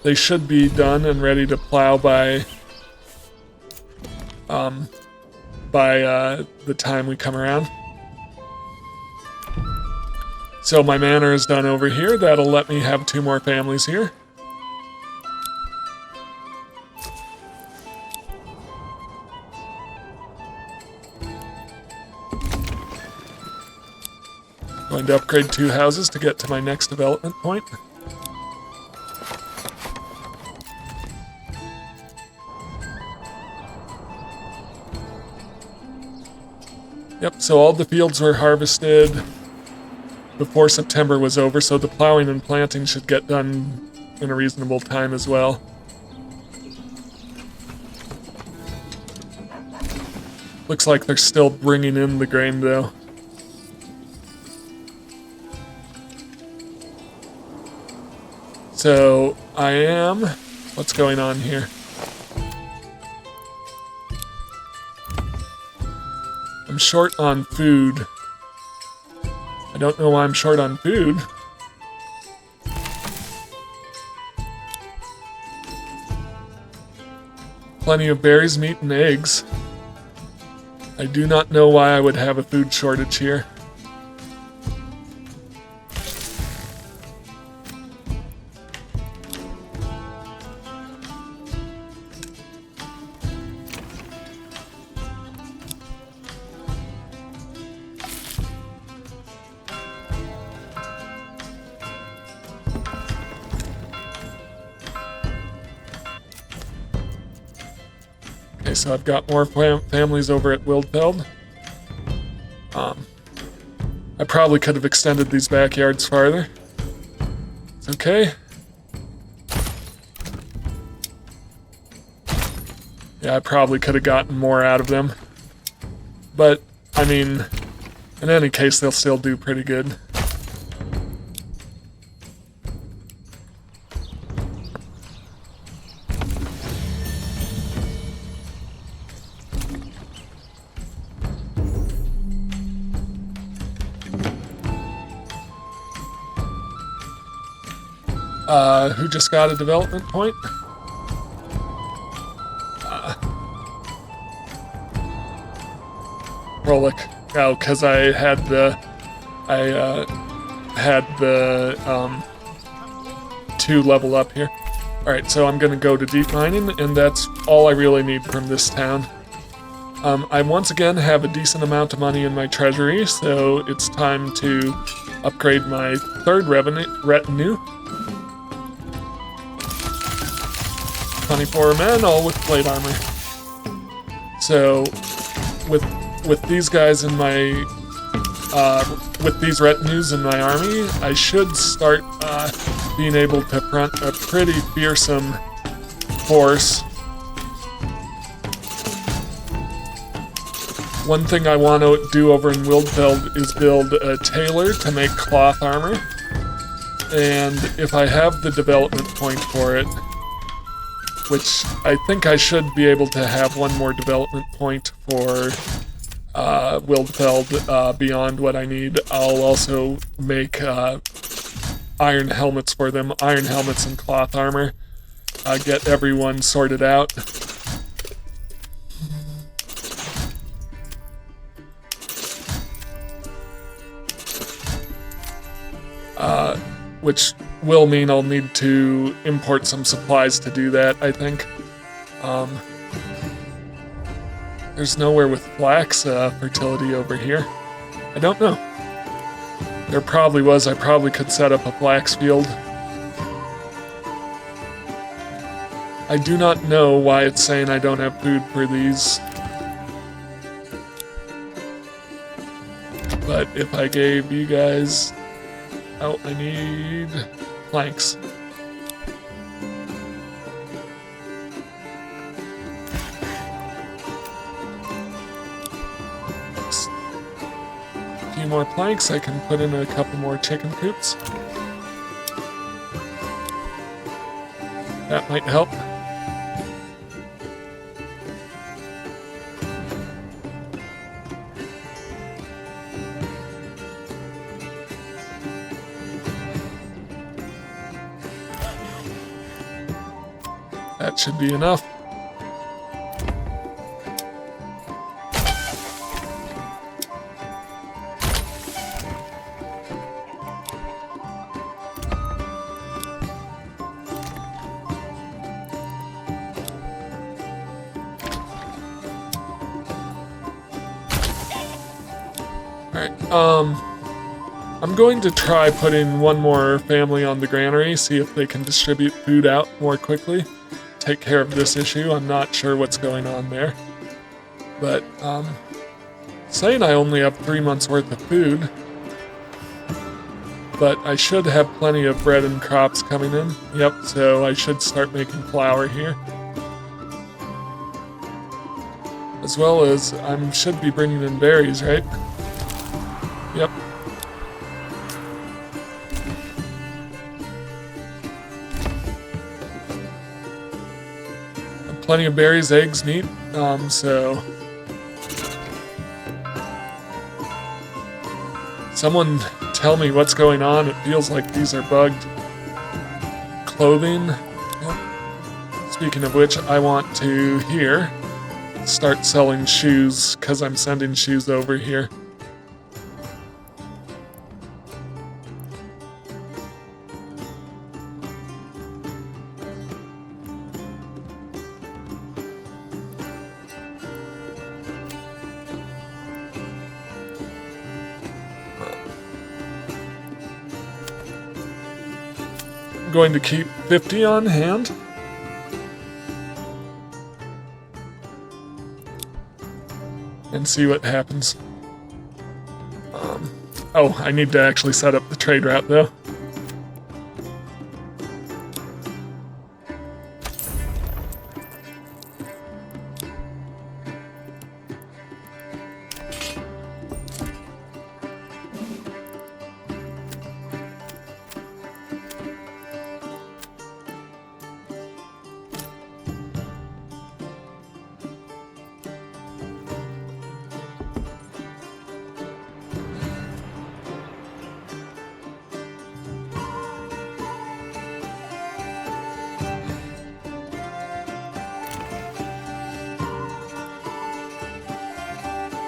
They should be done and ready to plow by the time we come around. So my manor is done over here. That'll let me have 2 more families here. Going to upgrade 2 houses to get to my next development point. Yep, so all the fields were harvested before September was over, so the plowing and planting should get done in a reasonable time as well. Looks like they're still bringing in the grain, though. So, what's going on here? I'm short on food. I don't know why I'm short on food. Plenty of berries, meat, and eggs. I do not know why I would have a food shortage here. Okay, so I've got more families over at Wildfeld. I probably could have extended these backyards farther. It's okay. Yeah, I probably could have gotten more out of them. But, I mean, in any case, they'll still do pretty good. Who just got a development point? Rolik. Oh, because I had the 2 level up here. Alright, so I'm gonna go to deep mining, and that's all I really need from this town. I once again have a decent amount of money in my treasury, so it's time to upgrade my 3rd retinue. 24 men, all with plate armor. So, with these guys in my, with these retinues in my army, I should start being able to front a pretty fearsome force. One thing I want to do over in Wildfeld is build a tailor to make cloth armor. And if I have the development point for it, which I think I should be able to have one more development point for Wildfeld beyond what I need. I'll also make iron helmets for them, iron helmets and cloth armor. Get everyone sorted out. Which will mean I'll need to import some supplies to do that, I think. There's nowhere with flax fertility over here. I don't know. There probably was. I probably could set up a flax field. I do not know why it's saying I don't have food for these. But if I gave you guys... Oh, I need planks. A few more planks, I can put in a couple more chicken coops. That might help. That should be enough. Alright, I'm going to try putting one more family on the granary, see if they can distribute food out more quickly. Take care of this issue. I'm not sure what's going on there. But, saying I only have 3 months worth of food. But I should have plenty of bread and crops coming in. Yep, so I should start making flour here. As well as, I should be bringing in berries, right? Yep. Plenty of berries, eggs, meat, so... Someone tell me what's going on. It feels like these are bugged. Clothing. Yep. Speaking of which, I want to, here, start selling shoes, because I'm sending shoes over here. Going to keep 50 on hand. And see what happens. Oh, I need to actually set up the trade route though.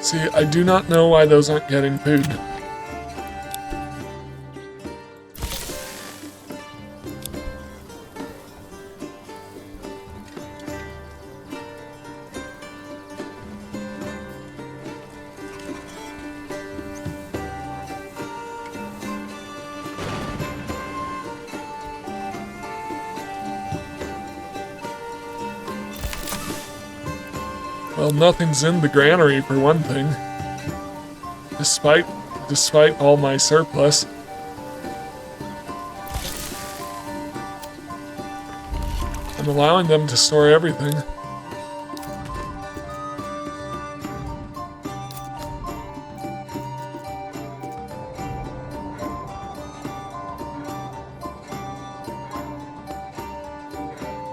See, I do not know why those aren't getting food. Well, nothing's in the granary for one thing. Despite all my surplus. I'm allowing them to store everything.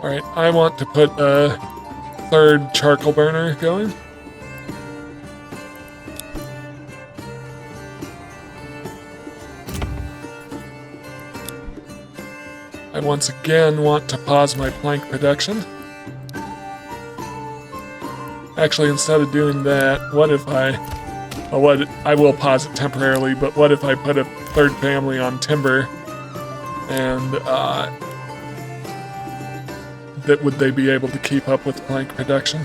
Alright, I want to put a third charcoal burner going. I once again want to pause my plank production. Actually, instead of doing that, what if I will pause it temporarily, but what if I put a third family on timber and would they be able to keep up with plank production?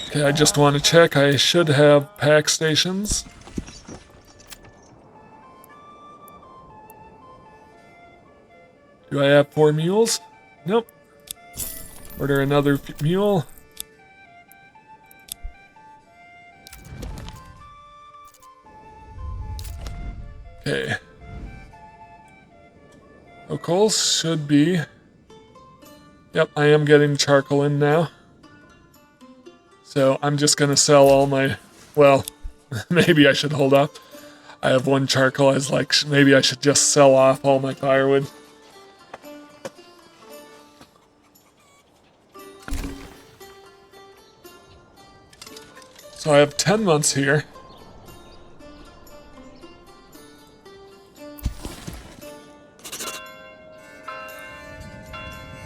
Okay, I just want to check. I should have pack stations. Do I have 4 mules? Nope. Order another mule. Okay. Coals should be... Yep, I am getting charcoal in now. So I'm just gonna sell all my... Well, maybe I should hold up. I have 1 charcoal. I was like, maybe I should just sell off all my firewood. So I have 10 months here.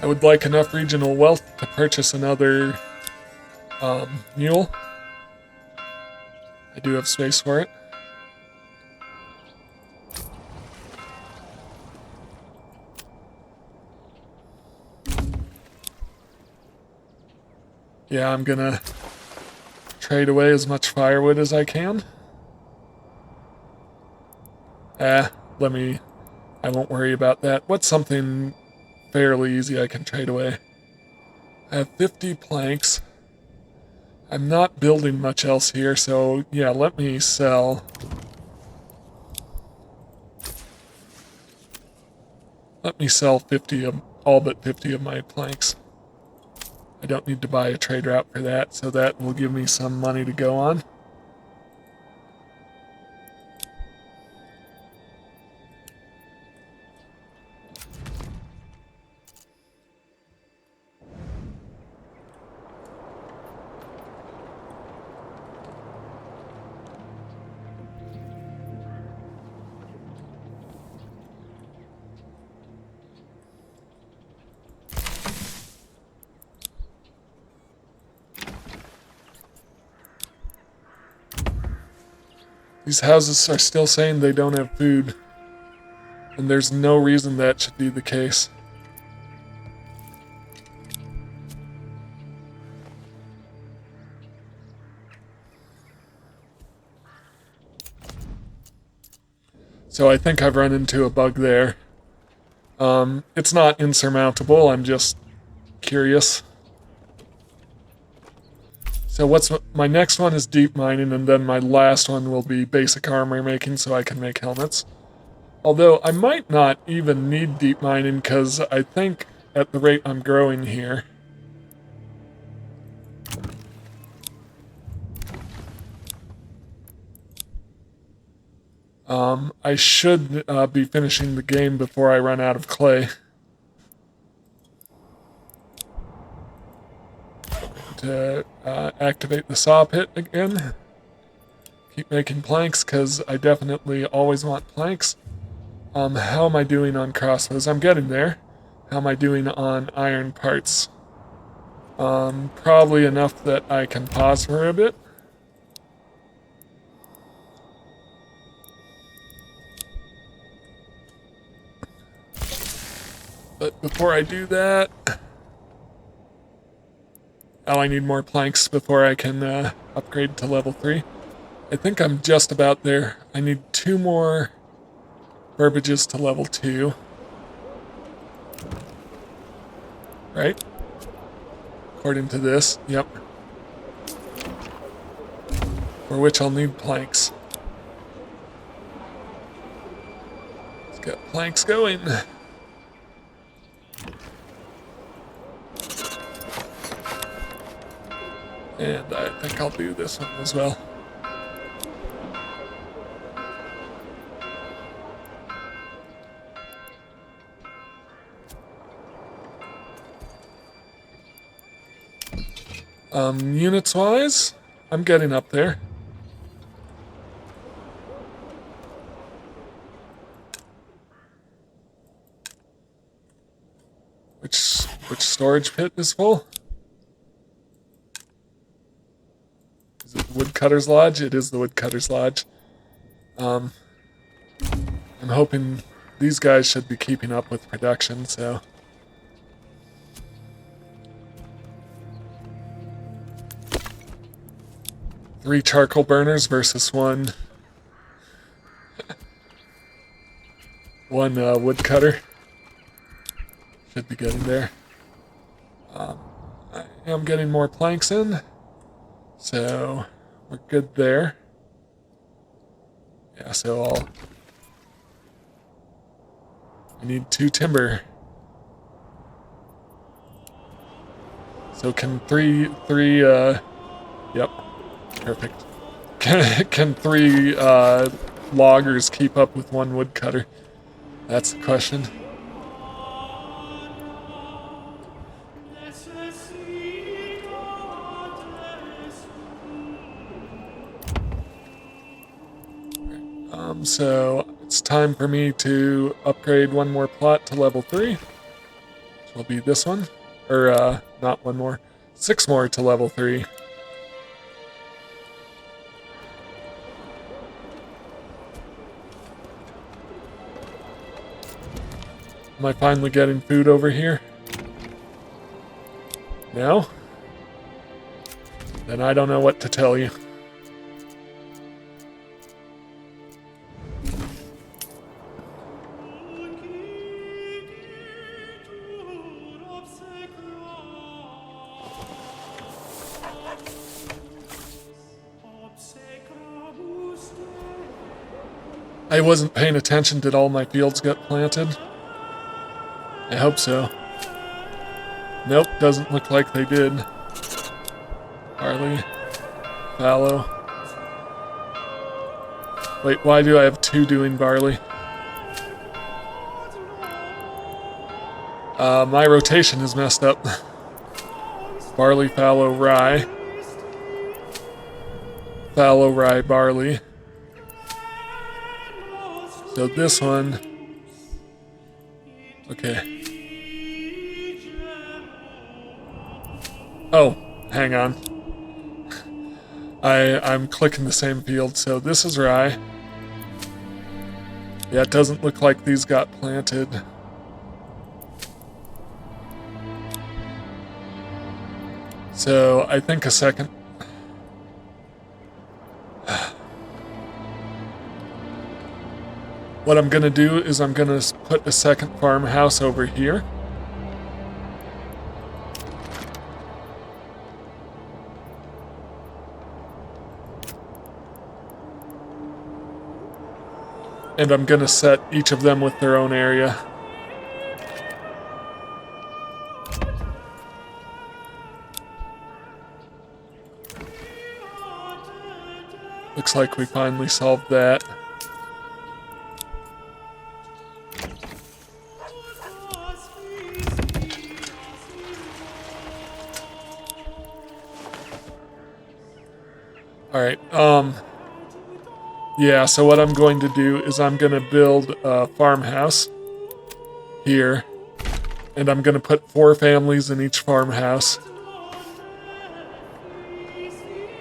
I would like enough regional wealth to purchase another mule. I do have space for it. Yeah, I'm gonna trade away as much firewood as I can. I won't worry about that. What's something fairly easy I can trade away? I have 50 planks. I'm not building much else here, so yeah, let me sell. Let me sell 50 of, all but 50 of my planks. I don't need to buy a trade route for that, so that will give me some money to go on. These houses are still saying they don't have food, and there's no reason that should be the case. So I think I've run into a bug there. It's not insurmountable, I'm just curious. So my next one is deep mining, and then my last one will be basic armor making so I can make helmets. Although I might not even need deep mining, because I think at the rate I'm growing here, I should be finishing the game before I run out of clay. To activate the saw pit again. Keep making planks, because I definitely always want planks. How am I doing on crossbows? I'm getting there. How am I doing on iron parts? Probably enough that I can pause for a bit. But before I do that... Oh, I need more planks before I can upgrade to level 3. I think I'm just about there. I need 2 more verbiages to level 2. Right? According to this, yep. For which I'll need planks. Let's get planks going. And I think I'll do this one as well. Units-wise, I'm getting up there. Which storage pit is full? Is it the Woodcutter's Lodge? It is the Woodcutter's Lodge. I'm hoping these guys should be keeping up with production, so... Three charcoal burners versus one woodcutter. Should be getting there. I am getting more planks in, so we're good there. Yeah, so I need 2 timber. So can three yep, perfect. Can 3 loggers keep up with 1 woodcutter? That's the question. So it's time for me to upgrade 1 more plot to level 3, which will be this one. Or, not 1 more, 6 more to level 3. Am I finally getting food over here? No? Then I don't know what to tell you. I wasn't paying attention. Did all my fields get planted? I hope so. Nope, doesn't look like they did. Barley. Fallow. Wait, why do I have 2 doing barley? My rotation is messed up. Barley, fallow, rye. Fallow, rye, barley. So this one... Okay. Oh, hang on. I'm clicking the same field, so this is rye. Yeah, it doesn't look like these got planted. So I think a second. What I'm gonna do is I'm gonna put a second farmhouse over here. And I'm gonna set each of them with their own area. Looks like we finally solved that. Alright, yeah, so what I'm going to do is I'm going to build a farmhouse here, and I'm going to put 4 families in each farmhouse.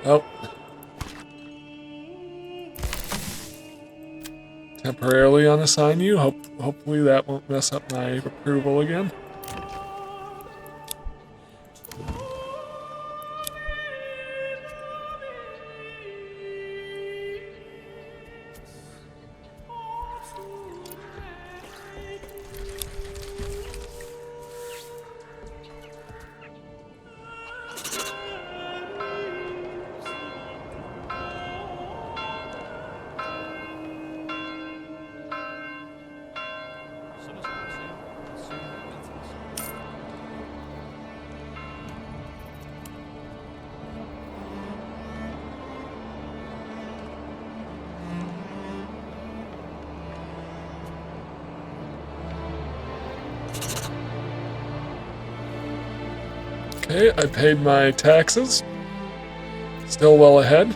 Oh. Temporarily unassign you. Hopefully that won't mess up my approval again. Okay, I paid my taxes. Still well ahead.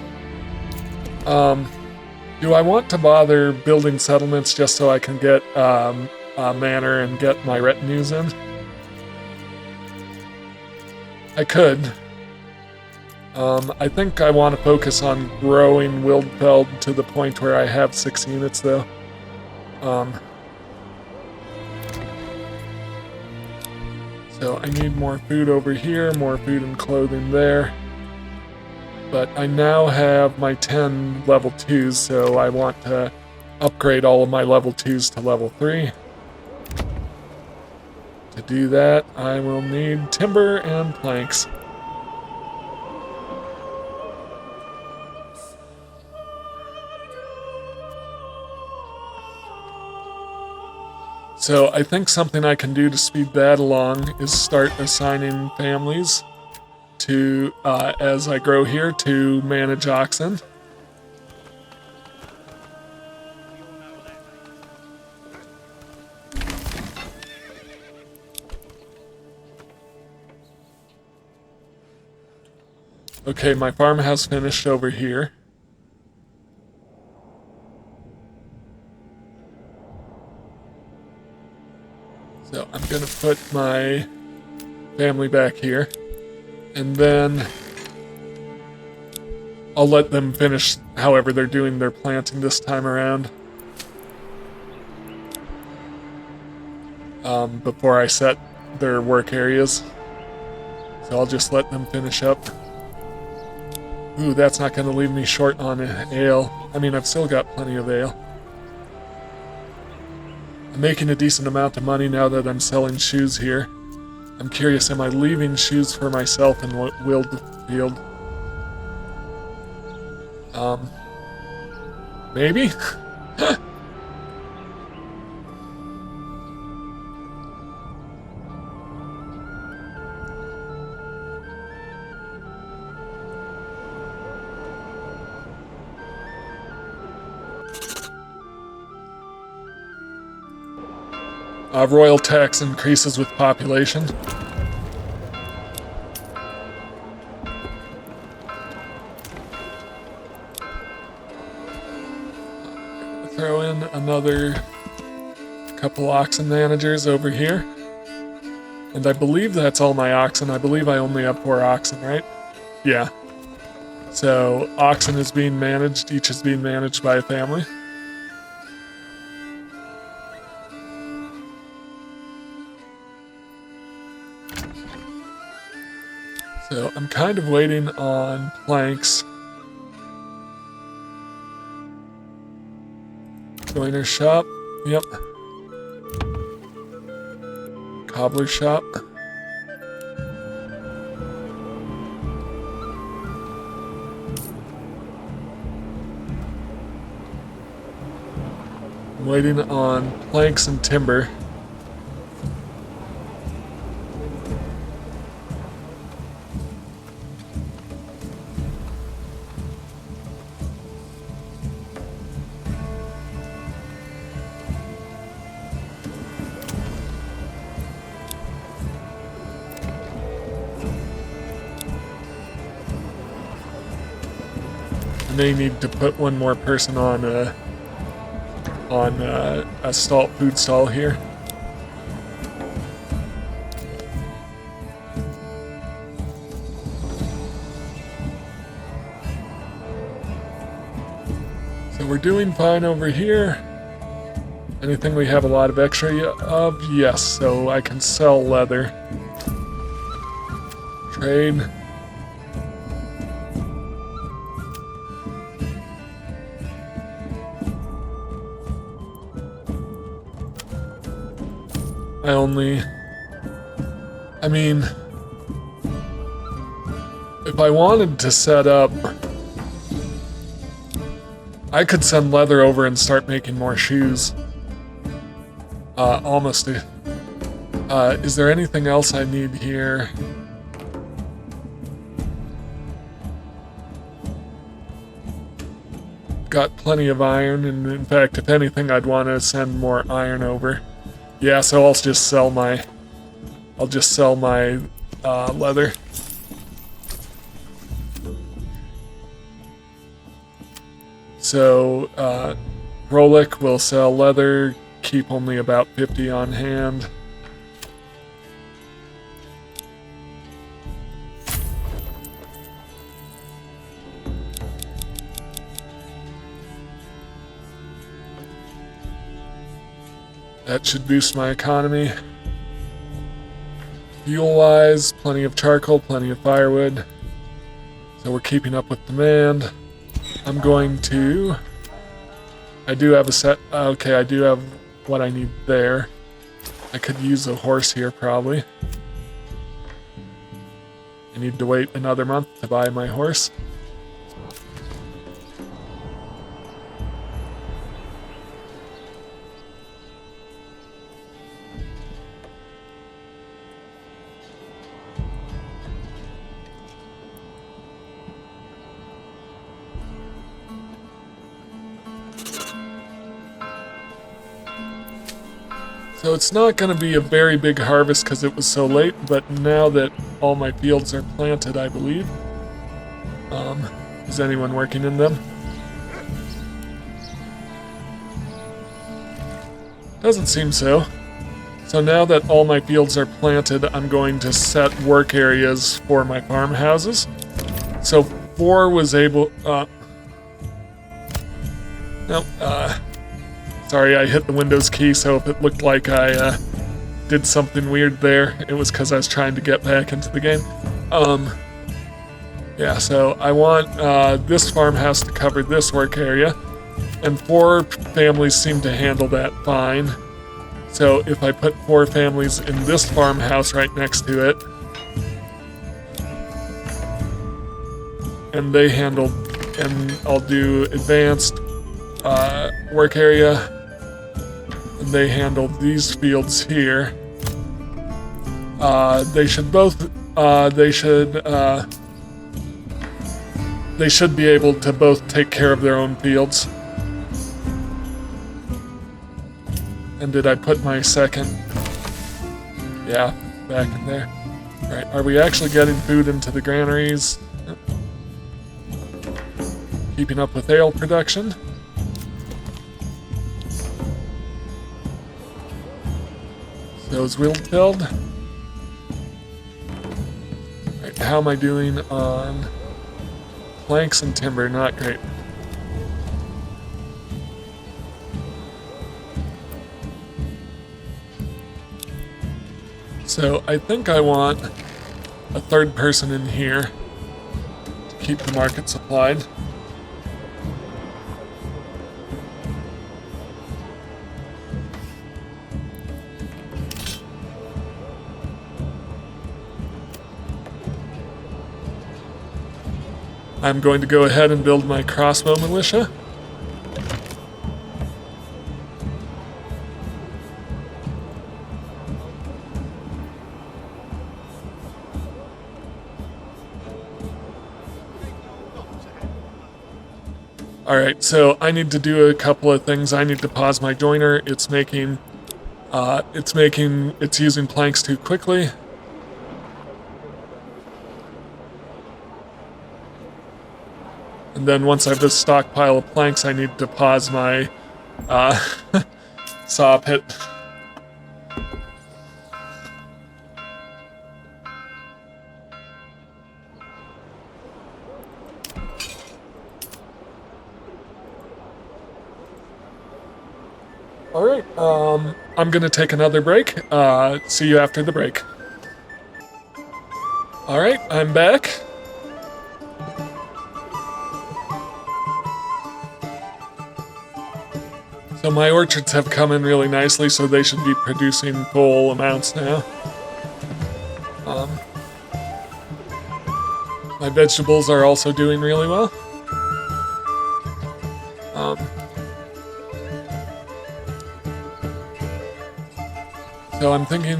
Do I want to bother building settlements just so I can get a manor and get my retinues in? I could. I think I want to focus on growing Wildfeld to the point where I have 6 units, though. So I need more food over here, more food and clothing there. But I now have my 10 level 2s, so I want to upgrade all of my level 2s to level 3. To do that, I will need timber and planks. So I think something I can do to speed that along is start assigning families to, as I grow here, to manage oxen. Okay, my farmhouse finished over here. So I'm gonna put my family back here, and then I'll let them finish however they're doing their planting this time around. Before I set their work areas. So I'll just let them finish up. Ooh, that's not gonna leave me short on ale. I mean, I've still got plenty of ale. I'm making a decent amount of money now that I'm selling shoes here. I'm curious, am I leaving shoes for myself in Wildfield? Maybe? Royal tax increases with population. Throw in another couple oxen managers over here. And I believe that's all my oxen. I believe I only have 4 oxen, right? Yeah. So oxen is being managed, each is being managed by a family. So I'm kind of waiting on planks. Joiner shop, yep. Cobbler shop. I'm waiting on planks and timber. They need to put one more person on a food stall here. So we're doing fine over here. Anything we have a lot of extra of? Yes, so I can sell leather. Trade. I mean, if I wanted to set up, I could send leather over and start making more shoes. Almost. Is there anything else I need here? Got plenty of iron, and in fact, if anything, I'd want to send more iron over. Yeah, so I'll just sell my leather. So, Rolik will sell leather, keep only about 50 on hand. That should boost my economy. Fuel-wise, plenty of charcoal, plenty of firewood. So we're keeping up with demand. I'm going to... I do have a set... Okay, I do have what I need there. I could use a horse here, probably. I need to wait another month to buy my horse. So it's not going to be a very big harvest because it was so late, but now that all my fields are planted, I believe. Is anyone working in them? Doesn't seem so. So now that all my fields are planted, I'm going to set work areas for my farmhouses. So 4 was able... Sorry, I hit the Windows key, so if it looked like I did something weird there, it was because I was trying to get back into the game. Yeah, so I want this farmhouse to cover this work area, and 4 families seem to handle that fine. So if I put 4 families in this farmhouse right next to it, and they handle, and I'll do advanced work area, and they handle these fields here. They should both, they should be able to both take care of their own fields. And did I put my second? Yeah, back in there. Right, are we actually getting food into the granaries? Yep. Keeping up with ale production. So is wheel filled. Right, how am I doing on planks and timber? Not great. So I think I want a third person in here to keep the market supplied. I'm going to go ahead and build my crossbow militia. Alright, so I need to do a couple of things. I need to pause my joiner. It's using planks too quickly. And then once I have this stockpile of planks, I need to pause my saw pit. Alright, I'm gonna take another break. See you after the break. Alright, I'm back. So my orchards have come in really nicely, so they should be producing full amounts now. My vegetables are also doing really well. So I'm thinking,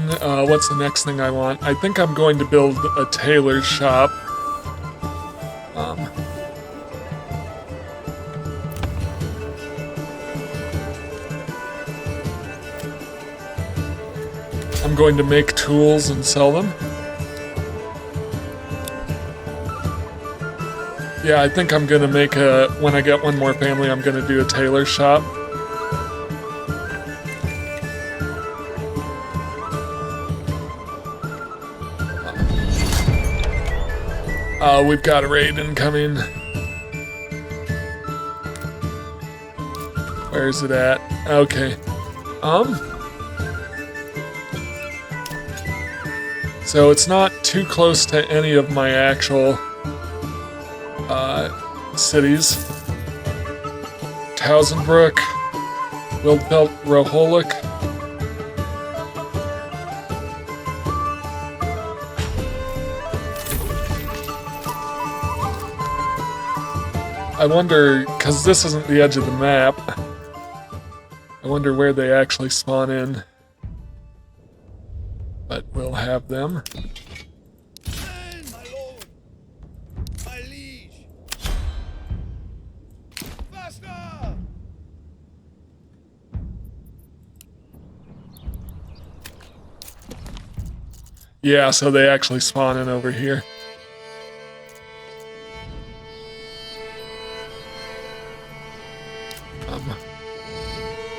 what's the next thing I want? I think I'm going to build a tailor's shop. I'm going to make tools and sell them. Yeah, I think I'm gonna make a, when I get one more family, I'm gonna do a tailor shop. We've got a raid incoming. Where is it at? Okay. So it's not too close to any of my actual cities. Towsonbrook, Wildfelt, Roholic. I wonder, because this isn't the edge of the map, I wonder where they actually spawn in. But we'll have them. My lord! My liege! Faster! Yeah, so they actually spawn in over here.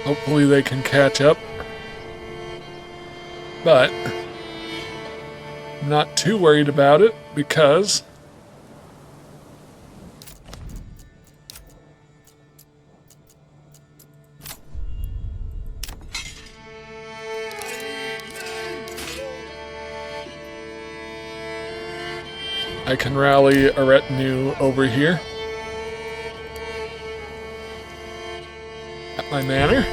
Hopefully they can catch up. But I'm not too worried about it because I can rally a retinue over here at my manor.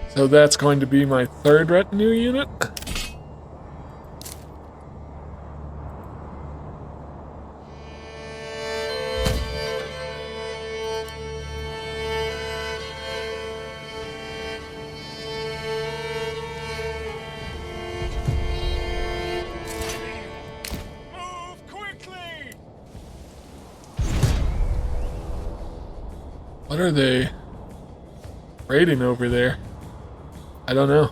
So that's going to be my third retinue unit. Move quickly! What are they raiding over there? I don't know.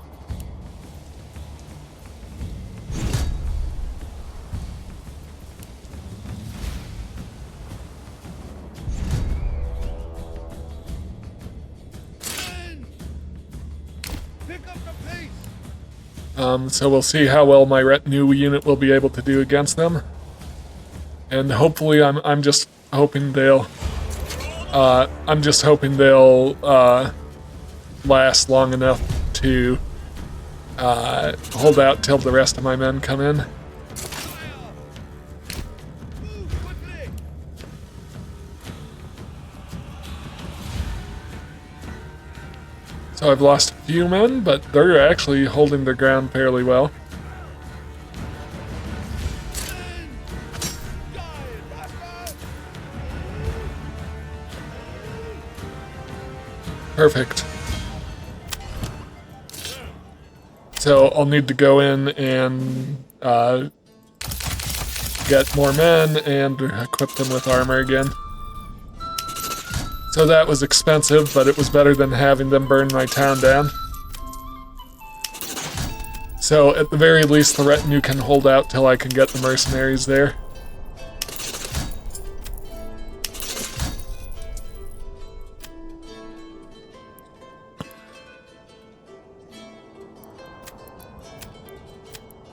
Men! Pick up the pace! So we'll see how well my retinue unit will be able to do against them. And hopefully I'm just hoping they'll last long enough to hold out till the rest of my men come in. Move quickly! So I've lost a few men, but they're actually holding their ground fairly well. Perfect. So I'll need to go in and get more men and equip them with armor again. So that was expensive, but it was better than having them burn my town down. So at the very least, the retinue can hold out till I can get the mercenaries there.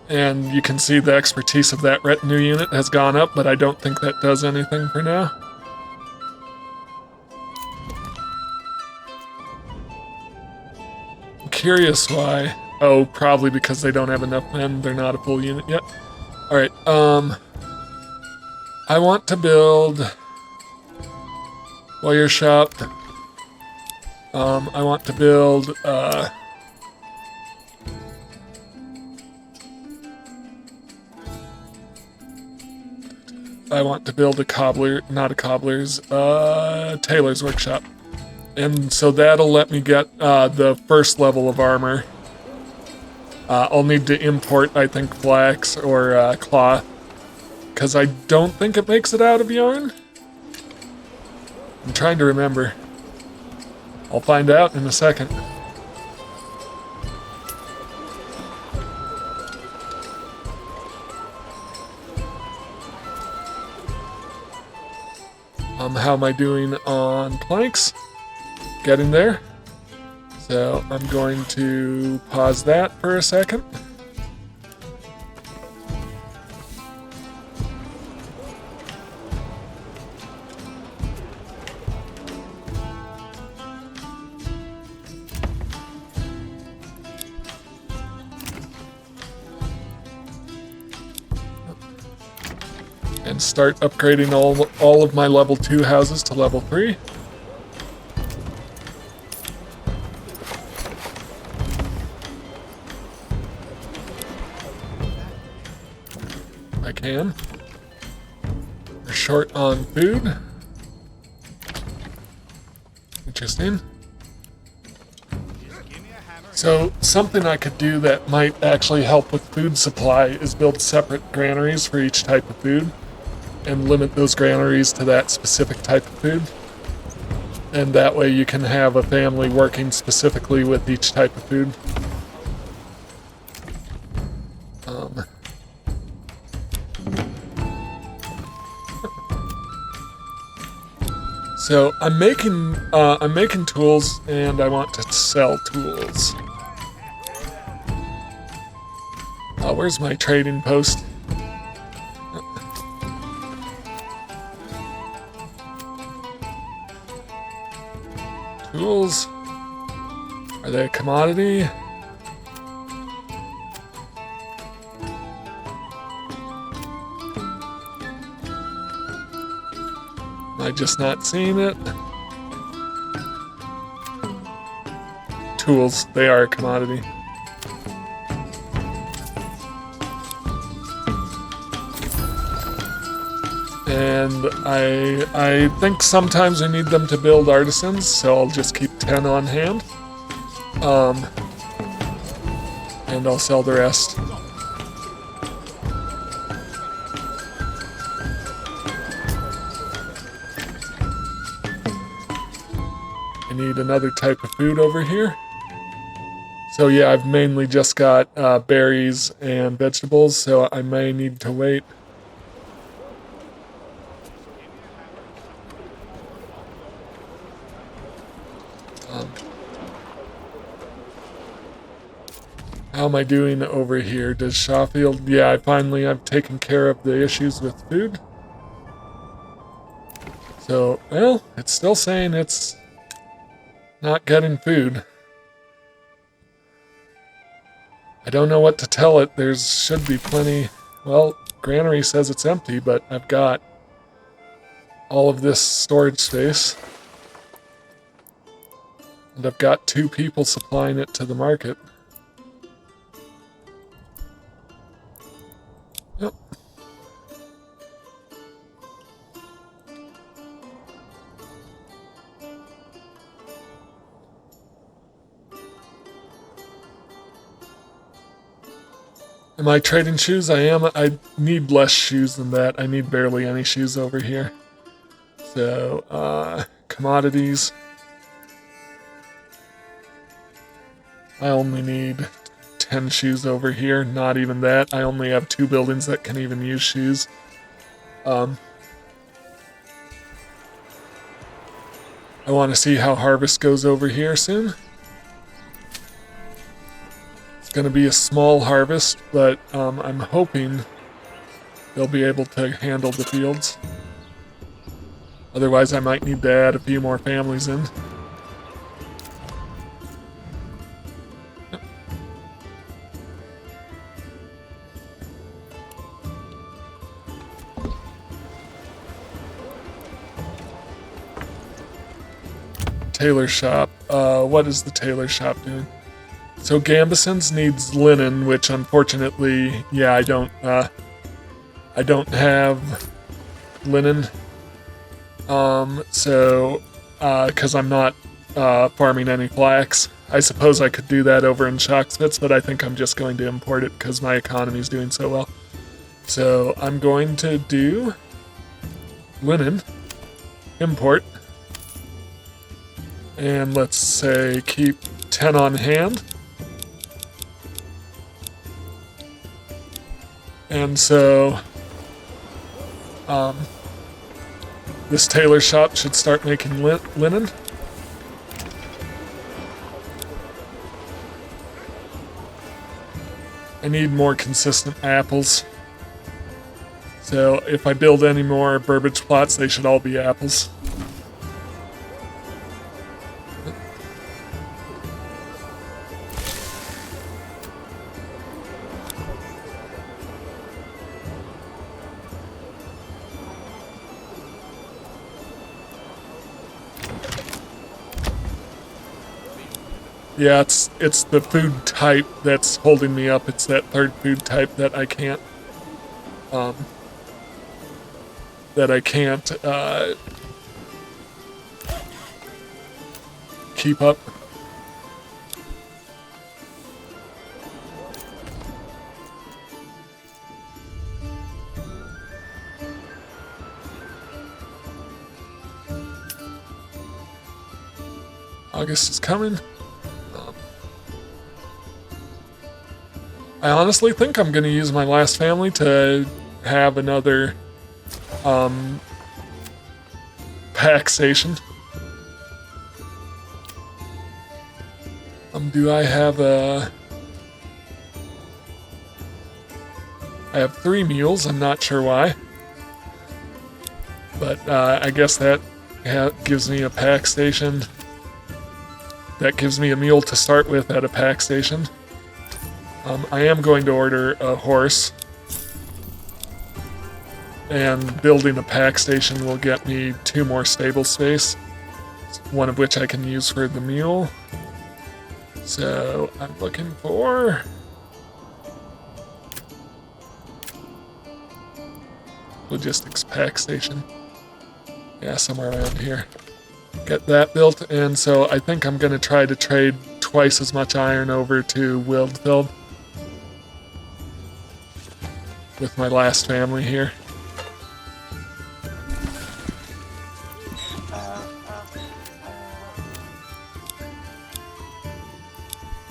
And you can see the expertise of that retinue unit has gone up, but I don't think that does anything for now. I'm curious why. Oh, probably because they don't have enough men. They're not a full unit yet. Alright, I want to build warrior shop. I want to build, I want to build a cobbler, not a cobbler's, tailor's workshop. And so that'll let me get the first level of armor. I'll need to import, I think, flax or cloth, because I don't think it makes it out of yarn. I'm trying to remember. I'll find out in a second. How am I doing on planks? Getting there. So I'm going to pause that for a second. And start upgrading all of my level 2 houses to level 3. I can. We're short on food. Interesting. So something I could do that might actually help with food supply is build separate granaries for each type of food and limit those granaries to that specific type of food. And that way you can have a family working specifically with each type of food. So I'm making tools, and I want to sell tools. Where's my trading post? Tools. Are they a commodity? Am I just not seeing it? Tools, they are a commodity. And I think sometimes I need them to build artisans, so I'll just keep 10 on hand. And I'll sell the rest. I need another type of food over here. So yeah, I've mainly just got berries and vegetables, so I may need to wait. How am I doing over here? Does Shawfield? Yeah, I've taken care of the issues with food. So, well, it's still saying it's not getting food. I don't know what to tell it. There should be plenty. Well, Granary says it's empty, but I've got all of this storage space. And I've got 2 people supplying it to the market. Yep. Am I trading shoes? I am. I need less shoes than that. I need barely any shoes over here. So, commodities. I only need 10 shoes over here. Not even that. I only have 2 buildings that can even use shoes. I want to see how harvest goes over here soon. It's going to be a small harvest, but I'm hoping they'll be able to handle the fields. Otherwise, I might need to add a few more families in. Tailor shop. What is the tailor shop doing? So Gambeson's needs linen, which unfortunately, yeah, I don't have linen. Because I'm not farming any flax. I suppose I could do that over in Shockspits, but I think I'm just going to import it because my economy's doing so well. So I'm going to do linen, import, and let's say keep 10 on hand. This tailor shop should start making linen. I need more consistent apples. So if I build any more Burbage plots, they should all be apples. Yeah, it's the food type that's holding me up. It's that third food type that I can't keep up. August is coming. I honestly think I'm going to use my last family to have another pack station. Do I have a... I have 3 mules, I'm not sure why. But I guess that gives me a pack station. That gives me a mule to start with at a pack station. I am going to order a horse, and building a pack station will get me 2 more stable space, one of which I can use for the mule. So I'm looking for logistics pack station. Yeah, somewhere around here. Get that built, and so I think I'm going to try to trade twice as much iron over to Wildfeld with my last family here.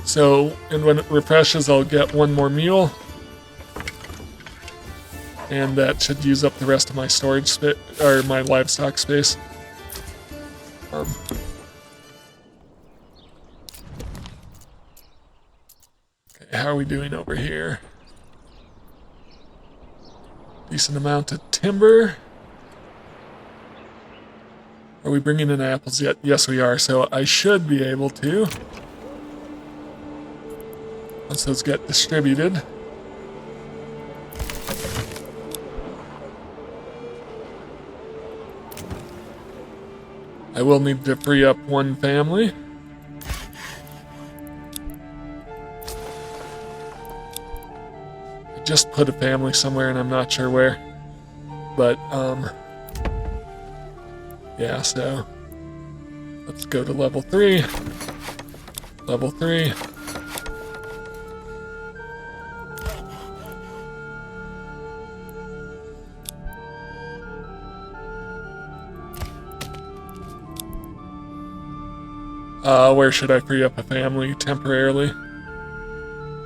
So, and when it refreshes, I'll get 1 more mule. And that should use up the rest of my storage space, or my livestock space. Okay, how are we doing over here? Decent amount of timber. Are we bringing in apples yet? Yes, we are. So I should be able to, once those get distributed. I will need to free up 1 family. I just put a family somewhere and I'm not sure where. But, yeah, so let's go to level 3. Level 3. Where should I free up a family temporarily?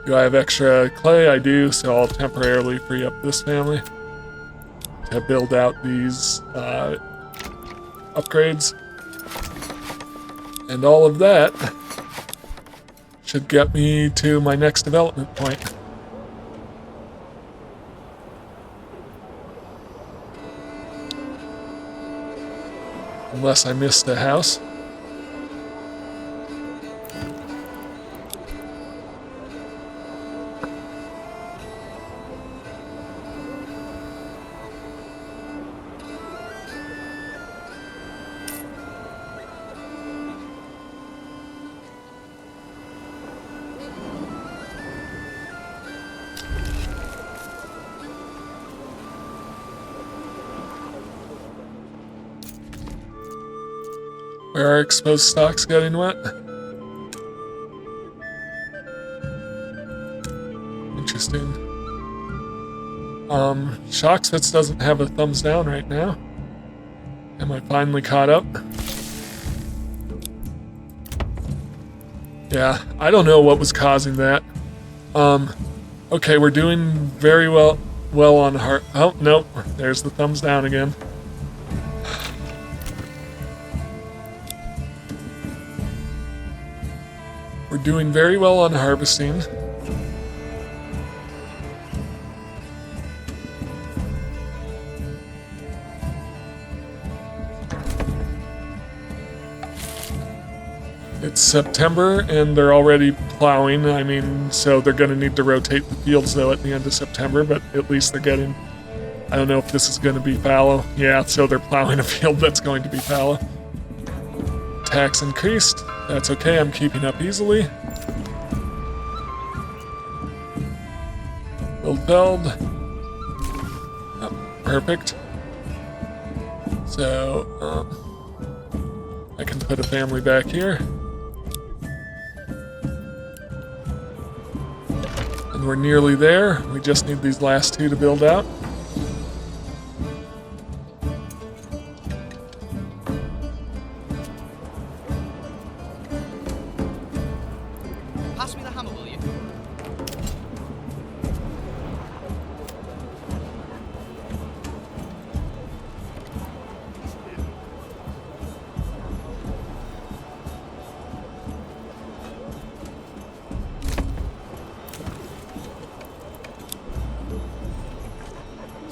Do I have extra clay? I do, so I'll temporarily free up this family to build out these upgrades. And all of that should get me to my next development point. Unless I missed a house. Where are exposed stocks getting wet? Interesting. Shocksfits doesn't have a thumbs down right now. Am I finally caught up? Yeah, I don't know what was causing that. Okay, we're doing very well on heart. Oh, nope, there's the thumbs down again. We're doing very well on harvesting. It's September and they're already plowing. I mean, so they're going to need to rotate the fields though at the end of September, but at least they're getting, I don't know if this is going to be fallow. Yeah, so they're plowing a field that's going to be fallow. Tax increased. That's okay, I'm keeping up easily. Build. Oh, perfect. So, I can put a family back here. And we're nearly there. We just need these last two to build out. Pass me the hammer, will you?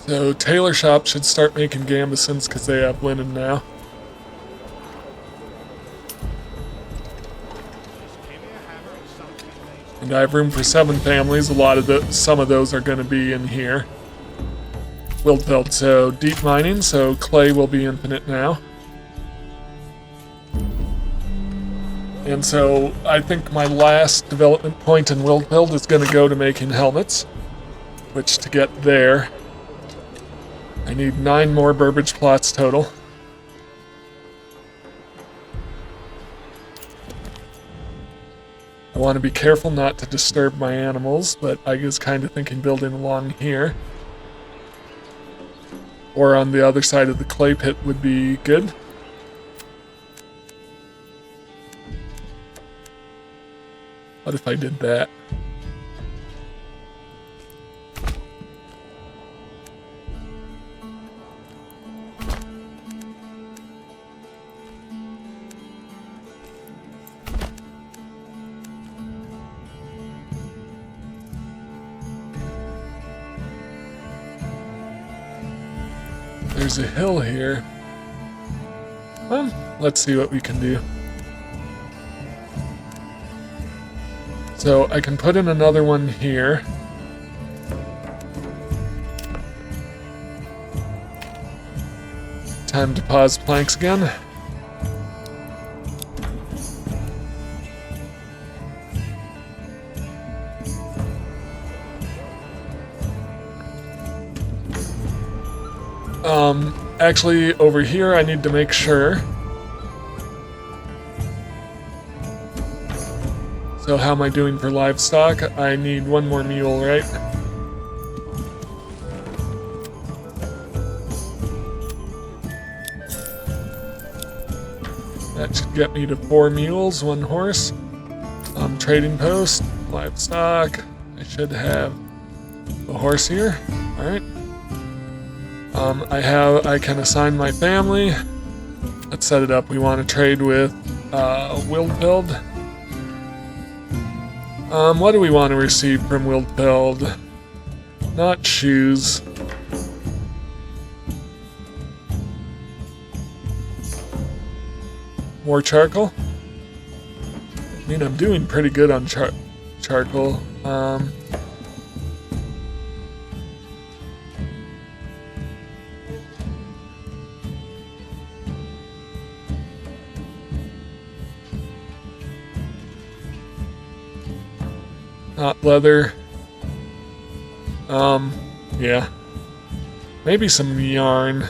So tailor shop should start making gambesons because they have linen now. And I have room for 7 families. Some of those are going to be in here. Wildfeld, so deep mining, so clay will be infinite now. And so I think my last development point in Wildfeld is going to go to making helmets, which to get there, I need 9 more Burbage plots total. I want to be careful not to disturb my animals, but I was kind of thinking building along here. Or on the other side of the clay pit would be good. What if I did that? There's a hill here. Well, let's see what we can do. So I can put in another one here. Time to pause planks again. Actually, over here I need to make sure. So how am I doing for livestock? I need 1 more mule, right? That should get me to 4 mules, 1 horse. Trading post, livestock. I should have a horse here. All right. I can assign my family. Let's set it up. We want to trade with Wildfeld. What do we want to receive from Wildfeld? Not shoes. More charcoal? I mean, I'm doing pretty good on charcoal. Not leather. Yeah. Maybe some yarn.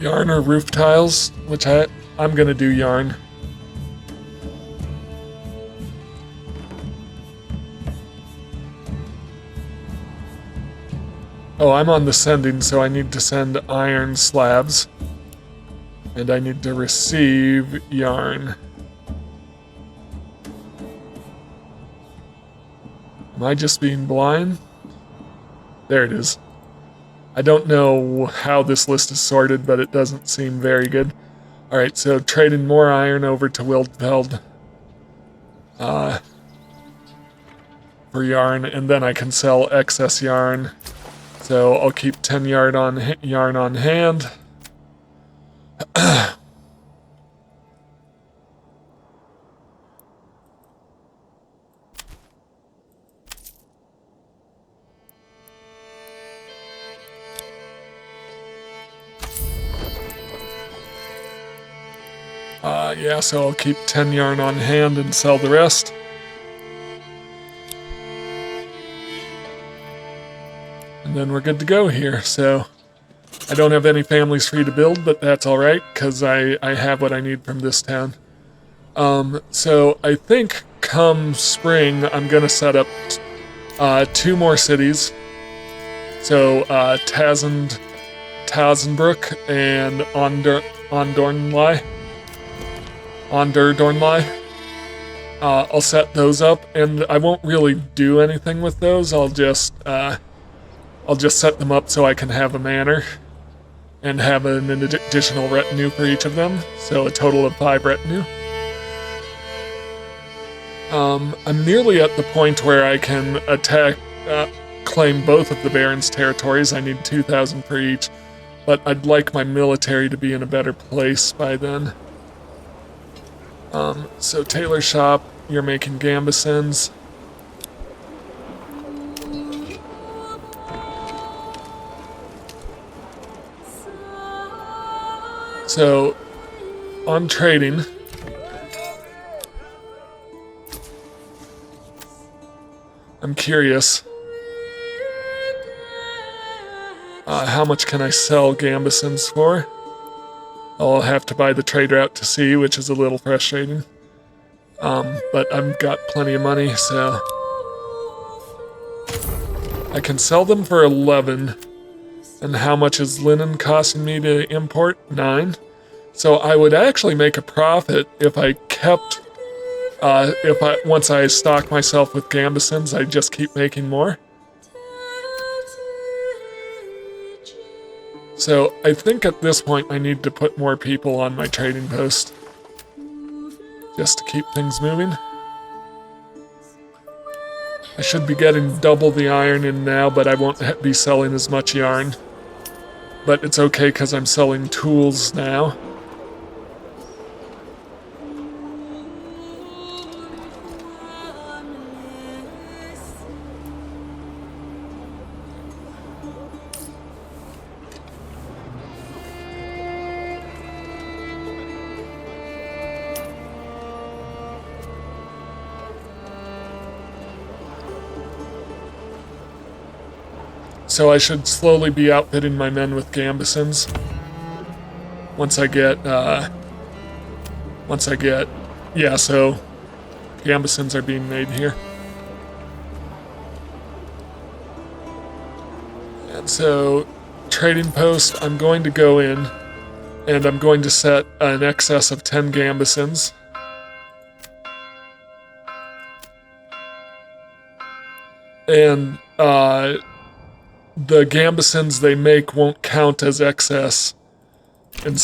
Yarn or roof tiles, which I'm gonna do yarn. Oh, I'm on the sending, so I need to send iron slabs. And I need to receive yarn. Am I just being blind? There it is. I don't know how this list is sorted, but it doesn't seem very good. Alright, so trading more iron over to Wildfeld for yarn, and then I can sell excess yarn. So I'll keep 10 yarn on hand. Yeah, so I'll keep 10 yarn on hand and sell the rest. And then we're good to go here. So I don't have any families free to build, but that's alright, because I have what I need from this town. So I think come spring, I'm going to set up 2 more cities. So Tazenbrook and Ondornlai. I'll set those up, and I won't really do anything with those. I'll just set them up so I can have a manor and have an additional retinue for each of them, so a total of 5 retinue. I'm nearly at the point where I can claim both of the Barons' territories. I need 2,000 for each, but I'd like my military to be in a better place by then. So tailor shop, you're making gambesons. So, on trading, I'm curious, how much can I sell gambesons for? I'll have to buy the trade route to see, which is a little frustrating. But I've got plenty of money, so I can sell them for 11. And how much is linen costing me to import? 9. So I would actually make a profit if I kept, once I stock myself with gambesons, I just keep making more. So I think at this point I need to put more people on my trading post, just to keep things moving. I should be getting double the iron in now, but I won't be selling as much yarn. But it's okay because I'm selling tools now. So I should slowly be outfitting my men with gambesons. Once I get, yeah, so gambesons are being made here. And so, trading post, I'm going to go in, and I'm going to set an excess of 10 gambesons. And, the gambesons they make won't count as excess. And,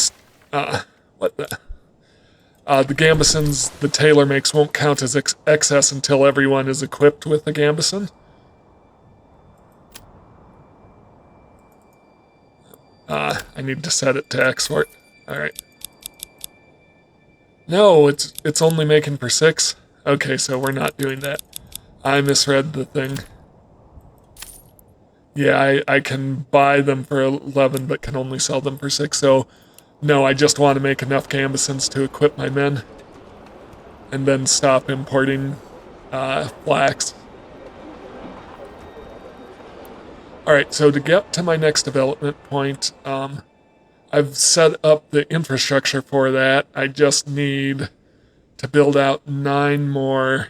the gambesons the tailor makes won't count as excess until everyone is equipped with a gambeson. I need to set it to export. Alright. No, it's only making for 6. Okay, so we're not doing that. I misread the thing. Yeah, I can buy them for 11, but can only sell them for 6, so no, I just want to make enough gambesons to equip my men, and then stop importing flax. Alright, so to get to my next development point, I've set up the infrastructure for that. I just need to build out 9 more.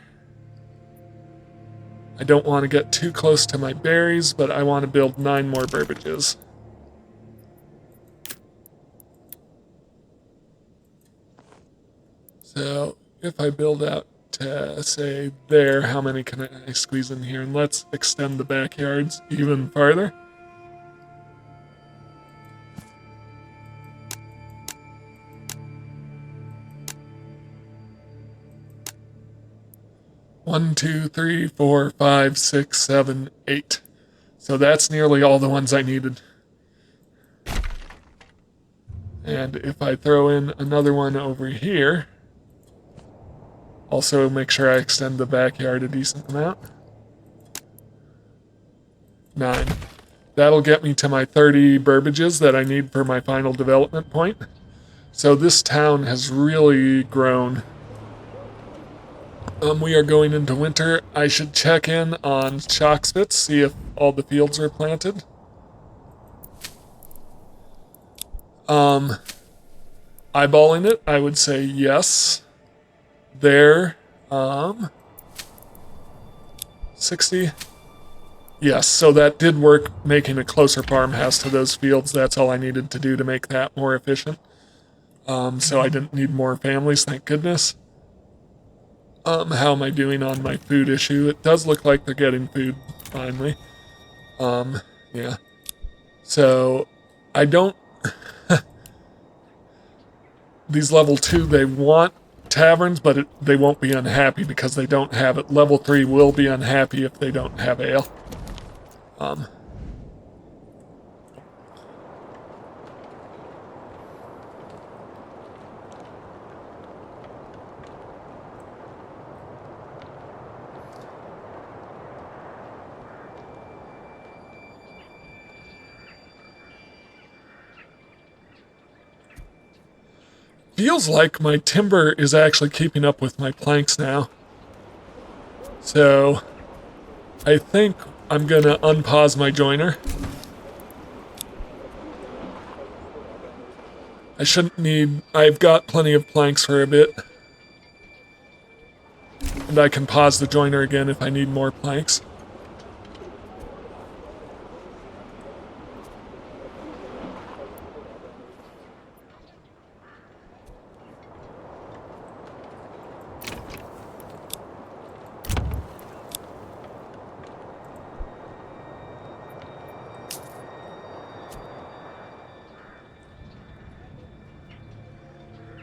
I don't want to get too close to my berries, but I want to build 9 more burbages. So if I build out to, say, there, how many can I squeeze in here? And let's extend the backyards even farther. 1, 2, 3, 4, 5, 6, 7, 8. So that's nearly all the ones I needed. And if I throw in another one over here, also make sure I extend the backyard a decent amount. 9. That'll get me to my 30 burbages that I need for my final development point. So this town has really grown. We are going into winter. I should check in on Chockspits, see if all the fields are planted. Eyeballing it, I would say yes. There, 60. Yes, so that did work, making a closer farmhouse to those fields. That's all I needed to do to make that more efficient. So I didn't need more families, thank goodness. How am I doing on my food issue? It does look like they're getting food, finally. Yeah. So, I don't... These level 2, they want taverns, but they won't be unhappy because they don't have it. Level 3 will be unhappy if they don't have ale. Feels like my timber is actually keeping up with my planks now. So, I think I'm gonna unpause my joiner. I shouldn't need... I've got plenty of planks for a bit. And I can pause the joiner again if I need more planks.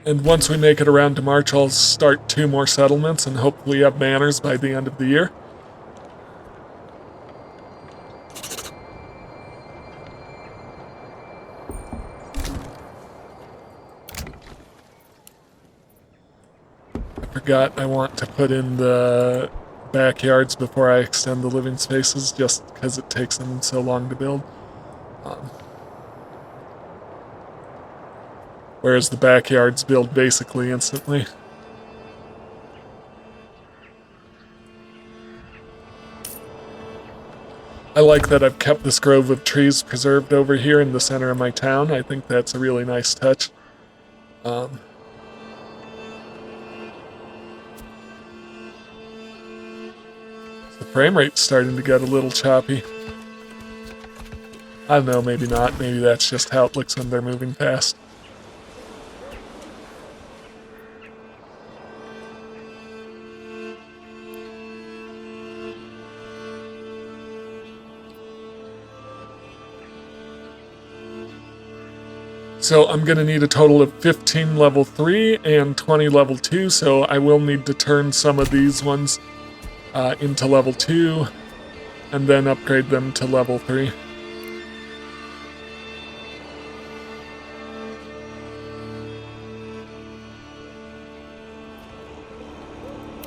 And once we make it around to March, I'll start 2 more settlements and hopefully have manors by the end of the year. I forgot I want to put in the backyards before I extend the living spaces, just because it takes them so long to build. Whereas the backyards build basically instantly. I like that I've kept this grove of trees preserved over here in the center of my town. I think that's a really nice touch. The frame rate's starting to get a little choppy. I don't know, maybe not. Maybe that's just how it looks when they're moving fast. So I'm going to need a total of 15 level 3 and 20 level 2, so I will need to turn some of these ones into level 2 and then upgrade them to level 3.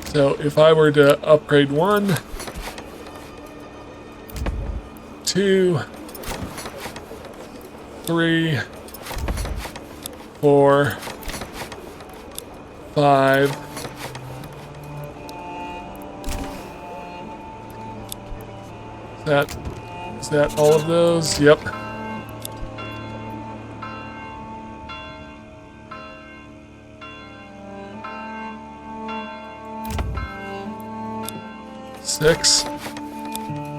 So if I were to upgrade 1, 2, 3, 4, 5. Is that all of those? Yep. Six,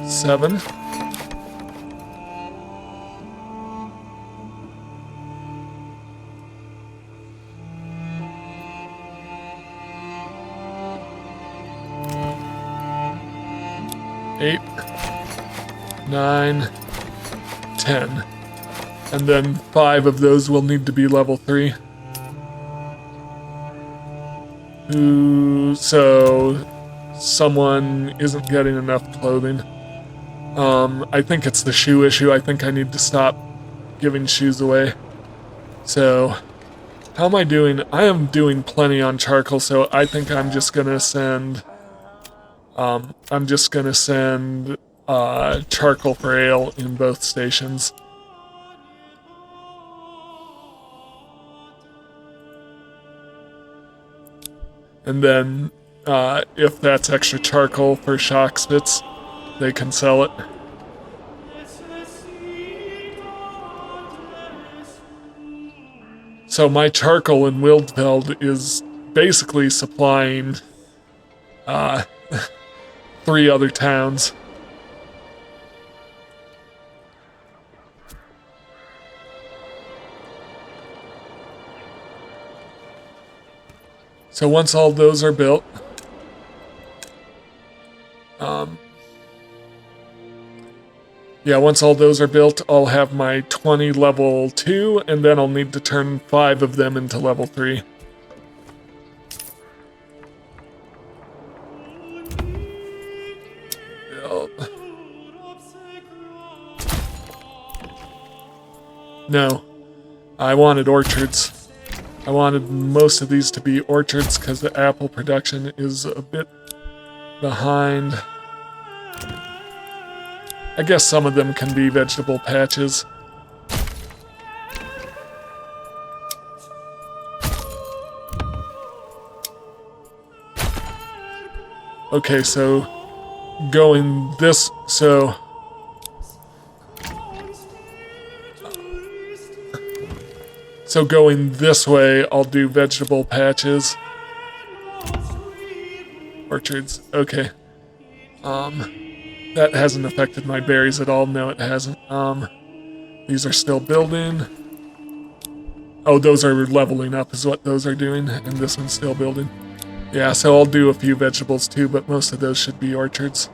7. 8, 9, 10. And then 5 of those will need to be level 3. So someone isn't getting enough clothing. I think it's the shoe issue. I think I need to stop giving shoes away. So, how am I doing? I am doing plenty on charcoal, so I think I'm just gonna send charcoal for ale in both stations. And then, if that's extra charcoal for shock spits, they can sell it. So my charcoal in Wildfeld is basically supplying 3 other towns. So once all those are built, once all those are built, I'll have my 20 level 2, and then I'll need to turn 5 of them into level 3. No, I wanted orchards. I wanted most of these to be orchards because the apple production is a bit behind. I guess some of them can be vegetable patches. Okay, so going this, so going this way, I'll do vegetable patches. Orchards, okay. That hasn't affected my berries at all. No, it hasn't. These are still building. Oh, those are leveling up is what those are doing, and this one's still building. Yeah, so I'll do a few vegetables too, but most of those should be orchards.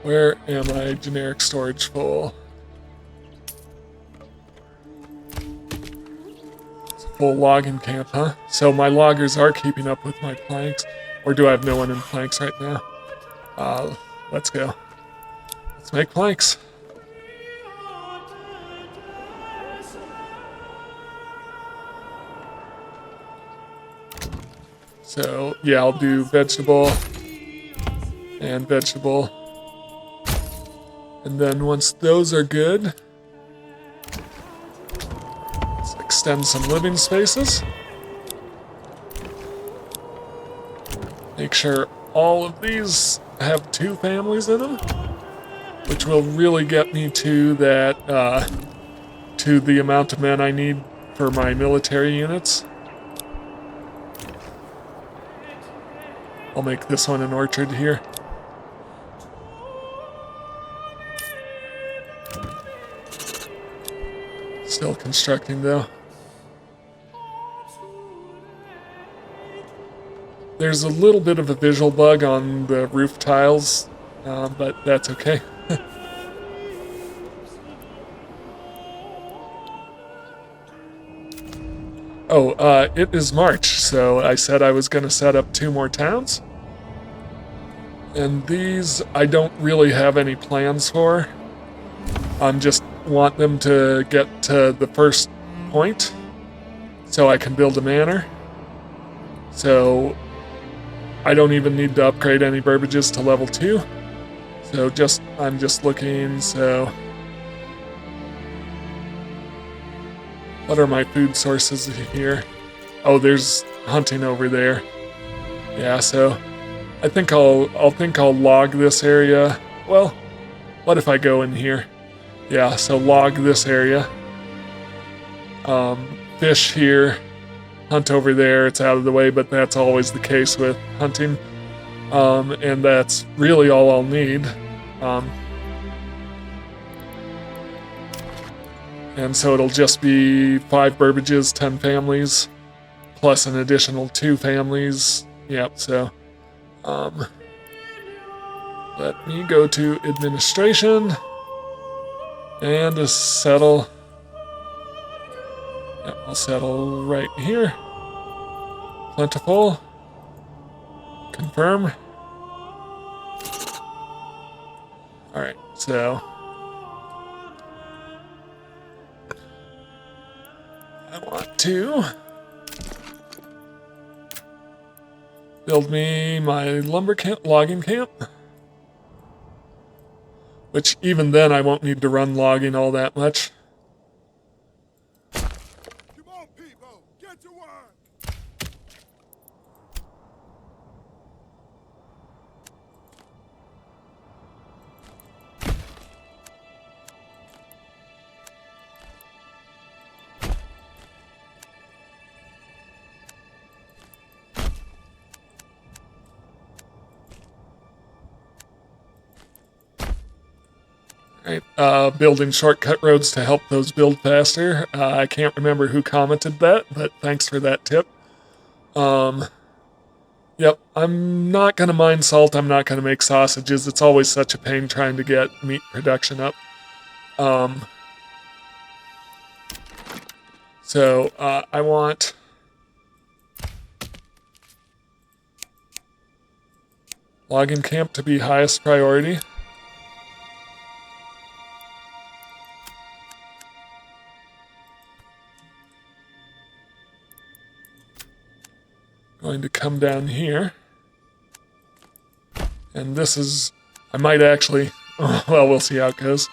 Where am I? Generic storage full. It's a full logging camp, huh? So my loggers are keeping up with my planks. Or do I have no one in planks right now? Let's go. Let's make planks. So, yeah, I'll do vegetable and vegetable. And then once those are good, let's extend some living spaces. Make sure all of these have 2 families in them, which will really get me to that, to the amount of men I need for my military units. I'll make this one an orchard here. Still constructing though. There's a little bit of a visual bug on the roof tiles, but that's okay. It is March, so I said I was going to set up 2 more towns. And these I don't really have any plans for. I'm just want them to get to the first point so I can build a manor. So I don't even need to upgrade any burbages to level 2. So I'm just looking, so what are my food sources here? Oh, there's hunting over there. Yeah, so I think I'll log this area. Well, what if I go in here? Yeah, so log this area. Fish here, hunt over there, it's out of the way, but that's always the case with hunting. And that's really all I'll need. And so it'll just be 5 burbages, 10 families, plus an additional 2 families. Yep, so let me go to administration and settle. Yep, I'll settle right here. Plentiful. Confirm. Alright, so I want to build me my lumber camp, logging camp. Which even then I won't need to run logging all that much. Come on, people, get to work. Right, building shortcut roads to help those build faster. I can't remember who commented that, but thanks for that tip. Yep, I'm not going to mine salt. I'm not going to make sausages. It's always such a pain trying to get meat production up. So I want logging camp to be highest priority. Going to come down here, and this is, I might actually, well, we'll see how it goes.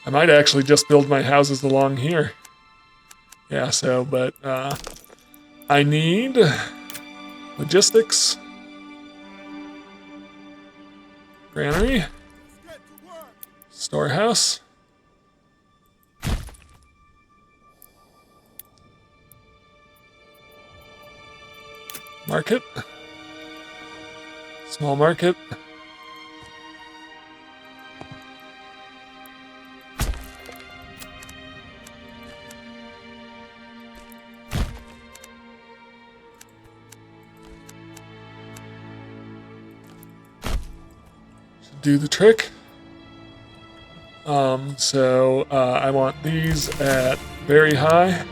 I might actually just build my houses along here. Yeah, so, but I need logistics, granary, storehouse, market, small market, should do the trick. So I want these at very high.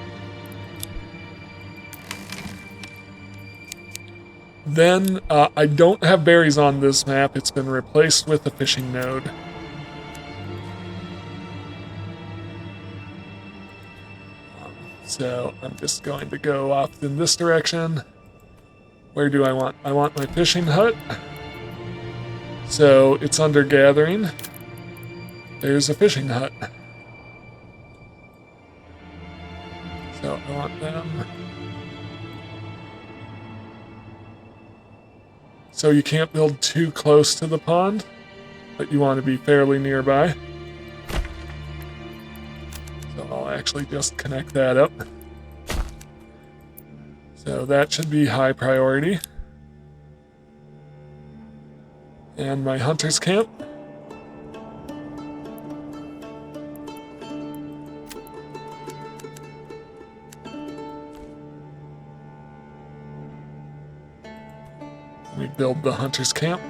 Then, I don't have berries on this map. It's been replaced with a fishing node. So, I'm just going to go off in this direction. Where do I want? I want my fishing hut. So, it's under gathering. There's a fishing hut. So, I want them. So you can't build too close to the pond, but you want to be fairly nearby. So I'll actually just connect that up. So that should be high priority. And my hunter's camp. Let me build the hunter's camp.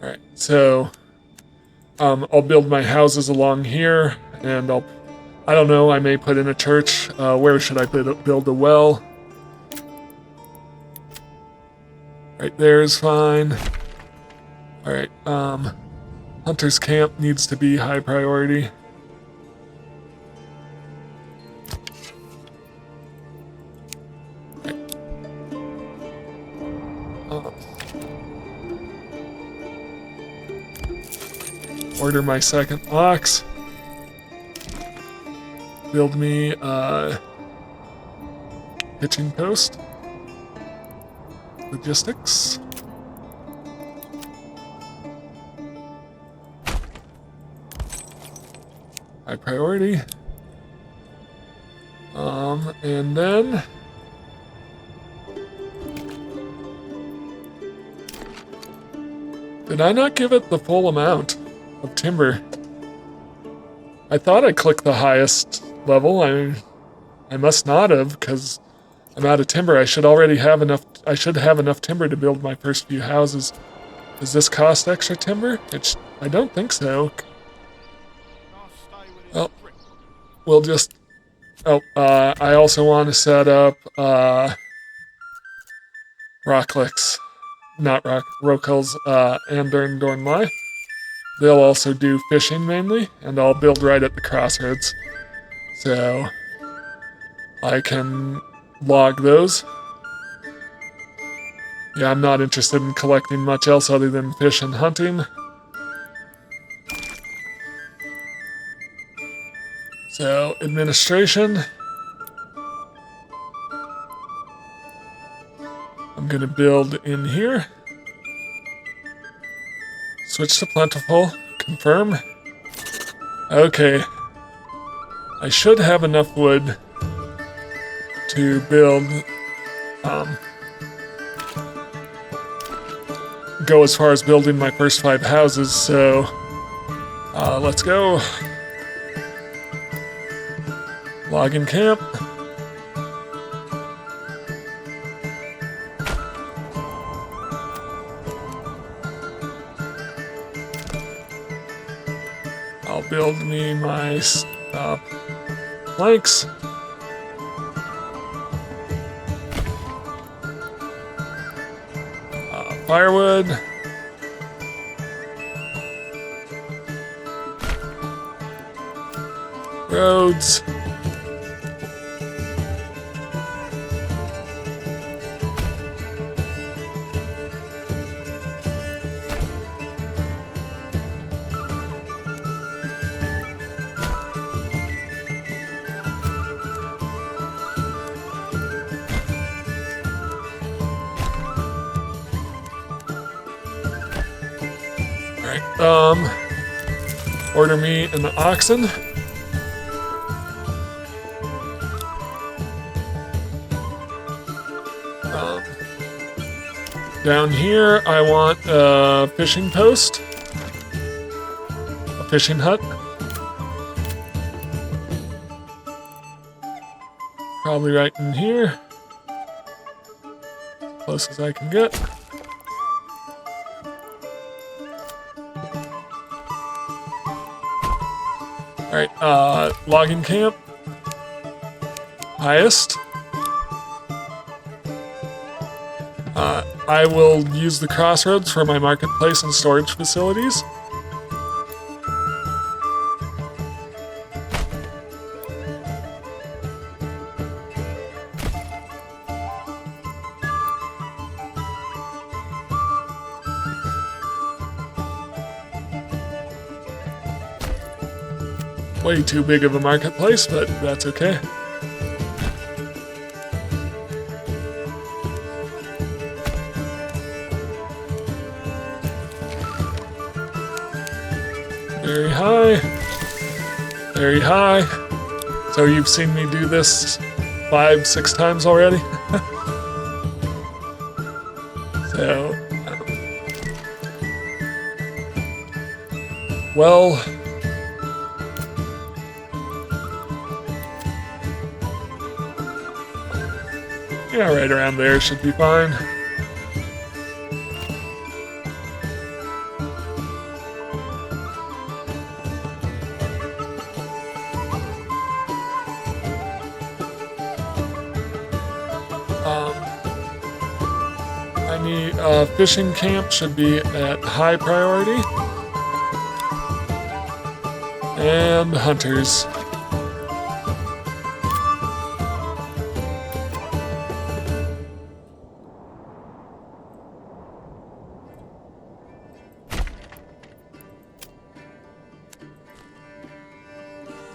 Alright, so I'll build my houses along here, and I don't know, I may put in a church. Where should I build a well? Right there is fine. Alright, hunter's camp needs to be high priority. Right. Order my second ox. Build me a hitching post. Logistics. High priority. And then did I not give it the full amount of timber? I thought I clicked the highest level. I must not have, because I'm out of timber. I should already have enough. I should have enough timber to build my first few houses. Does this cost extra timber? I don't think so. Well, we'll just. Oh, I also want to set up Rocklicks, not Rocals, and Dornlai. They'll also do fishing mainly, and I'll build right at the crossroads. So I can log those. Yeah, I'm not interested in collecting much else other than fish and hunting. So, administration. I'm gonna build in here. Switch to plentiful. Confirm. Okay. I should have enough wood to build, go as far as building my first 5 houses, so let's go. Logging camp. I'll build me my planks. Firewood. Roads. Order me an oxen. Down here, I want a fishing post, a fishing hut. Probably right in here, close as I can get. Alright, logging camp. Highest. I will use the crossroads for my marketplace and storage facilities. Way too big of a marketplace, but that's okay. Very high. Very high. So you've seen me do this 5-6 times already? So, well, yeah, right around there should be fine. I need fishing camp should be at high priority. And hunters.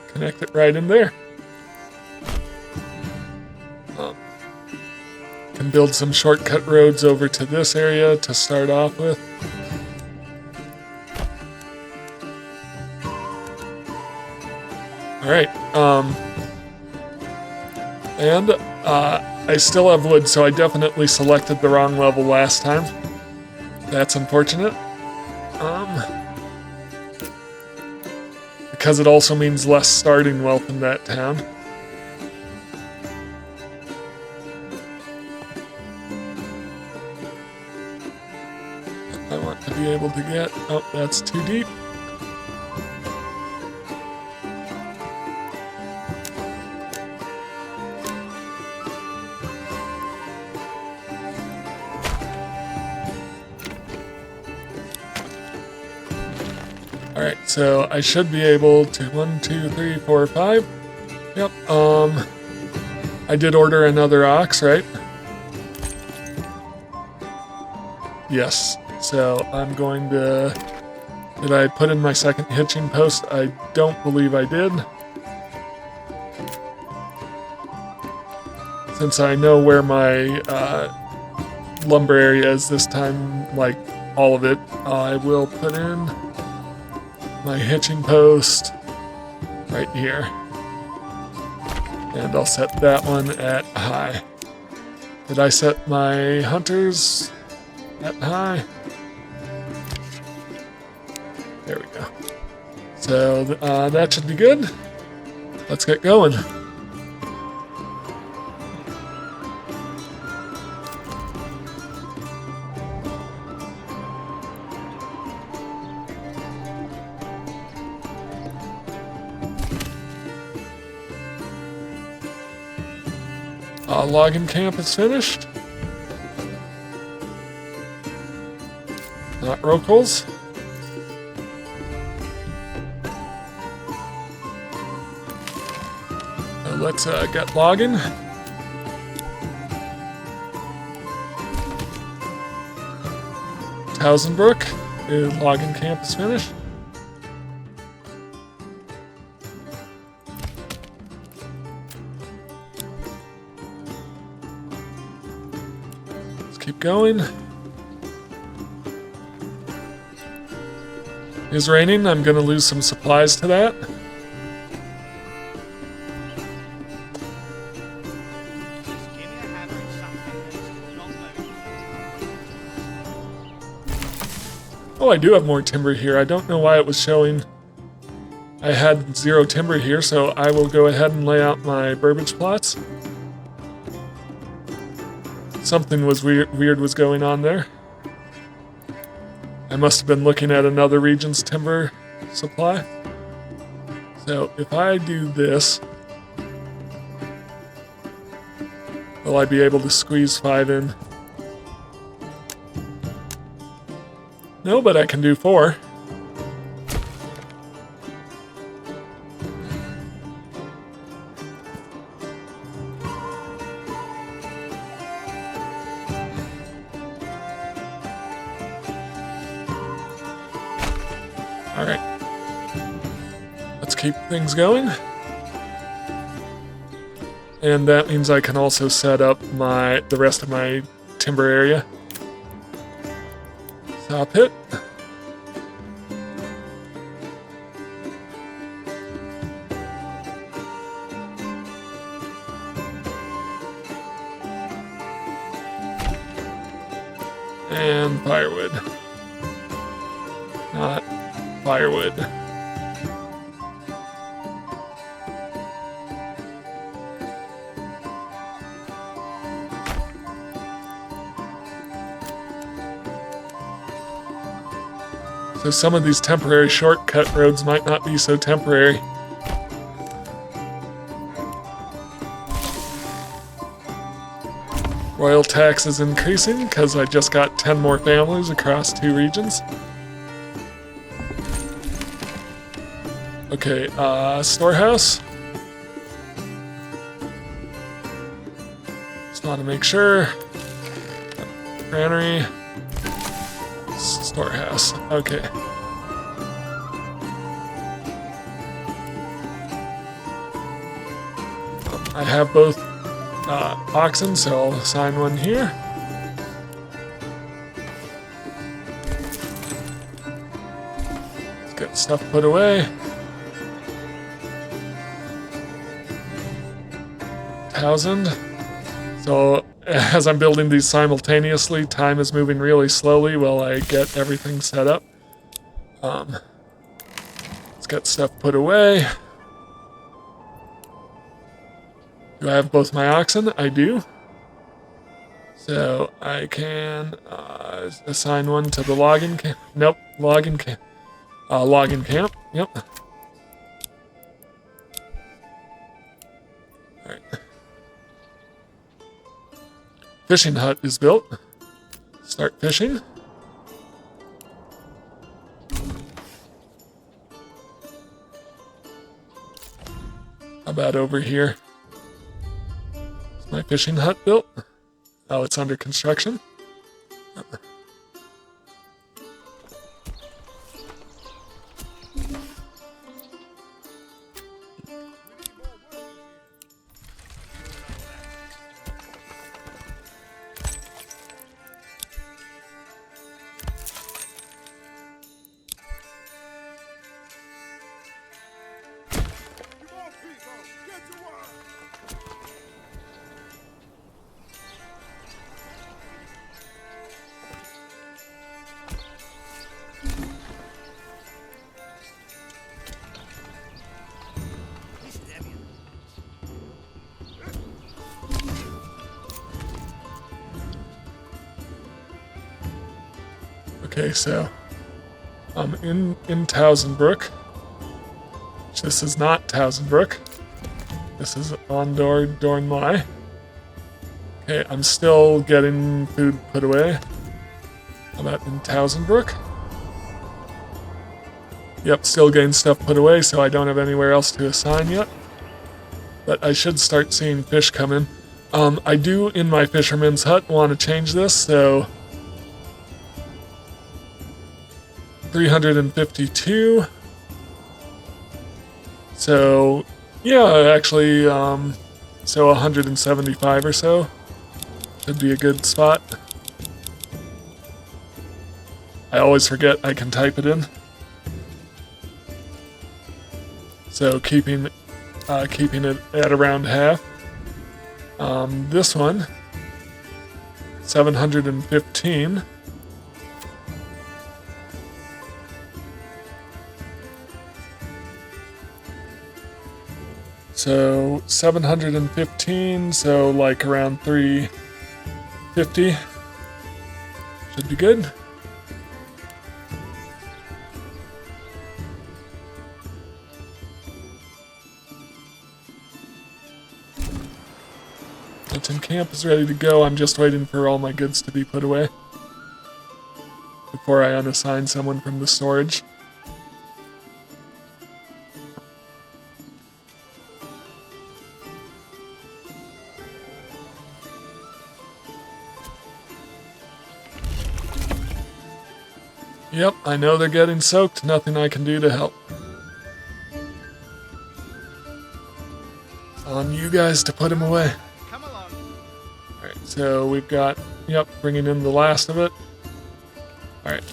Connect it right in there. Can build some shortcut roads over to this area to start off with. Alright, And I still have wood, so I definitely selected the wrong level last time. That's unfortunate. Because it also means less starting wealth in that town. I want to be able to get... Oh, that's too deep. Alright, so I should be able to 1, 2, 3, 4, 5. Yep, I did order another ox, right? Yes, so I'm going to... Did I put in my second hitching post? I don't believe I did. Since I know where my lumber area is this time, like all of it, I will put in my hitching post right here. And I'll set that one at high. Did I set my hunters at high? There we go. So that should be good. Let's get going. Logging camp is finished. Not Rocals. Let's get logging. Townsendbrook, the logging camp is finished. Keep going. It's raining. I'm going to lose some supplies to that. Just give me a hammer and something that's not moving. Oh, I do have more timber here. I don't know why it was showing I had 0 timber here, so I will go ahead and lay out my burbage plots. Something was weird was going on there. I must have been looking at another region's timber supply. So if I do this, will I be able to squeeze 5 in? No, but I can do 4. Alright. Let's keep things going. And that means I can also set up the rest of my timber area. Saw pit. And firewood. Not firewood. So some of these temporary shortcut roads might not be so temporary. Royal tax is increasing because I just got 10 more families across 2 regions. Okay, storehouse. Just want to make sure. Granary. Storehouse. Okay. I have both oxen, so I'll assign one here. Let's get stuff put away. 1,000. So as I'm building these simultaneously, time is moving really slowly while I get everything set up. Let's get stuff put away. Do I have both my oxen? I do. So I can assign one to the logging camp. Nope, logging camp. Logging camp. Yep. All right. Fishing hut is built. Start fishing. How about over here? Is my fishing hut built? Oh, it's under construction. Okay, so I'm in Towsonbrook. This is not Towsonbrook. This is Dornmai. Okay, I'm still getting food put away. How about in Towsonbrook? Yep, still getting stuff put away, so I don't have anywhere else to assign yet. But I should start seeing fish come in. I do, in my fisherman's hut, want to change this, so 352. So, yeah, actually, so 175 or so should be a good spot. I always forget I can type it in. So keeping it at around half. This one, 715. So 715, so like around 350 should be good. Mountain camp is ready to go. I'm just waiting for all my goods to be put away before I unassign someone from the storage. Yep, I know they're getting soaked. Nothing I can do to help. It's on you guys to put them away. Come along. Alright, so we've got, yep, bringing in the last of it. Alright,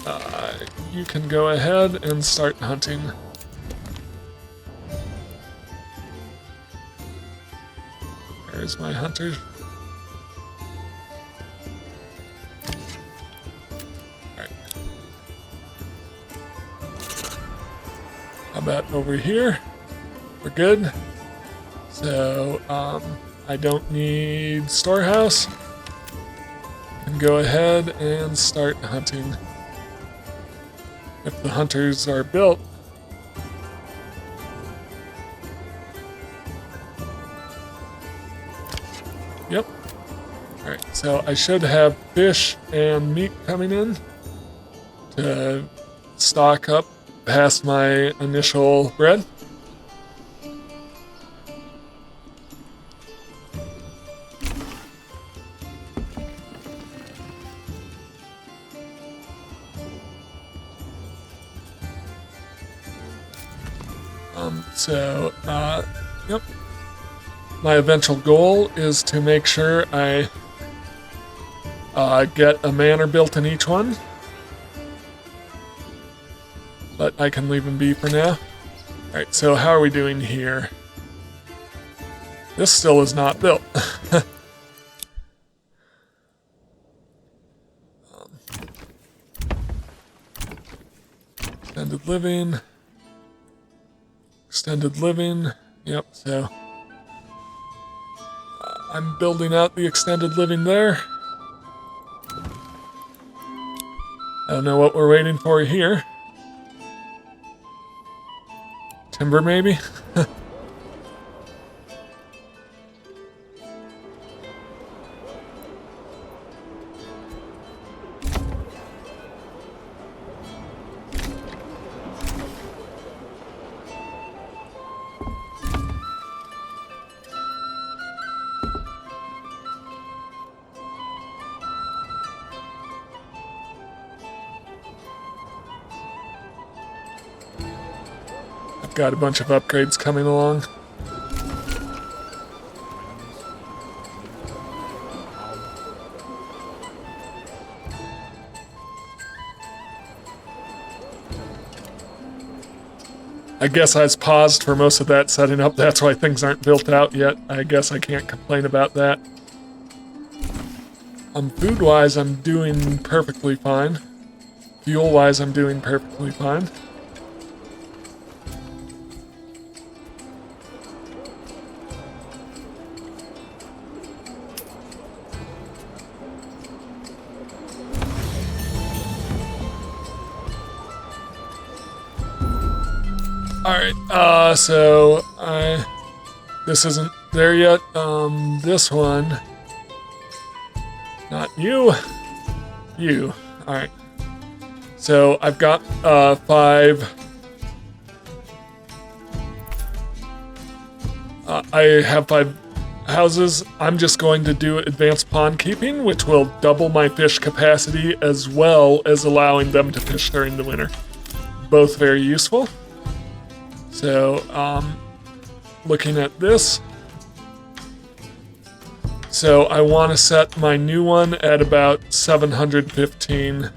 you can go ahead and start hunting. There's my hunter. How about over here? We're good. So, I don't need storehouse. Can go ahead and start hunting. If the hunters are built. Yep. Alright, so I should have fish and meat coming in to stock up past my initial bread. Yep. My eventual goal is to make sure I get a manor built in each one. But I can leave them be for now. Alright, so how are we doing here? This still is not built. Extended living. Extended living. Yep, so I'm building out the extended living there. I don't know what we're waiting for here. Timber, maybe? Got a bunch of upgrades coming along. I guess I was paused for most of that setting up. That's why things aren't built out yet. I guess I can't complain about that. Food-wise, I'm doing perfectly fine. Fuel-wise, I'm doing perfectly fine. Alright, so this isn't there yet. This one, not you, you. Alright. So I've got 5. I have 5 houses. I'm just going to do advanced pond keeping, which will double my fish capacity as well as allowing them to fish during the winter. Both very useful. So, looking at this. So I want to set my new one at about 715.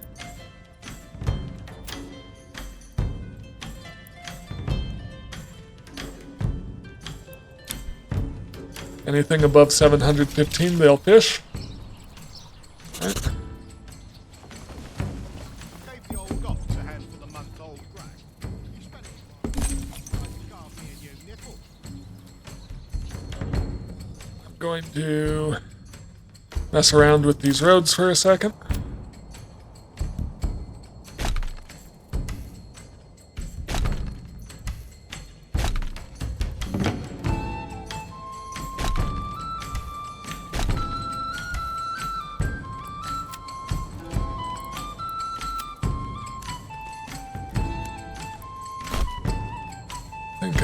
Anything above 715, they'll fish. Right. Gave the old goth a hand for the month-old grag. You spent it on me and you nickel. I'm going to mess around with these roads for a second.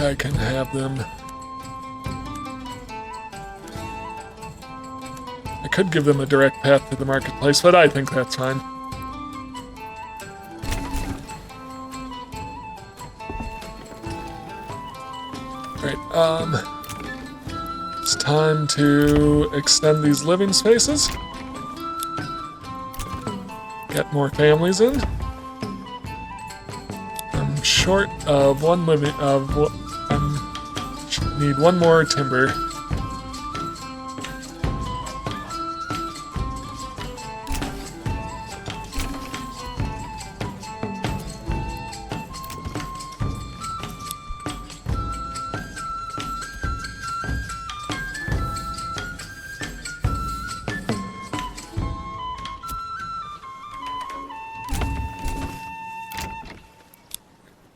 I can have them. I could give them a direct path to the marketplace, but I think that's fine. Right, it's time to extend these living spaces. Get more families in. I'm short of one living need one more timber.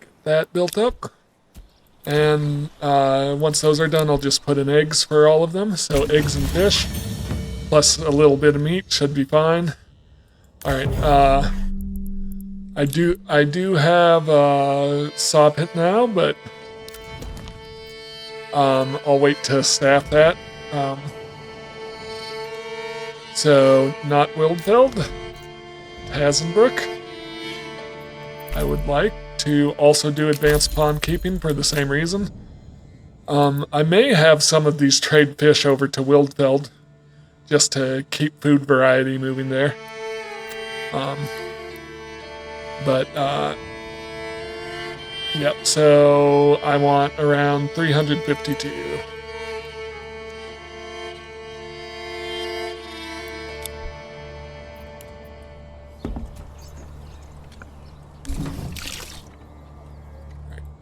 Get that built up. And once those are done, I'll just put in eggs for all of them. So eggs and fish, plus a little bit of meat should be fine. All right. I do have a saw pit now, but I'll wait to staff that. So not Wildfeld, Hazenbrook. I would like to also do advanced pond keeping for the same reason. I may have some of these trade fish over to Wildfeld just to keep food variety moving there. Yep, so I want around 352.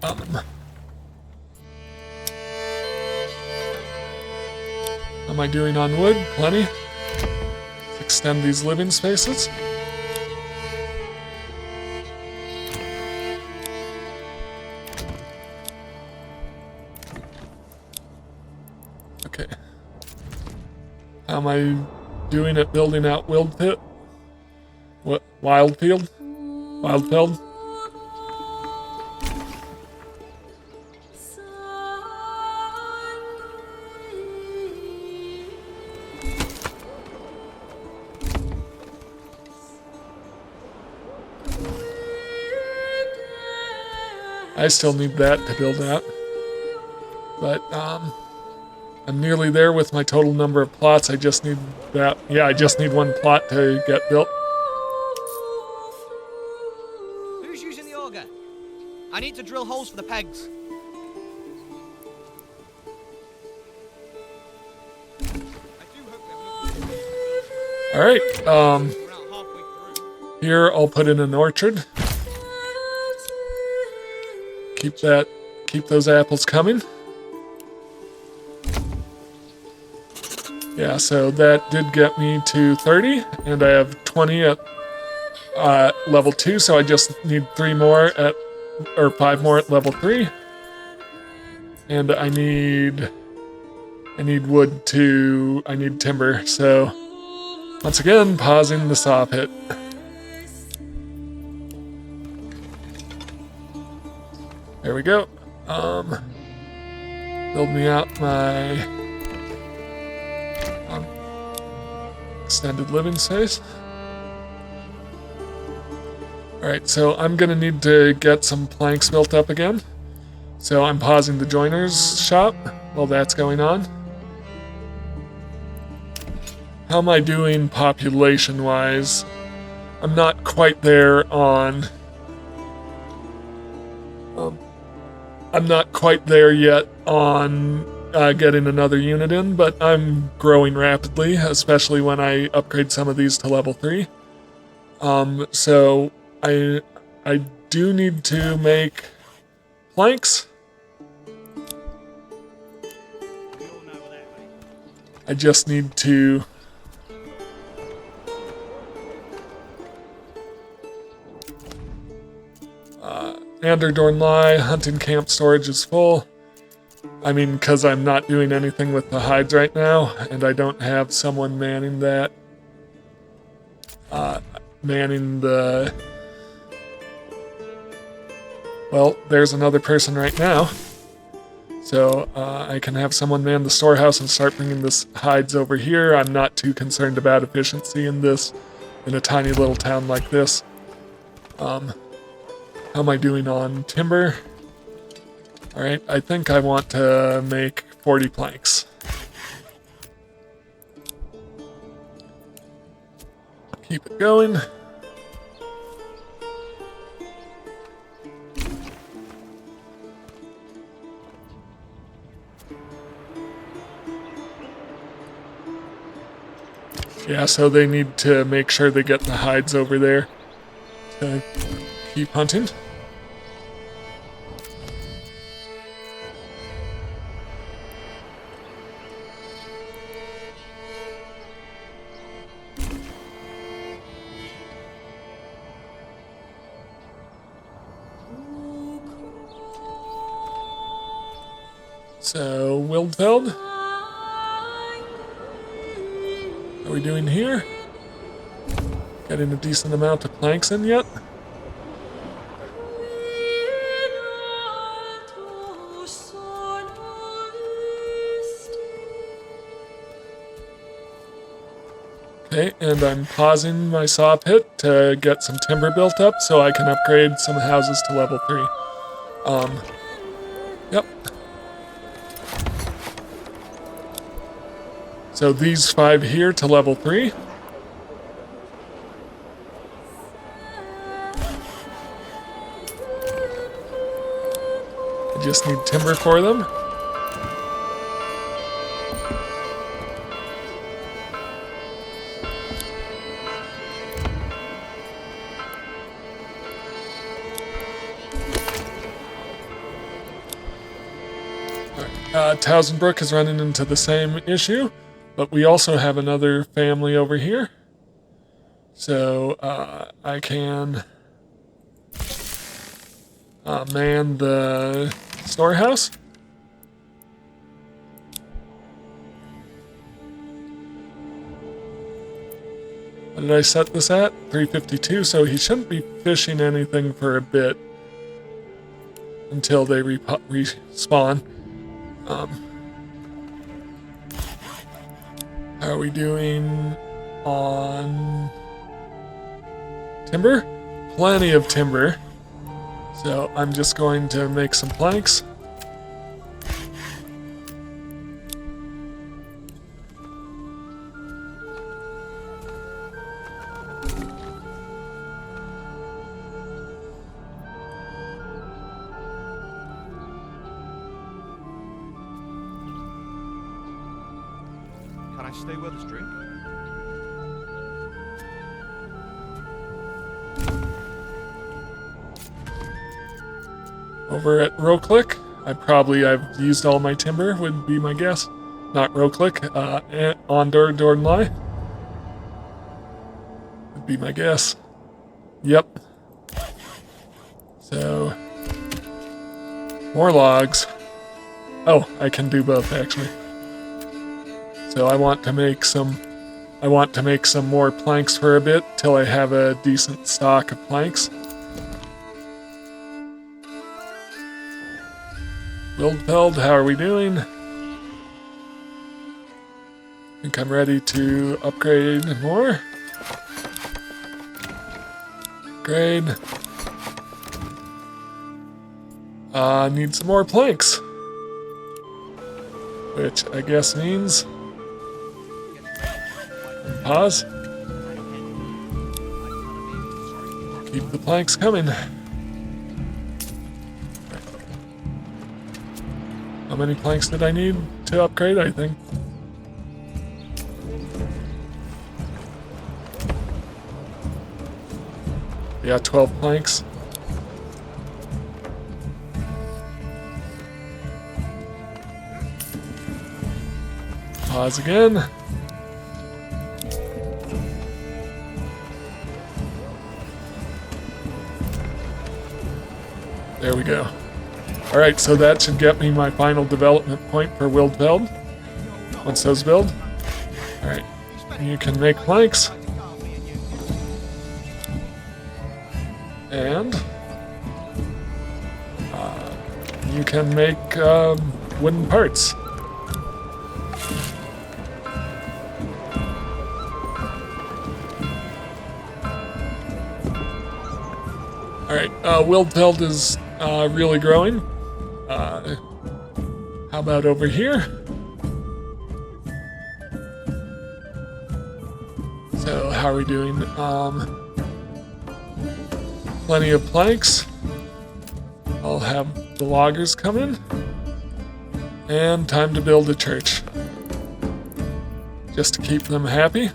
How am I doing on wood? Plenty. Let's extend these living spaces. Okay. How am I doing at building out Wildfield? What? Wildfield? Wildfield? I still need that to build out. But, I'm nearly there with my total number of plots. I just need that. Yeah, I just need one plot to get built. Who's using the auger? I need to drill holes for the pegs. Alright, We're out halfway through. here I'll put in an orchard. Keep those apples coming. Yeah, so that did get me to 30, and I have 20 at level 2, so I just need 5 more at level 3. And I need wood I need timber, so once again, pausing the saw pit. There we go. Build me out my extended living space. Alright, so I'm gonna need to get some planks built up again. So I'm pausing the joiner's shop while that's going on. How am I doing population-wise? I'm not quite there on... I'm not quite there yet on getting another unit in, but I'm growing rapidly, especially when I upgrade some of these to level 3. So I do need to make planks. I just need to Anderdorn Lie, hunting camp storage is full. I mean, because I'm not doing anything with the hides right now, and I don't have someone manning that. Well, there's another person right now. So I can have someone man the storehouse and start bringing this hides over here. I'm not too concerned about efficiency in this, in a tiny little town like this. How am I doing on timber? Alright, I think I want to make 40 planks. Keep it going. Yeah, so they need to make sure they get the hides over there to keep hunting. So, Wildfeld? How are we doing here? Getting a decent amount of planks in yet? Okay, and I'm pausing my saw pit to get some timber built up so I can upgrade some houses to level 3. Yep. So these 5 here to level 3. I just need timber for them. Towsonbrook is running into the same issue, but we also have another family over here. So I can man the storehouse. What did I set this at? 352, so he shouldn't be fishing anything for a bit until they respawn. How are we doing on timber? Plenty of timber. So I'm just going to make some planks. Can I stay with us, drink? Over at Roclick, I've used all my timber, would be my guess. Not Roclick, Ondor Dornlai. Would be my guess. Yep. So, more logs. Oh, I can do both actually. So I want to make some more planks for a bit till I have a decent stock of planks. Wildfeld, how are we doing? I think I'm ready to upgrade more. Upgrade. Need some more planks. Which I guess means... Pause. Keep the planks coming. How many planks did I need to upgrade, I think? Yeah, 12 planks. Pause again. There we go. Alright, so that should get me my final development point for Wildfeld. Once those build. Alright, you can make planks. And you can make wooden parts. Alright, Wildfeld is really growing. How about over here? So, how are we doing? Plenty of planks. I'll have the loggers come in. And time to build a church. Just to keep them happy.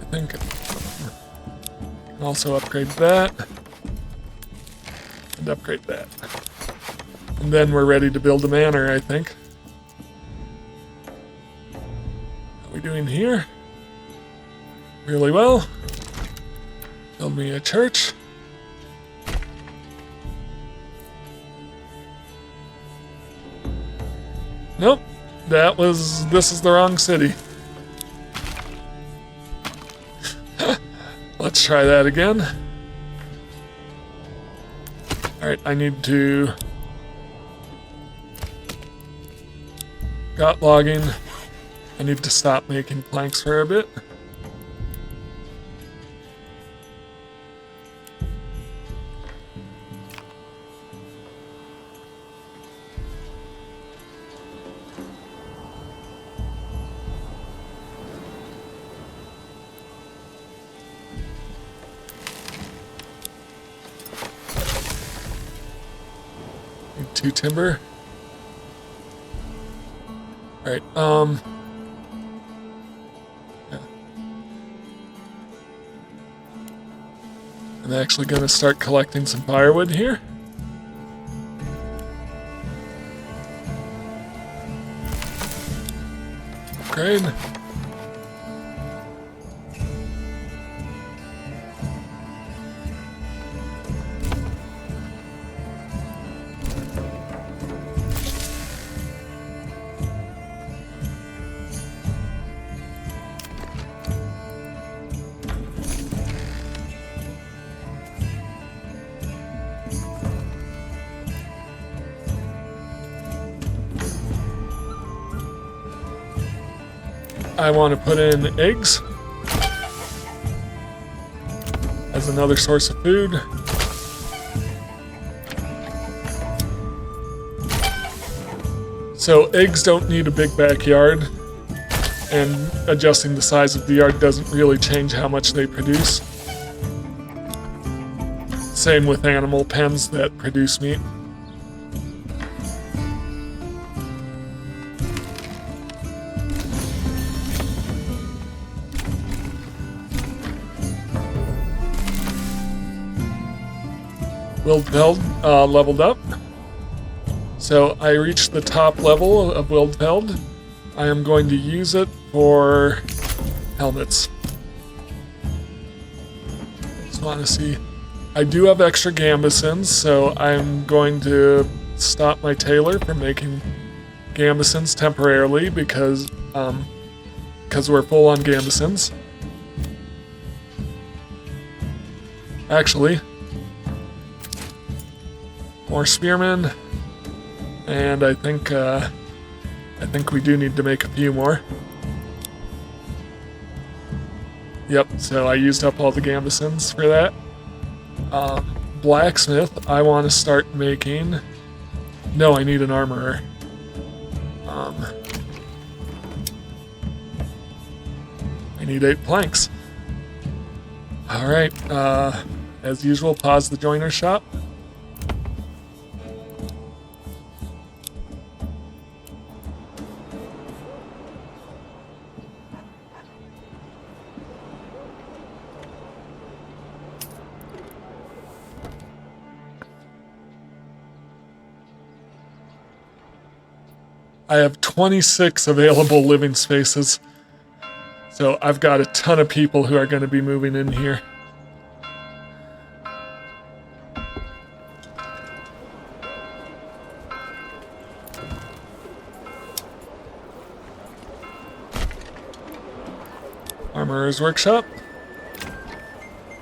I think I can also upgrade that. And upgrade that. And then we're ready to build a manor, I think. How are we doing here? Really well. Build me a church. Nope. This is the wrong city. Let's try that again. Alright, I need to... Got logging. I need to stop making planks for a bit. Need 2 timber. Alright, yeah. I'm actually going to start collecting some firewood here. Upgrade. I want to put in eggs as another source of food. So eggs don't need a big backyard, and adjusting the size of the yard doesn't really change how much they produce. Same with animal pens that produce meat. Wildfeld leveled up. So I reached the top level of Wildfeld. I am going to use it for helmets. Just want to see. I do have extra gambesons, so I'm going to stop my tailor from making gambesons temporarily because we're full on gambesons. Actually, more spearmen, and I think we do need to make a few more. Yep, so I used up all the gambesons for that. Blacksmith, I want to start making... No, I need an armorer. I need 8 planks. Alright, as usual, pause the joiner's shop. I have 26 available living spaces, so I've got a ton of people who are going to be moving in here. Armorer's workshop,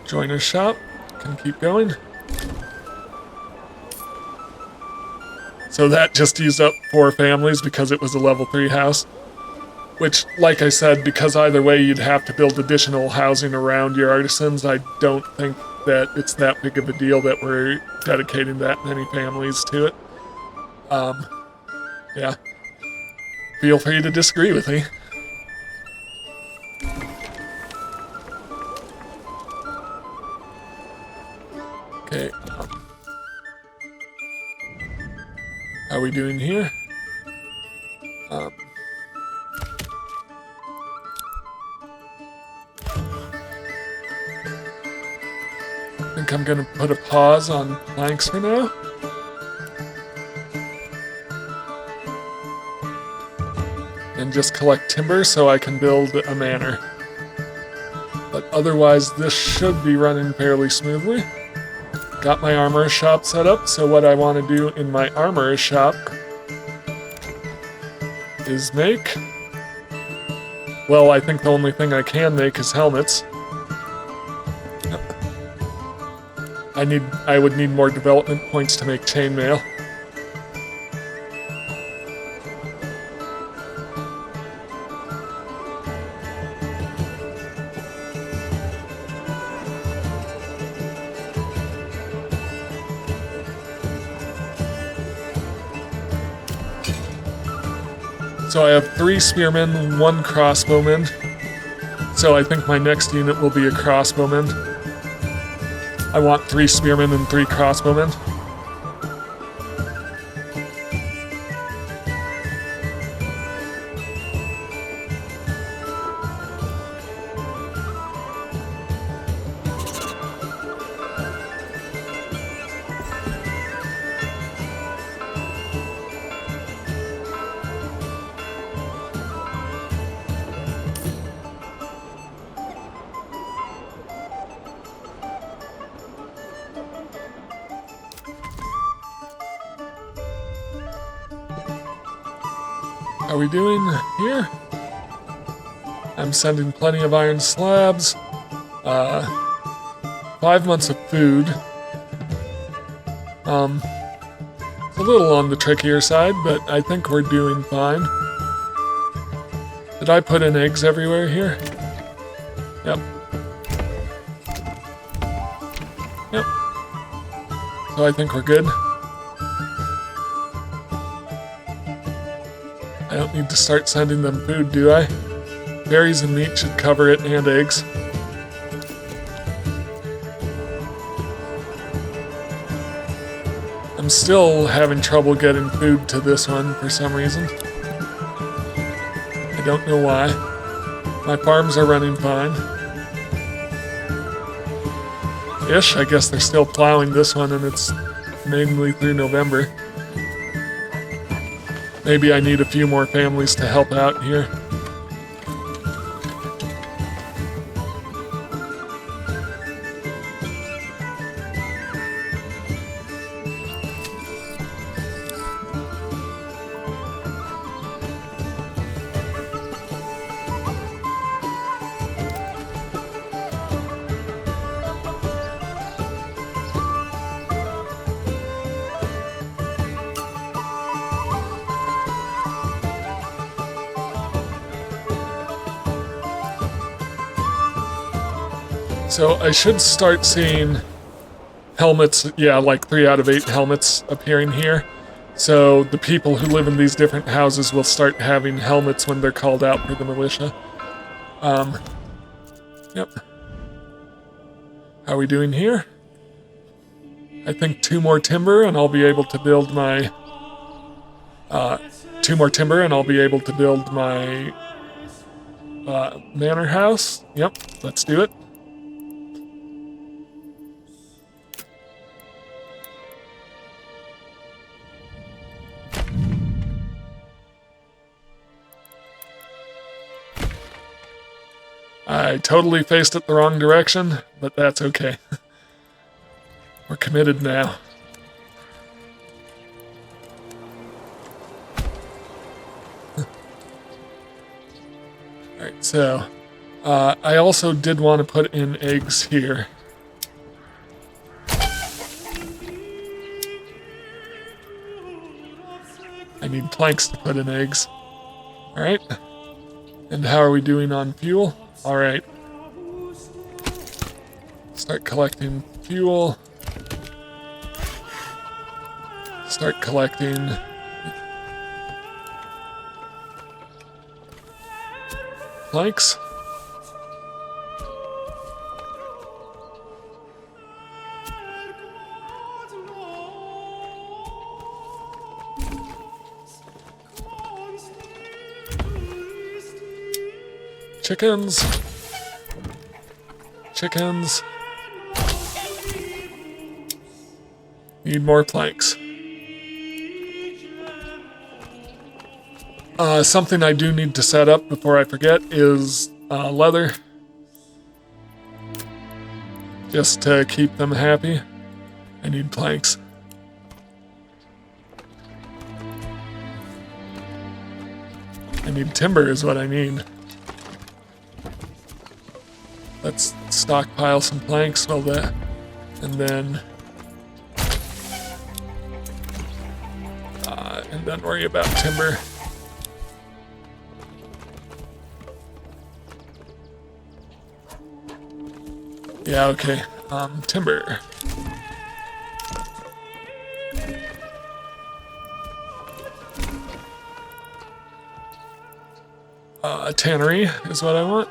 joiner's shop, can keep going. So that just used up 4 families because it was a level 3 house. Which, like I said, because either way you'd have to build additional housing around your artisans, I don't think that it's that big of a deal that we're dedicating that many families to it. Yeah. Feel free to disagree with me. Okay. How are we doing here? I think I'm gonna put a pause on planks for now. And just collect timber so I can build a manor. But otherwise, this should be running fairly smoothly. Got my armorer's shop set up, so what I want to do in my armorer's shop is make... Well, I think the only thing I can make is helmets. I would need more development points to make chainmail. So I have 3 spearmen, 1 crossbowman. So I think my next unit will be a crossbowman. I want 3 spearmen and 3 crossbowmen. How are we doing here? I'm sending plenty of iron slabs. 5 months of food. It's a little on the trickier side, but I think we're doing fine. Did I put in eggs everywhere here? Yep. Yep. So I think we're good. I don't need to start sending them food, do I? Berries and meat should cover it, and eggs. I'm still having trouble getting food to this one for some reason. I don't know why. My farms are running fine. Ish, I guess they're still plowing this one and it's mainly through November. Maybe I need a few more families to help out here. So I should start seeing helmets, yeah, like 3 out of 8 helmets appearing here. So the people who live in these different houses will start having helmets when they're called out for the militia. Yep. How are we doing here? I think 2 more timber and I'll be able to build my... 2 more timber and I'll be able to build my manor house. Yep, let's do it. I totally faced it the wrong direction, but that's okay. We're committed now. Alright, so I also did want to put in eggs here. I need planks to put in eggs. Alright. And how are we doing on fuel? Alright. Start collecting fuel. Start collecting... planks. Chickens. Chickens. Need more planks. Something I do need to set up before I forget is leather. Just to keep them happy. I need planks. I need timber is what I need. Let's stockpile some planks while that, and then worry about timber. Yeah, okay. Timber. A tannery is what I want.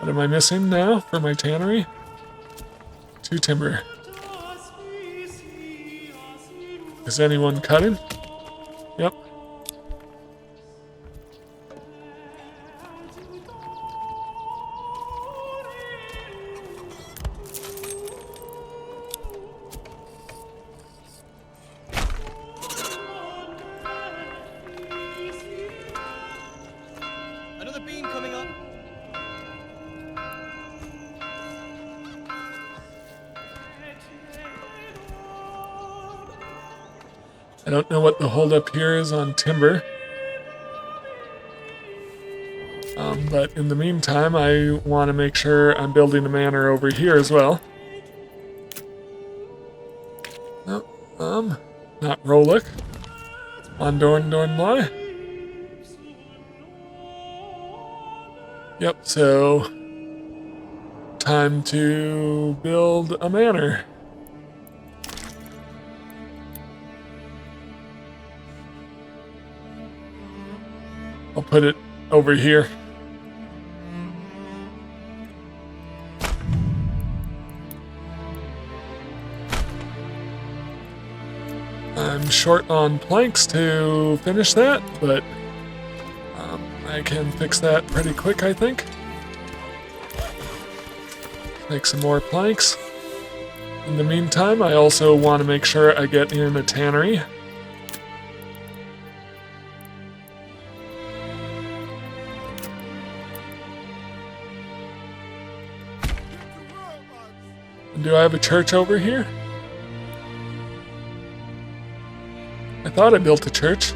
What am I missing now for my tannery? 2 timber. Is anyone cutting? Yep. Another beam coming up. I don't know what the holdup here is on timber. But in the meantime, I want to make sure I'm building a manor over here as well. Oh, not Rolik. Dornly. Yep, so time to build a manor. I'll put it over here. I'm short on planks to finish that, but I can fix that pretty quick, I think. Make some more planks. In the meantime, I also want to make sure I get in a tannery. And do I have a church over here? I thought I built a church.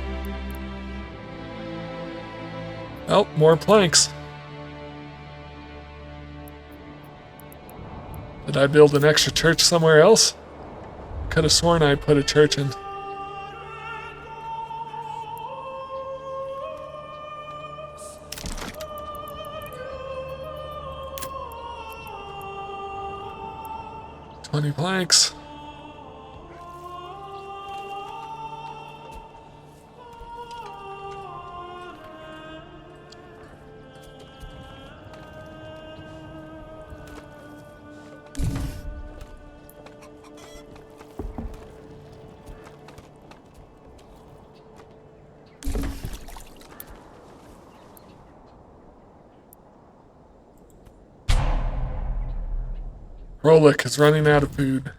Oh, more planks. Did I build an extra church somewhere else? Could have sworn I put a church in. "20 planks. Rolik is running out of food.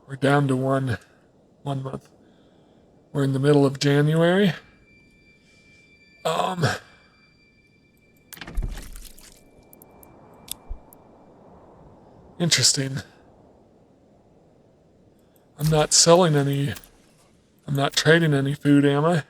We're down to one month. We're in the middle of January. Interesting. I'm not trading any food, am I?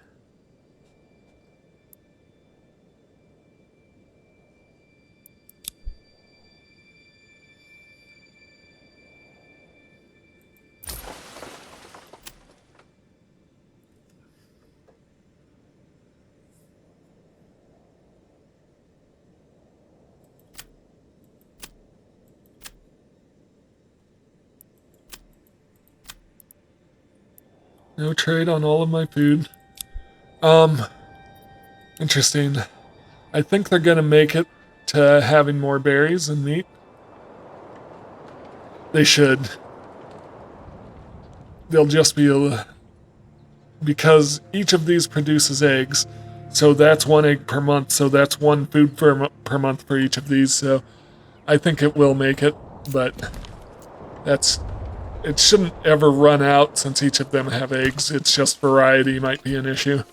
No trade on all of my food. Interesting. I think they're gonna make it to having more berries and meat. They should. They'll just be because each of these produces eggs, so that's 1 egg per month, so that's 1 food per month for each of these, so I think it will make it, but it shouldn't ever run out since each of them have eggs. It's just variety might be an issue.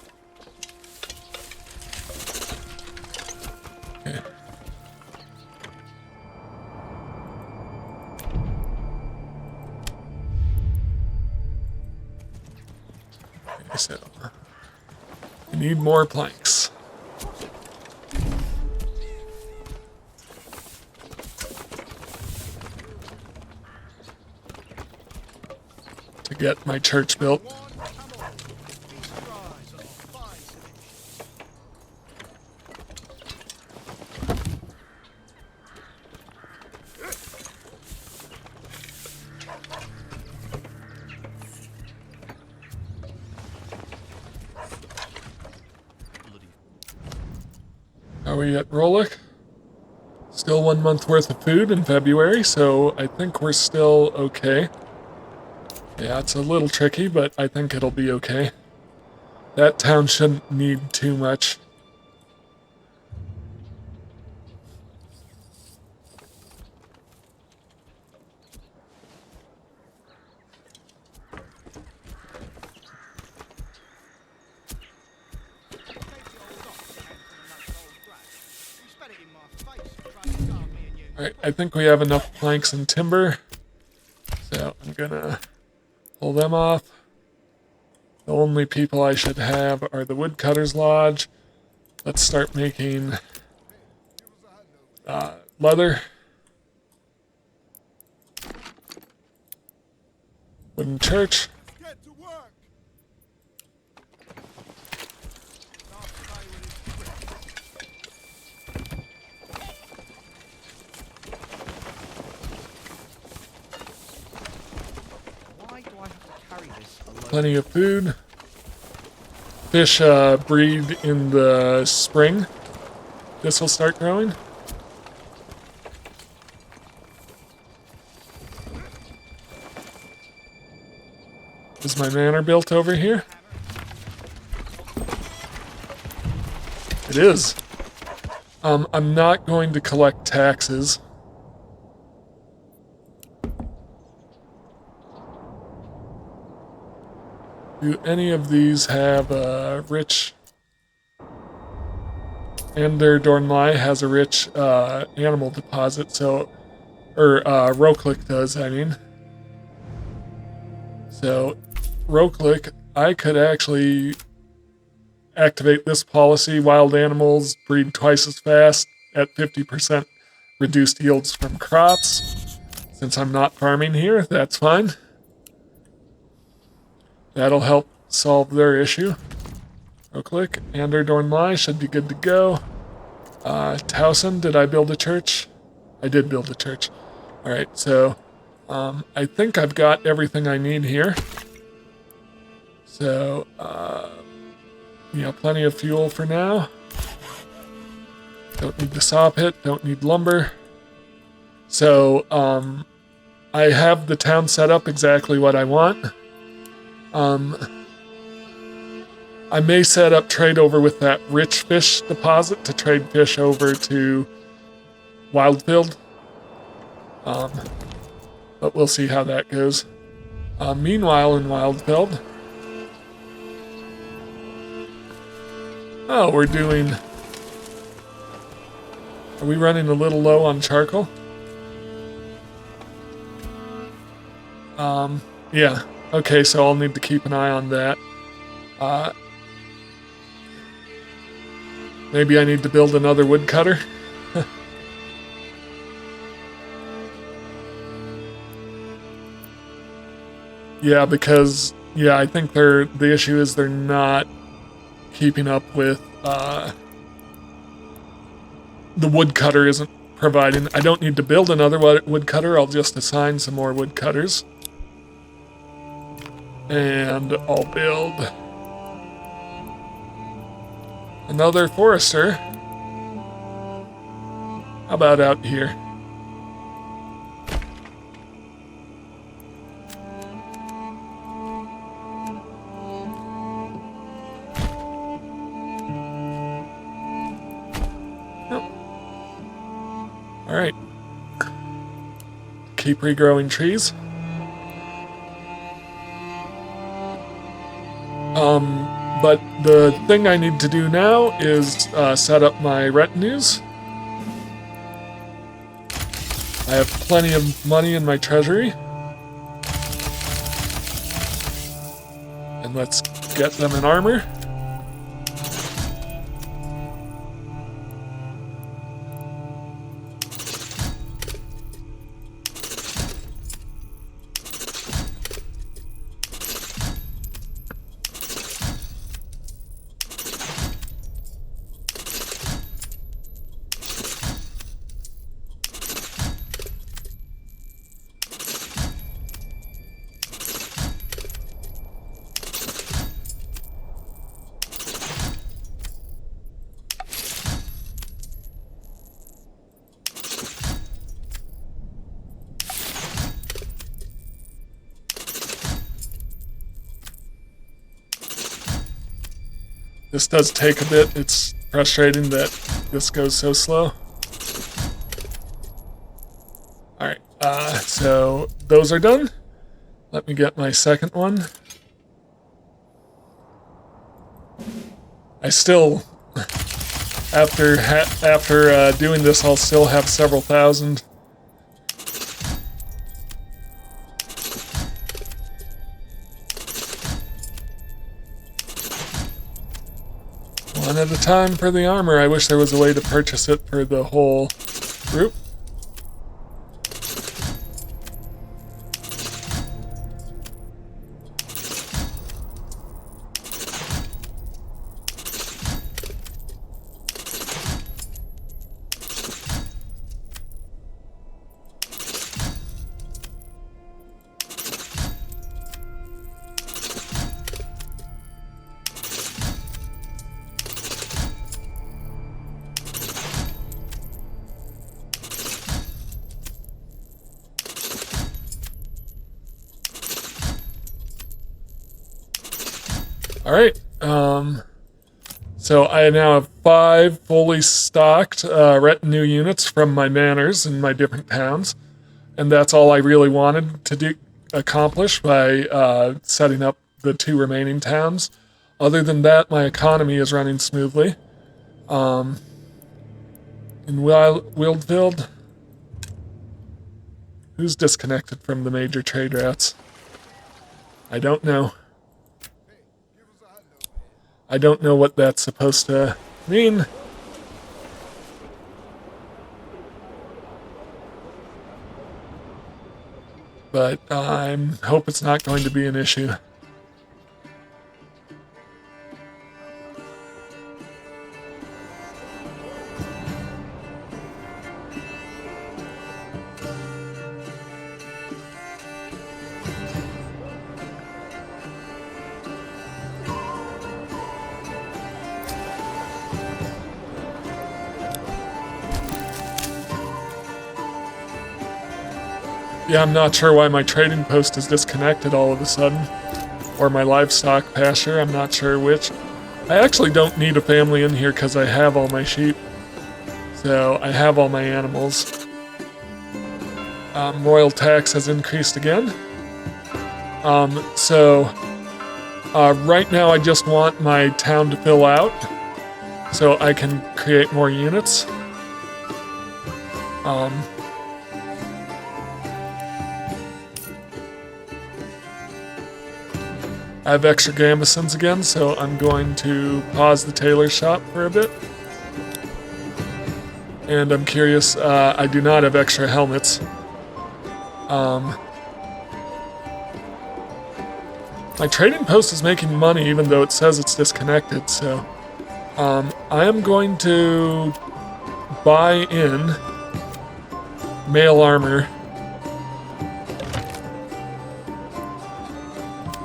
Okay. Okay, so we need more planks. To get my church built. Are we at Rolik? Still 1 month worth of food in February, so I think we're still okay. Yeah, it's a little tricky, but I think it'll be okay. That town shouldn't need too much. Alright, I think we have enough planks and timber. So I'm gonna pull them off. The only people I should have are the Woodcutter's Lodge. Let's start making leather. Wooden church. Get to work. Why do I have to carry this alone? Plenty of food. Fish breed in the spring. This will start growing. Is my manor built over here? It is. I'm not going to collect taxes. Do any of these have a rich... Ender Dornlai has a rich animal deposit, so... Or Roklik does, I mean. So, Roklik, I could actually activate this policy. Wild animals breed twice as fast at 50% reduced yields from crops. Since I'm not farming here, that's fine. That'll help solve their issue. Roklik, Ander Dornlai should be good to go. Towson, did I build a church? I did build a church. Alright, so I think I've got everything I need here. So, yeah, plenty of fuel for now. Don't need the saw pit, don't need lumber. So, I have the town set up exactly what I want. I may set up trade over with that rich fish deposit to trade fish over to Wildfield. But we'll see how that goes. Meanwhile, in Wildfield... Oh, we're doing... Are we running a little low on charcoal? Yeah. Okay, so I'll need to keep an eye on that. Maybe I need to build another woodcutter. Yeah, because I think the issue is they're not keeping up with the woodcutter isn't providing. I don't need to build another woodcutter. I'll just assign some more woodcutters. And I'll build another forester. How about out here? Nope. All right. Keep regrowing trees. But the thing I need to do now is set up my retinues. I have plenty of money in my treasury. And let's get them in armor. This does take a bit. It's frustrating that this goes so slow. Alright, so those are done. Let me get my second one. I still, after doing this, I'll still have several thousand. One at a time for the armor. I wish there was a way to purchase it for the whole group. Alright, so I now have 5 fully stocked retinue units from my manors in my different towns, and that's all I really wanted to accomplish by setting up the 2 remaining towns. Other than that, my economy is running smoothly. In Wildfield, who's disconnected from the major trade routes? I don't know. I don't know what that's supposed to mean. But I hope it's not going to be an issue. Yeah, I'm not sure why my trading post is disconnected all of a sudden. Or my livestock pasture, I'm not sure which. I actually don't need a family in here because I have all my sheep. So I have all my animals. Royal tax has increased again. Right now I just want my town to fill out so I can create more units. I have extra gambesons again, so I'm going to pause the tailor shop for a bit. And I'm curious, I do not have extra helmets. My trading post is making money even though it says it's disconnected, so I am going to buy in mail armor.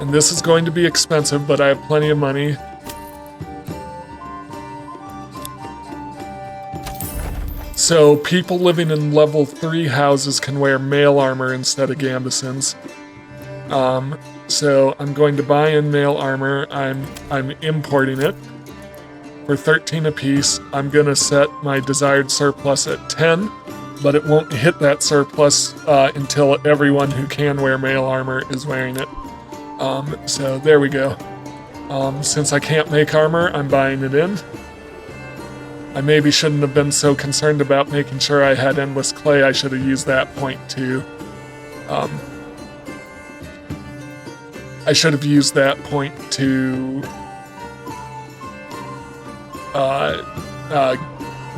And this is going to be expensive, but I have plenty of money. So people living in level 3 houses can wear mail armor instead of gambesons. So I'm going to buy in mail armor. I'm importing it for 13 apiece. I'm gonna set my desired surplus at 10, but it won't hit that surplus until everyone who can wear mail armor is wearing it. So there we go. Since I can't make armor, I'm buying it in. I maybe shouldn't have been so concerned about making sure I had endless clay. I should have used that point to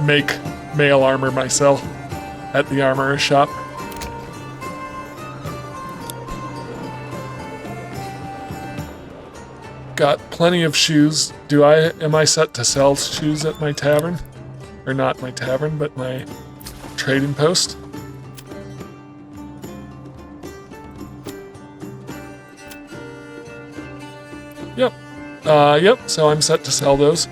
make mail armor myself at the armorer's shop. Got plenty of shoes. Am I set to sell shoes at my tavern? Or not my tavern, but my trading post? Yep. Yep, so I'm set to sell those.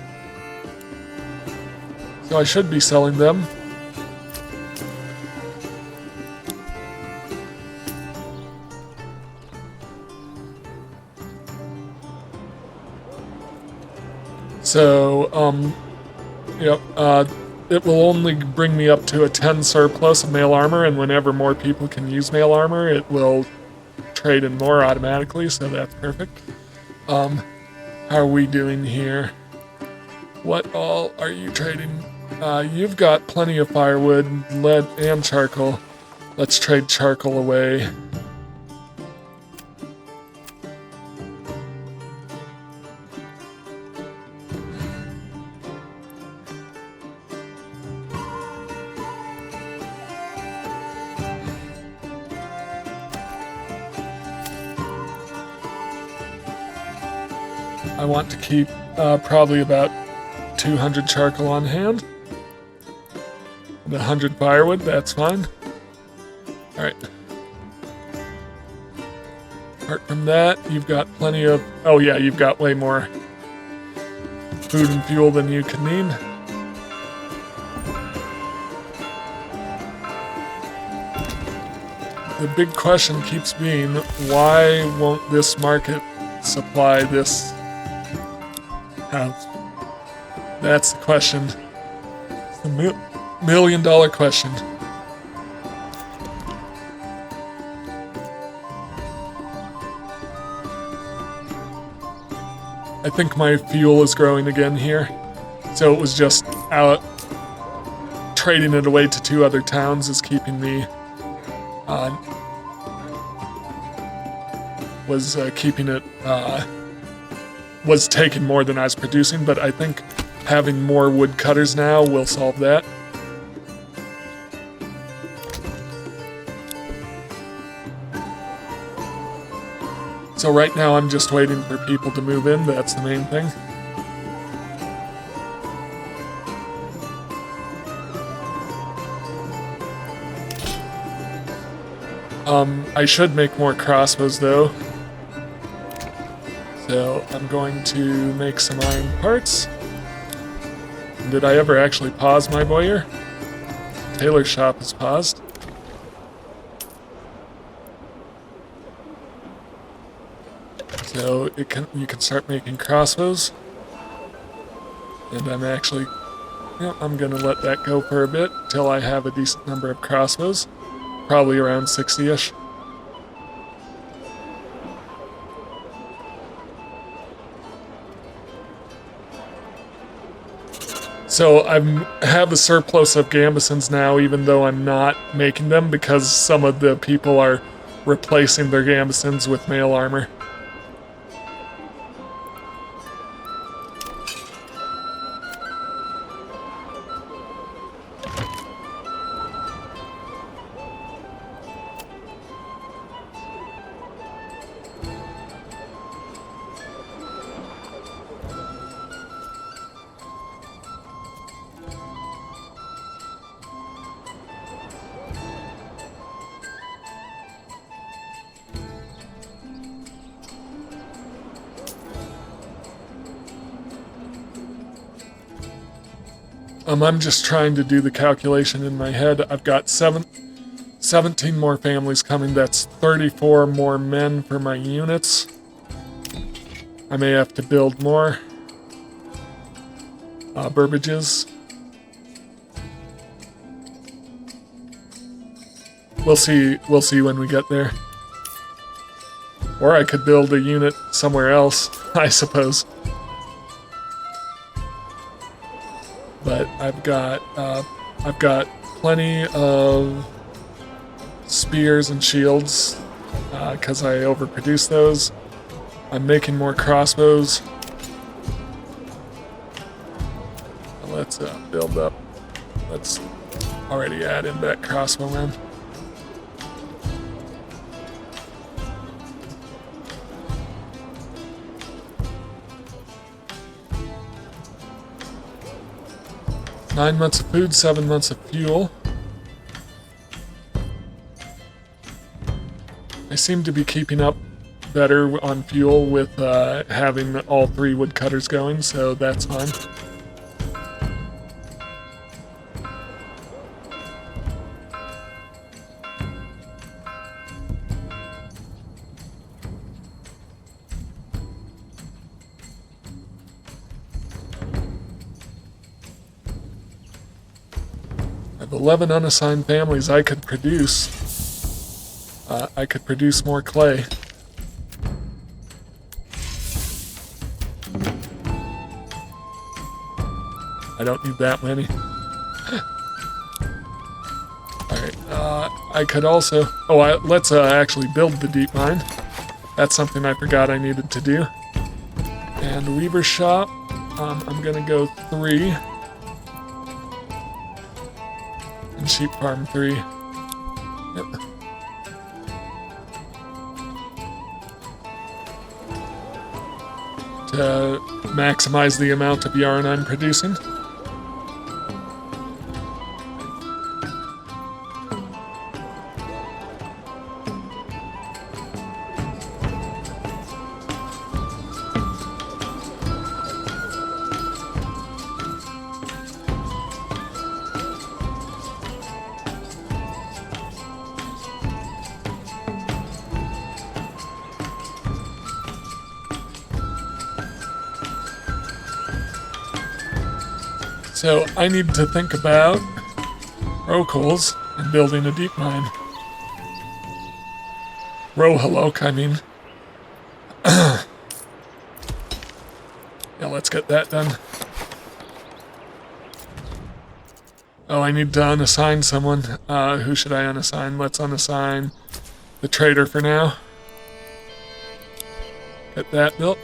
So I should be selling them. So, yep, it will only bring me up to a 10 surplus of mail armor, and whenever more people can use mail armor, it will trade in more automatically, so that's perfect. How are we doing here? What all are you trading? You've got plenty of firewood, lead, and charcoal. Let's trade charcoal away. I want to keep probably about 200 charcoal on hand. And 100 firewood, that's fine. Alright. Apart from that, you've got plenty of... Oh yeah, you've got way more food and fuel than you could need. The big question keeps being, why won't this market supply this house? That's the question. It's the million-dollar question. I think my fuel is growing again here. So it was just out trading it away to 2 other towns is keeping me was taking more than I was producing, but I think having more woodcutters now will solve that. So right now I'm just waiting for people to move in, that's the main thing. I should make more crossbows though. So I'm going to make some iron parts. Did I ever actually pause my boyer? Tailor's shop is paused. So you can start making crossbows. And I'm actually, I'm gonna let that go for a bit till I have a decent number of crossbows. Probably around 60-ish. So I have a surplus of gambesons now, even though I'm not making them, because some of the people are replacing their gambesons with mail armor. I'm just trying to do the calculation in my head. I've got 17 more families coming. That's 34 more men for my units. I may have to build more burbages. We'll see when we get there. Or I could build a unit somewhere else, I suppose. But I've got plenty of spears and shields because I overproduce those. I'm making more crossbows. Let's build up. Let's already add in that crossbowman. Nine months of food, 7 months of fuel. I seem to be keeping up better on fuel with having all 3 woodcutters going, so that's fine. I have 11 unassigned families I could produce. I could produce more clay. I don't need that many. Alright, I could also... let's actually build the deep mine. That's something I forgot I needed to do. And Weaver Shop, I'm gonna go 3. And Sheep Farm 3. Yep. to maximize the amount of yarn I'm producing. So I need to think about Rokols and building a deep mine. Rohalok, I mean. Yeah, let's get that done. Oh, I need to unassign someone. Who should I unassign? Let's unassign the trader for now. Get that built.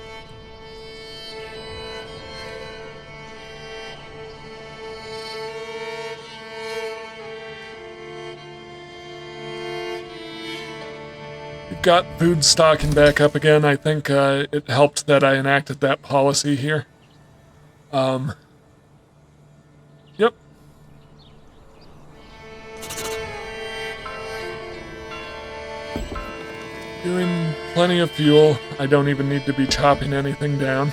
Got food stocking back up again. I think it helped that I enacted that policy here. Yep. Doing plenty of fuel. I don't even need to be chopping anything down.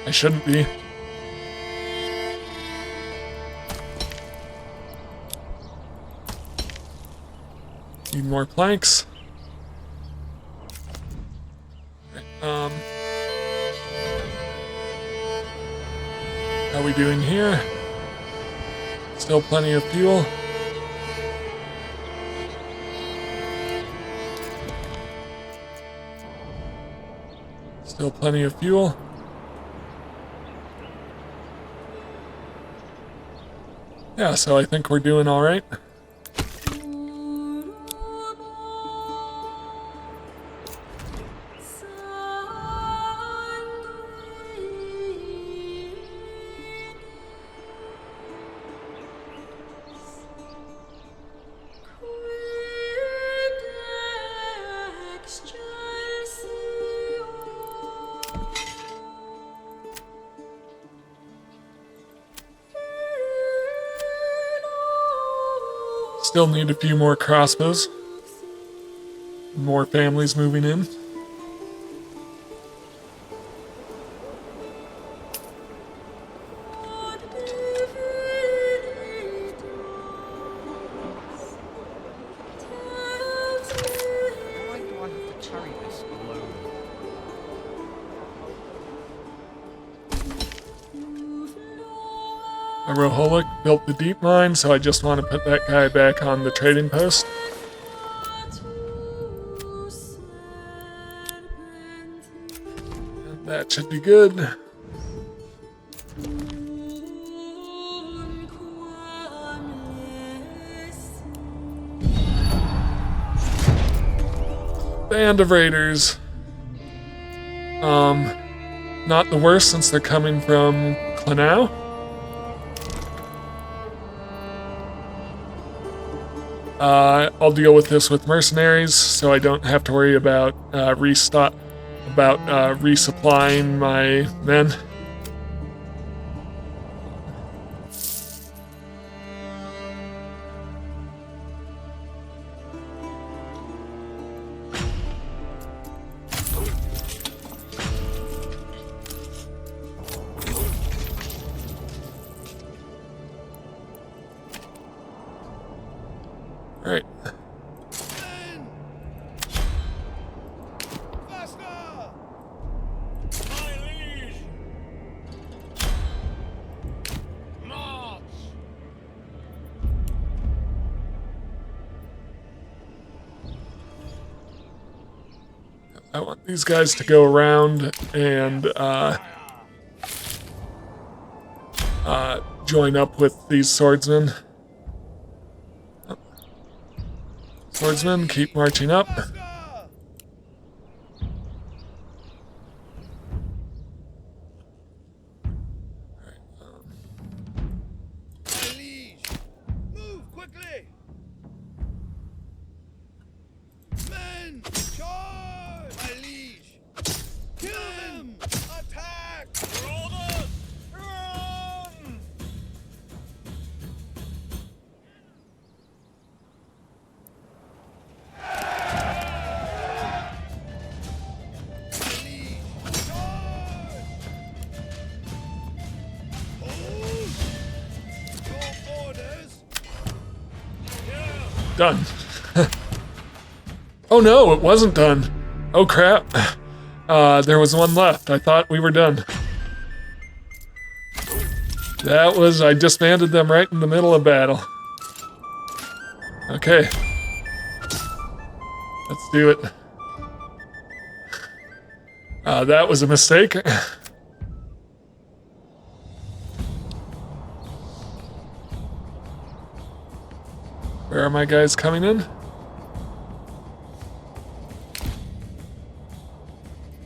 I shouldn't be. Need more planks. How are we doing here? Still plenty of fuel. Still plenty of fuel. Yeah, so I think we're doing all right. Still need a few more crossbows. More families moving in. Why do I have to carry this alone? Roholik built the deep mine, so I just want to put that guy back on the trading post. And that should be good. Band of raiders. Not the worst since they're coming from Clanau. I'll deal with this with mercenaries, so I don't have to worry about resupplying my men. All right. I want these guys to go around and join up with these swordsmen. Swordsmen, keep marching up. Move quickly! Men, charge! My liege! done. Oh no, it wasn't done. Oh crap. There was one left. I thought we were done. I disbanded them right in the middle of battle. Okay. Let's do it. That was a mistake. Where are my guys coming in?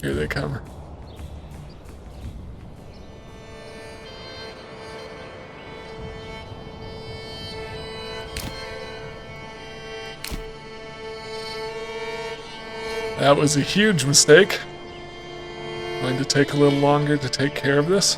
Here they come. That was a huge mistake. Going to take a little longer to take care of this.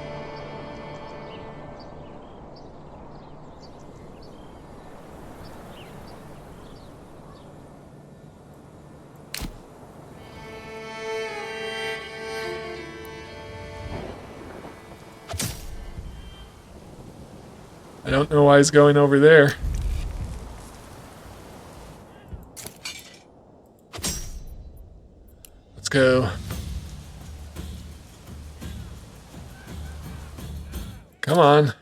I don't know why he's going over there. Let's go. Come on.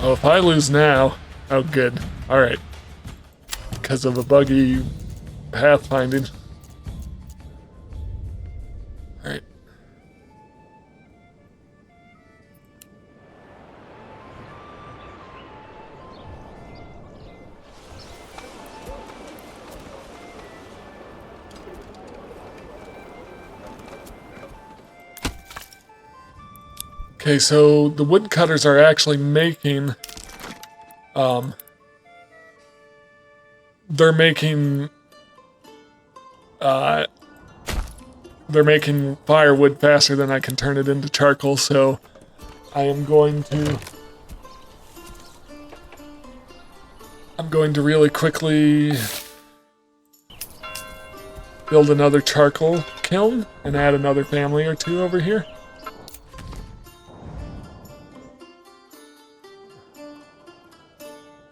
Oh, if I lose now... Oh, good. Alright. Because of a buggy pathfinding. Alright. Okay, so the woodcutters are actually making, they're making firewood faster than I can turn it into charcoal, so I'm going to really quickly build another charcoal kiln and add another family or two over here.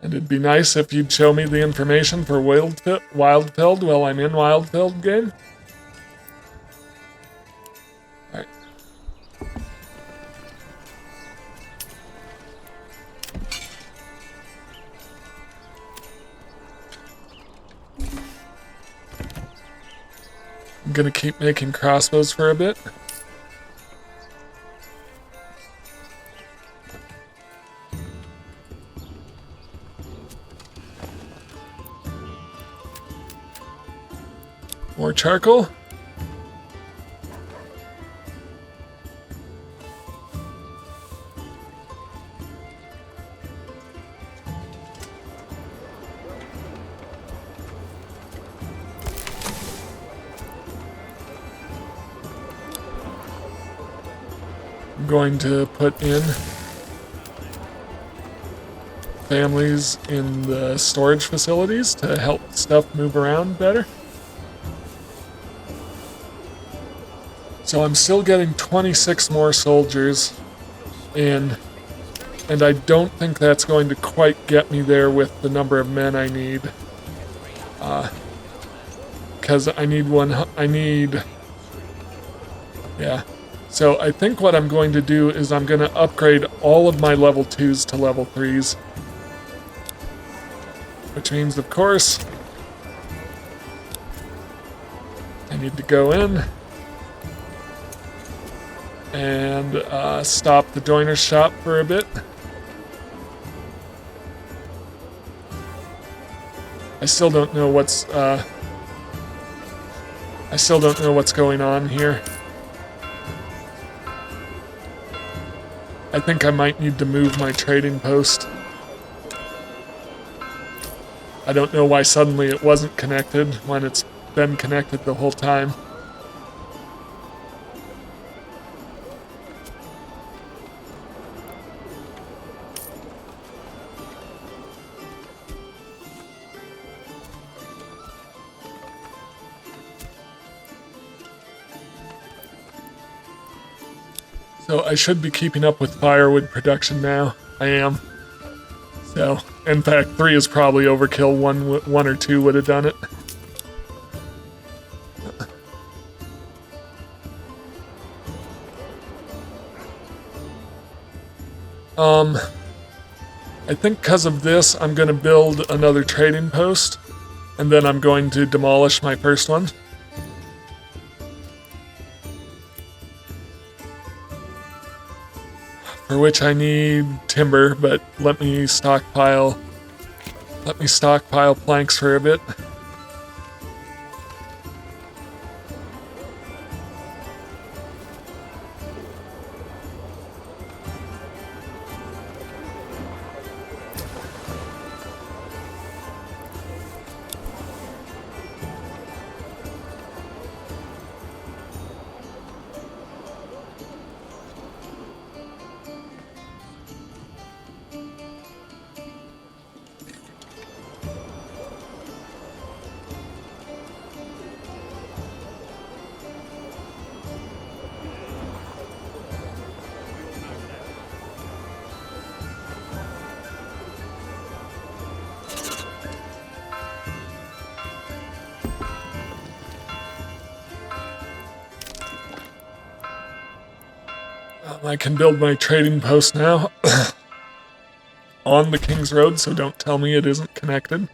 And it'd be nice if you'd show me the information for Wildfeld while I'm in Wildfeld game. Alright. I'm gonna keep making crossbows for a bit. More charcoal. I'm going to put in families in the storage facilities to help stuff move around better. So I'm still getting 26 more soldiers, and I don't think that's going to quite get me there with the number of men I need. Because yeah. So I think what I'm going to do is I'm going to upgrade all of my level 2s to level 3s. Which means, of course, I need to go in and stop the joiner's shop for a bit. I still don't know what's going on here. I think I might need to move my trading post. I don't know why suddenly it wasn't connected when it's been connected the whole time. So I should be keeping up with firewood production now. I am. So, in fact, 3 is probably overkill. One or 2 would have done it. I think because of this, I'm going to build another trading post, and then I'm going to demolish my first one. For which I need timber, but let me stockpile planks for a bit. I can build my trading post now on the King's Road, so don't tell me it isn't connected.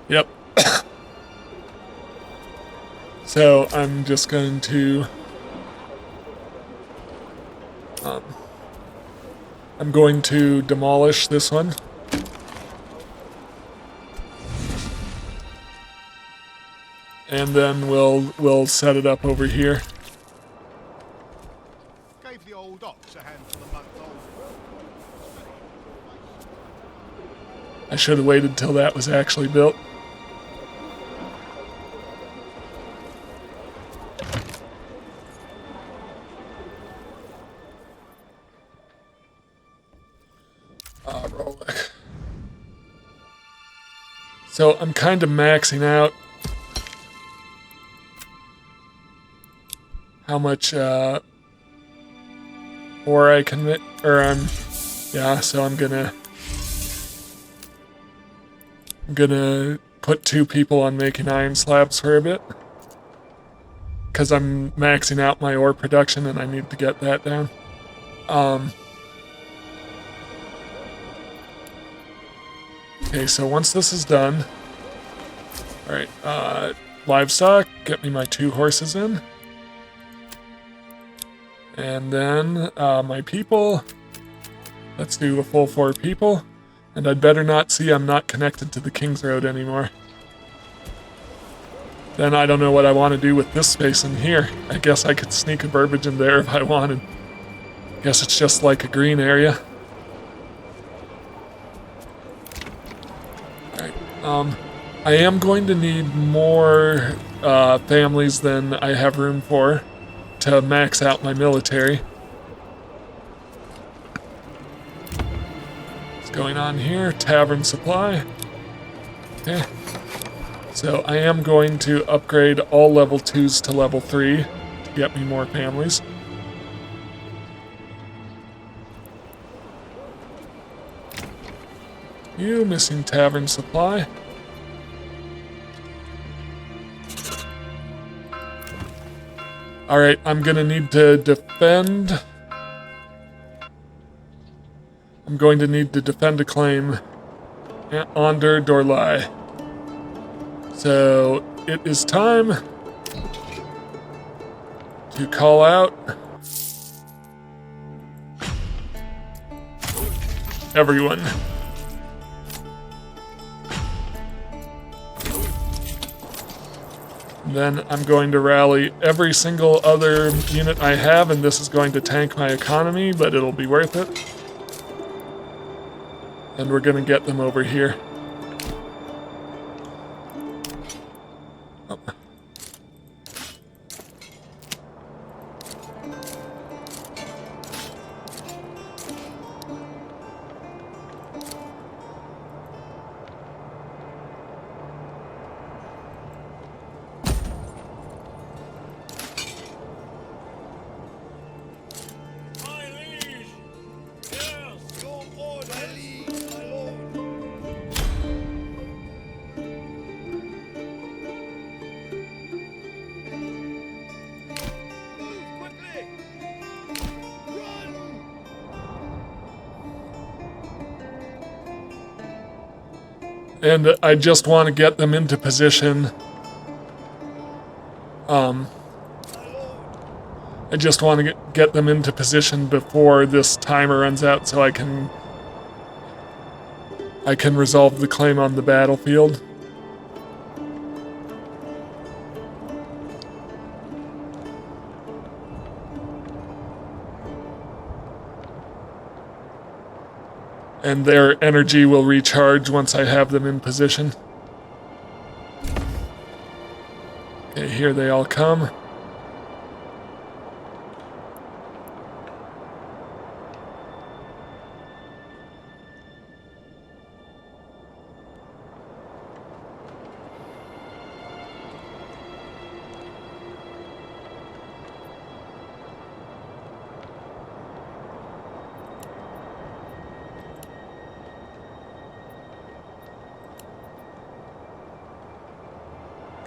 Yep. So I'm just going to demolish this one. And then we'll set it up over here. Gave the old ox a hand for the month-old. I should have waited till that was actually built. Roll it. So I'm kind of maxing out how much ore I can make, so I'm gonna put 2 people on making iron slabs for a bit, because I'm maxing out my ore production and I need to get that down. Okay, so once this is done, alright, livestock, get me my 2 horses in. And then my people, let's do a full 4 people. And I'd better not see I'm not connected to the King's Road anymore. Then I don't know what I want to do with this space in here. I guess I could sneak a burbage in there if I wanted. Guess it's just like a green area. Alright, I am going to need more families than I have room for to max out my military. What's going on here? Tavern supply. Okay. So I am going to upgrade all level 2s to level 3 to get me more families. You missing tavern supply. Alright, I'm gonna need to defend. I'm going to need to defend a claim. Onder Dorlai. So, it is time to call out everyone. Then I'm going to rally every single other unit I have, and this is going to tank my economy, but it'll be worth it. And we're going to get them over here. Oh. And I just want to get them into position. I just want to get them into position before this timer runs out so I can resolve the claim on the battlefield. And their energy will recharge once I have them in position. Okay, here they all come.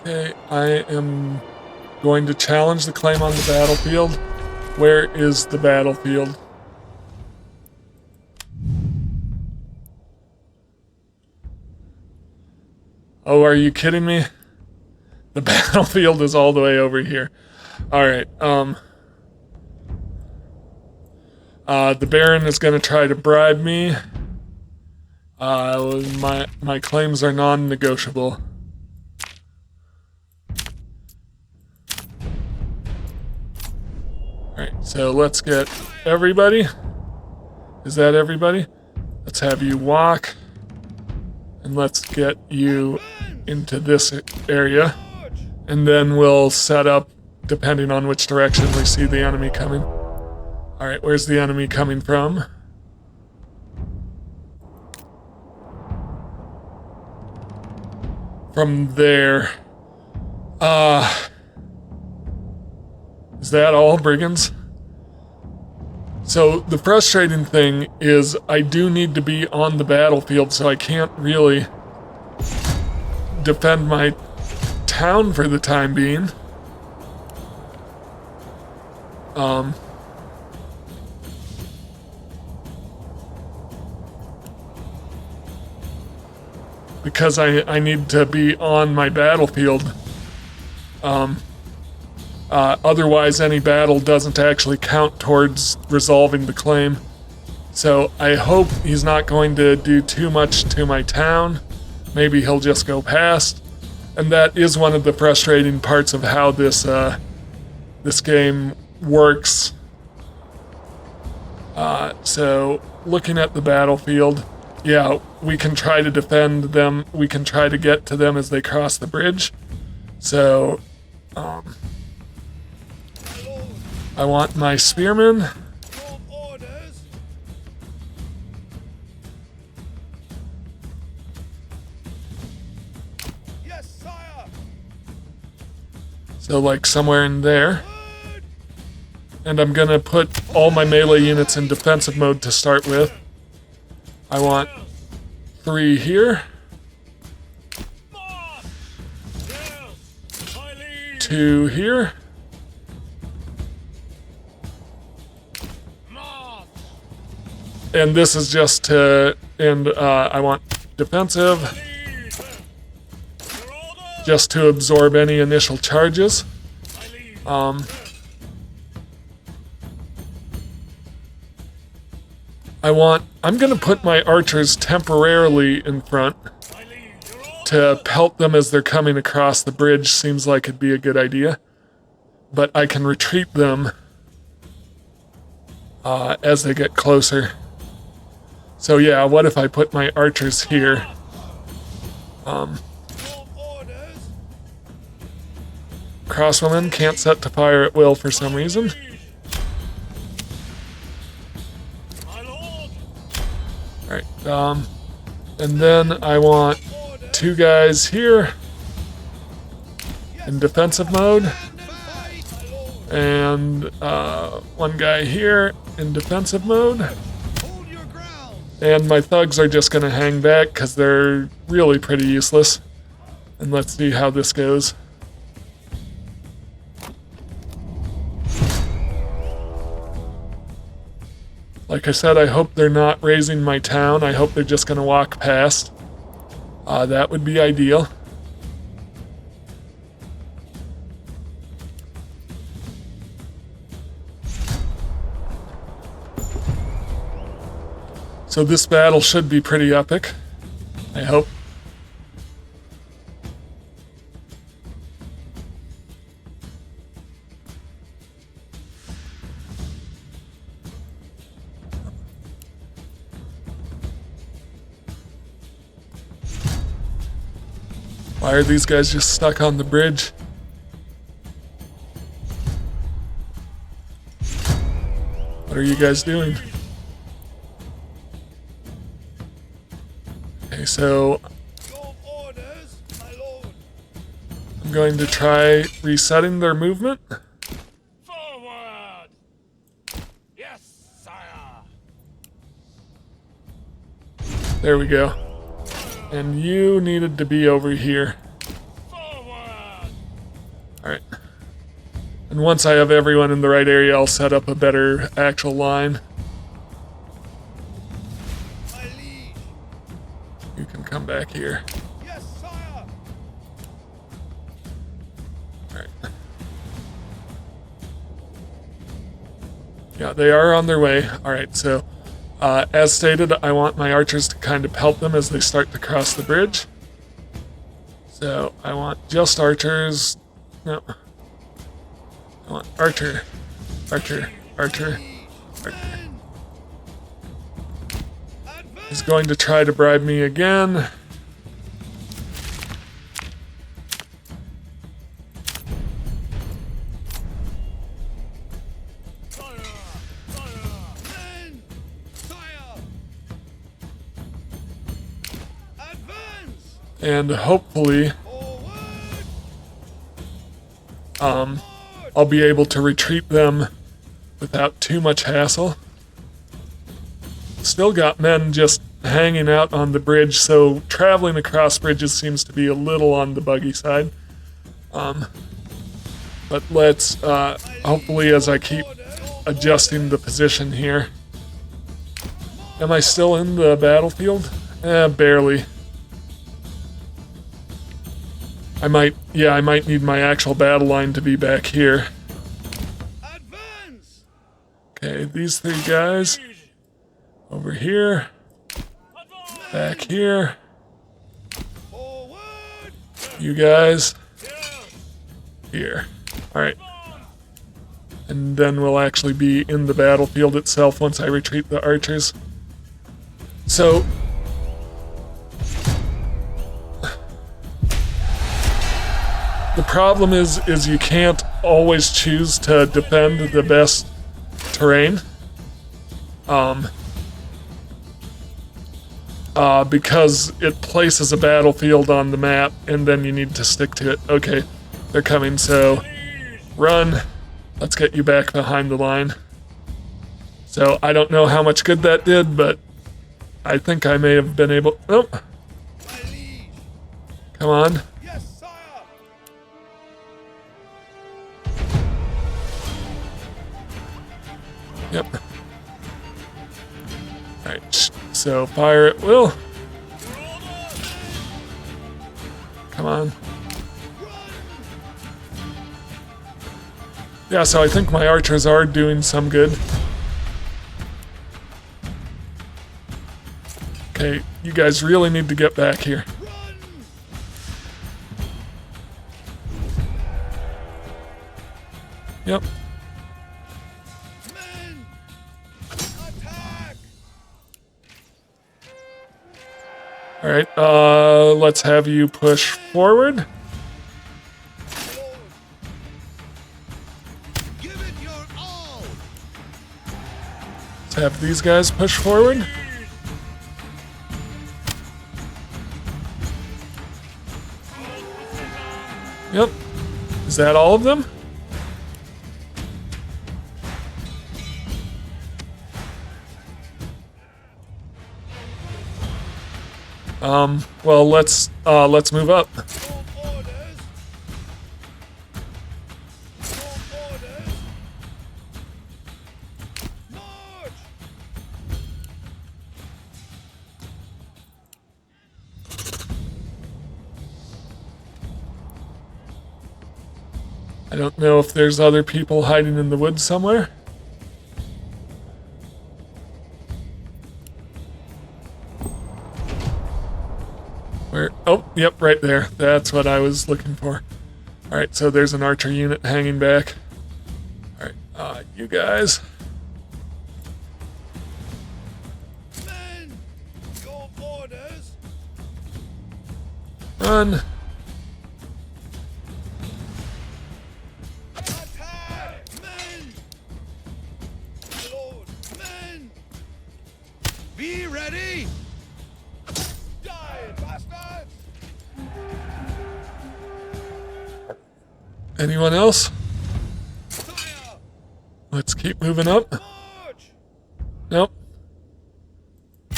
Okay, I am going to challenge the claim on the battlefield. Where is the battlefield? Oh, are you kidding me? The battlefield is all the way over here. Alright, the Baron is going to try to bribe me. My claims are non-negotiable. Alright, so let's get everybody. Is that everybody? Let's have you walk. And let's get you into this area. And then we'll set up, depending on which direction we see the enemy coming. Alright, where's the enemy coming from? From there. Is that all, brigands? So the frustrating thing is I do need to be on the battlefield, so I can't really defend my town for the time being. Because I need to be on my battlefield. Otherwise, any battle doesn't actually count towards resolving the claim. So I hope he's not going to do too much to my town. Maybe he'll just go past. And that is one of the frustrating parts of how this game works. So looking at the battlefield, yeah, we can try to defend them. We can try to get to them as they cross the bridge. So, I want my spearmen. Yes, sire. So like somewhere in there. And I'm gonna put all my melee units in defensive mode to start with. I want 3 here. 2 here. And this is just to, and I want defensive, just to absorb any initial charges. I'm gonna put my archers temporarily in front to pelt them as they're coming across the bridge. Seems like it'd be a good idea. But I can retreat them as they get closer. So yeah, what if I put my archers here? Crosswomen can't set to fire at will for some reason. Alright, and then I want 2 guys here in defensive mode. And 1 guy here in defensive mode. And my thugs are just gonna hang back because they're really pretty useless. And let's see how this goes. Like I said, I hope they're not raising my town. I hope they're just gonna walk past. That would be ideal. So this battle should be pretty epic, I hope. Why are these guys just stuck on the bridge? What are you guys doing? Okay, so Your orders, my lord. I'm going to try resetting their movement. Forward! Yes, sire. There we go. And you needed to be over here. Forward! Alright. And once I have everyone in the right area, I'll set up a better actual line. My liege. You can come back here. Yes, sire. Alright. Yeah, they are on their way. Alright, so as stated, I want my archers to kind of help them as they start to cross the bridge. So I want just archers. No. I want archer, archer, archer, archer. He's going to try to bribe me again. Men, sire. Advance. And hopefully, Forward. I'll be able to retreat them without too much hassle. Still got men just hanging out on the bridge, so traveling across bridges seems to be a little on the buggy side. But let's, hopefully as I keep adjusting the position here. Am I still in the battlefield? Barely. I might need my actual battle line to be back here. Advance. Okay, these three guys over here, back here, Forward. you guys here. Alright. And then we'll actually be in the battlefield itself once I retreat the archers. So the problem is you can't always choose to defend the best terrain. Because it places a battlefield on the map and then you need to stick to it. Okay, they're coming, so run. Let's get you back behind the line. So I don't know how much good that did, but I think I may have been able. Oh, My liege. come on. Yes, sire. Yep. Alright, so fire at will. Come on. Yeah, so I think my archers are doing some good. Okay, you guys really need to get back here. Run. Yep. Men. Attack. Alright, let's have you push forward. Lord. Give it your all. Let's have these guys push forward. Yep. Is that all of them? Well, let's move up. Your orders. Your orders. March. I don't know if there's other people hiding in the woods somewhere. Where? Oh, yep, right there. That's what I was looking for. Alright, so there's an archer unit hanging back. Alright, you guys. Men, your orders. Run. Attack! Men! My lord, men! Be ready! Die, bastards! Anyone else? Fire! Let's keep moving up. March! Nope.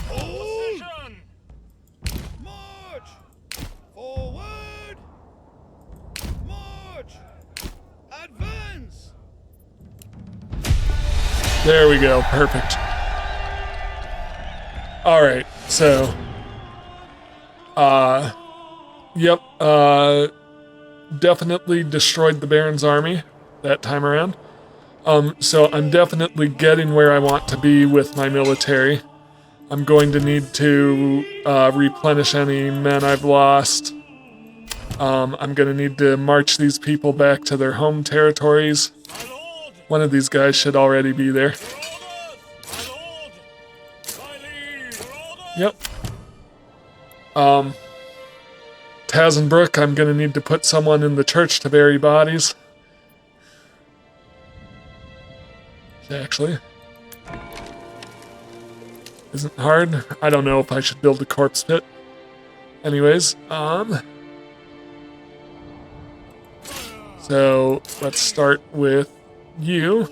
Hold! March! Forward! March! Advance! There we go. Perfect. Alright, so. Yep, definitely destroyed the Baron's army that time around. So I'm definitely getting where I want to be with my military. I'm going to need to replenish any men I've lost. I'm going to need to march these people back to their home territories. One of these guys should already be there. Yep. Tazenbrook, I'm going to need to put someone in the church to bury bodies. Actually, isn't hard. I don't know if I should build a corpse pit. Anyways, so let's start with you.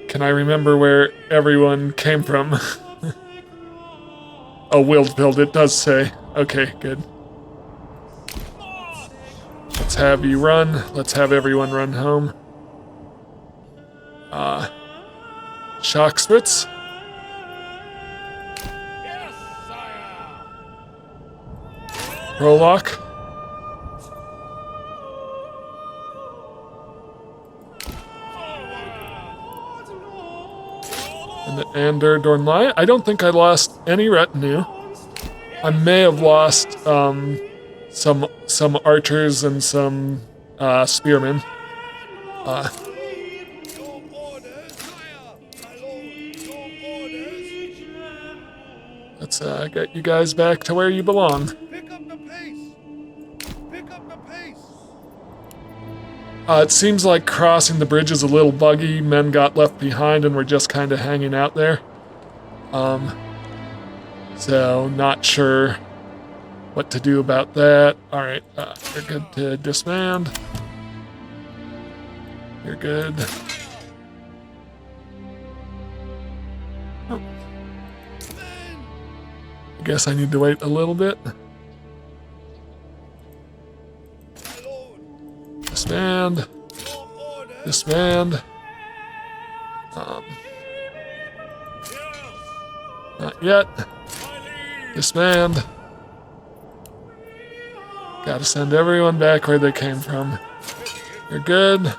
Can I remember where everyone came from? Oh, Wildfield, it does say. Okay, good. Let's have you run. Let's have everyone run home. Shockspitz. Yes, sire. Prolock. And the Ander Dornlai. I don't think I lost any retinue. I may have lost some archers and some spearmen. Your orders, sire! My lord, your orders! Let's get you guys back to where you belong. Pick up the pace! Pick up the pace! It seems like crossing the bridge is a little buggy. Men got left behind and we're just kind of hanging out there. So not sure what to do about that. Alright, you're good to disband. You're good. Oh. I guess I need to wait a little bit. My lord, Disband. your orders! Disband. Not yet. Disband. Gotta send everyone back where they came from. You're good.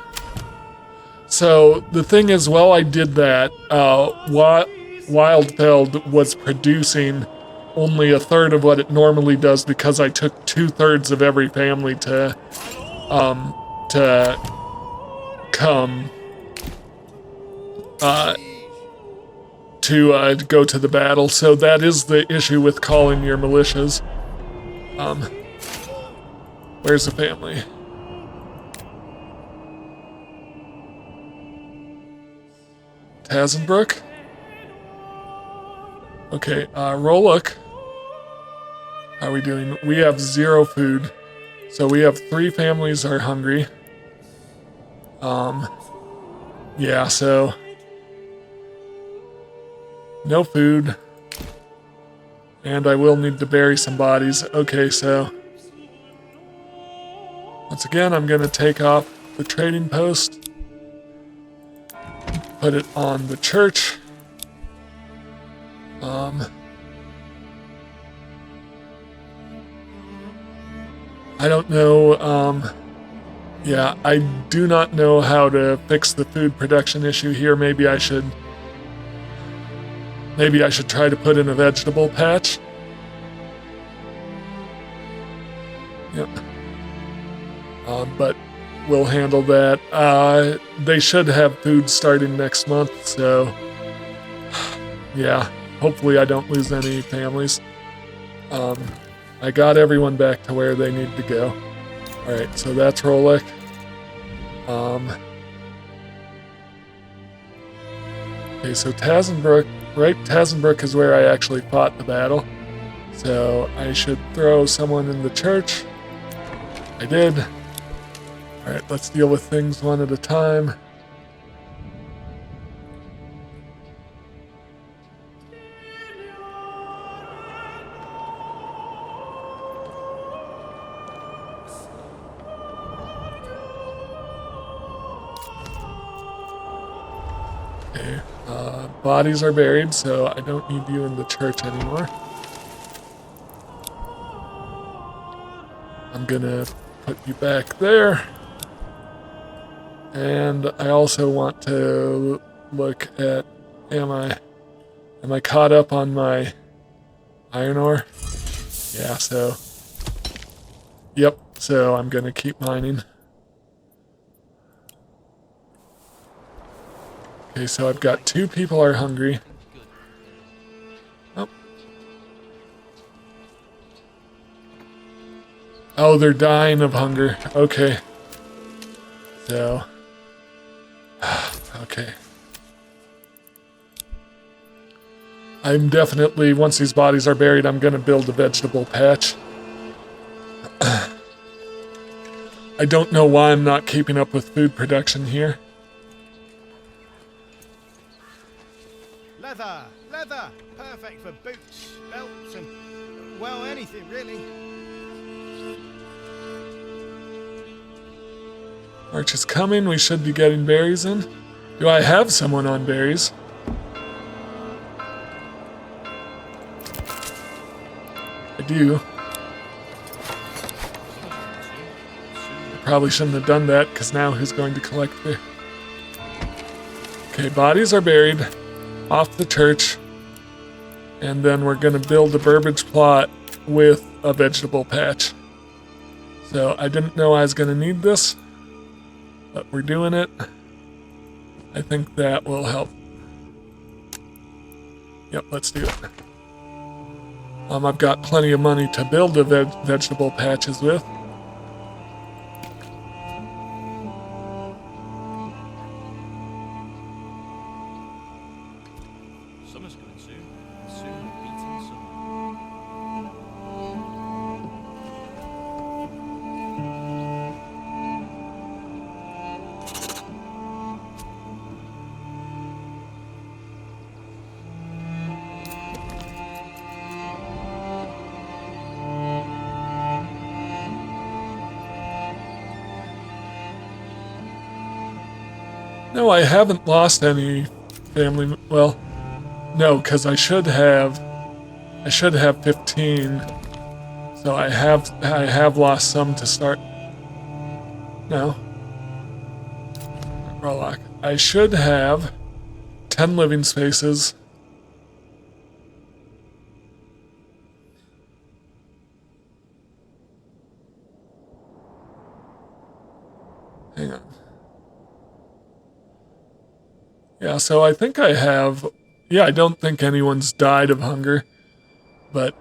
So the thing is, while I did that, Wildfeld was producing only a third of what it normally does because I took 2/3 of every family to come to go to the battle. So that is the issue with calling your militias. Where's the family? Tazenbrook? Okay, Rollock. How are we doing? We have 0 food. So we have 3 families are hungry. Yeah, so no food. And I will need to bury some bodies. Okay, so once again, I'm going to take off the trading post, put it on the church. I don't know Yeah, I do not know how to fix the food production issue here. Maybe I should try to put in a vegetable patch. Yep. But we'll handle that. They should have food starting next month, so yeah, hopefully I don't lose any families. I got everyone back to where they need to go. All right, so that's Rolik. Okay, so Tazenbrook, right? Tazenbrook is where I actually fought the battle. So I should throw someone in the church. I did. All right, let's deal with things one at a time. Okay, bodies are buried, so I don't need you in the church anymore. I'm gonna put you back there. And I also want to look at, am I caught up on my iron ore? Yeah, so, yep, so I'm gonna keep mining. Okay, so I've got 2 people are hungry. Oh. Oh, they're dying of hunger. Okay. So, okay. I'm definitely, once these bodies are buried, I'm gonna build a vegetable patch. I don't know why I'm not keeping up with food production here. Leather, leather, perfect for boots, belts, and, well, anything really. March is coming, we should be getting berries in. Do I have someone on berries? I do. I probably shouldn't have done that, because now who's going to collect the... Okay, bodies are buried off the church, and then we're gonna build a burbage plot with a vegetable patch. So I didn't know I was gonna need this, but we're doing it. I think that will help. Yep, let's do it. I've got plenty of money to build the vegetable patches with. Summer's coming soon. Soon beating summer. No, I haven't lost any family. Well, no, because I should have 15. So I have lost some to start. No. Warlock. I should have 10 living spaces. Hang on. Yeah, so I think I have... Yeah, I don't think anyone's died of hunger, but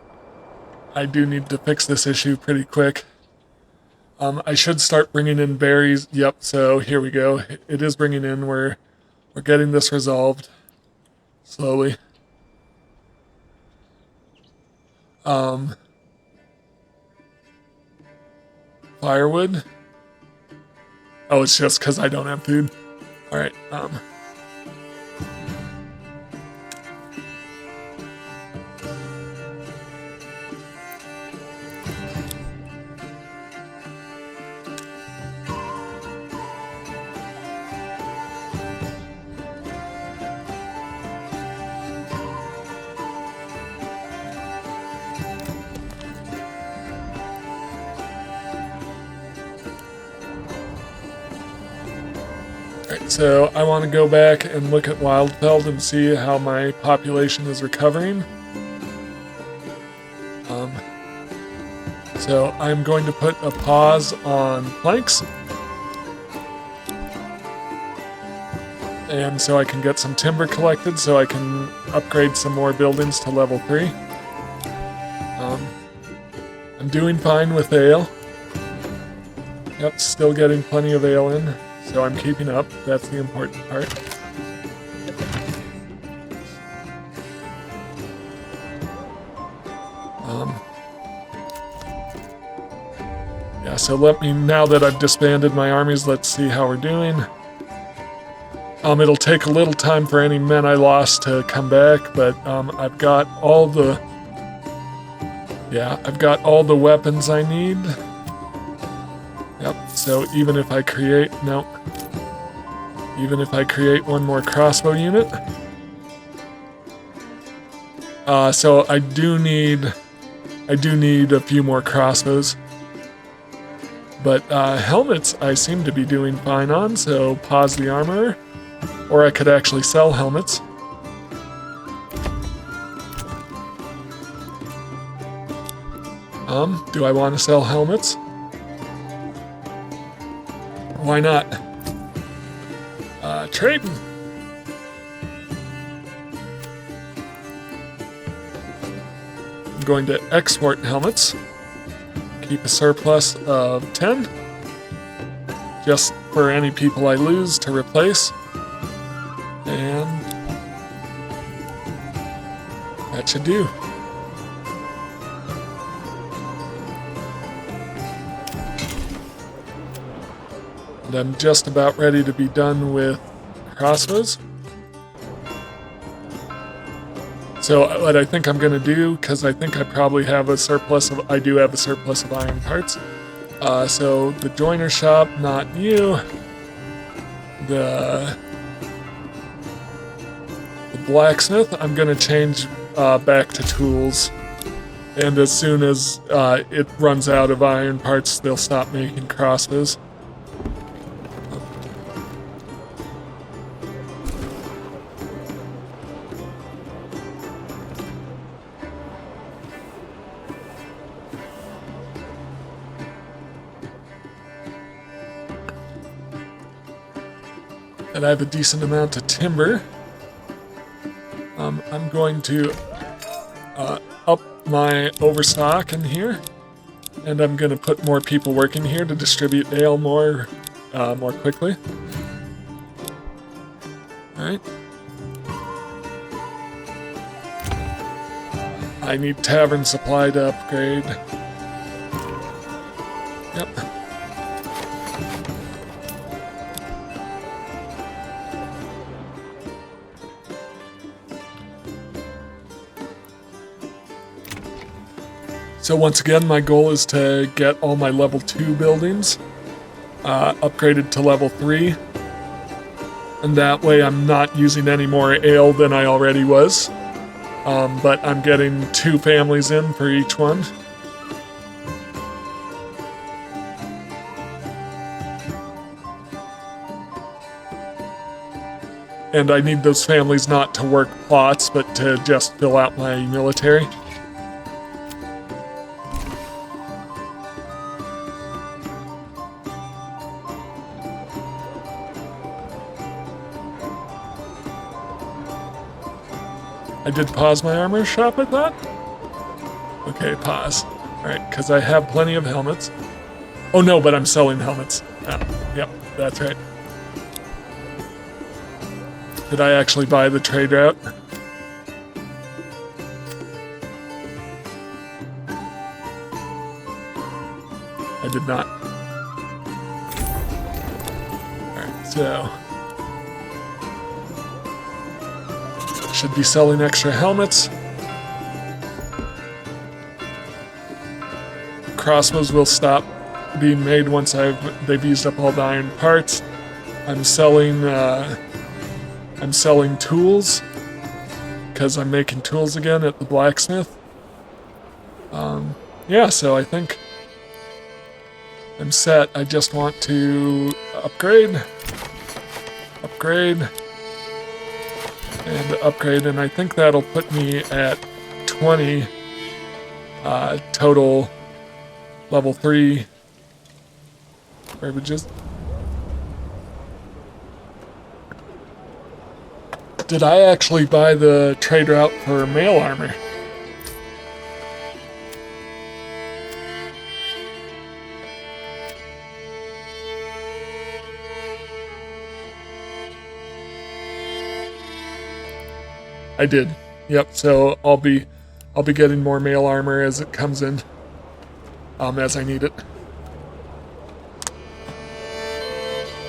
I do need to fix this issue pretty quick. I should start bringing in berries. Yep, so here we go. It is bringing in. We're getting this resolved slowly. Firewood. Oh, it's just because I don't have food. All right. So I want to go back and look at Wildfeld and see how my population is recovering. So I'm going to put a pause on planks. And so I can get some timber collected so I can upgrade some more buildings to level 3. I'm doing fine with ale. Yep, still getting plenty of ale in, so I'm keeping up. That's the important part. Yeah, so now that I've disbanded my armies, let's see how we're doing. It'll take a little time for any men I lost to come back, but I've got all the weapons I need. Yep, so even if I create one more crossbow unit. So I do need a few more crossbows. But helmets I seem to be doing fine on, so pause the armorer. Or I could actually sell helmets. Do I want to sell helmets? Why not? Trading. I'm going to export helmets. Keep a surplus of 10. Just for any people I lose to replace. And that should do. And I'm just about ready to be done with crossbows. So what I think I'm going to do, because I think I probably have a surplus of, I do have a surplus of iron parts. So the joiner shop, not you. The blacksmith, I'm going to change back to tools. And as soon as it runs out of iron parts, they'll stop making crossbows. And I have a decent amount of timber. I'm going to up my overstock in here, and I'm going to put more people working here to distribute ale more quickly. All right. I need tavern supply to upgrade. Yep. So once again, my goal is to get all my level 2 buildings upgraded to level 3. And that way I'm not using any more ale than I already was. But I'm getting 2 families in for each one. And I need those families not to work plots, but to just fill out my military. I did pause my armor shop, I thought? Okay, pause. Alright, because I have plenty of helmets. Oh no, but I'm selling helmets. Yep, that's right. Did I actually buy the trade route? I did not. Alright, so... should be selling extra helmets. Crossbows will stop being made once they've used up all the iron parts. I'm selling tools because I'm making tools again at the blacksmith. Yeah, so I think I'm set. I just want to upgrade upgrade. And upgrade, and I think that'll put me at 20 total level 3 beverages. Did I actually buy the trade route for mail armor? I did. Yep, so I'll be getting more mail armor as it comes in. As I need it.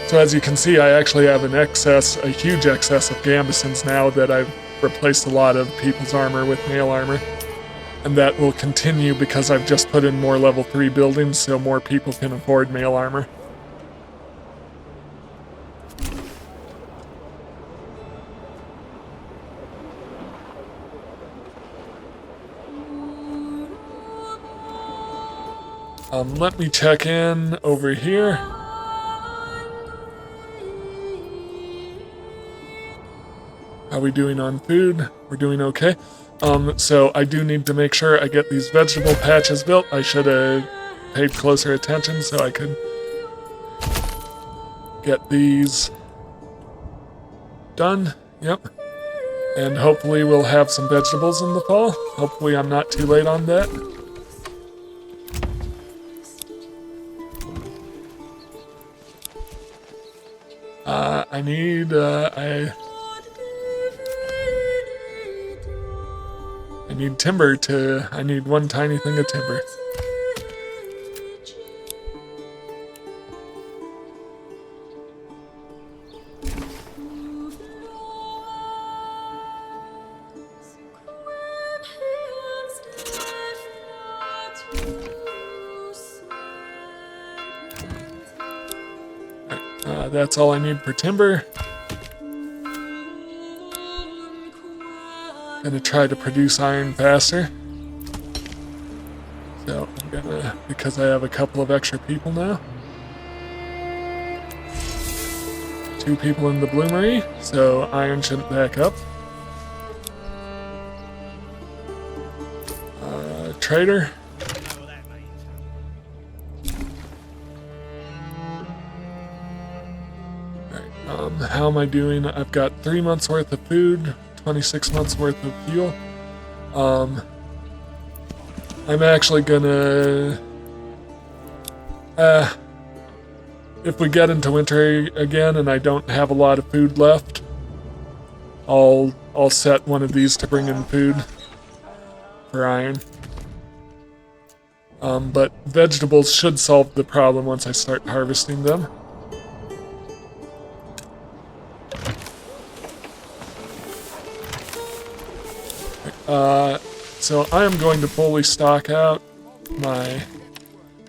So as you can see, I actually have a huge excess of gambesons now that I've replaced a lot of people's armor with mail armor. And that will continue because I've just put in more level 3 buildings so more people can afford mail armor. Let me check in over here. How are we doing on food? We're doing okay. So I do need to make sure I get these vegetable patches built. I should have paid closer attention so I could get these done. Yep. And hopefully we'll have some vegetables in the fall. Hopefully I'm not too late on that. I need timber I need one tiny thing of timber. That's all I need for timber. Gonna try to produce iron faster. So I'm gonna, because I have a couple of extra people now. 2 people in the bloomery, so iron shouldn't back up. Trader. How am I doing? I've got 3 months worth of food, 26 months worth of fuel. I'm actually gonna, if we get into winter again and I don't have a lot of food left, I'll set one of these to bring in food for iron. But vegetables should solve the problem once I start harvesting them. So I am going to fully stock out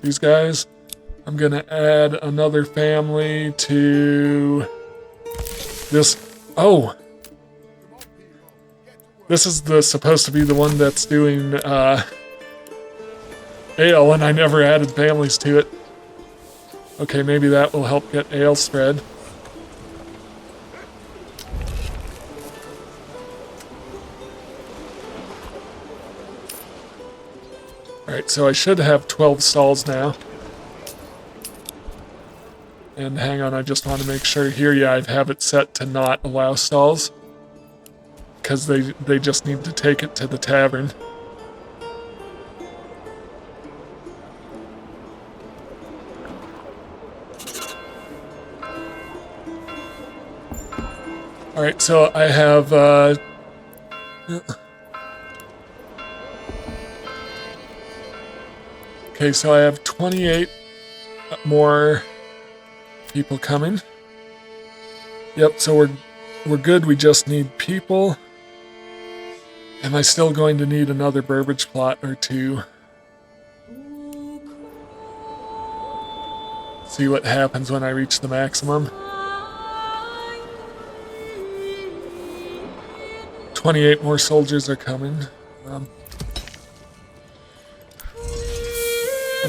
these guys. I'm gonna add another family to this. Oh, this is supposed to be the one that's doing ale, and I never added families to it. Okay, maybe that will help get ale spread. Alright, so I should have 12 stalls now. And hang on, I just want to make sure here, yeah, I have it set to not allow stalls. Because they just need to take it to the tavern. Alright, so I have, okay, so I have 28 more people coming. Yep, so we're good, we just need people. Am I still going to need another Burbage plot or 2? See what happens when I reach the maximum. 28 more soldiers are coming. Am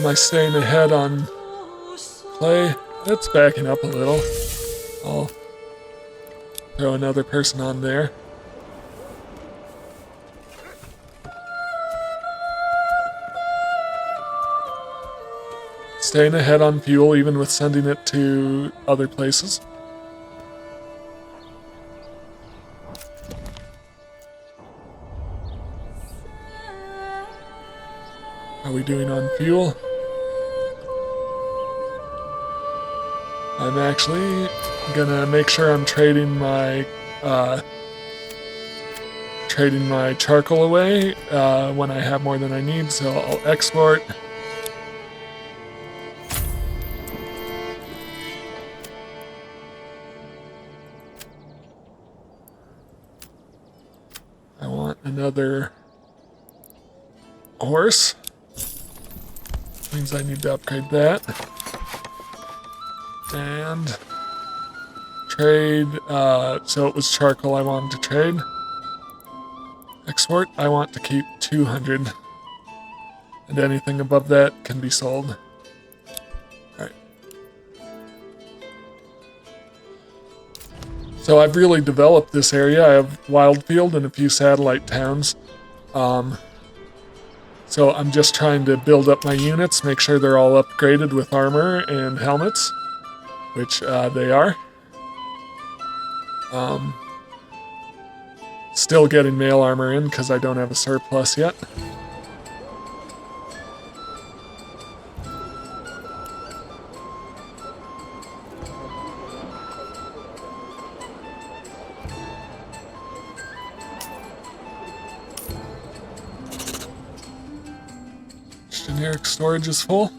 I staying ahead on play? It's backing up a little. Throw another person on there. Staying ahead on fuel, even with sending it to other places. How are we doing on fuel? I'm actually gonna make sure I'm trading my charcoal away when I have more than I need, so I'll export. I want another horse. Means I need to upgrade that. And trade, so it was charcoal I wanted to trade. Export, I want to keep 200. And anything above that can be sold. Alright. So I've really developed this area. I have Wildfield and a few satellite towns. So I'm just trying to build up my units, make sure they're all upgraded with armor and helmets, which they are. Still getting mail armor in because I don't have a surplus yet. Generic storage is full.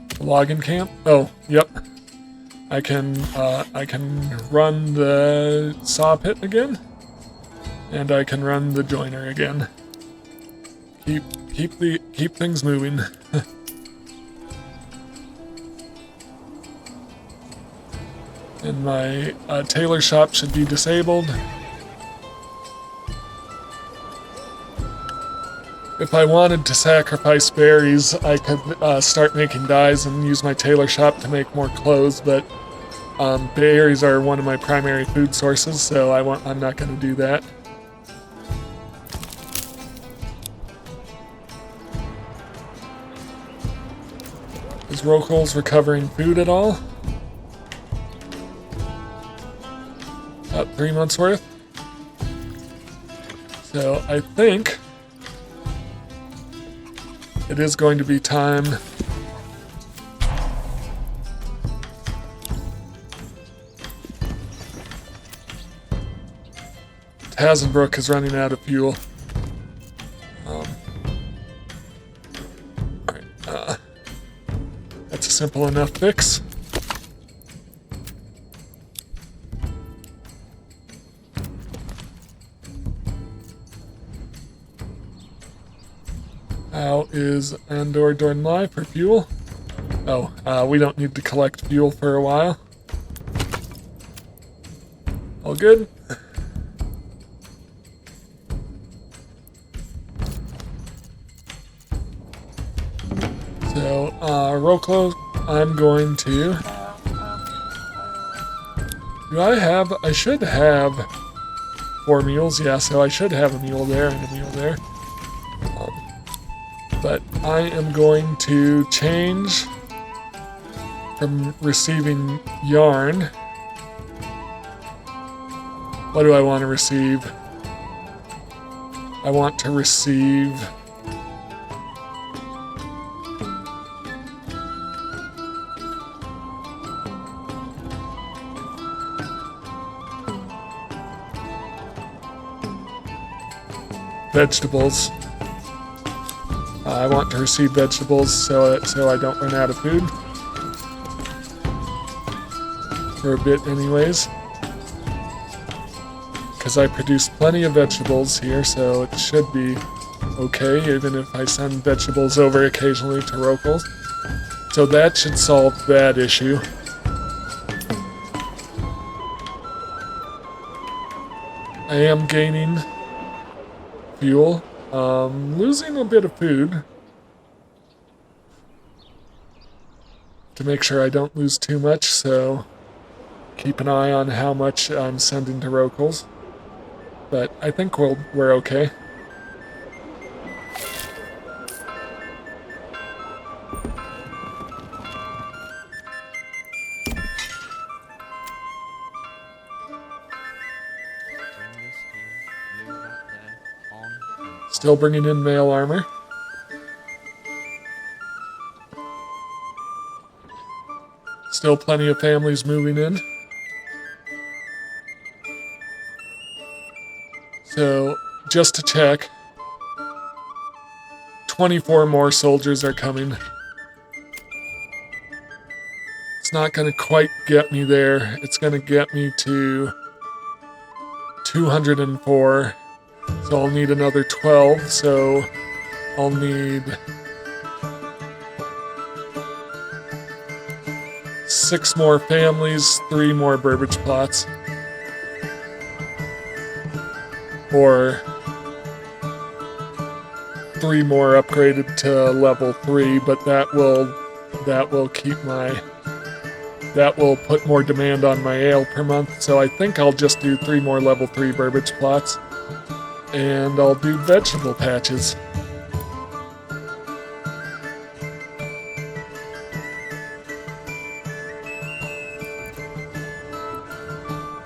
The login camp. Oh, yep. I can run the saw pit again, and I can run the joiner again. Keep things moving. And my tailor shop should be disabled. If I wanted to sacrifice berries, I could start making dyes and use my tailor shop to make more clothes, but berries are one of my primary food sources, so I'm not going to do that. Is Rokel's recovering food at all? About 3 months worth. So I think it is going to be time Hazenbrook is running out of fuel. Alright, that's a simple enough fix. How is Andor doing live for fuel? Oh, we don't need to collect fuel for a while. All good? So, Roklo, I'm going to... I should have 4 mules, yeah, so I should have a mule there and a mule there. But I am going to change from receiving yarn. What do I want to receive? I want to receive... vegetables. I want to receive vegetables so I don't run out of food. For a bit anyways. Because I produce plenty of vegetables here, so it should be okay, even if I send vegetables over occasionally to Rokel's. So that should solve that issue. I am gaining fuel. Losing a bit of food. To make sure I don't lose too much, so keep an eye on how much I'm sending to Rokals. But I think we're okay. Bring this here, move that there, on and Still bringing in mail armor. Still plenty of families moving in. So, just to check, 24 more soldiers are coming. It's not going to quite get me there. It's going to get me to 204. So I'll need another 12. So I'll need 6 more families, 3 more Burbage plots. Or 3 more upgraded to level 3, but that will keep that will put more demand on my ale per month. So I think I'll just do 3 more level 3 Burbage plots, and I'll do vegetable patches.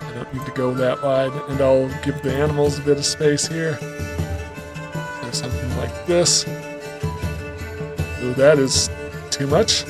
I don't need to go that wide, and I'll give the animals a bit of space here. So something like this. Ooh, that is too much.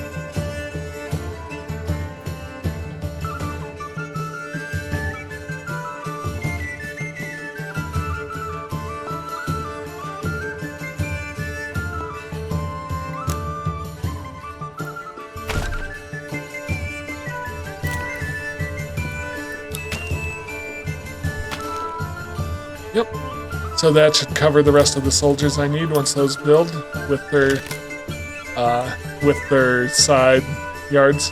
Yep. So that should cover the rest of the soldiers I need once those build with their side yards.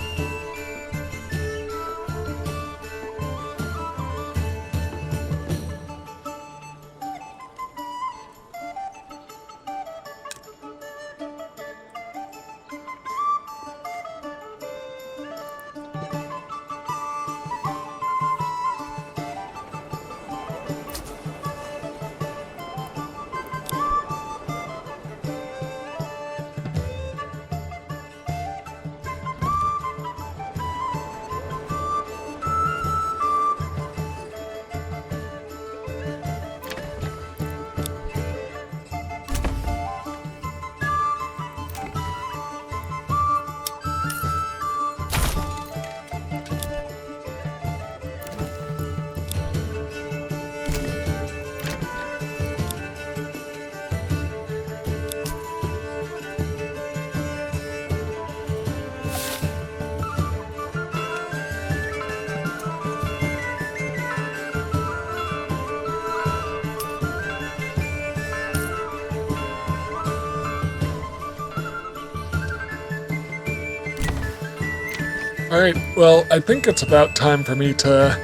Alright, well, I think it's about time for me to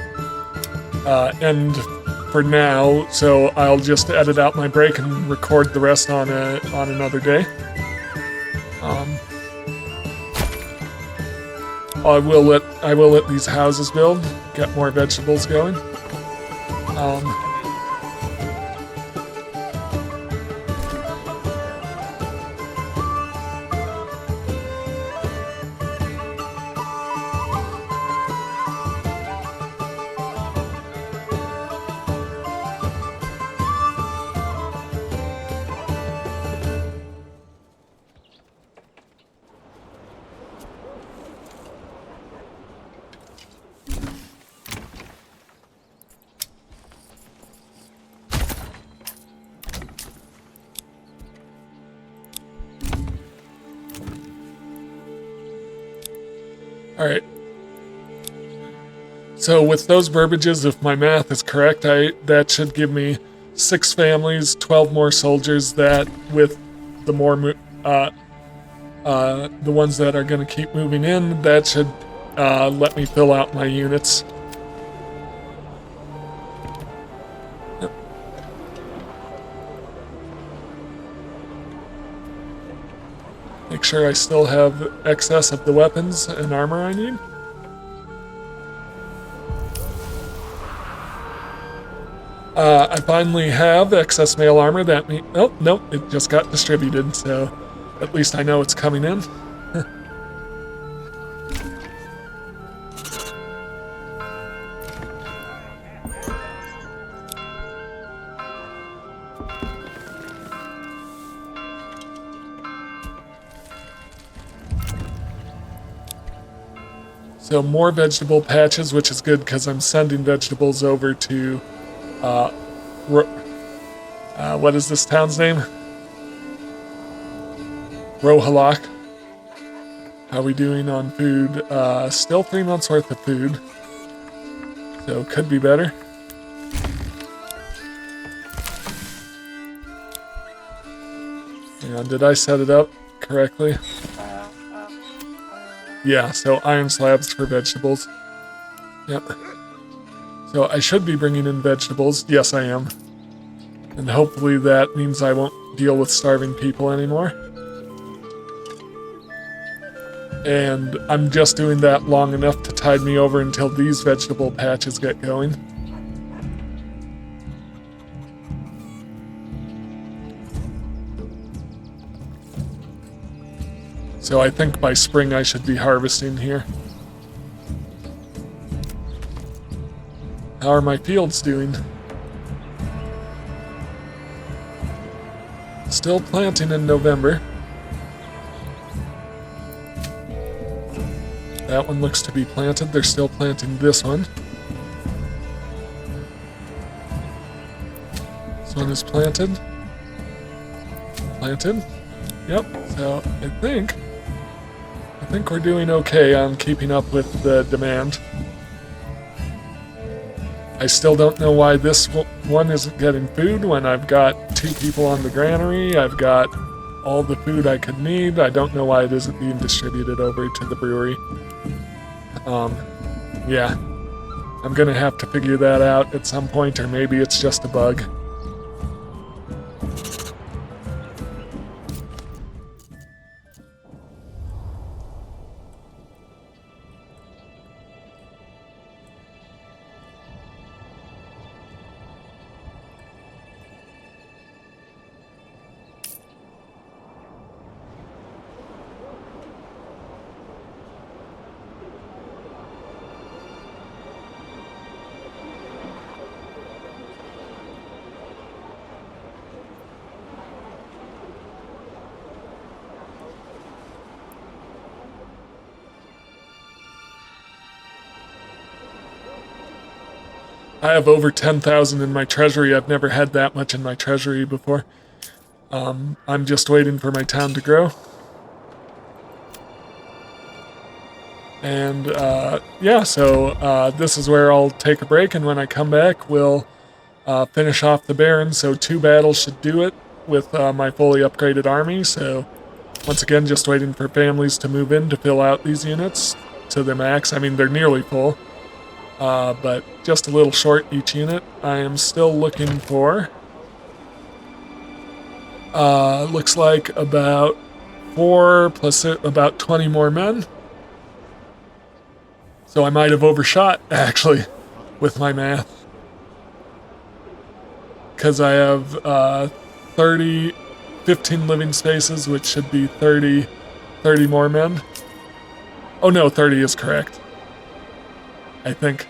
end for now, so I'll just edit out my break and record the rest on another day. I will let these houses build, get more vegetables going. Alright. So with those burbages, if my math is correct, that should give me 6 families, 12 more soldiers. That with the more the ones that are going to keep moving in, that should let me fill out my units. Yep. Make sure I still have excess of the weapons and armor I need. I finally have excess mail armor. That means, oh, nope, it just got distributed, so at least I know it's coming in. So more vegetable patches, which is good because I'm sending vegetables over to, what is this town's name? Rohalak. How are we doing on food? Still 3 months worth of food. So could be better. And did I set it up correctly? Yeah, so iron slabs for vegetables. Yep. So I should be bringing in vegetables. Yes, I am. And hopefully that means I won't deal with starving people anymore. And I'm just doing that long enough to tide me over until these vegetable patches get going. So I think by spring I should be harvesting here. How are my fields doing? Still planting in November. That one looks to be planted. They're still planting this one. This one is planted. Planted. Yep, so I think we're doing okay on keeping up with the demand. I still don't know why this one isn't getting food when I've got 2 people on the granary. I've got all the food I could need. I don't know why it isn't being distributed over to the brewery. Yeah. I'm gonna have to figure that out at some point, or maybe it's just a bug. I have over 10,000 in my treasury. I've never had that much in my treasury before. I'm just waiting for my town to grow. And yeah, so this is where I'll take a break, and when I come back, we'll finish off the Baron. So 2 battles should do it with my fully upgraded army. So once again, just waiting for families to move in to fill out these units to the max. I mean, they're nearly full. But just a little short each unit. I am still looking for, looks like about 4 plus about 20 more men. So I might have overshot, actually, with my math. Because I have 15 living spaces, which should be 30 more men. Oh no, 30 is correct. I think.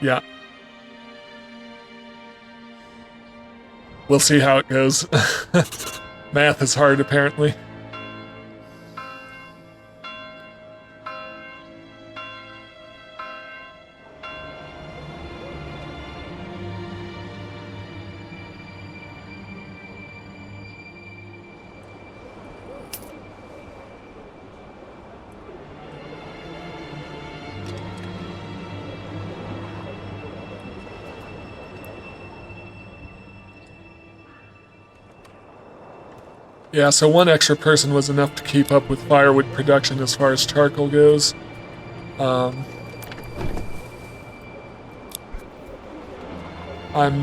Yeah. We'll see how it goes. Math is hard, apparently. Yeah, so 1 extra person was enough to keep up with firewood production as far as charcoal goes. I'm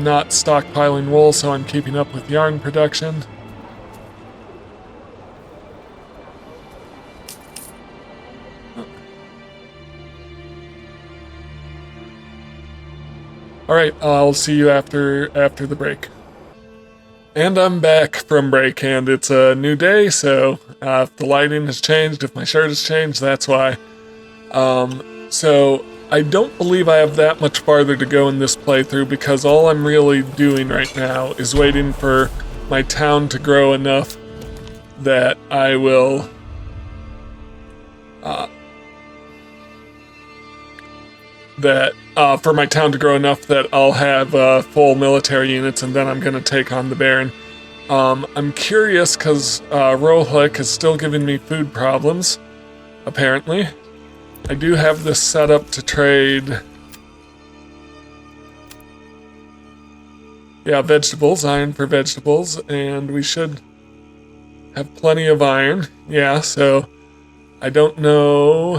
not stockpiling wool, so I'm keeping up with yarn production. All right, I'll see you after the break. And I'm back from break, and it's a new day, so if the lighting has changed, if my shirt has changed, that's why. So I don't believe I have that much farther to go in this playthrough, because all I'm really doing right now is waiting for my town to grow enough that I will for my town to grow enough that I'll have full military units, and then I'm going to take on the Baron. I'm curious because Rohlik is still giving me food problems, apparently. I do have this set up to trade... Yeah, vegetables, iron for vegetables, and we should have plenty of iron. Yeah, so I don't know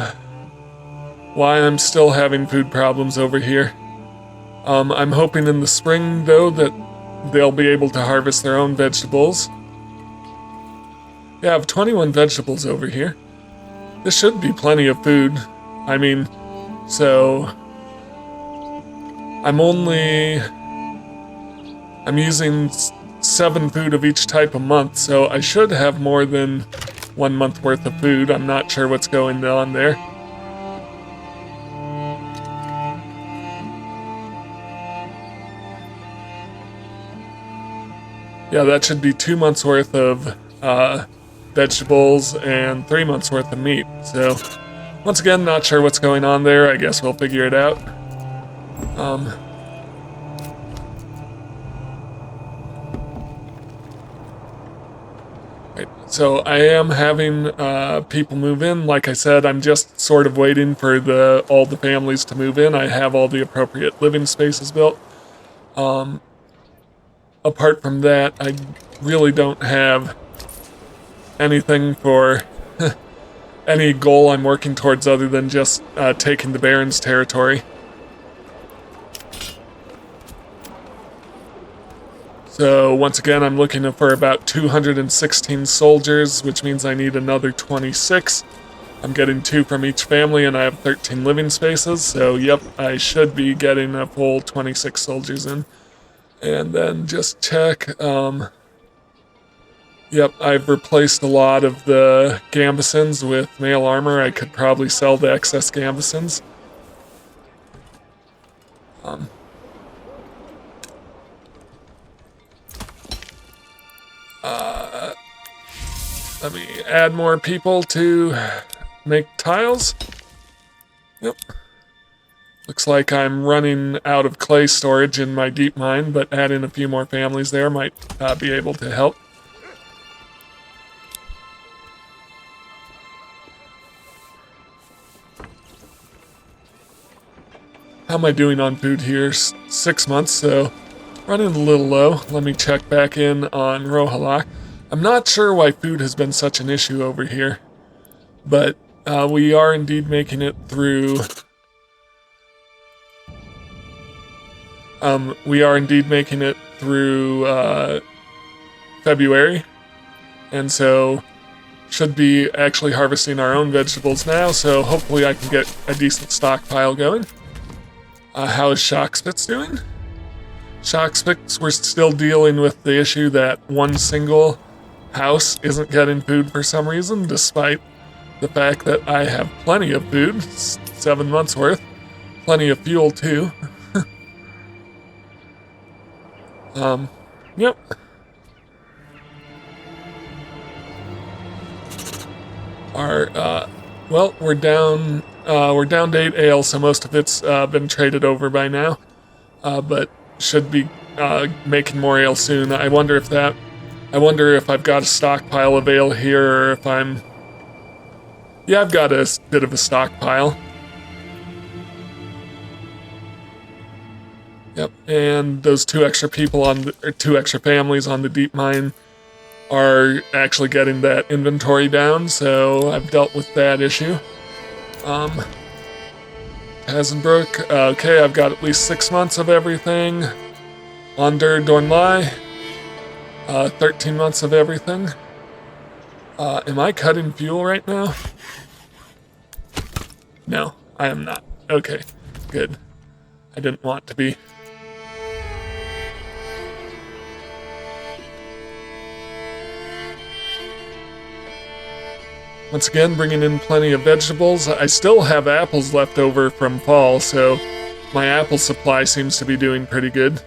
why I'm still having food problems over here. I'm hoping in the spring, though, that they'll be able to harvest their own vegetables. Yeah, I have 21 vegetables over here. This should be plenty of food. I mean, so... I'm using 7 food of each type a month, so I should have more than 1 month worth of food. I'm not sure what's going on there. Yeah, that should be 2 months worth of vegetables and 3 months worth of meat. So, once again, not sure what's going on there. I guess we'll figure it out. Right, so I am having people move in. Like I said, I'm just sort of waiting for all the families to move in. I have all the appropriate living spaces built. Apart from that, I really don't have anything for any goal I'm working towards other than just taking the Baron's territory. So once again, I'm looking for about 216 soldiers, which means I need another 26. I'm getting 2 from each family, and I have 13 living spaces, so yep, I should be getting a full 26 soldiers in. And then just check, yep, I've replaced a lot of the gambesons with mail armor. I could probably sell the excess gambesons. Let me add more people to make tiles. Yep. Looks like I'm running out of clay storage in my deep mine, but adding a few more families there might be able to help. How am I doing on food here? 6 months, so running a little low. Let me check back in on Rohalak. I'm not sure why food has been such an issue over here, but we are indeed making it through... February, and so should be actually harvesting our own vegetables now, so hopefully I can get a decent stockpile going. How is Shockspitz doing? Shockspitz, we're still dealing with the issue that one single house isn't getting food for some reason, despite the fact that I have plenty of food, 7 months worth, plenty of fuel too. Yep. Well, we're down to 8 ale, so most of it's been traded over by now, but should be making more ale soon. I wonder if I've got a stockpile of ale here, or if yeah, I've got a bit of a stockpile. Yep, and those 2 extra people or 2 extra families on the deep mine are actually getting that inventory down, so I've dealt with that issue. Hazenbrook, okay, I've got at least 6 months of everything. Onder Dornlai, 13 months of everything. Am I cutting fuel right now? No, I am not. Okay, good. I didn't want to be. Once again, bringing in plenty of vegetables. I still have apples left over from fall, so my apple supply seems to be doing pretty good.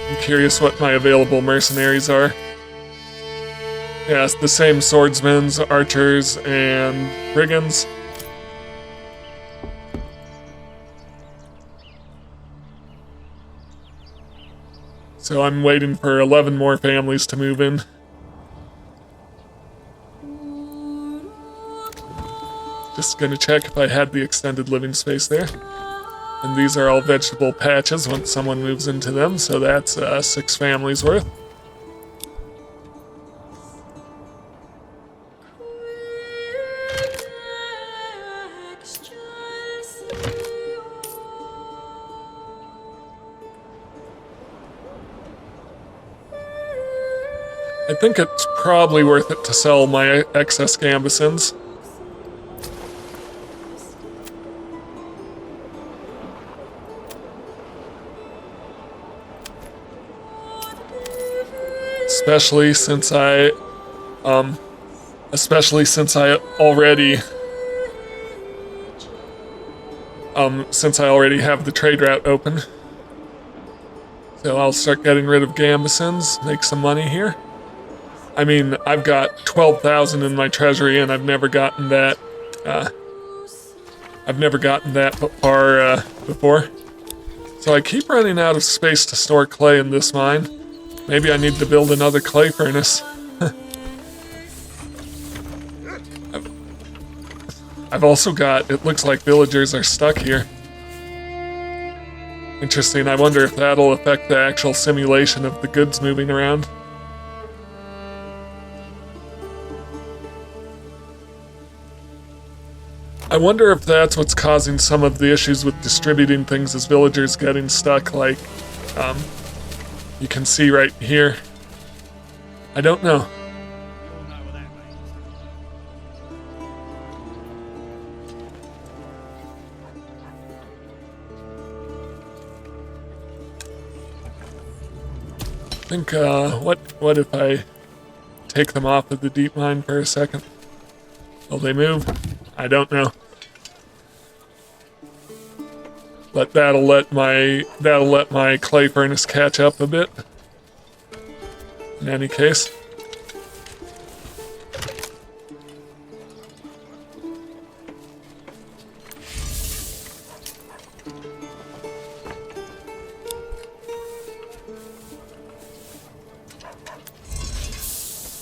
I'm curious what my available mercenaries are. Yeah, it's the same swordsmen, archers, and brigands. So I'm waiting for 11 more families to move in. Just gonna check if I had the extended living space there. And these are all vegetable patches once someone moves into them, so that's 6 families worth. I think it's probably worth it to sell my excess gambesons. Especially since I already have the trade route open. So I'll start getting rid of gambesons, make some money here. I mean, I've got 12,000 in my treasury, and I've never gotten that far before. So I keep running out of space to store clay in this mine. Maybe I need to build another clay furnace. I've also got, it looks like villagers are stuck here. Interesting, I wonder if that'll affect the actual simulation of the goods moving around. I wonder if that's what's causing some of the issues with distributing things as villagers getting stuck, like, you can see right here. I don't know. You'll know what that means. I think, what if I take them off of the deep mine for a second? Will they move? I don't know. But that'll let my clay furnace catch up a bit. In any case.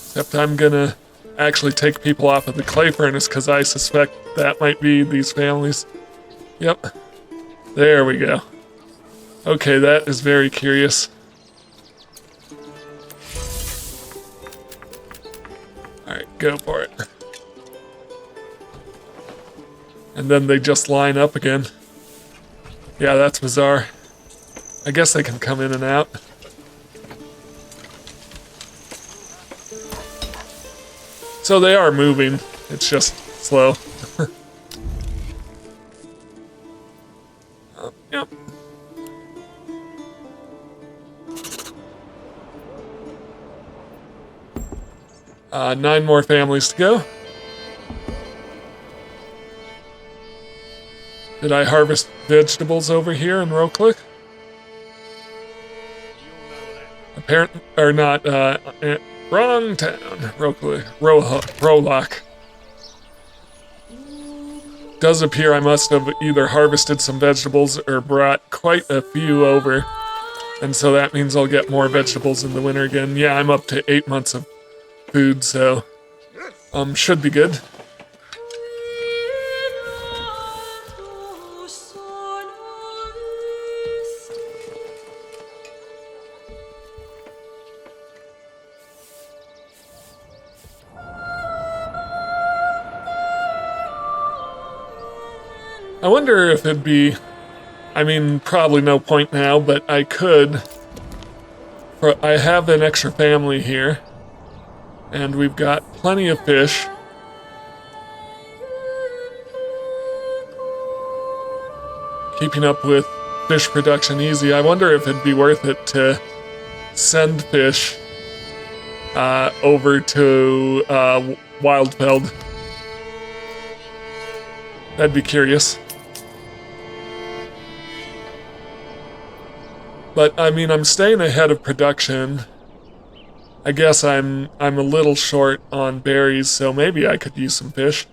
Except I'm gonna actually take people off of the clay furnace because I suspect that might be these families. Yep. There we go. Okay, that is very curious. Alright, go for it. And then they just line up again. Yeah, that's bizarre. I guess they can come in and out. So they are moving, it's just slow. Yep. Nine more families to go. Did I harvest vegetables over here in Roklik? Apparently, or not, wrong town. Roklik. Rolok. Does appear I must have either harvested some vegetables or brought quite a few over. And so that means I'll get more vegetables in the winter again. Yeah, I'm up to 8 months of food, so should be good. I wonder if it'd be, I mean, probably no point now, but I could. I have an extra family here, and we've got plenty of fish. keeping up with fish production easy. I wonder if it'd be worth it to send fish over to Wildfeld. I'd be curious. But I mean, I'm staying ahead of production. I guess I'm a little short on berries, so maybe I could use some fish.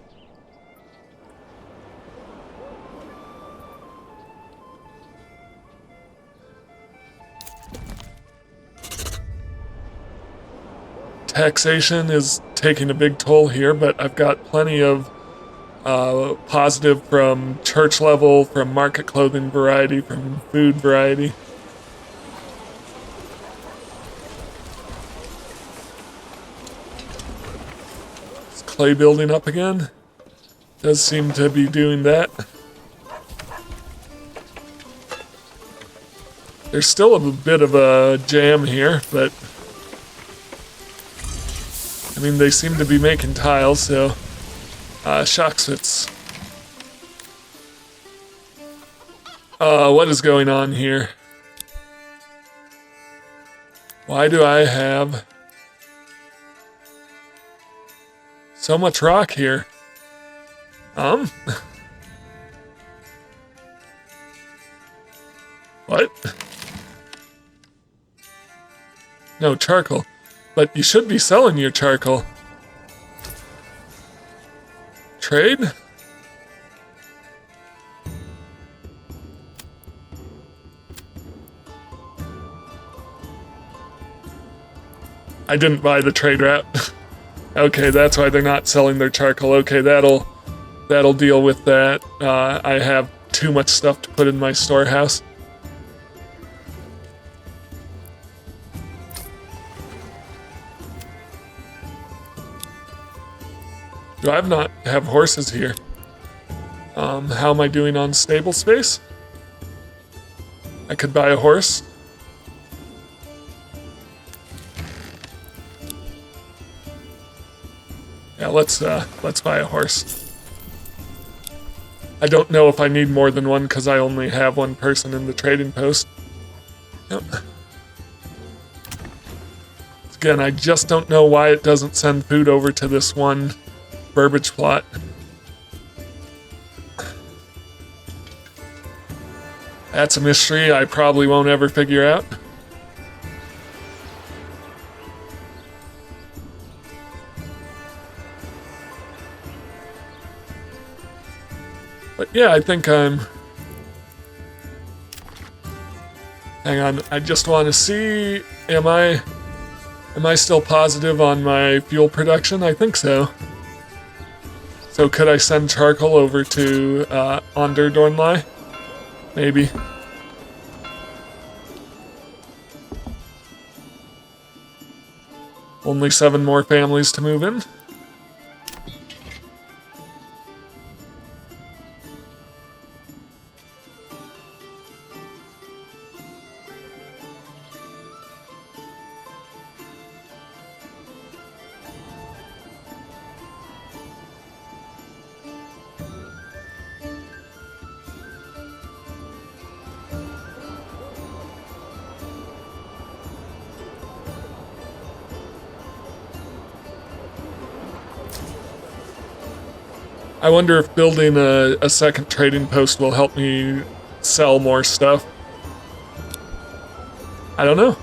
Taxation is taking a big toll here, but I've got plenty of positive from church level, from market clothing variety, from food variety. Is clay building up again? Does seem to be doing that. There's still a bit of a jam here, but I mean, they seem to be making tiles, so Shoxfits. What is going on here? Why do I have so much rock here? What? No, charcoal. But you should be selling your charcoal. Trade? I didn't buy the trade wrap. Okay, that's why they're not selling their charcoal. Okay, that'll deal with that. I have too much stuff to put in my storehouse. Do I not have horses here? How am I doing on stable space? I could buy a horse. Yeah, let's buy a horse. I don't know if I need more than one because I only have one person in the trading post. Yep. Again, I just don't know why it doesn't send food over to this one Burbage plot. That's a mystery I probably won't ever figure out. But yeah, I think I'm... Hang on, I just want to see, am I still positive on my fuel production? I think so. So could I send charcoal over to Onderdornlai? Maybe. Only 7 more families to move in. I wonder if building a second trading post will help me sell more stuff. I don't know.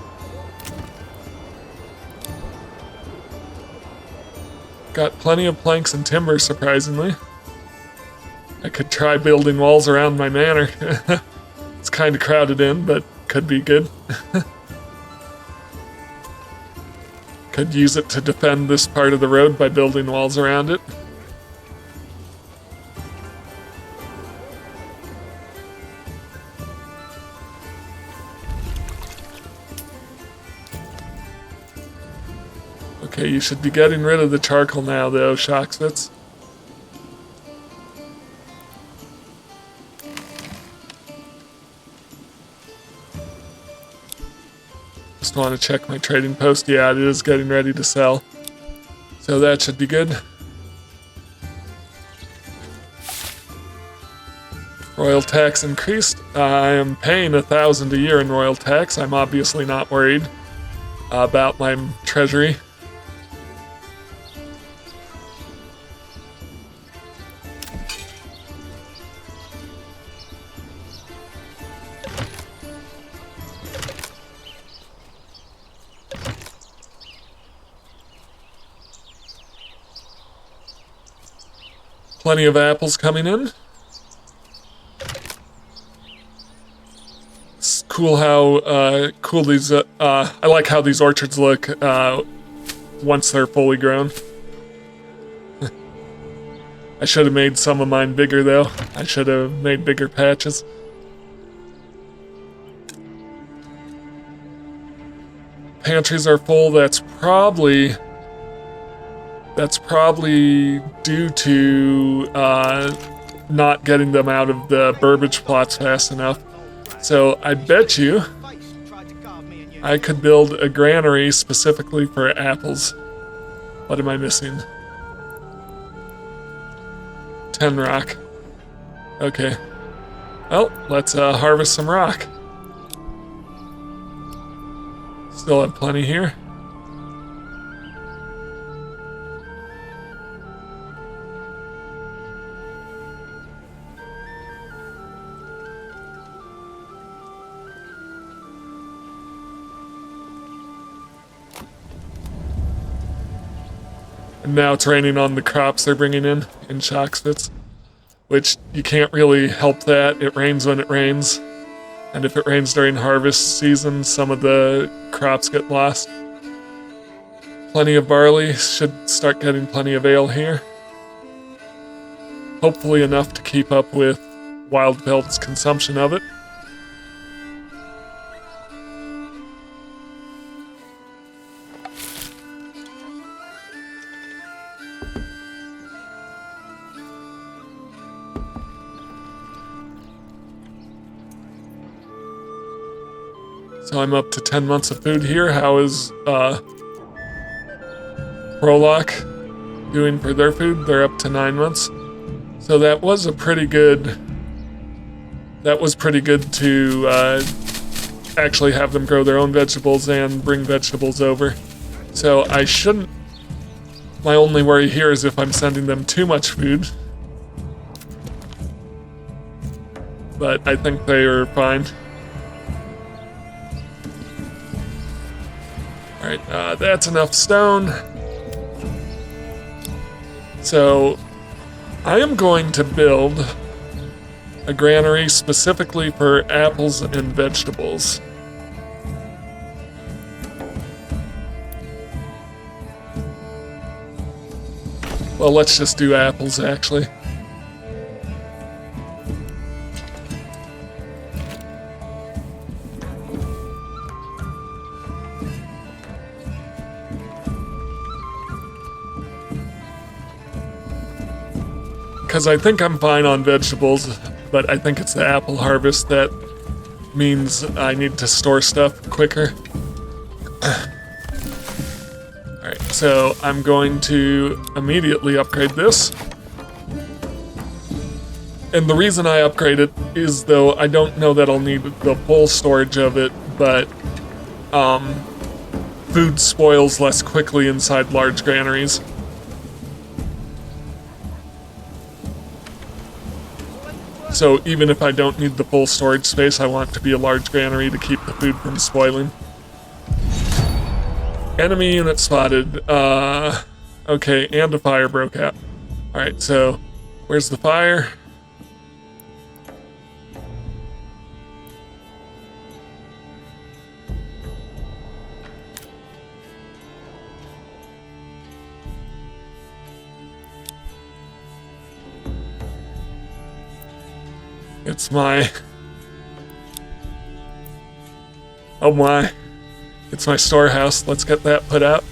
Got plenty of planks and timber, surprisingly. I could try building walls around my manor. It's kind of crowded in, but could be good. Could use it to defend this part of the road by building walls around it. Okay, you should be getting rid of the charcoal now, though, Shoxfits. Just want to check my trading post. Yeah, it is getting ready to sell. So that should be good. Royal tax increased. I am paying 1,000 a year in royal tax. I'm obviously not worried about my treasury. Plenty of apples coming in. It's cool how cool these. I like how these orchards look once they're fully grown. I should have made some of mine bigger though. I should have made bigger patches. Pantries are full. That's probably due to not getting them out of the burbage plots fast enough. So I bet you I could build a granary specifically for apples. What am I missing? 10 rock. Okay. Well, let's harvest some rock. Still have plenty here. And now it's raining on the crops they're bringing in Shoxfits, which you can't really help that. It rains when it rains. And if it rains during harvest season, some of the crops get lost. Plenty of barley, should start getting plenty of ale here. Hopefully enough to keep up with Wildvelt's consumption of it. So I'm up to 10 months of food here. How is Prolock doing for their food? They're up to 9 months. So that was pretty good to actually have them grow their own vegetables and bring vegetables over. So I shouldn't. My only worry here is if I'm sending them too much food. But I think they are fine. Alright, that's enough stone. So, I am going to build a granary specifically for apples and vegetables. Well, let's just do apples, actually. Because I think I'm fine on vegetables, but I think it's the apple harvest that means I need to store stuff quicker. Alright, so I'm going to immediately upgrade this. And the reason I upgrade it is, though, I don't know that I'll need the full storage of it, but food spoils less quickly inside large granaries. So even if I don't need the full storage space, I want it to be a large granary to keep the food from spoiling. Enemy unit spotted. Okay, and a fire broke out. Alright, so where's the fire? It's my... Oh my. It's my storehouse. Let's get that put out.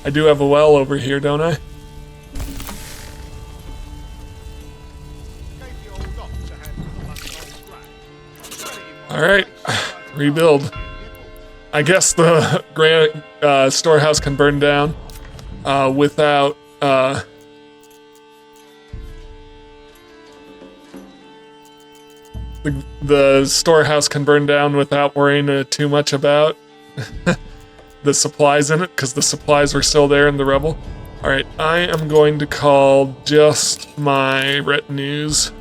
I do have a well over here, don't I? Alright. Rebuild. I guess the storehouse can burn down without... the storehouse can burn down without worrying too much about the supplies in it, because the supplies were still there in the rubble. Alright, I am going to call just my retinues.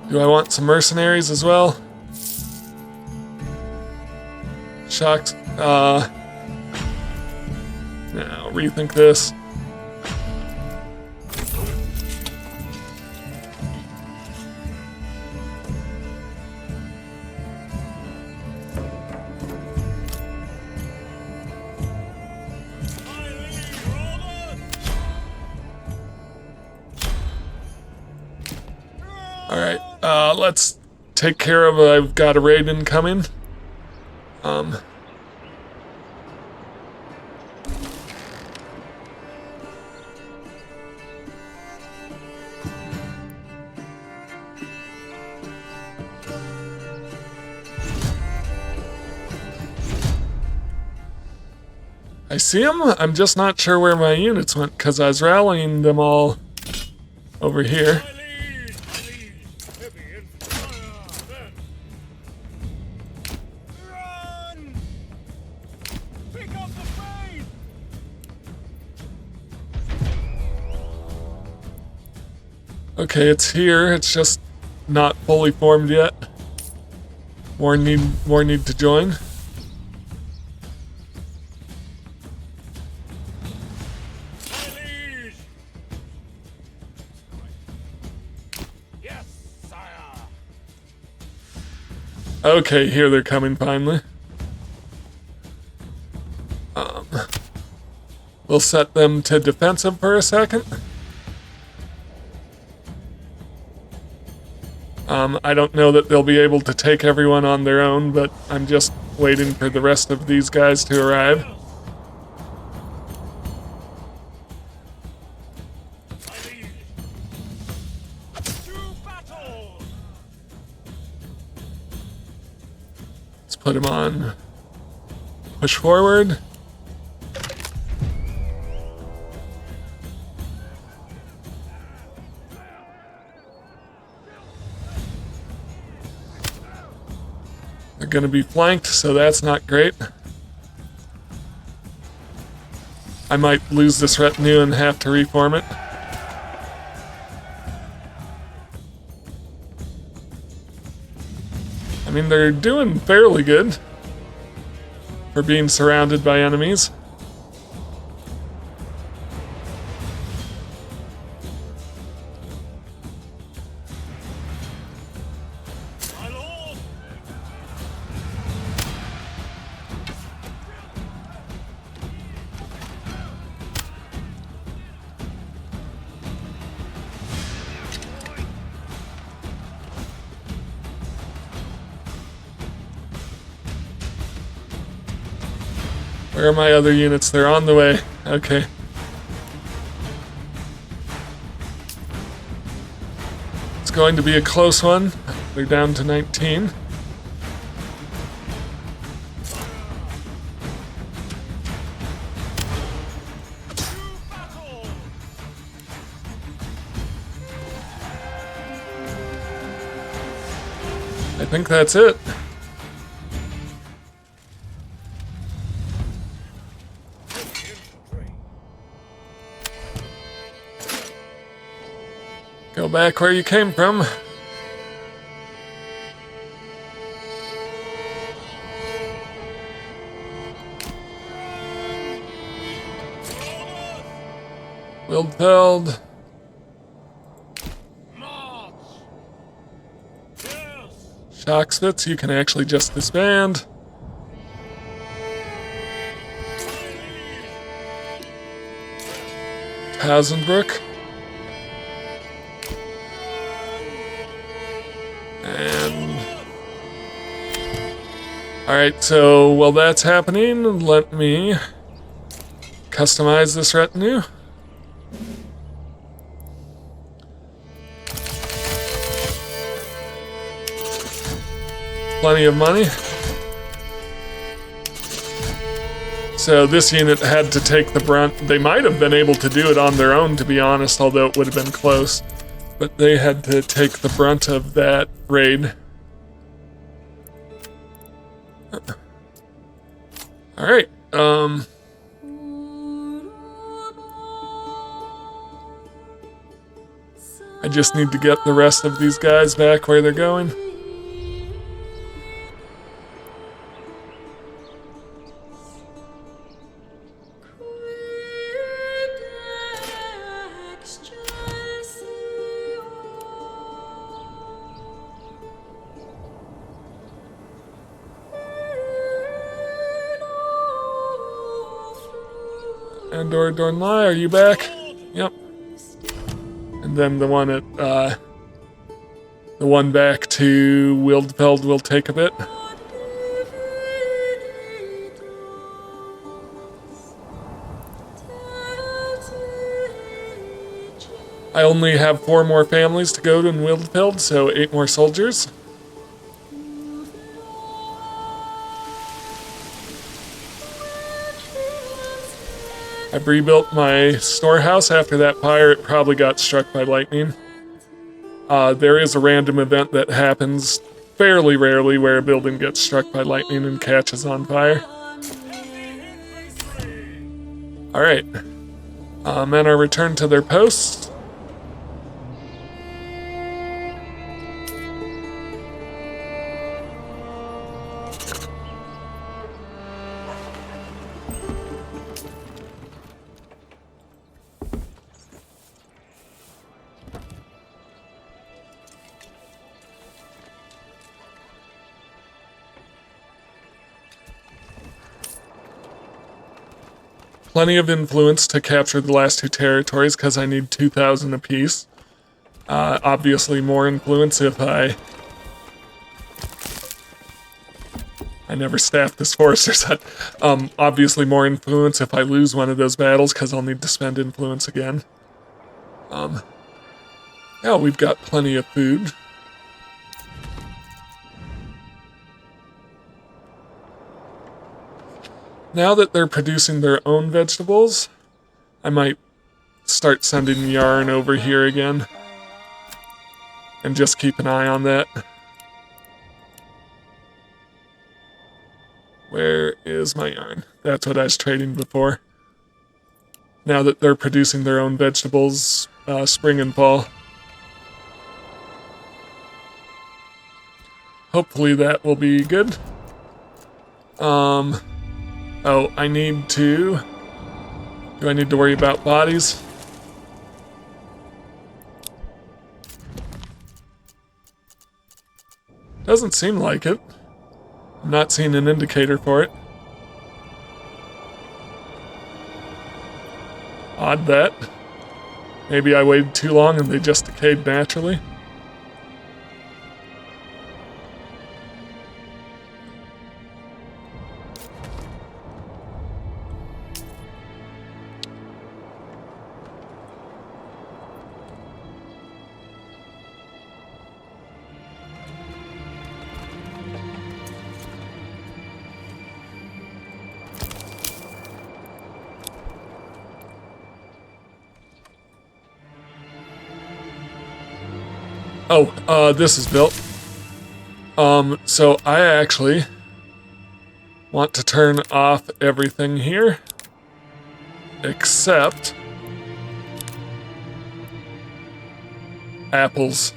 Do I want some mercenaries as well? Shocks. Now, rethink this. Alright, let's take care of, I've got a raid incoming. I see them, I'm just not sure where my units went, because I was rallying them all over here. Okay, it's here. It's just not fully formed yet. More need to join. Yes, sire. Okay, here they're coming finally. We'll set them to defensive for a second. I don't know that they'll be able to take everyone on their own, but I'm just waiting for the rest of these guys to arrive. Let's put him on. Push forward. They're going to be flanked, so that's not great. I might lose this retinue and have to reform it. I mean, they're doing fairly good for being surrounded by enemies. Where are my other units? They're on the way. Okay. It's going to be a close one. They're down to 19. I think that's it. Go back where you came from. Wildfeld. Shocksfits, you can actually just disband. Hazenbrook. Alright, so while that's happening, let me customize this retinue. Plenty of money. So this unit had to take the brunt. They might have been able to do it on their own, to be honest, although it would have been close. But they had to take the brunt of that raid. Alright, I just need to get the rest of these guys back where they're going. Andor Dornlai, are you back? Yep. And then the one at the one back to Wildfeld will take a bit. I only have 4 more families to go to in Wildfeld, so 8 more soldiers. I've rebuilt my storehouse after that fire. It probably got struck by lightning. There is a random event that happens fairly rarely where a building gets struck by lightning and catches on fire. Alright. Men are returned to their posts. Plenty of influence to capture the last 2 territories because I need 2,000 apiece. Obviously more influence if I never staffed this force or such. Obviously more influence if I lose one of those battles because I'll need to spend influence again. Yeah, we've got plenty of food. Now that they're producing their own vegetables, I might start sending yarn over here again. And just keep an eye on that. Where is my yarn? That's what I was trading before. Now that they're producing their own vegetables, spring and fall. Hopefully that will be good. Oh, I need to... Do I need to worry about bodies? Doesn't seem like it. I'm not seeing an indicator for it. Odd that. Maybe I waited too long and they just decayed naturally. Oh, this is built. So I actually want to turn off everything here, except apples.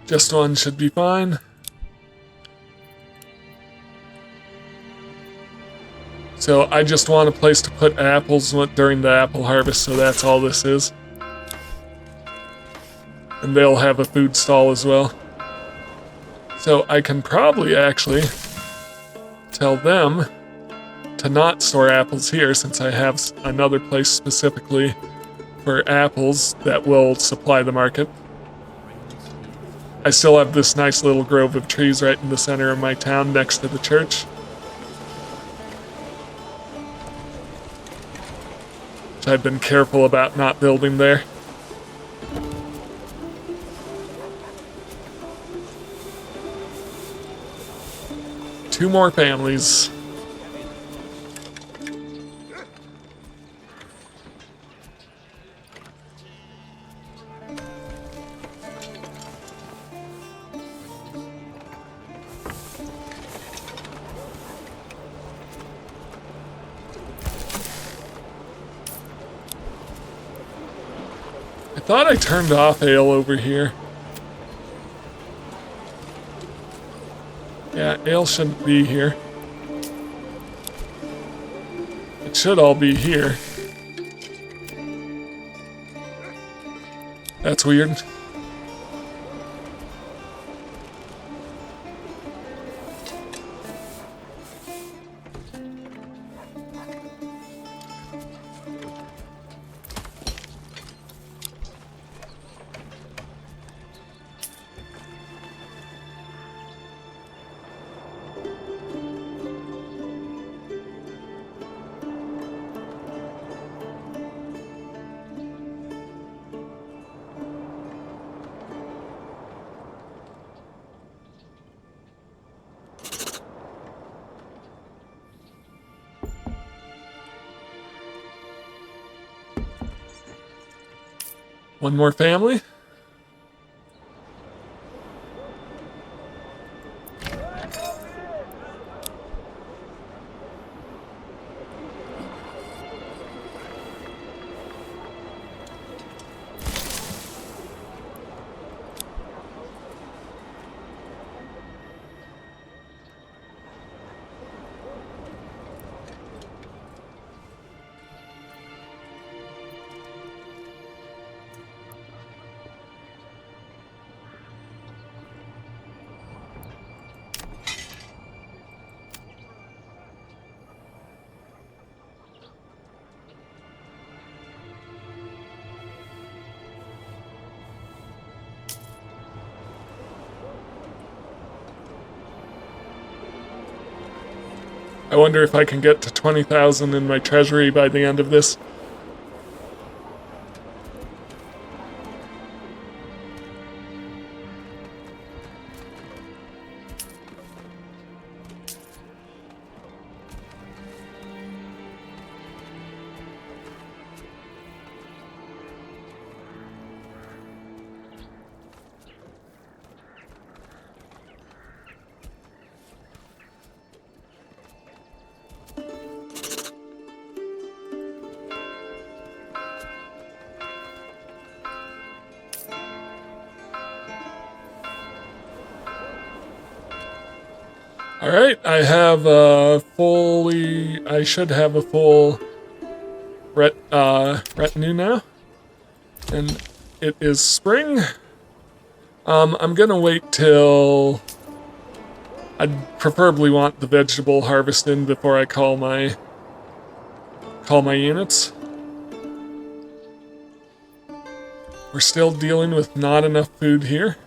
Just one should be fine. So I just want a place to put apples during the apple harvest, so that's all this is. And they'll have a food stall as well. So I can probably actually tell them to not store apples here, since I have another place specifically for apples that will supply the market. I still have this nice little grove of trees right in the center of my town next to the church. I've been careful about not building there. 2 more families. I thought I turned off ale over here. Yeah, ale shouldn't be here. It should all be here. That's weird. One more family. I wonder if I can get to 20,000 in my treasury by the end of this. All right, I have I should have a full retinue now, and it is spring. I'm gonna wait till I'd preferably want the vegetable harvest in before I call my units. We're still dealing with not enough food here.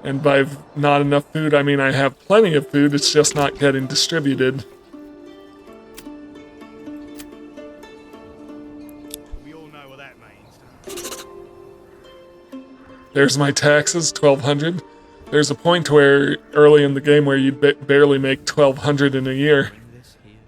And by not enough food, I mean I have plenty of food, it's just not getting distributed. We all know what that means. There's my taxes, 1,200. There's a point where, early in the game, where you'd barely make 1,200 in a year. Bring this here.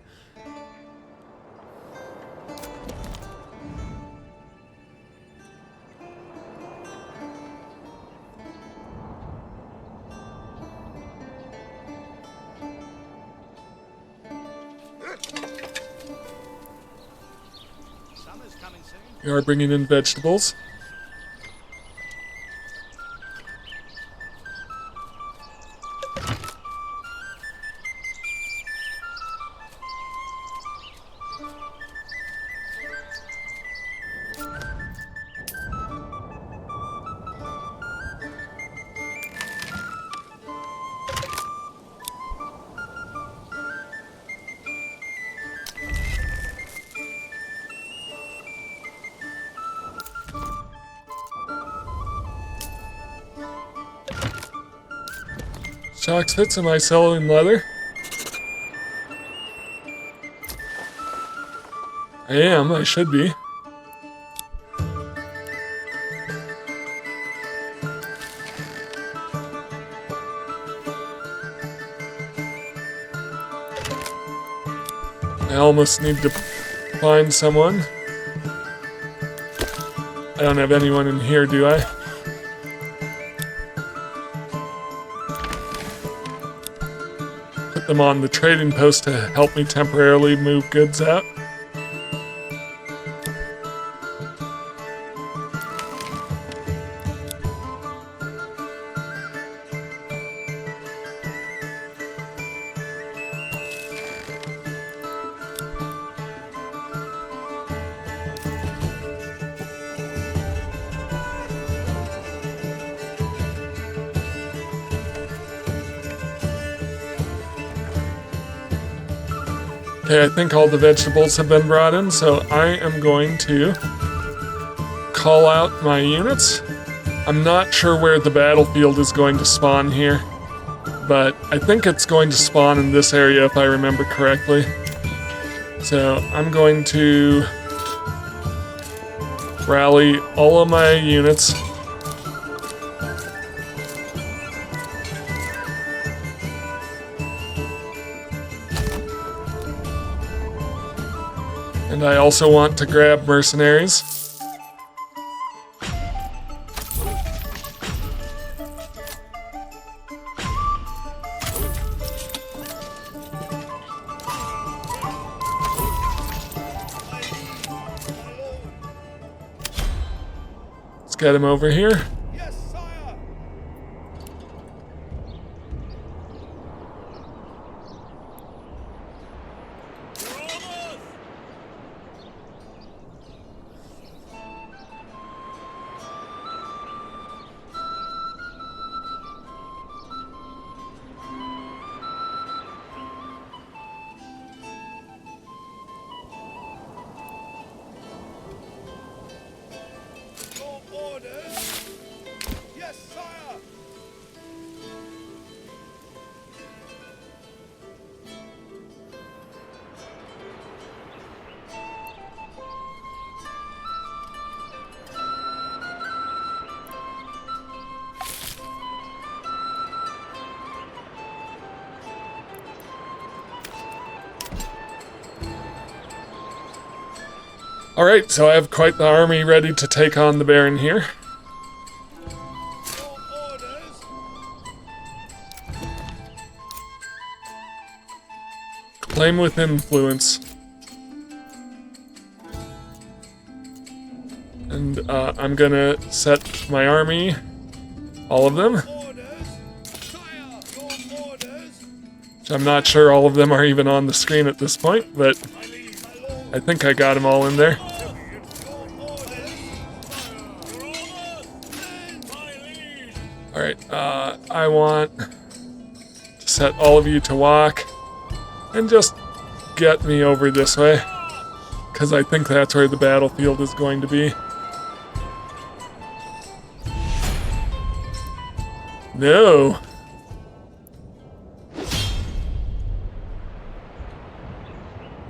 Summer's coming soon. We are bringing in vegetables. Shocks fits, am I selling leather? I am, I should be. almost need to find someone. I don't have anyone in here, do I? Put them on the trading post to help me temporarily move goods out. Okay, I think all the vegetables have been brought in, so I am going to call out my units. I'm not sure where the battlefield is going to spawn here, but I think it's going to spawn in this area if I remember correctly. So I'm going to rally all of my units. And I also want to grab mercenaries. Let's get him over here. Yes, sire. Your orders. Yes, sire. Alright, so I have quite the army ready to take on the Baron here. Your orders. Claim with influence. And I'm gonna set my army, all of them, Orders. Sire. Your orders. which I'm not sure all of them are even on the screen at this point, but I think I got them all in there. Alright, I want to set all of you to walk and just get me over this way, because I think that's where the battlefield is going to be. No!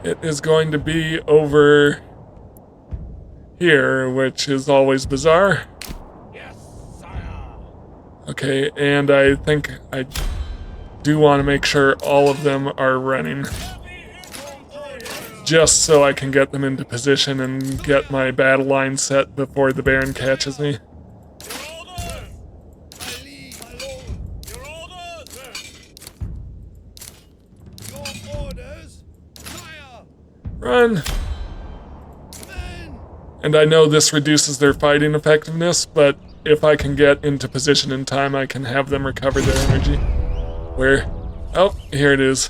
It is going to be over here, which is always bizarre. Yes, sire. Okay, and I think I do want to make sure all of them are running, just so I can get them into position and get my battle line set before the Baron catches me. Your orders. Sire. Run! Men. And I know this reduces their fighting effectiveness, but if I can get into position in time, I can have them recover their energy. Where? Oh, here it is.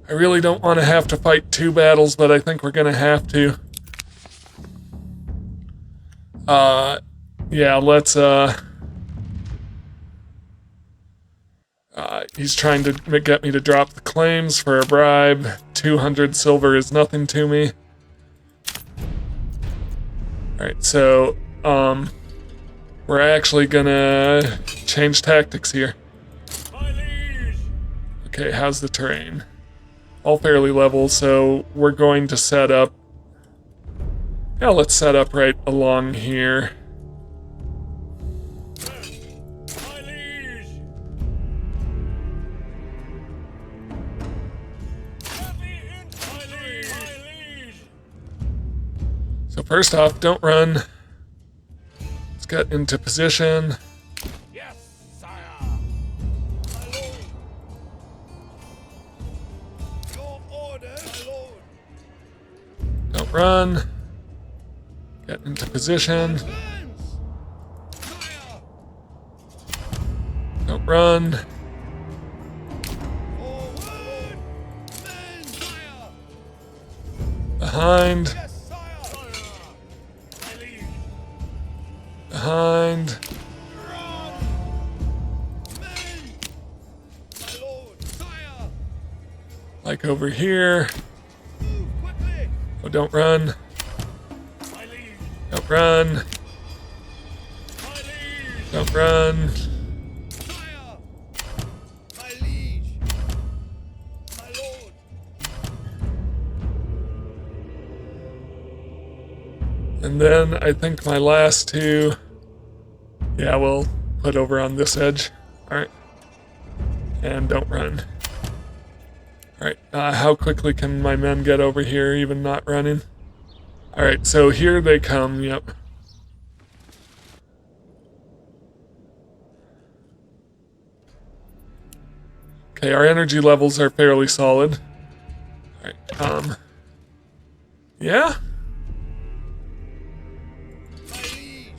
I really don't want to have to fight 2 battles, but I think we're gonna have to. Yeah, let's, he's trying to get me to drop the claims for a bribe. 200 silver is nothing to me. Alright, so, we're actually gonna change tactics here. Okay, how's the terrain? All fairly level, so we're going to set up... Yeah, let's set up right along here. So first off, don't run. Let's get into position. Yes, sire. My lord. Your orders, my lord. Don't run. Get into position. Advance. Sire. Don't run. Forward. Men, sire. Behind. Yes, sire. My liege. Behind. Run. Men. My lord. Sire. Like over here. Move quickly. Oh, don't run. My liege. Don't run. My liege. Don't run. Sire. My liege. My lord. And then I think my last two, yeah, we'll put over on this edge. All right. And don't run. All right. How quickly can my men get over here, even not running? All right. So here they come. Yep. Okay. Our energy levels are fairly solid. All right. Yeah. My liege.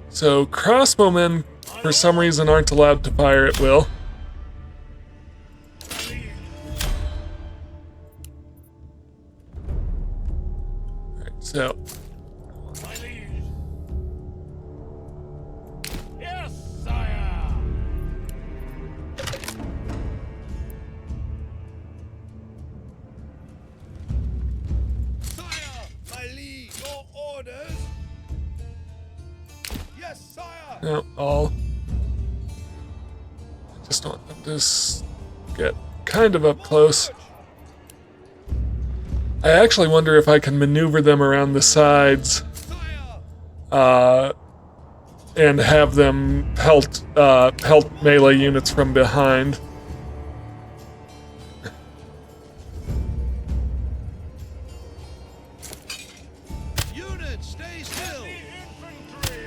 So crossbowmen, for some reason, aren't allowed to fire at will. My liege. Alright, so My liege. Yes, sire. Sire, my liege. Your orders. Yes, sire. no, all. I just want them to get kind of up close. I actually wonder if I can maneuver them around the sides Sire. and have them pelt melee units from behind. Units, stay still. Infantry.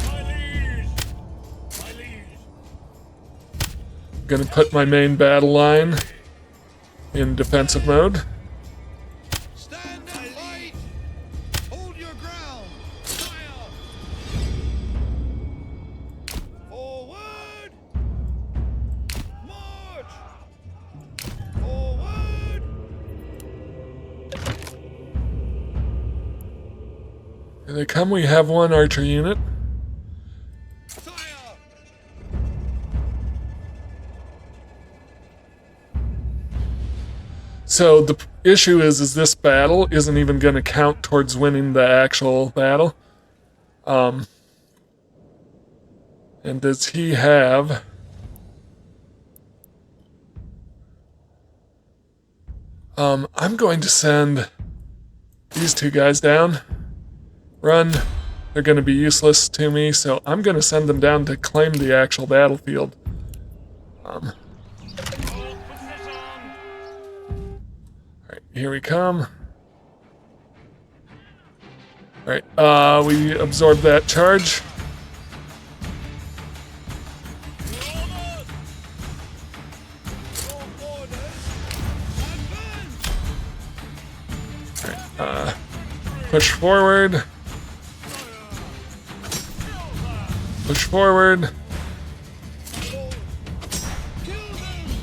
My liege. My liege. Gonna put my main battle line in defensive mode. Stand and fight. Hold your ground. Fire. Forward. March. Forward. Here they come. We have one archer unit. Fire. So the issue is this battle isn't even going to count towards winning the actual battle. And does he have... I'm going to send these two guys down. Run. They're going to be useless to me, so I'm going to send them down to claim the actual battlefield. Alright, here we come. Alright, we absorb that charge. Alright, push forward. Push forward.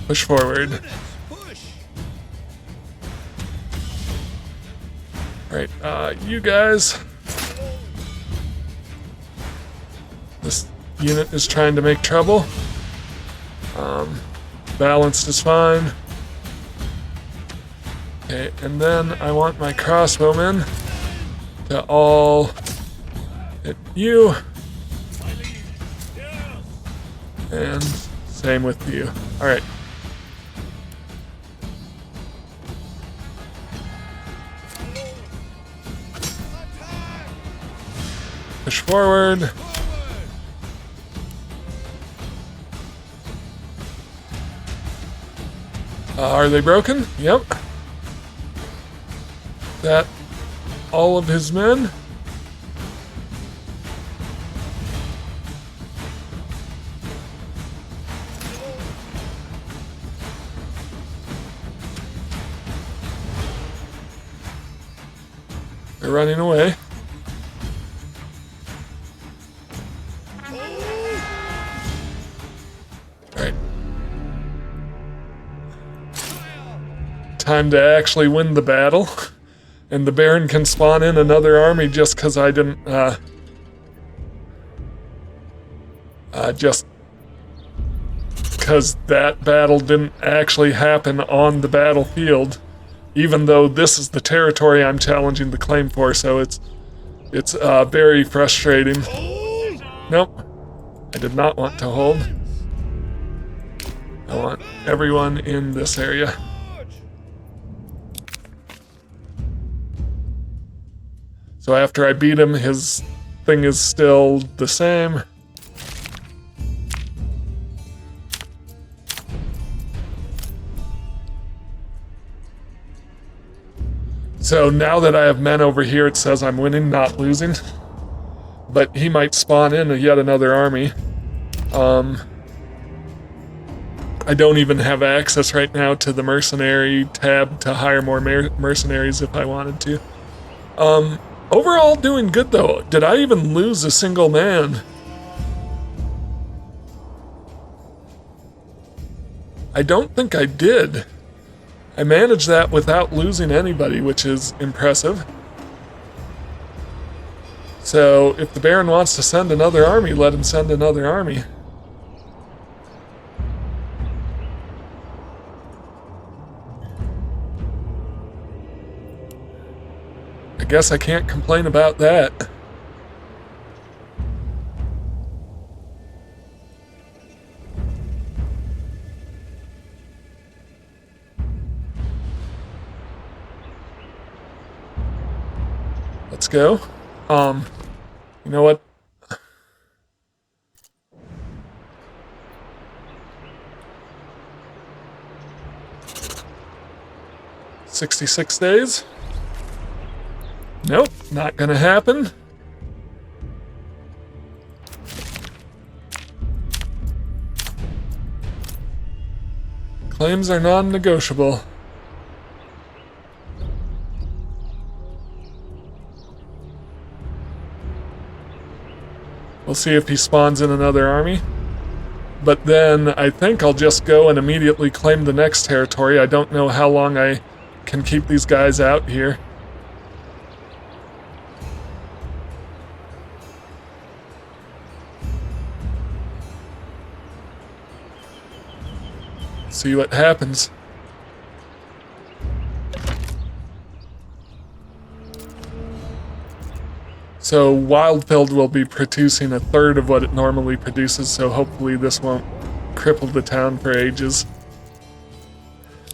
Push forward. Push. Alright, you guys. This unit is trying to make trouble. Balanced is fine. Okay, and then I want my crossbowmen to all hit you. And same with you. Alright. Push forward. Are they broken? Yep. That all of his men. They're running away. Alright. Time to actually win the battle. And the Baron can spawn in another army just because I didn't, just because that battle didn't actually happen on the battlefield, even though this is the territory I'm challenging the claim for, so it's very frustrating. Nope, I did not want to hold. I want everyone in this area. So after I beat him, his thing is still the same. So now that I have men over here, it says I'm winning, not losing. But he might spawn in yet another army. I don't even have access right now to the mercenary tab to hire more mercenaries if I wanted to. Overall doing good though. Did I even lose a single man? I don't think I did. I managed that without losing anybody, which is impressive. So if the Baron wants to send another army, let him send another army. I guess I can't complain about that. Let's go. You know what? $66 days? Nope, not gonna happen. Claims are non-negotiable. We'll see if he spawns in another army. But then I think I'll just go and immediately claim the next territory. I don't know how long I can keep these guys out here. See what happens. So Wildfield will be producing a third of what it normally produces, so hopefully this won't cripple the town for ages.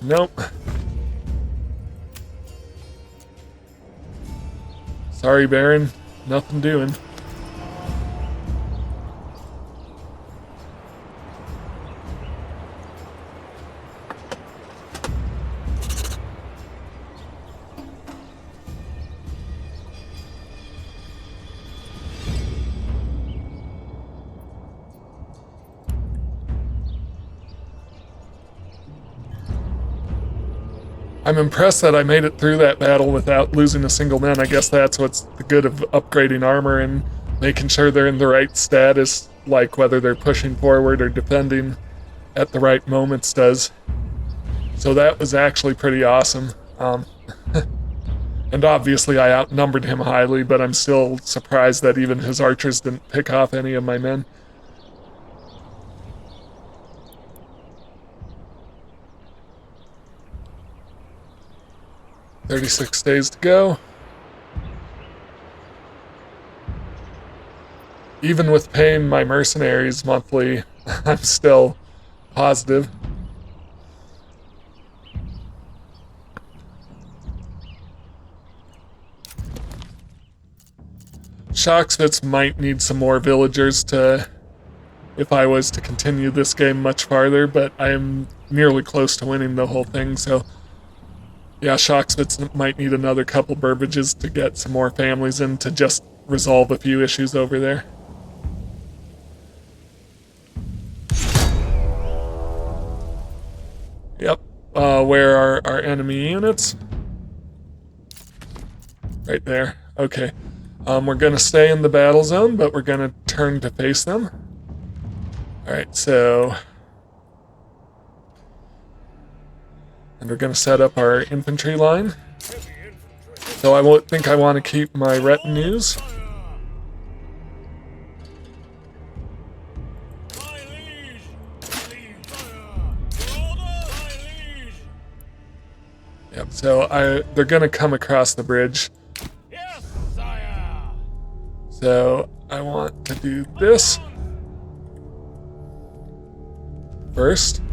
Nope. Sorry, Baron. Nothing doing. I'm impressed that I made it through that battle without losing a single man. I guess that's what's the good of upgrading armor and making sure they're in the right status, like whether they're pushing forward or defending at the right moments does. So that was actually pretty awesome. And obviously I outnumbered him highly, but I'm still surprised that even his archers didn't pick off any of my men. $36 days to go. Even with paying my mercenaries monthly, I'm still positive. Shocksvitz might need some more villagers to, if I was to continue this game much farther, but I am nearly close to winning the whole thing, so Yeah, Shoxvitz might need another couple Burbages to get some more families in to just resolve a few issues over there. Yep. Where are our enemy units? Right there. Okay. We're going to stay in the battle zone, but we're going to turn to face them. Alright, so... And we're going to set up our infantry line. So I won't think I want to keep my retinues. Yep, so they're going to come across the bridge. So I want to do this first.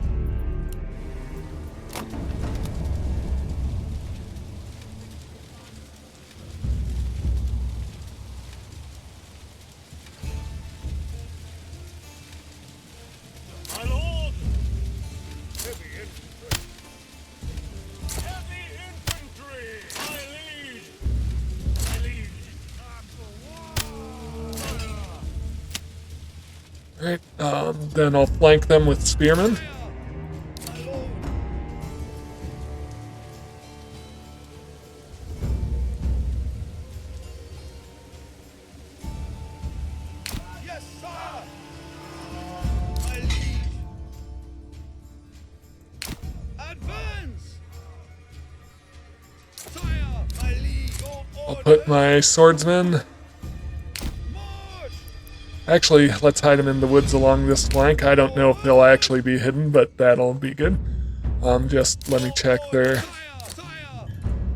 Right, then I'll flank them with spearmen. Yes, sire! My liege! Advance! Sire, my liege, your I'll orders! put my swordsmen. March! Actually, let's hide them in the woods along this flank. I don't know if they'll actually be hidden, but that'll be good. Just let me check their... Sire, sire!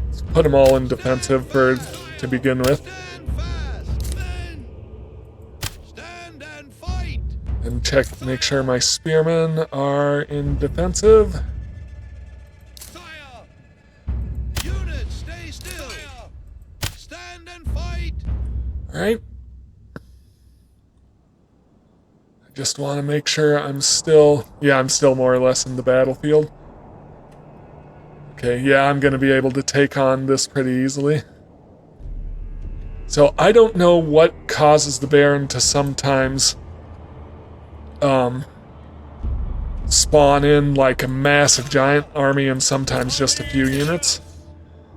Let's put them all in defensive to begin with. Stand fast, men! Stand and fight! And check, make sure my spearmen are in defensive. Sire! Units, stay still! Sire! Stand and fight! Alright. Just want to make sure I'm still more or less in the battlefield. Okay, yeah, I'm going to be able to take on this pretty easily. So I don't know what causes the Baron to sometimes spawn in like a massive giant army and sometimes just a few units.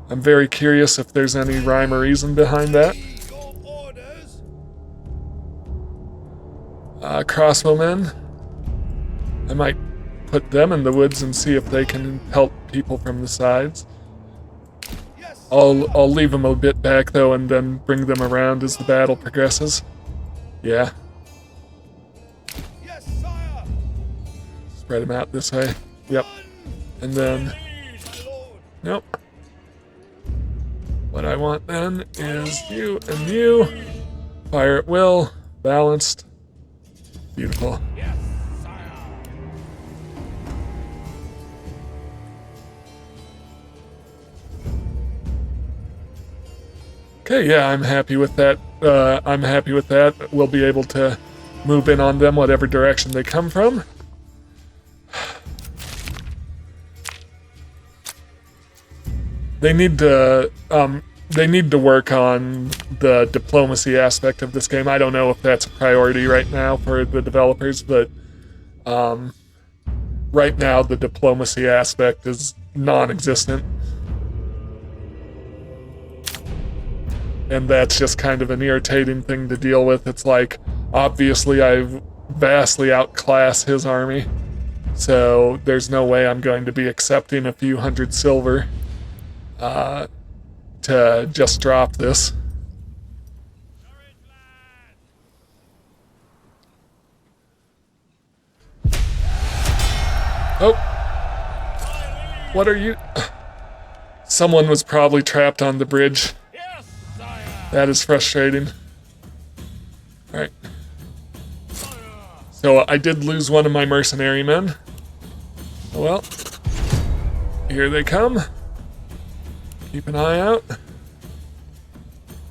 I'm very curious if there's any rhyme or reason behind that. Your orders! Crossbowmen. I might put them in the woods and see if they can help people from the sides. Yes! I'll leave them a bit back though and then bring them around as the battle progresses. Yeah, Yes, sire! spread them out this way. Yep. And then, My lord! nope. What I want then is you and you. Fire at will, balanced. Beautiful. Yes, sire! Okay, yeah, I'm happy with that. We'll be able to move in on them whatever direction they come from. They need to work on the diplomacy aspect of this game. I don't know if that's a priority right now for the developers, but right now the diplomacy aspect is non-existent. And that's just kind of an irritating thing to deal with. It's like, obviously I vastly outclass his army, so there's no way I'm going to be accepting a few hundred silver to just drop this. Oh! What are you... Someone was probably trapped on the bridge. Yes, sire! That is frustrating. Alright. So I did lose one of my mercenary men. Oh well. Here they come. Keep an eye out.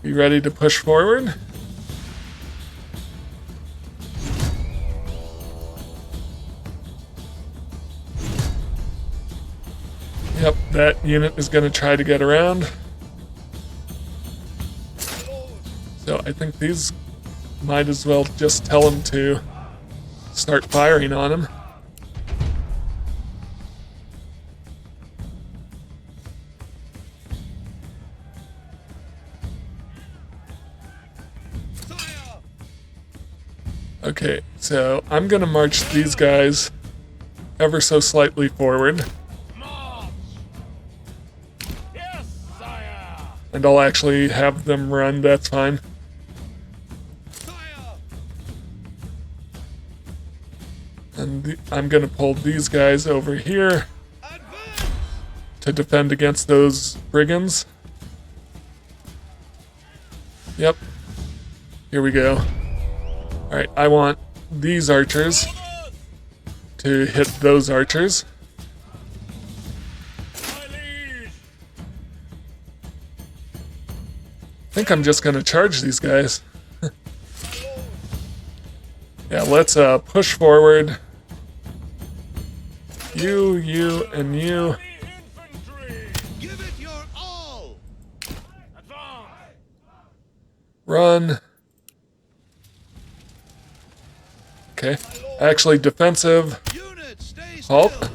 Be ready to push forward. Yep, that unit is going to try to get around. So I think these might as well just tell him to start firing on him. Okay, so I'm gonna march these guys ever so slightly forward. Yes, sire. And I'll actually have them run, that's fine. And I'm gonna pull these guys over here to defend against those brigands. Yep. Here we go. Alright, I want these archers to hit those archers. I think I'm just gonna charge these guys. Yeah, let's push forward. You, and you. Give it your all. Run. Okay. Actually, defensive. Unit, stay Halt. still.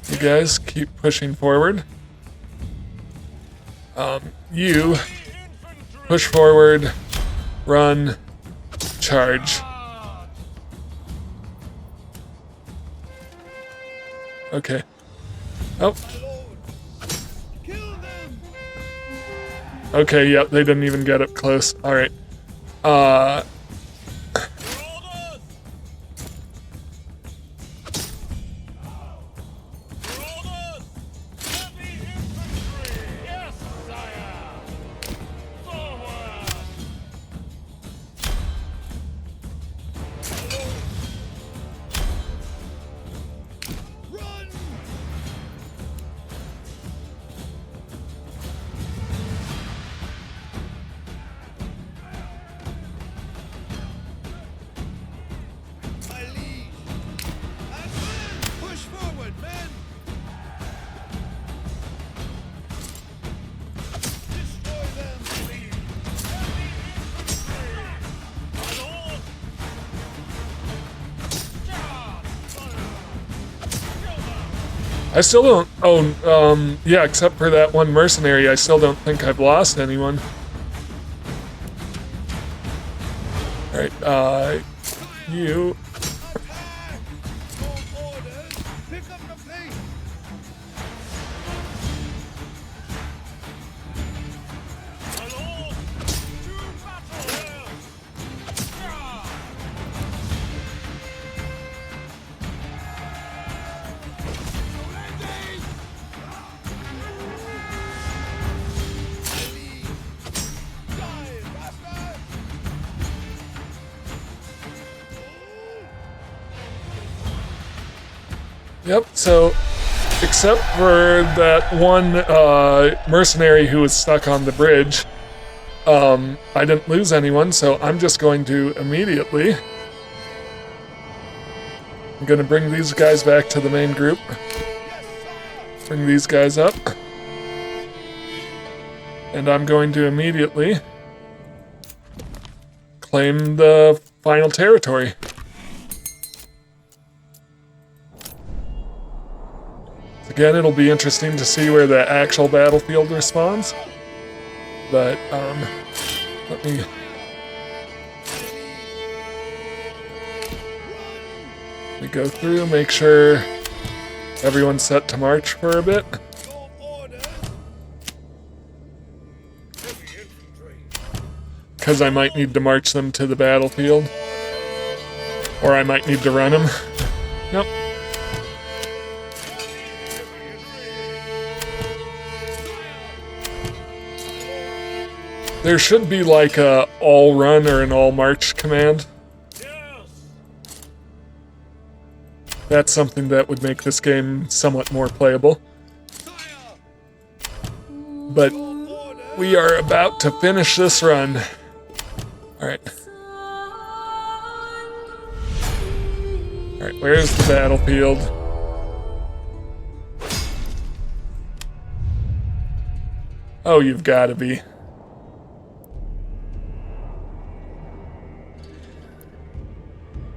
You guys keep pushing forward. You push forward, run, charge. Okay. Oh. Kill them. Okay, yep, they didn't even get up close. Alright. Yes, sire. Forward. Run. My liege. Advance. Push forward, men. Destroy them. I still don't. Oh, yeah, except for that one mercenary, I still don't think I've lost anyone. Alright, you. Attack! No orders. Pick up the pace. Yep, so, except for that one mercenary who was stuck on the bridge, I didn't lose anyone, so I'm just going to immediately... I'm going to bring these guys back to the main group. Bring these guys up. And I'm going to immediately claim the final territory. Again, it'll be interesting to see where the actual battlefield responds. But, let me go through, make sure everyone's set to march for a bit. Because I might need to march them to the battlefield. Or I might need to run them. Nope. There should be like a all run or an all march command. That's something that would make this game somewhat more playable. But we are about to finish this run. Alright. Alright, where's the battlefield? Oh, you've got to be.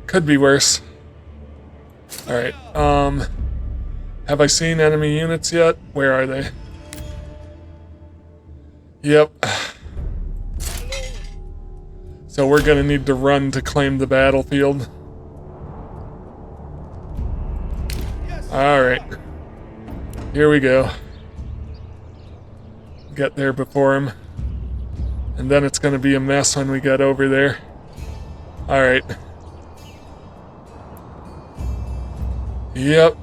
Could be worse. Alright, have I seen enemy units yet? Where are they? Yep. So we're gonna need to run to claim the battlefield. Alright. Here we go. Get there before him. And then it's gonna be a mess when we get over there. Alright. Yep.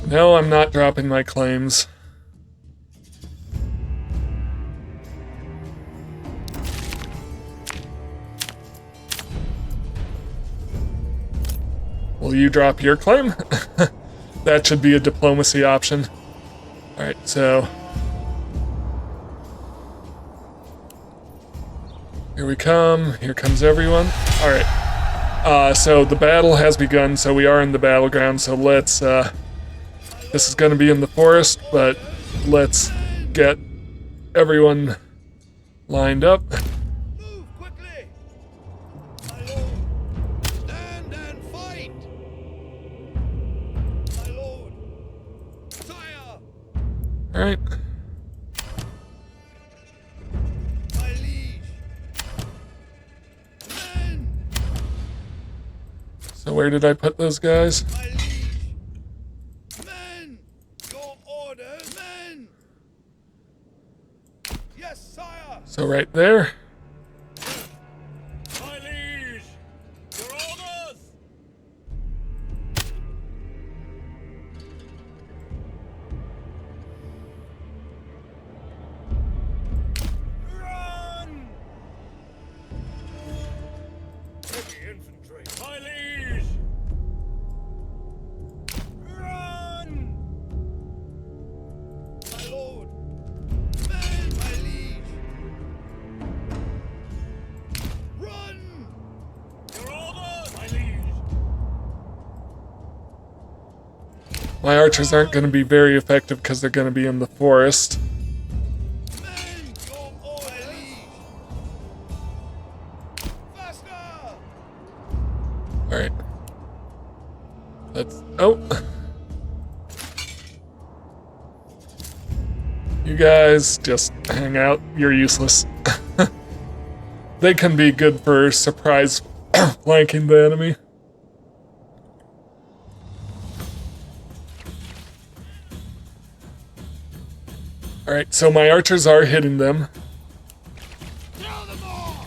No, I'm not dropping my claims. Will you drop your claim? That should be a diplomacy option. Alright, so... here we come. Here comes everyone. Alright. So the battle has begun, so we are in the battleground, so let's, this is gonna be in the forest, but let's get everyone lined up. Move quickly! My lord, stand and fight! My lord, sire! Alright. My liege! Men! So where did I put those guys? My liege! Men! Your orders! Men! Yes, sire! So right there. My liege! Your orders! Run! Heavy infantry! My liege! Run! My lord! Men, my liege! Run! Your orders! My liege! My archers aren't going to be very effective because they're going to be in the forest. Men, your orders! My liege! Faster! Alright. Let's... oh! You guys just hang out. You're useless. They can be good for surprise flanking the enemy. Alright, so my archers are hitting them. Throw them all!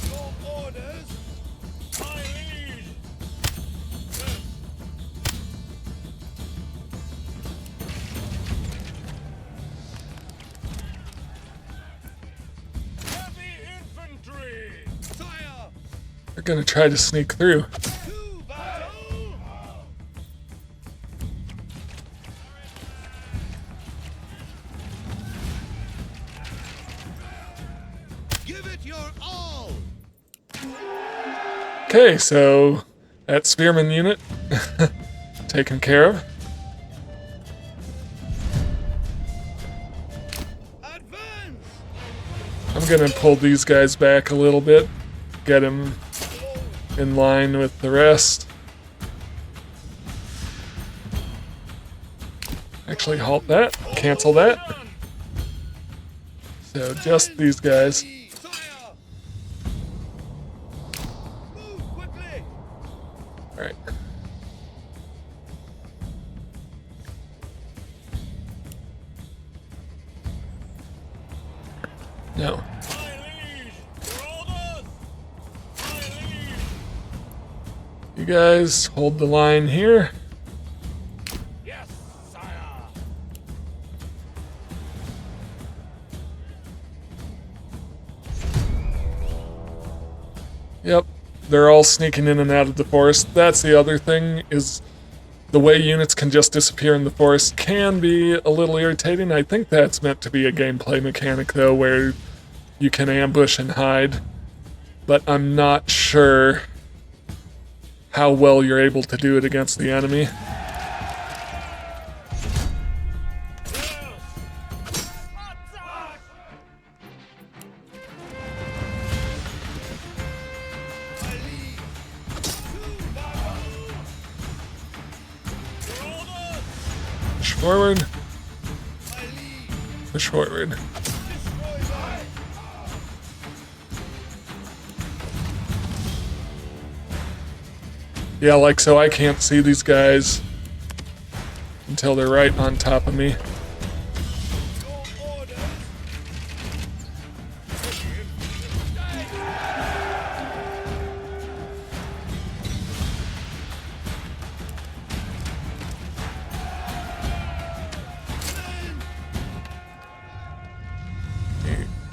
Your orders! My liege! Heavy infantry! Sire! They're gonna try to sneak through. To battle! Give it your all! Okay, so that spearman unit taken care of. Advance! I'm gonna pull these guys back a little bit, get them in line with the rest. Actually, halt that, cancel that. So just these guys. Sire! Move quickly! Alright. No. My liege! Your orders! My liege! You guys hold the line here. Yes, sire! Yep, they're all sneaking in and out of the forest. That's the other thing, is the way units can just disappear in the forest can be a little irritating. I think that's meant to be a gameplay mechanic, though, where you can ambush and hide. But I'm not sure how well you're able to do it against the enemy. Push forward. Push forward. Yeah, like so I can't see these guys until they're right on top of me.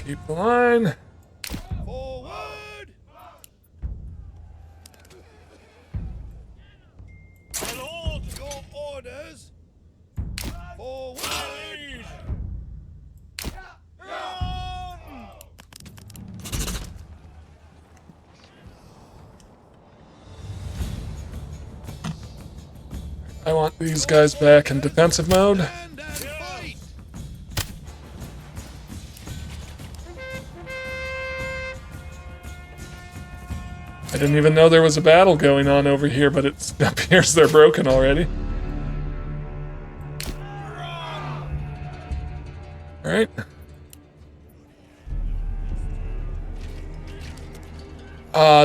Keep the line. Forward! My lord, your orders! Forward! Run! I want these guys back in defensive mode. Stand and fight! I didn't even know there was a battle going on over here, but it appears they're broken already. Alright.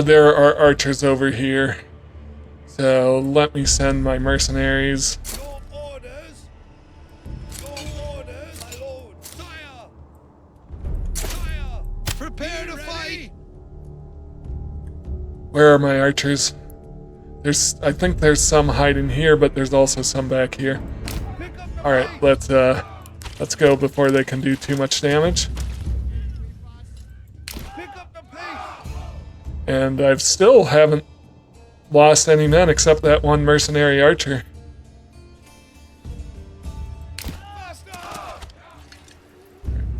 There are archers over here. So let me send my mercenaries. Your orders! Your orders, my lord! Sire! Sire! Prepare to fight! Where are my archers? I think there's some hiding here, but there's also some back here. Pick up the Alright, let's go before they can do too much damage. Pick up the pace! And I've still haven't lost any men except that one mercenary archer. Faster!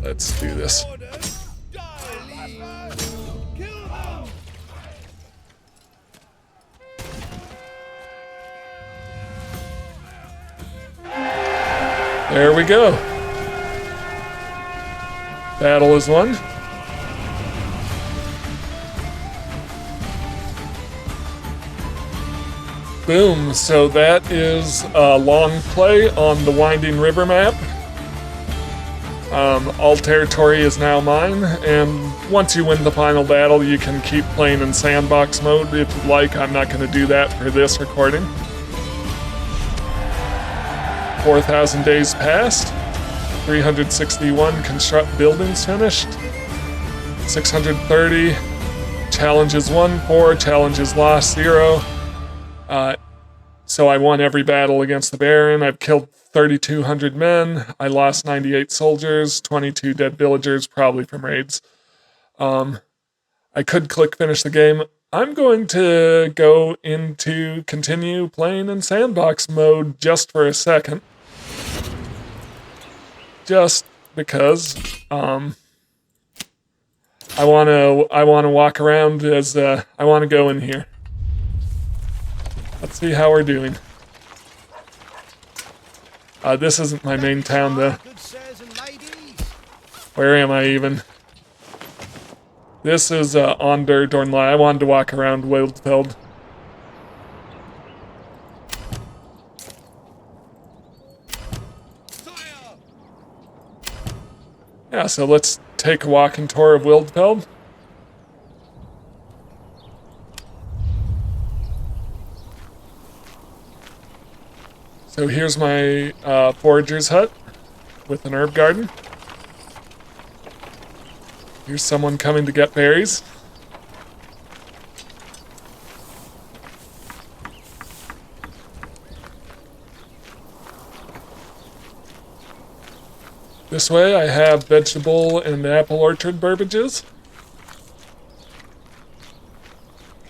Let's do this. Orders! Die! Kill them! There we go. Battle is won. Boom, so that is a long play on the Winding River map. All territory is now mine, and once you win the final battle, you can keep playing in sandbox mode if you'd like. I'm not going to do that for this recording. 4,000 days passed, 361 construct buildings finished, 630 challenges won, 4 challenges lost, 0. So I won every battle against the Baron. I've killed 3,200 men. I lost 98 soldiers, 22 dead villagers, probably from raids. I could click finish the game. I'm going to go into continue playing in sandbox mode just for a second. Just because I want to walk around as I want to go in here. Let's see how we're doing. This isn't my main town, though. Good sirs and ladies! Where am I even? This is Onder Dornlai. I wanted to walk around Wildfeld. Sire! Yeah, so let's take a walking tour of Wildfeld. So here's my forager's hut with an herb garden. Here's someone coming to get berries. This way I have vegetable and apple orchard burbages.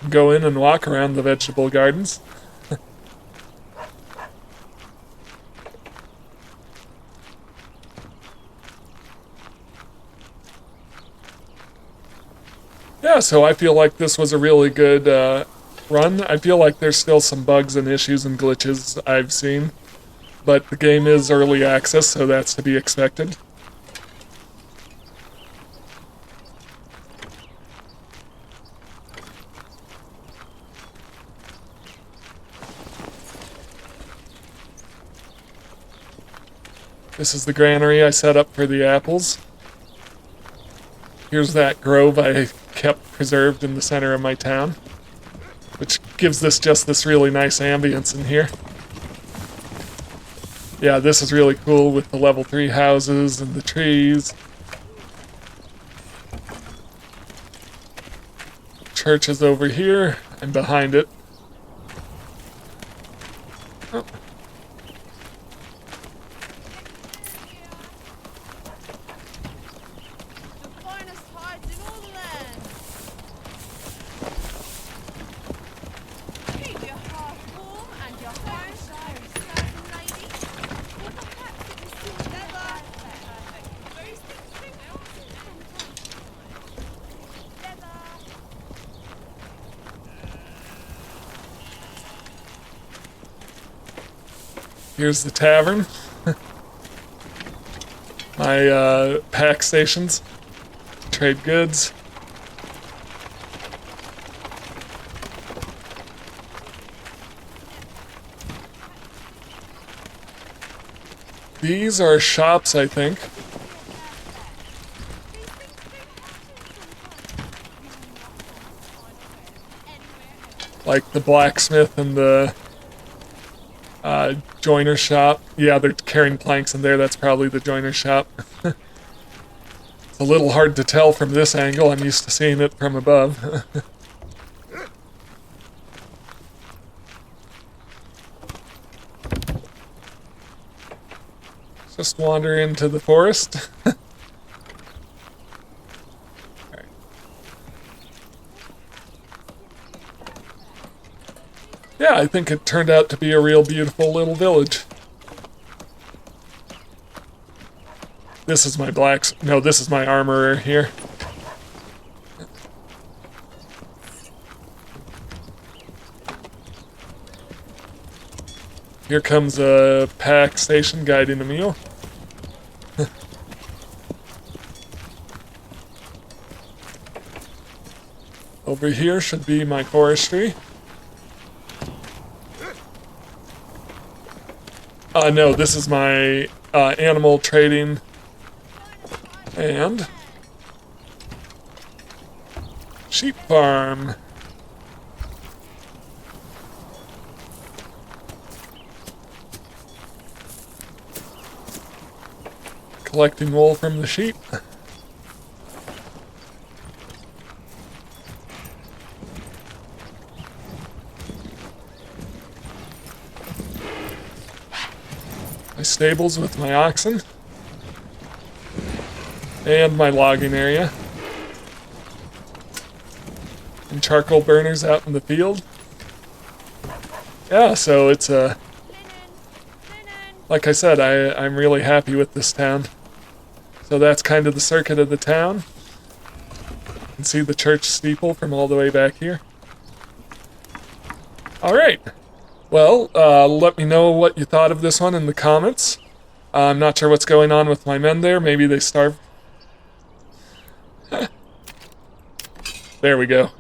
Go in and walk around the vegetable gardens. Yeah, so I feel like this was a really good run. I feel like there's still some bugs and issues and glitches I've seen, but the game is early access, so that's to be expected. This is the granary I set up for the apples. Here's that grove I kept preserved in the center of my town, which gives this just this really nice ambience in here. Yeah, this is really cool with the level 3 houses and the trees. Church is over here. I'm behind it. Oh. The finest hides in all the land. Keep your heart warm and your home very certain, lady. Or perhaps it was still leather. Those things ring out from time to time. Leather. Here's the tavern. My pack stations. Trade goods. These are shops, I think. Like the blacksmith and the joiner shop. Yeah, they're carrying planks in there. That's probably the joiner shop. It's a little hard to tell from this angle. I'm used to seeing it from above. Just wander into the forest. Yeah, I think it turned out to be a real beautiful little village. This is my this is my armorer here. Here comes a pack station guiding a meal. Over here should be my forestry. No, this is my animal trading and sheep farm. Collecting wool from the sheep. My stables with my oxen. And my logging area. And charcoal burners out in the field. Yeah, so it's a... Like I said, I'm really happy with this town. So that's kind of the circuit of the town. You can see the church steeple from all the way back here. Alright. Well, let me know what you thought of this one in the comments. I'm not sure what's going on with my men there. Maybe they starved. There we go.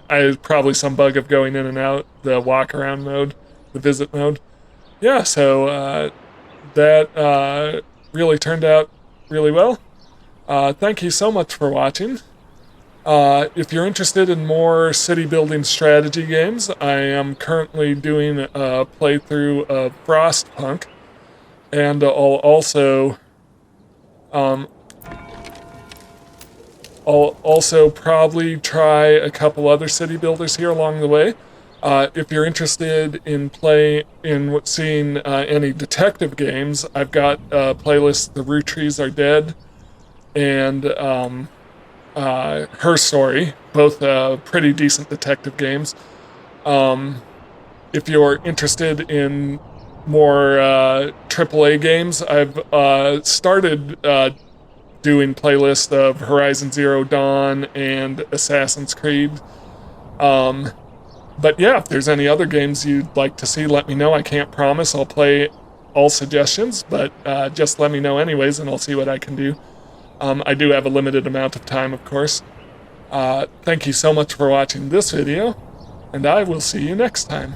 Probably some bug of going in and out, the walk around mode, the visit mode. Yeah, so that really turned out really well. Thank you so much for watching. If you're interested in more city building strategy games, I am currently doing a playthrough of Frostpunk, and I'll also probably try a couple other city builders here along the way. If you're interested in seeing any detective games, I've got a playlist, The Root Trees Are Dead, and Her Story, both pretty decent detective games. If you're interested in more AAA games, I've started doing playlists of Horizon Zero Dawn and Assassin's Creed. But yeah, if there's any other games you'd like to see, let me know. I can't promise I'll play all suggestions, but just let me know anyways, and I'll see what I can do. I do have a limited amount of time, of course. Thank you so much for watching this video, and I will see you next time.